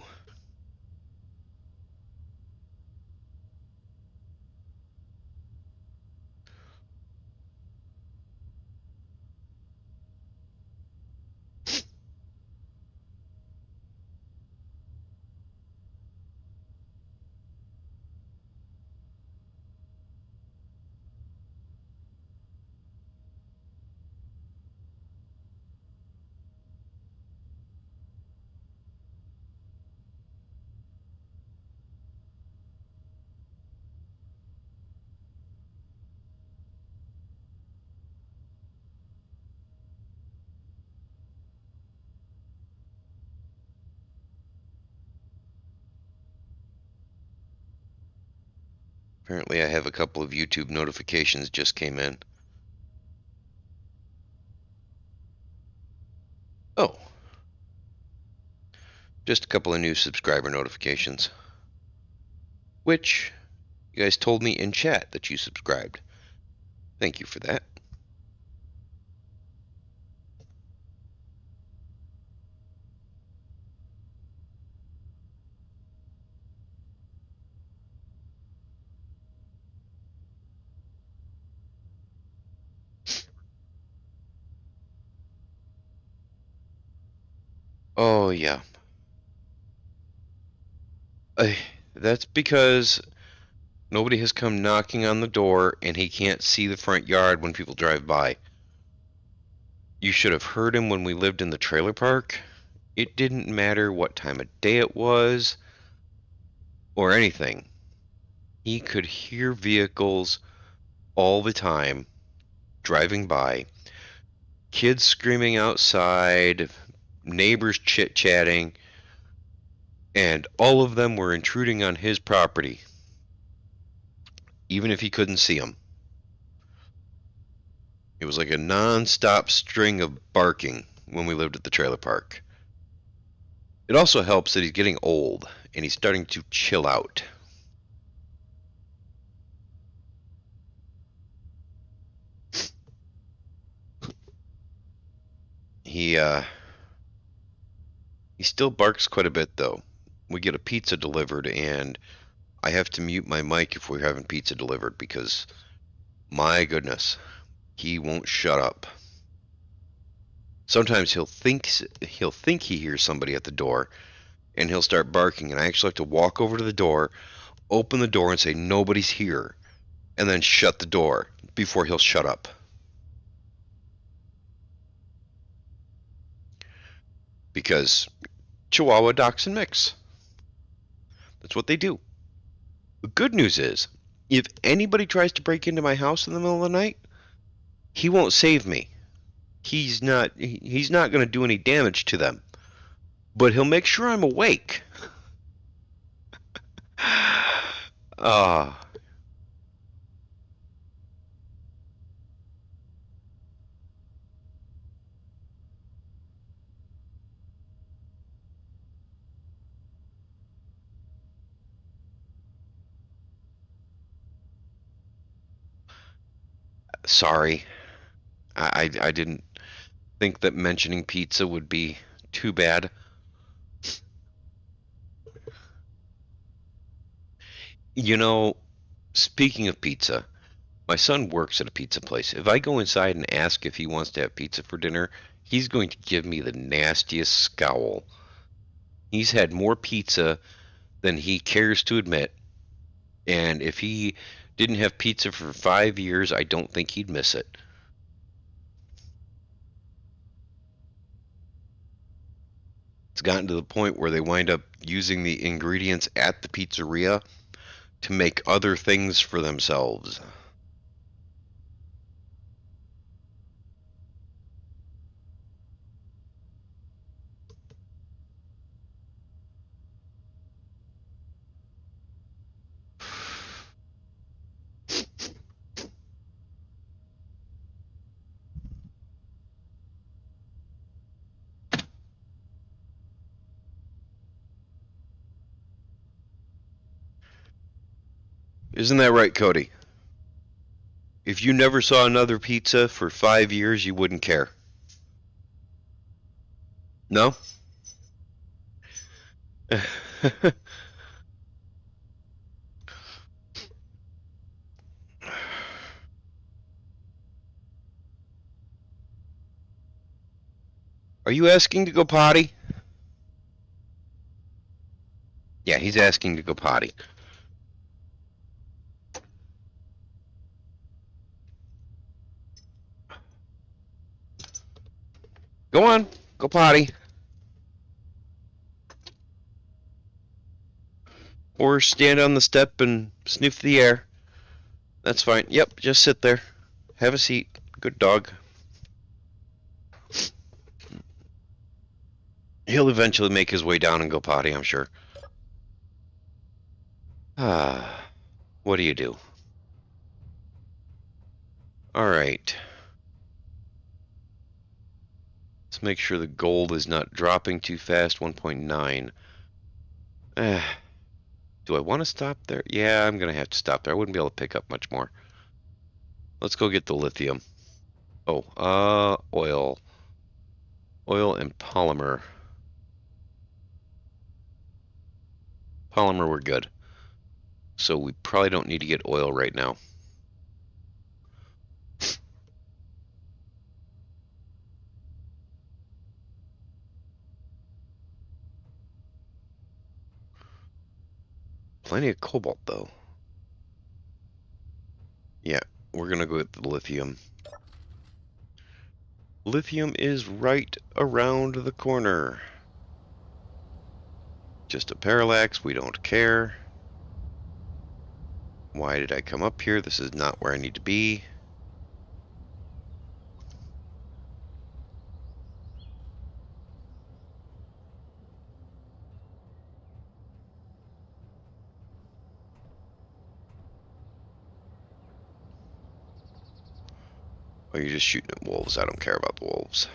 Apparently, I have a couple of YouTube notifications just came in. Oh, just a couple of new subscriber notifications. Which you guys told me in chat that you subscribed. Thank you for that. Oh, yeah. Uh, that's because nobody has come knocking on the door and he can't see the front yard when people drive by. You should have heard him when we lived in the trailer park. It didn't matter what time of day it was or anything. He could hear vehicles all the time driving by, kids screaming outside, neighbors chit chatting, and all of them were intruding on his property, even if he couldn't see them. It was like a non-stop string of barking when we lived at the trailer park. It also helps that he's getting old and he's starting to chill out. He he still barks quite a bit though. We get a pizza delivered and I have to mute my mic if we're having pizza delivered because my goodness, he won't shut up. Sometimes he'll think he hears somebody at the door and he'll start barking and I actually have to walk over to the door, open the door and say nobody's here and then shut the door before he'll shut up. Because Chihuahua Dachshund mix. That's what they do. The good news is, if anybody tries to break into my house in the middle of the night, he won't save me. He's not going to do any damage to them, but he'll make sure I'm awake. Ah, sorry. I didn't think that mentioning pizza would be too bad. You know, speaking of pizza, my son works at a pizza place. If I go inside and ask if he wants to have pizza for dinner, he's going to give me the nastiest scowl. He's had more pizza than he cares to admit, and if he didn't have pizza for 5 years, I don't think he'd miss it. It's gotten to the point where they wind up using the ingredients at the pizzeria to make other things for themselves. Isn't that right, Cody? If you never saw another pizza for 5 years, you wouldn't care. No? Are you asking to go potty? Yeah, he's asking to go potty. Go on, go potty. Or stand on the step and sniff the air. That's fine. Yep, just sit there. Have a seat. Good dog. He'll eventually make his way down and go potty, I'm sure. Ah, what do you do? Alright. Let's make sure the gold is not dropping too fast. 1.9. Do I want to stop there? Yeah, I'm going to have to stop there. I wouldn't be able to pick up much more. Let's go get the lithium. Oh, oil. Oil and polymer. Polymer, we're good. So we probably don't need to get oil right now. Plenty of cobalt, though. Yeah, we're going to go with the lithium. Lithium is right around the corner. Just a parallax, we don't care. Why did I come up here? This is not where I need to be. Oh, you're just shooting at wolves. I don't care about the wolves.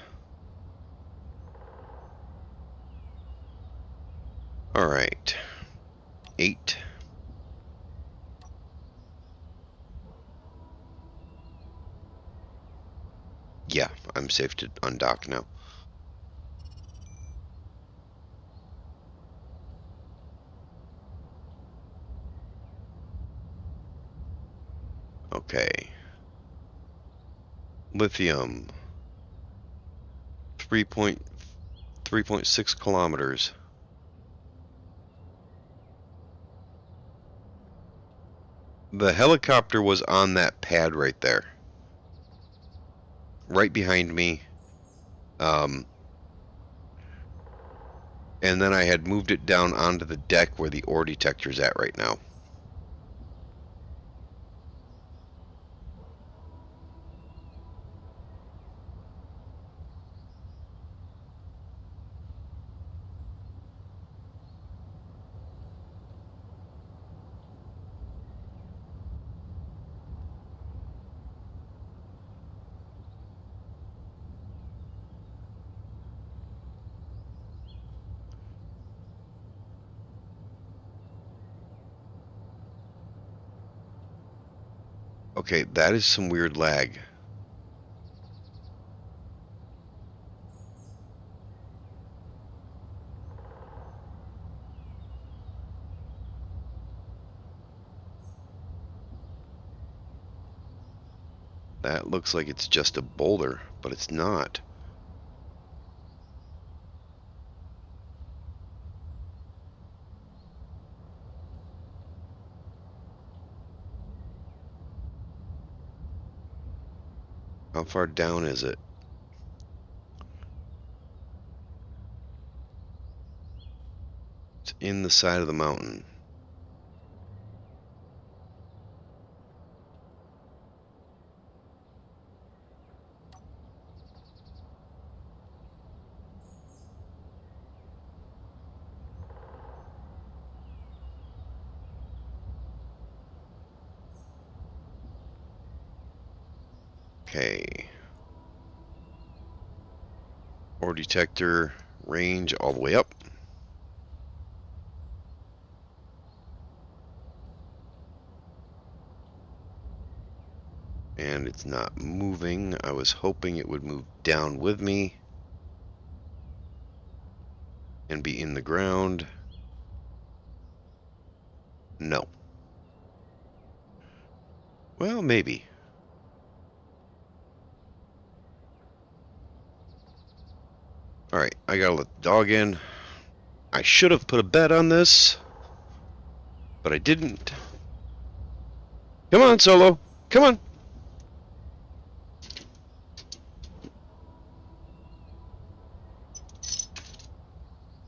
Alright. 8. Yeah, I'm safe to undock now. Okay. Lithium. 3.6 kilometers. The helicopter was on that pad right there. Right behind me. And then I had moved it down onto the deck where the ore detector's at right now. Okay, that is some weird lag. That looks like it's just a boulder, but it's not. How far down is it? It's in the side of the mountain. Okay. Ore detector range all the way up. And it's not moving. I was hoping it would move down with me and be in the ground. No. Well, maybe. Alright, I gotta let the dog in. I should have put a bet on this, but I didn't. Come on, Solo. Come on.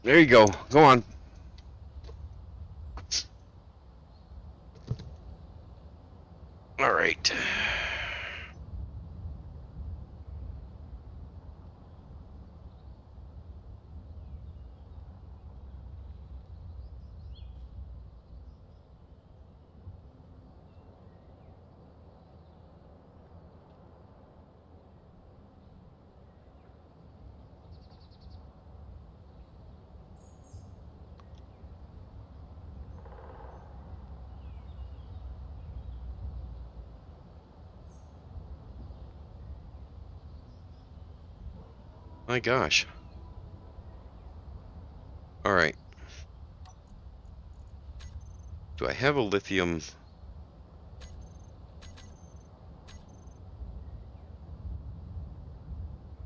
There you go. Go on. Alright. My gosh. Alright. Do I have a lithium?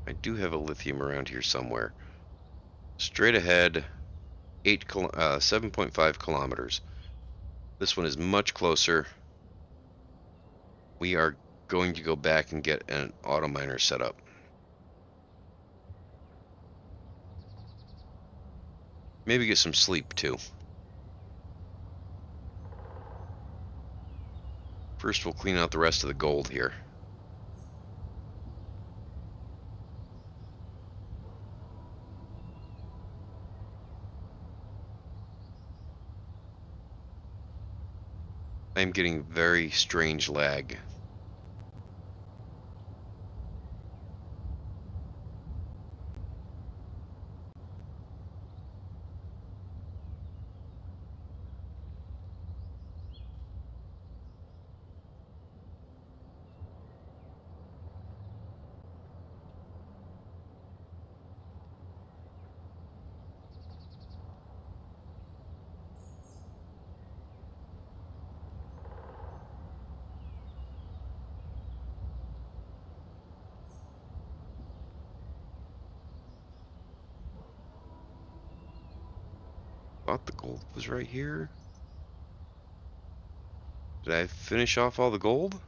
I do have a lithium around here somewhere. Straight ahead, 7.5 kilometers. This one is much closer. We are going to go back and get an auto miner set up. Maybe get some sleep too. First, we'll clean out the rest of the gold here. I'm getting very strange lag. Thought the gold was right here. Did I finish off all the gold?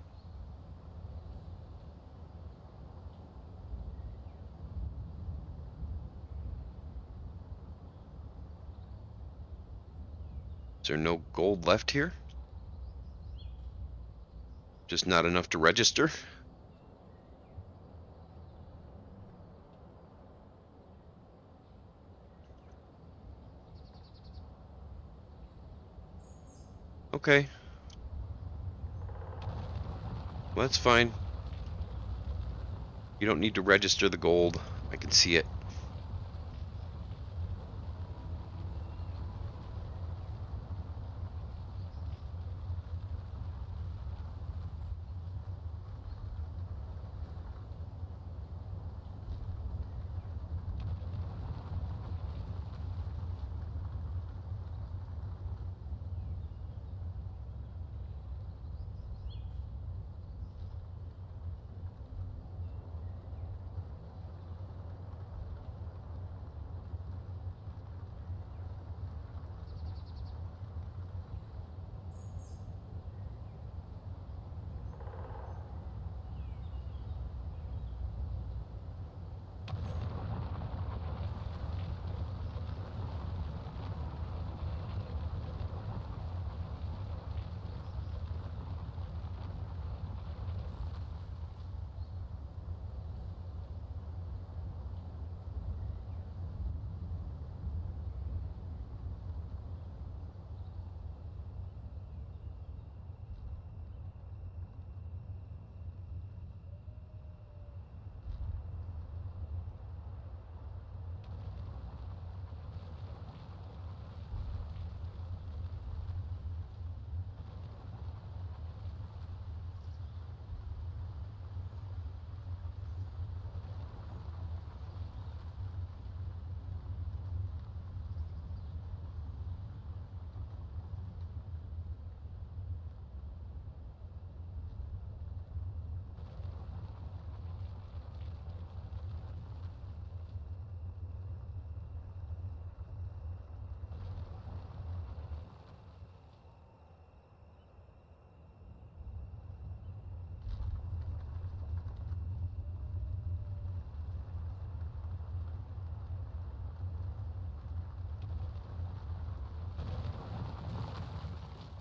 Is there no gold left here? Just not enough to register? Okay. Well, that's fine. You don't need to register the gold. I can see it.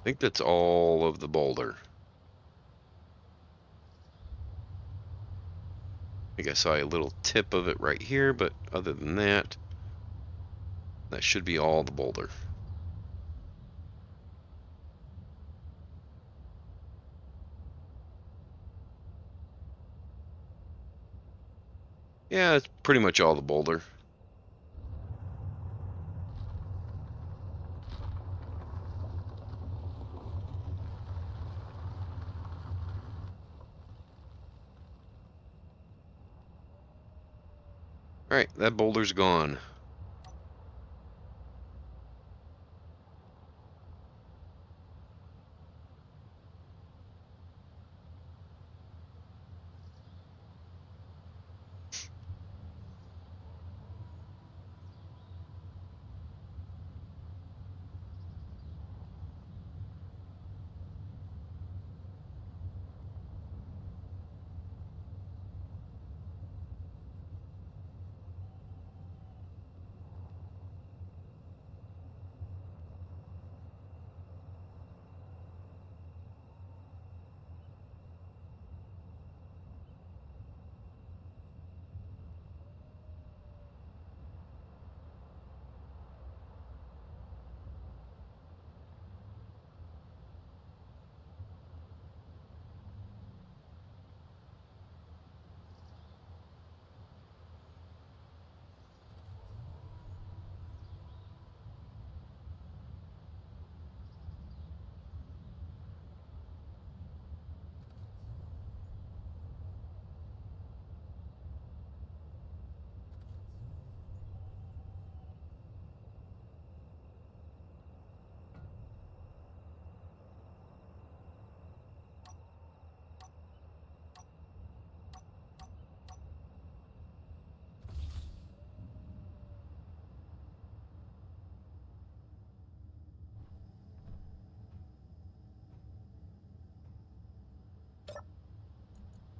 think that's all of the boulder. I think I saw a little tip of it right here, but other than that, that should be all the boulder. Yeah, it's pretty much all the boulder. Alright, that boulder's gone.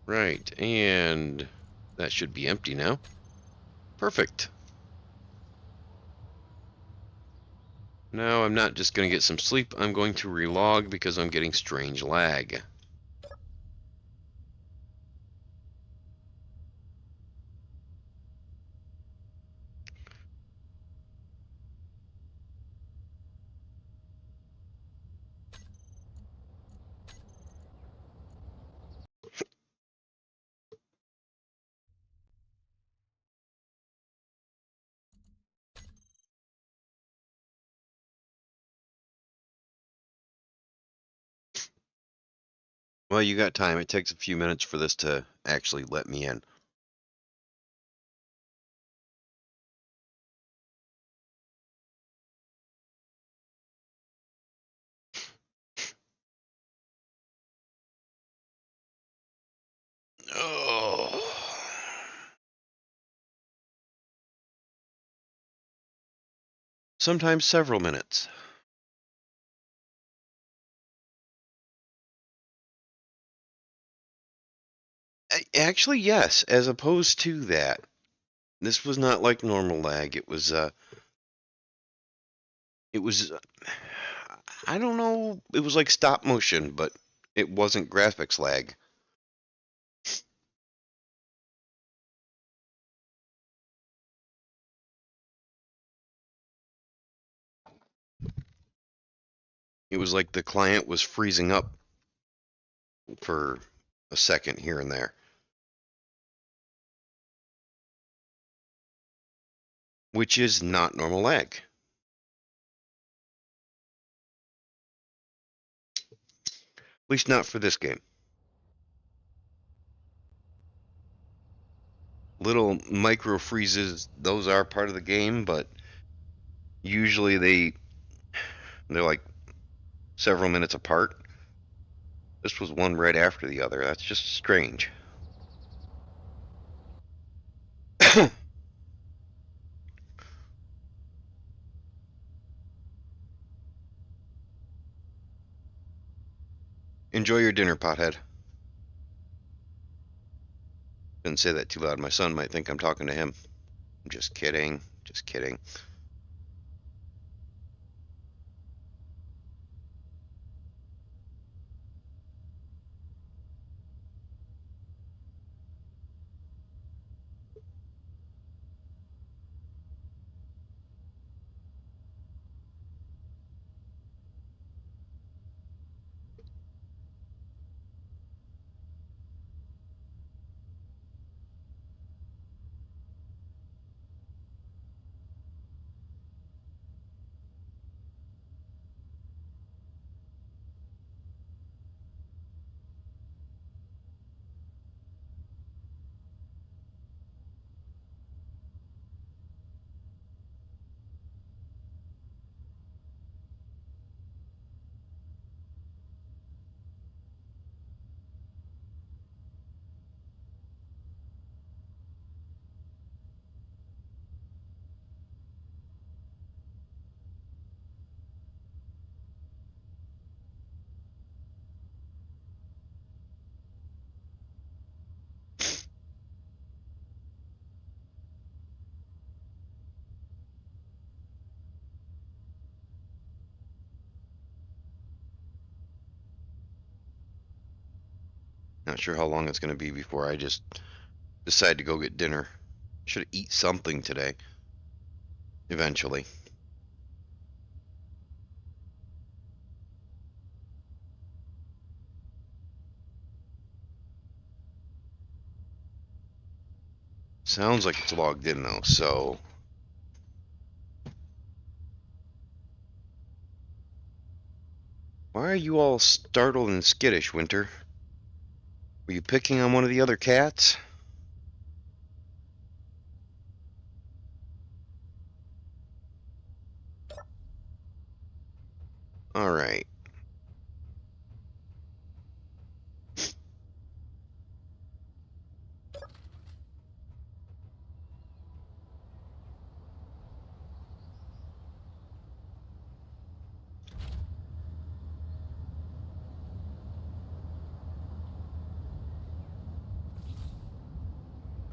Right, and that should be empty now. Perfect. Now I'm not just going to get some sleep, I'm going to relog because I'm getting strange lag. Well, you got time. It takes a few minutes for this to actually let me in. Oh. Sometimes several minutes. Actually, yes, as opposed to that. This was not like normal lag. It was I don't know, it was like stop motion, but it wasn't graphics lag. It was like the client was freezing up for a second here and there, which is not normal lag. At least not for this game. Little micro freezes, those are part of the game, but usually they're like several minutes apart. This was one right after the other. That's just strange. Enjoy your dinner, pothead. Didn't say that too loud. My son might think I'm talking to him. I'm just kidding. Just kidding. Not sure how long it's going to be before I just decide to go get dinner. Should eat something today. Eventually. Sounds like it's logged in though, so... Why are you all startled and skittish, Winter? Were you picking on one of the other cats? Alright.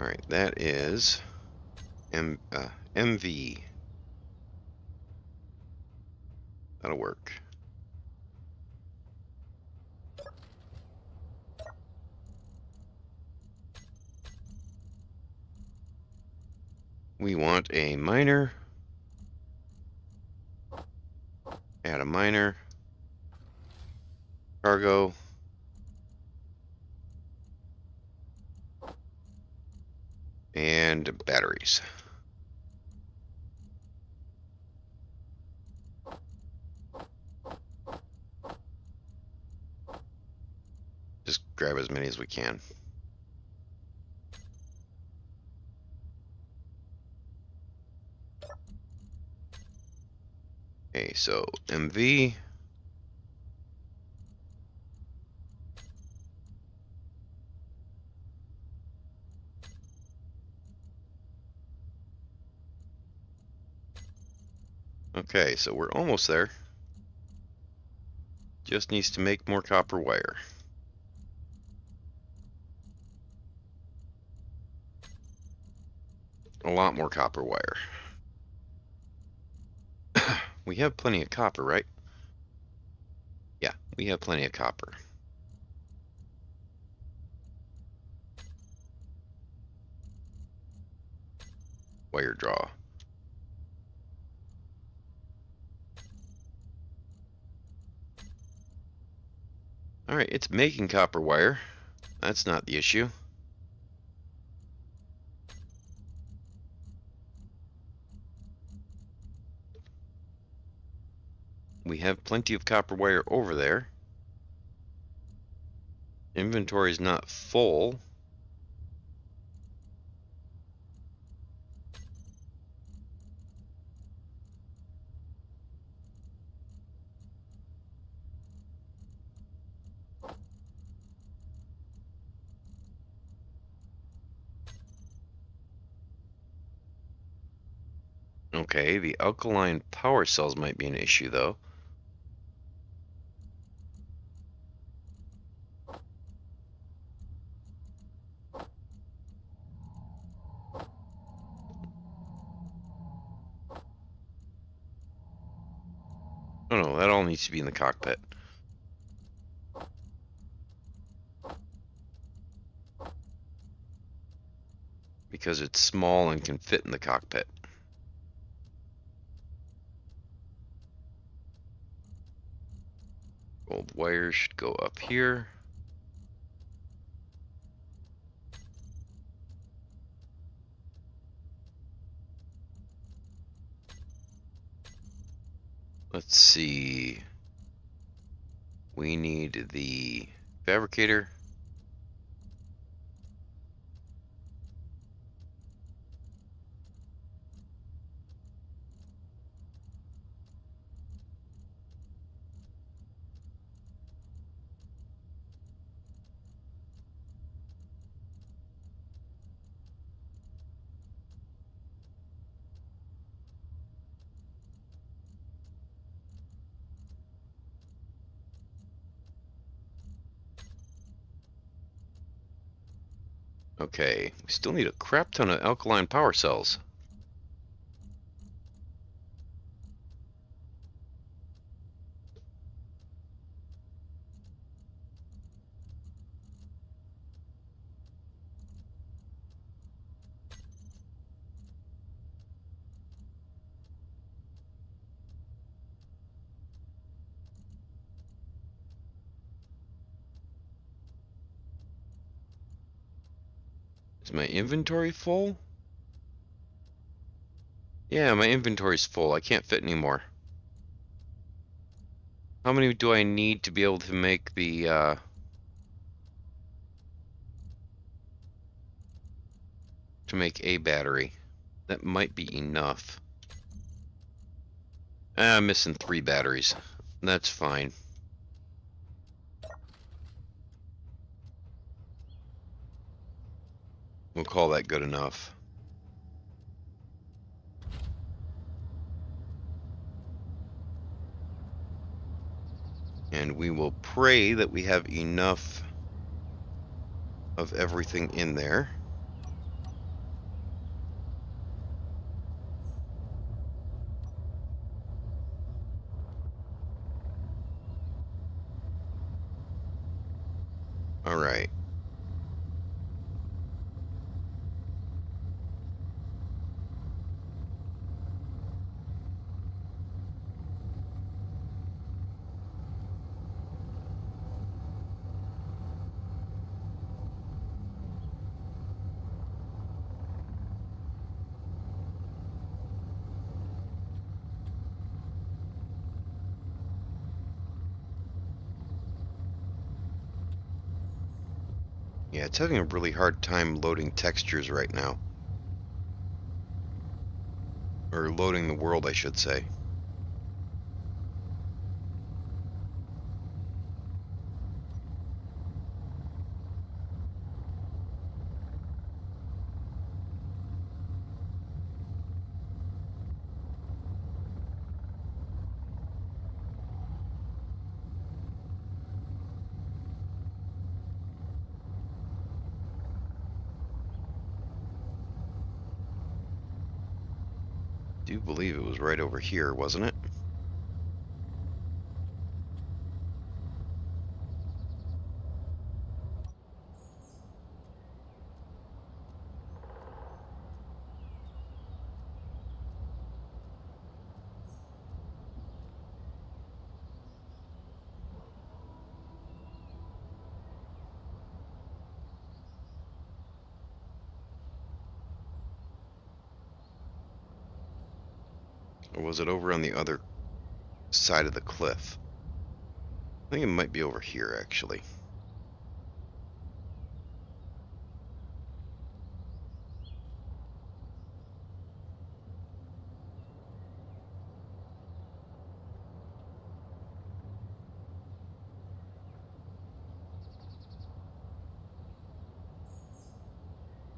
Alright, that is... MV. That'll work. We want a miner. Add a miner. Cargo. And batteries. Just grab as many as we can. Okay, so MV. Okay, so we're almost there. Just needs to make more copper wire. A lot more copper wire. We have plenty of copper, right? Yeah, we have plenty of copper. Wire draw. Alright, it's making copper wire. That's not the issue. We have plenty of copper wire over there. Inventory is not full. Okay, the alkaline power cells might be an issue though. Oh no, that all needs to be in the cockpit. Because it's small and can fit in the cockpit. Gold wire should go up here. Let's see. We need the fabricator. Okay, we still need a crap ton of alkaline power cells. Is my inventory full? Yeah, my inventory's full. I can't fit anymore. How many do I need to be able to make the, to make a battery? That might be enough. I'm missing 3 batteries. That's fine. We'll call that good enough. And we will pray that we have enough of everything in there. All right. Yeah, it's having a really hard time loading textures right now. Or loading the world, I should say. I do believe it was right over here, wasn't it? Or was it over on the other side of the cliff? I think it might be over here, actually.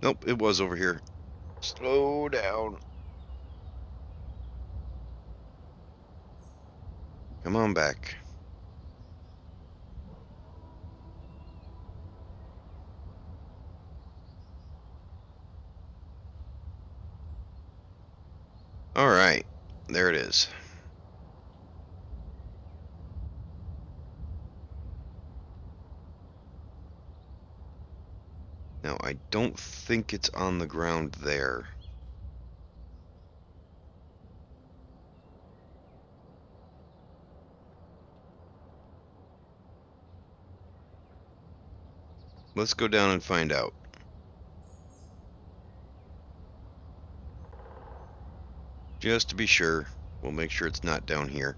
Nope, it was over here. Slow down. Come on back. All right, there it is. Now, I don't think it's on the ground there. Let's go down and find out. Just to be sure, we'll make sure it's not down here.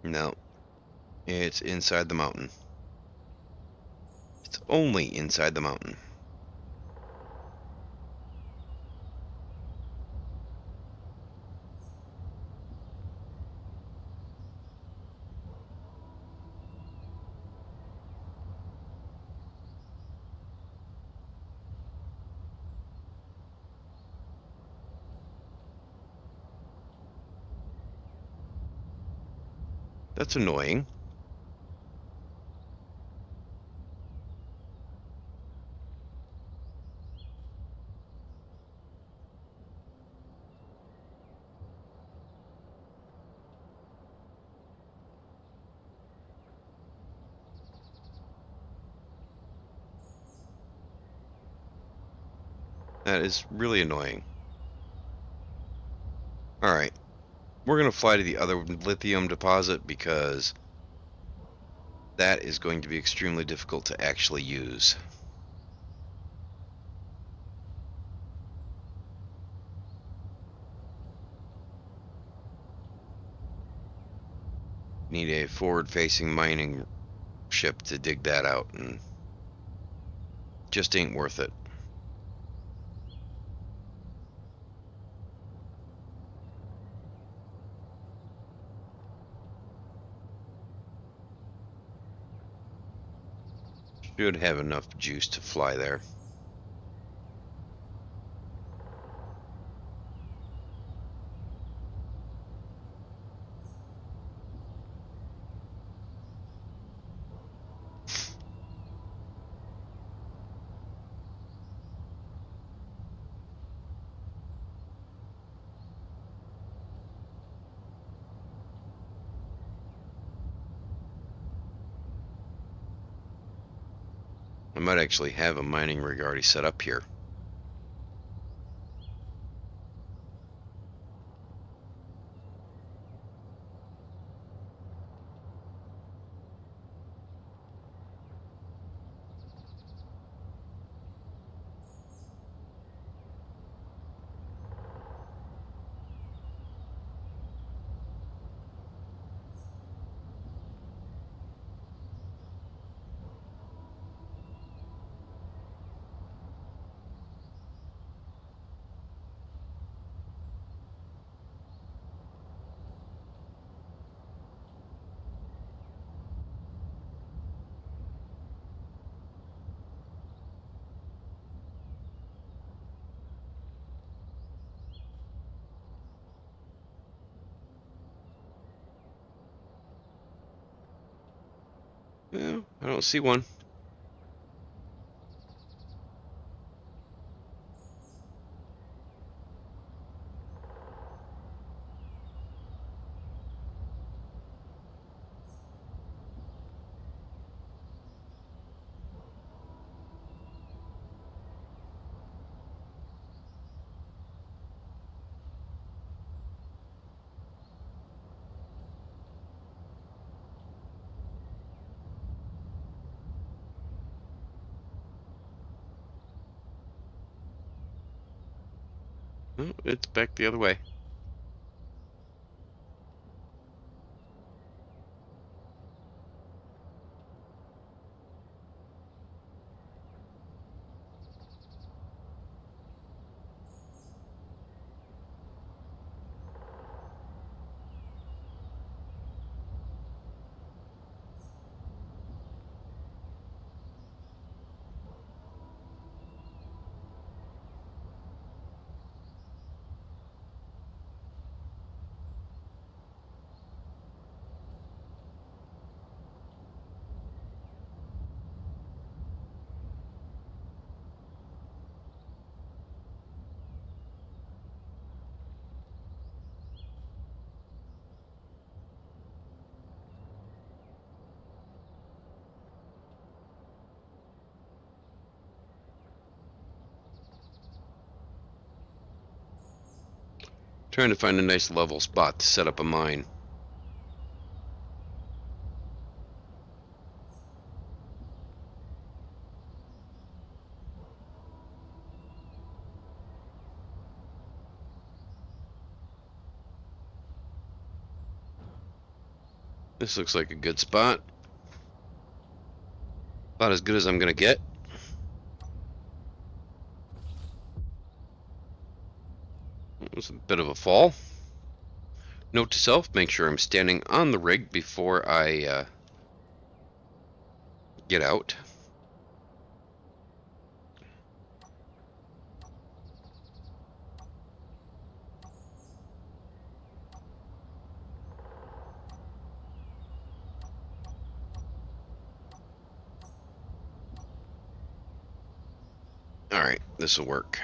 No, it's inside the mountain. It's only inside the mountain. That's annoying. That is really annoying. Alright, we're going to fly to the other lithium deposit because that is going to be extremely difficult to actually use. Need a forward-facing mining ship to dig that out, and just ain't worth it. Should have enough juice to fly there. I might actually have a mining rig already set up here. Well, I don't see one. Oh, it's back the other way. Trying to find a nice level spot to set up a mine. This looks like a good spot. About as good as I'm gonna get. It was a bit of a fall. Note to self, make sure I'm standing on the rig before I get out. Alright, this will work.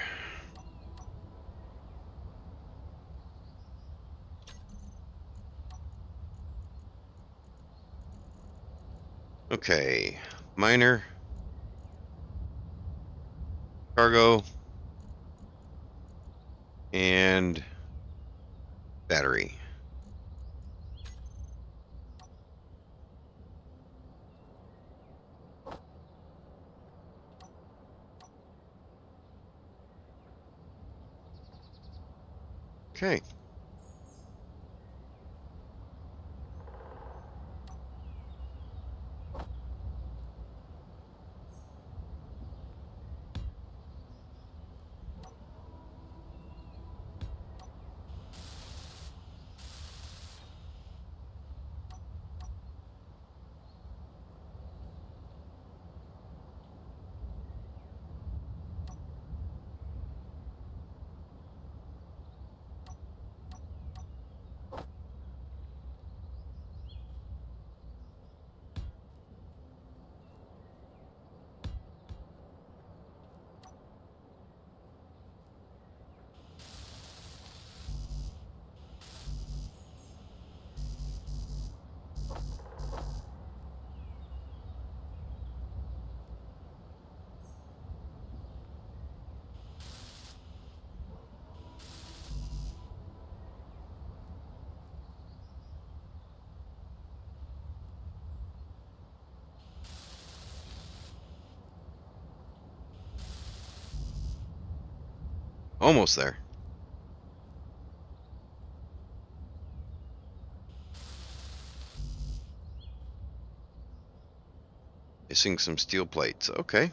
Okay, miner, cargo, And battery. Okay. Almost there. Missing some steel plates. Okay.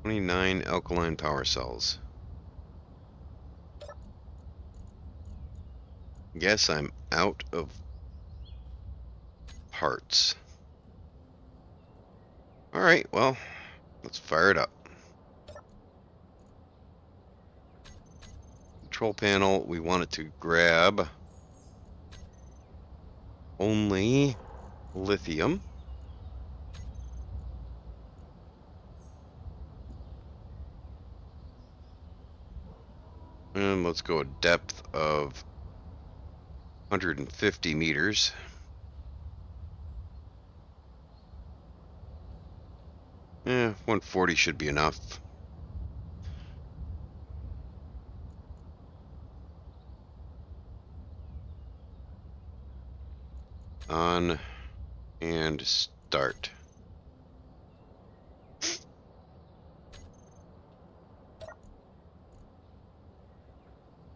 "29 alkaline power cells. Guess I'm out of parts. Alright, well, let's fire it up. Control panel, we want it to grab only lithium. And let's go a depth of 150 meters. Yeah, 140 should be enough. On and start.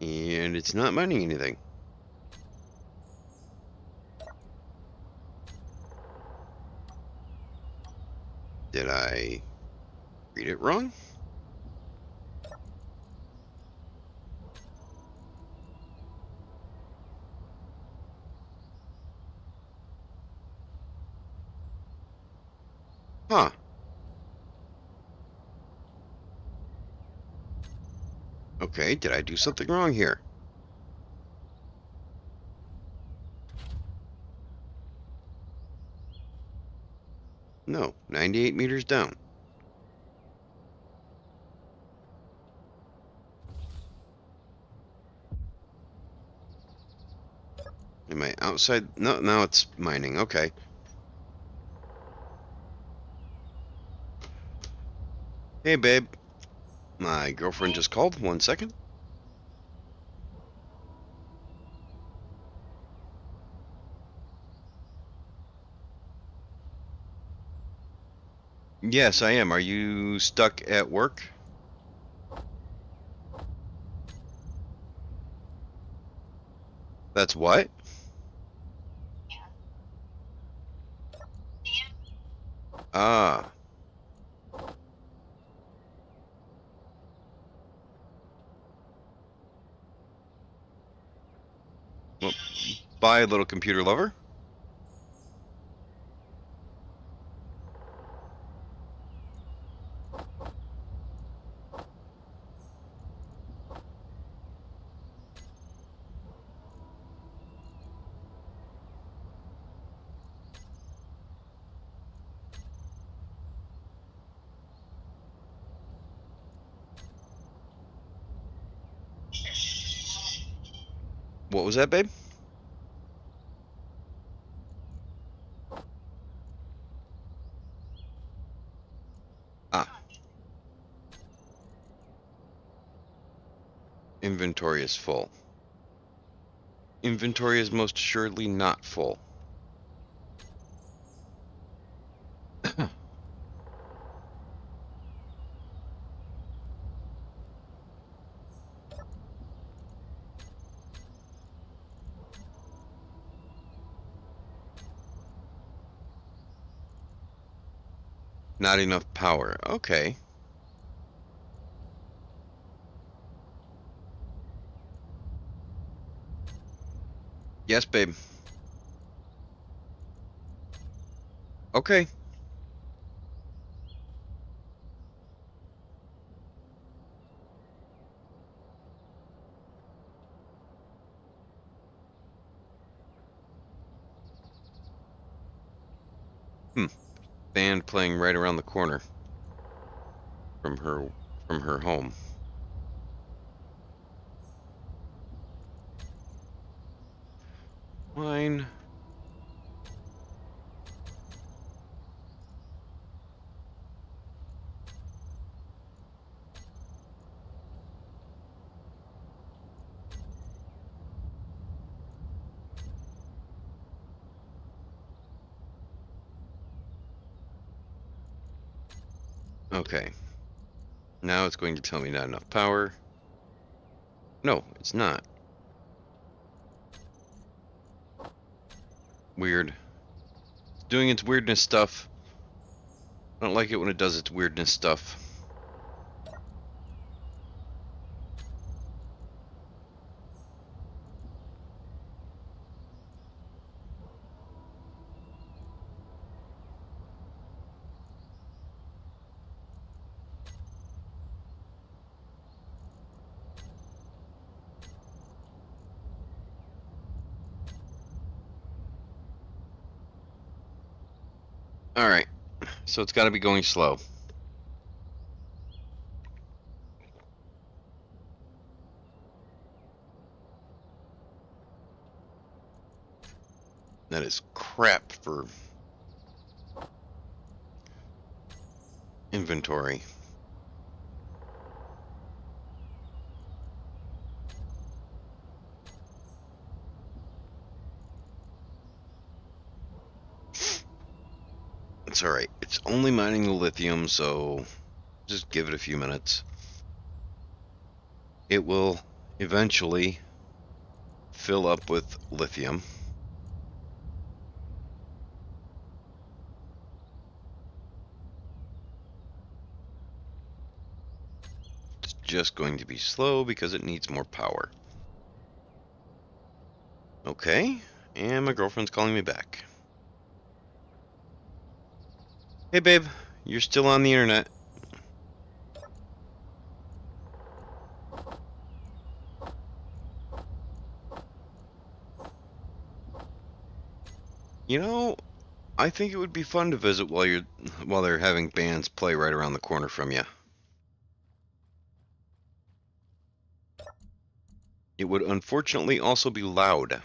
And it's not mining anything. Did I read it wrong? Huh. Okay, did I do something wrong here? No, 98 meters down. Am I outside? No, now it's mining. Okay. Hey, babe. My girlfriend just called. 1 second. Yes, I am. Are you stuck at work? That's what? Ah. Well, bye, little computer lover. What was that, babe? Ah, inventory is full. Inventory is most assuredly not full. Not enough power. Okay. Yes, babe. Okay. Hmm. Band playing right around the corner from her home. Fine. Okay. Now it's going to tell me not enough power. No, it's not. Weird. It's doing its weirdness stuff. I don't like it when it does its weirdness stuff. Alright. So it's got to be going slow. That is crap for inventory. It's alright. It's only mining the lithium, so just give it a few minutes. It will eventually fill up with lithium. It's just going to be slow because it needs more power. Okay, and my girlfriend's calling me back. Hey babe, you're still on the internet. You know, I think it would be fun to visit while they're having bands play right around the corner from you. It would unfortunately also be loud.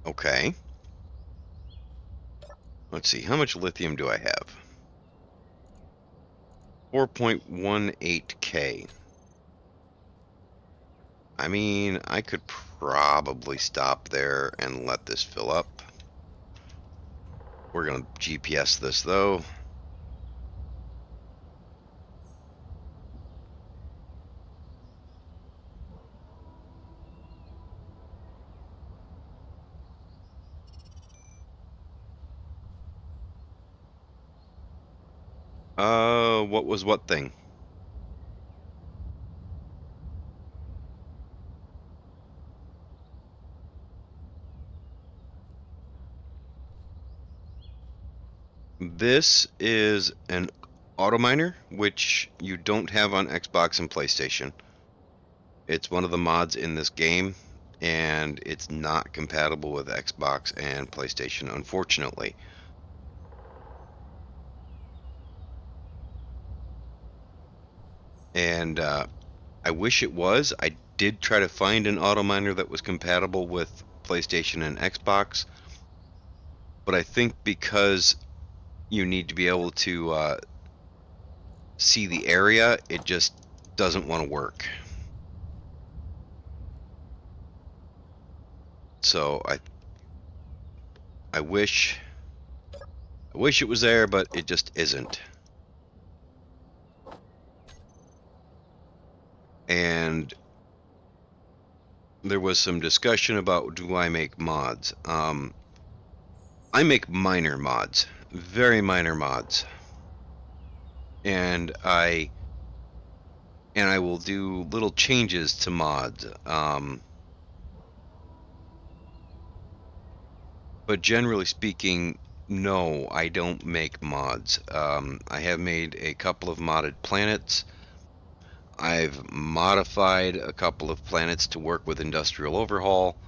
Okay. Let's see, how much lithium do I have? 4.18K. I mean, I could probably stop there and let this fill up. We're going to GPS this though. What was what thing? This is an auto miner, which you don't have on Xbox and PlayStation. It's one of the mods in this game, and it's not compatible with Xbox and PlayStation, unfortunately. And I wish it was. I did try to find an auto miner that was compatible with PlayStation and Xbox, but I think because you need to be able to see the area, it just doesn't want to work. So I wish it was there, but it just isn't. And there was some discussion about, do I make mods? I make minor mods, very minor mods, and I will do little changes to mods. But generally speaking, no, I don't make mods. I have made a couple of modded planets. I've modified a couple of planets to work with Industrial Overhaul.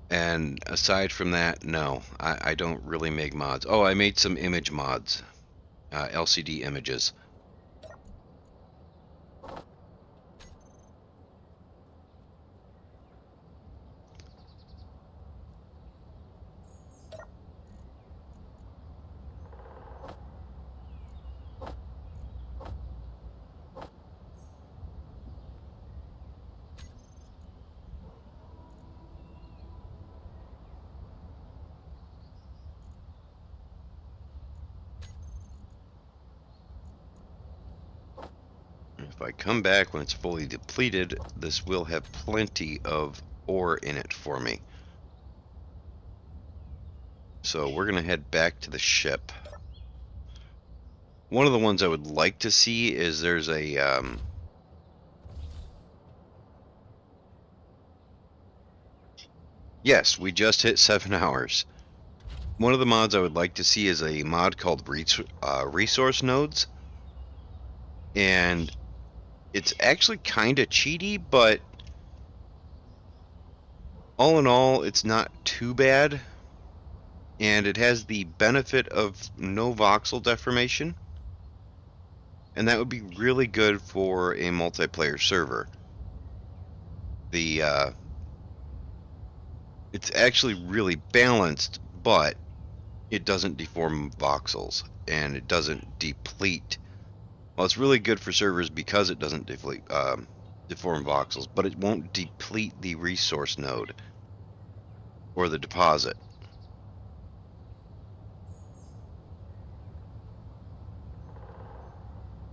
And aside from that, no, I don't really make mods. Oh, I made some image mods, LCD images. If I come back when it's fully depleted, this will have plenty of ore in it for me. So we're going to head back to the ship. One of the ones I would like to see is there's a yes, we just hit 7 hours. One of the mods I would like to see is a mod called resource nodes, and it's actually kind of cheaty, but all in all, it's not too bad, and it has the benefit of no voxel deformation, and that would be really good for a multiplayer server. The it's actually really balanced, but it doesn't deform voxels, and it doesn't deplete. Well, it's really good for servers because it doesn't deform voxels, but it won't deplete the resource node or the deposit.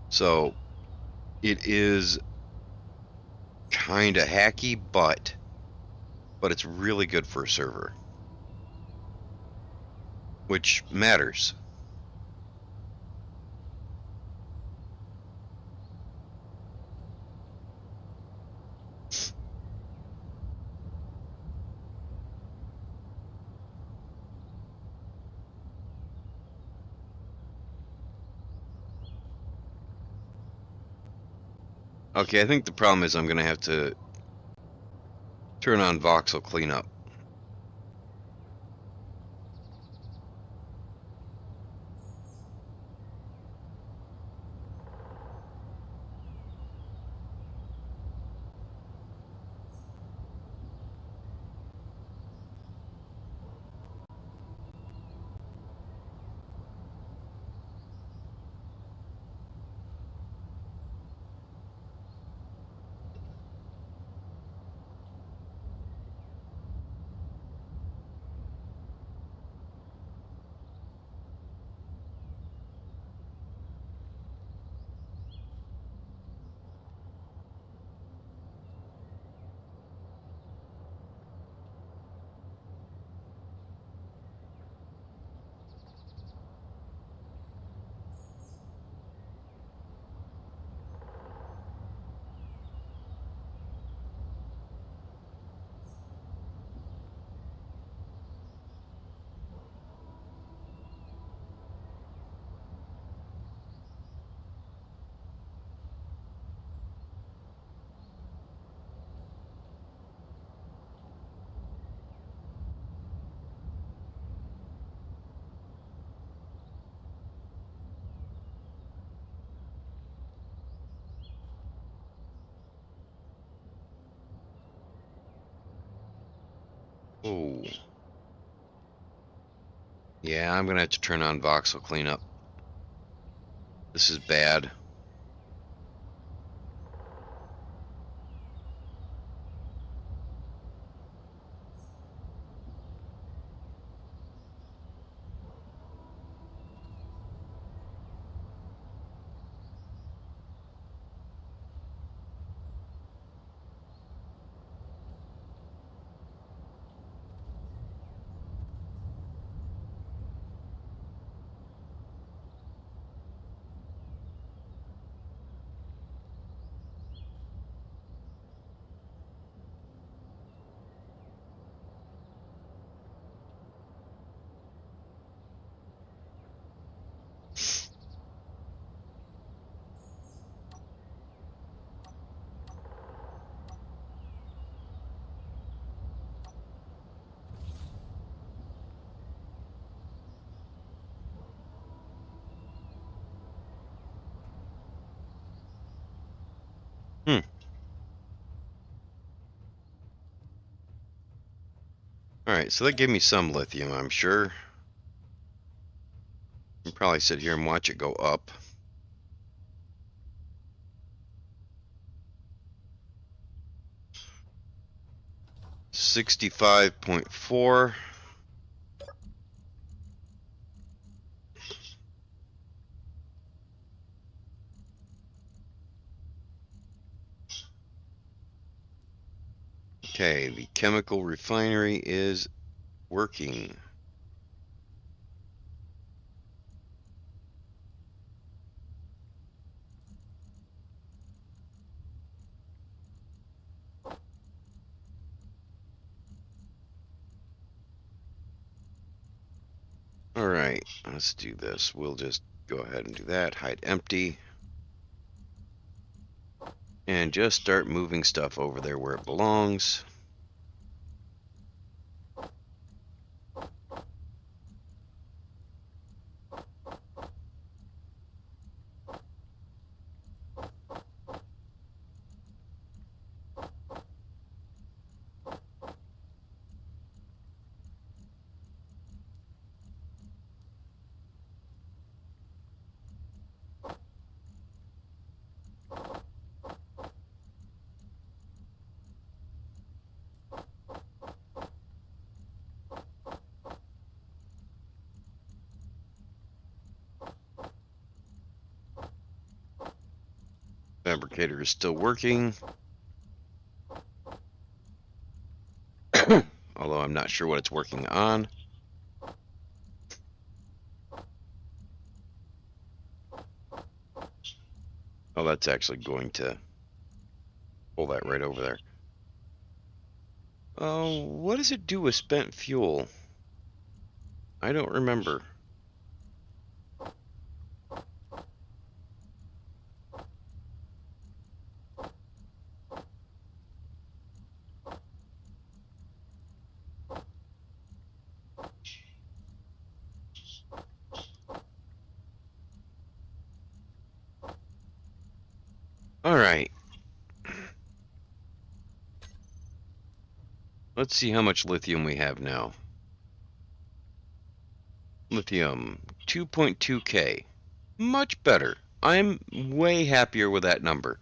So it is kind of hacky, but it's really good for a server, which matters. Okay, I think the problem is I'm going to have to turn on voxel cleanup. Oh. Yeah, I'm gonna have to turn on voxel cleanup. This is bad. Hmm. Alright, so that gave me some lithium, I'm sure. I can probably sit here and watch it go up. $65.4. Okay, the chemical refinery is working. Alright, let's do this. We'll just go ahead and do that. Hide empty. And just start moving stuff over there where it belongs. Fabricator is still working. Although I'm not sure what it's working on. Oh, that's actually going to pull that right over there. Oh, what does it do with spent fuel? I don't remember. Alright. Let's see how much lithium we have now. Lithium, 2.2K. Much better. I'm way happier with that number.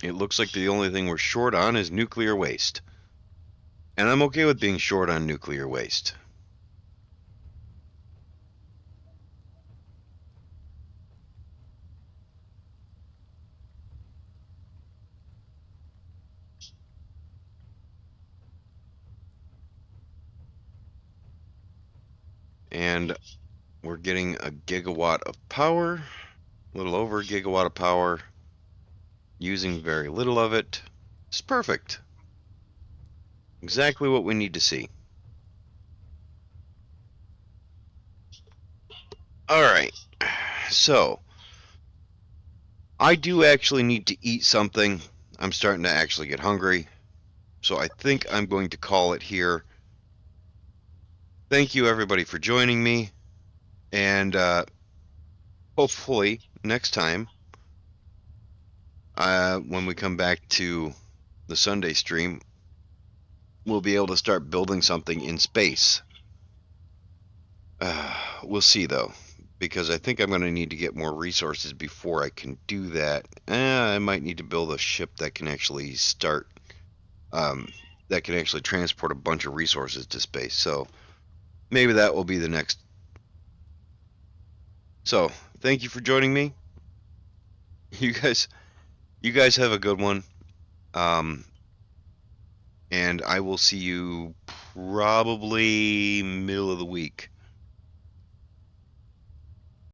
It looks like the only thing we're short on is nuclear waste. And I'm okay with being short on nuclear waste. And we're getting a gigawatt of power, a little over a gigawatt of power, using very little of it. It's perfect. Exactly what we need to see. Alright, so I do actually need to eat something. I'm starting to actually get hungry. So I think I'm going to call it here. Thank you everybody for joining me. And hopefully next time when we come back to the Sunday stream, we'll be able to start building something in space. We'll see though, because I think I'm going to need to get more resources before I can do that. I might need to build a ship that can actually that can actually transport a bunch of resources to space. So maybe that will be the next. So thank you for joining me. You guys, you guys have a good one. Um, and I will see you probably middle of the week.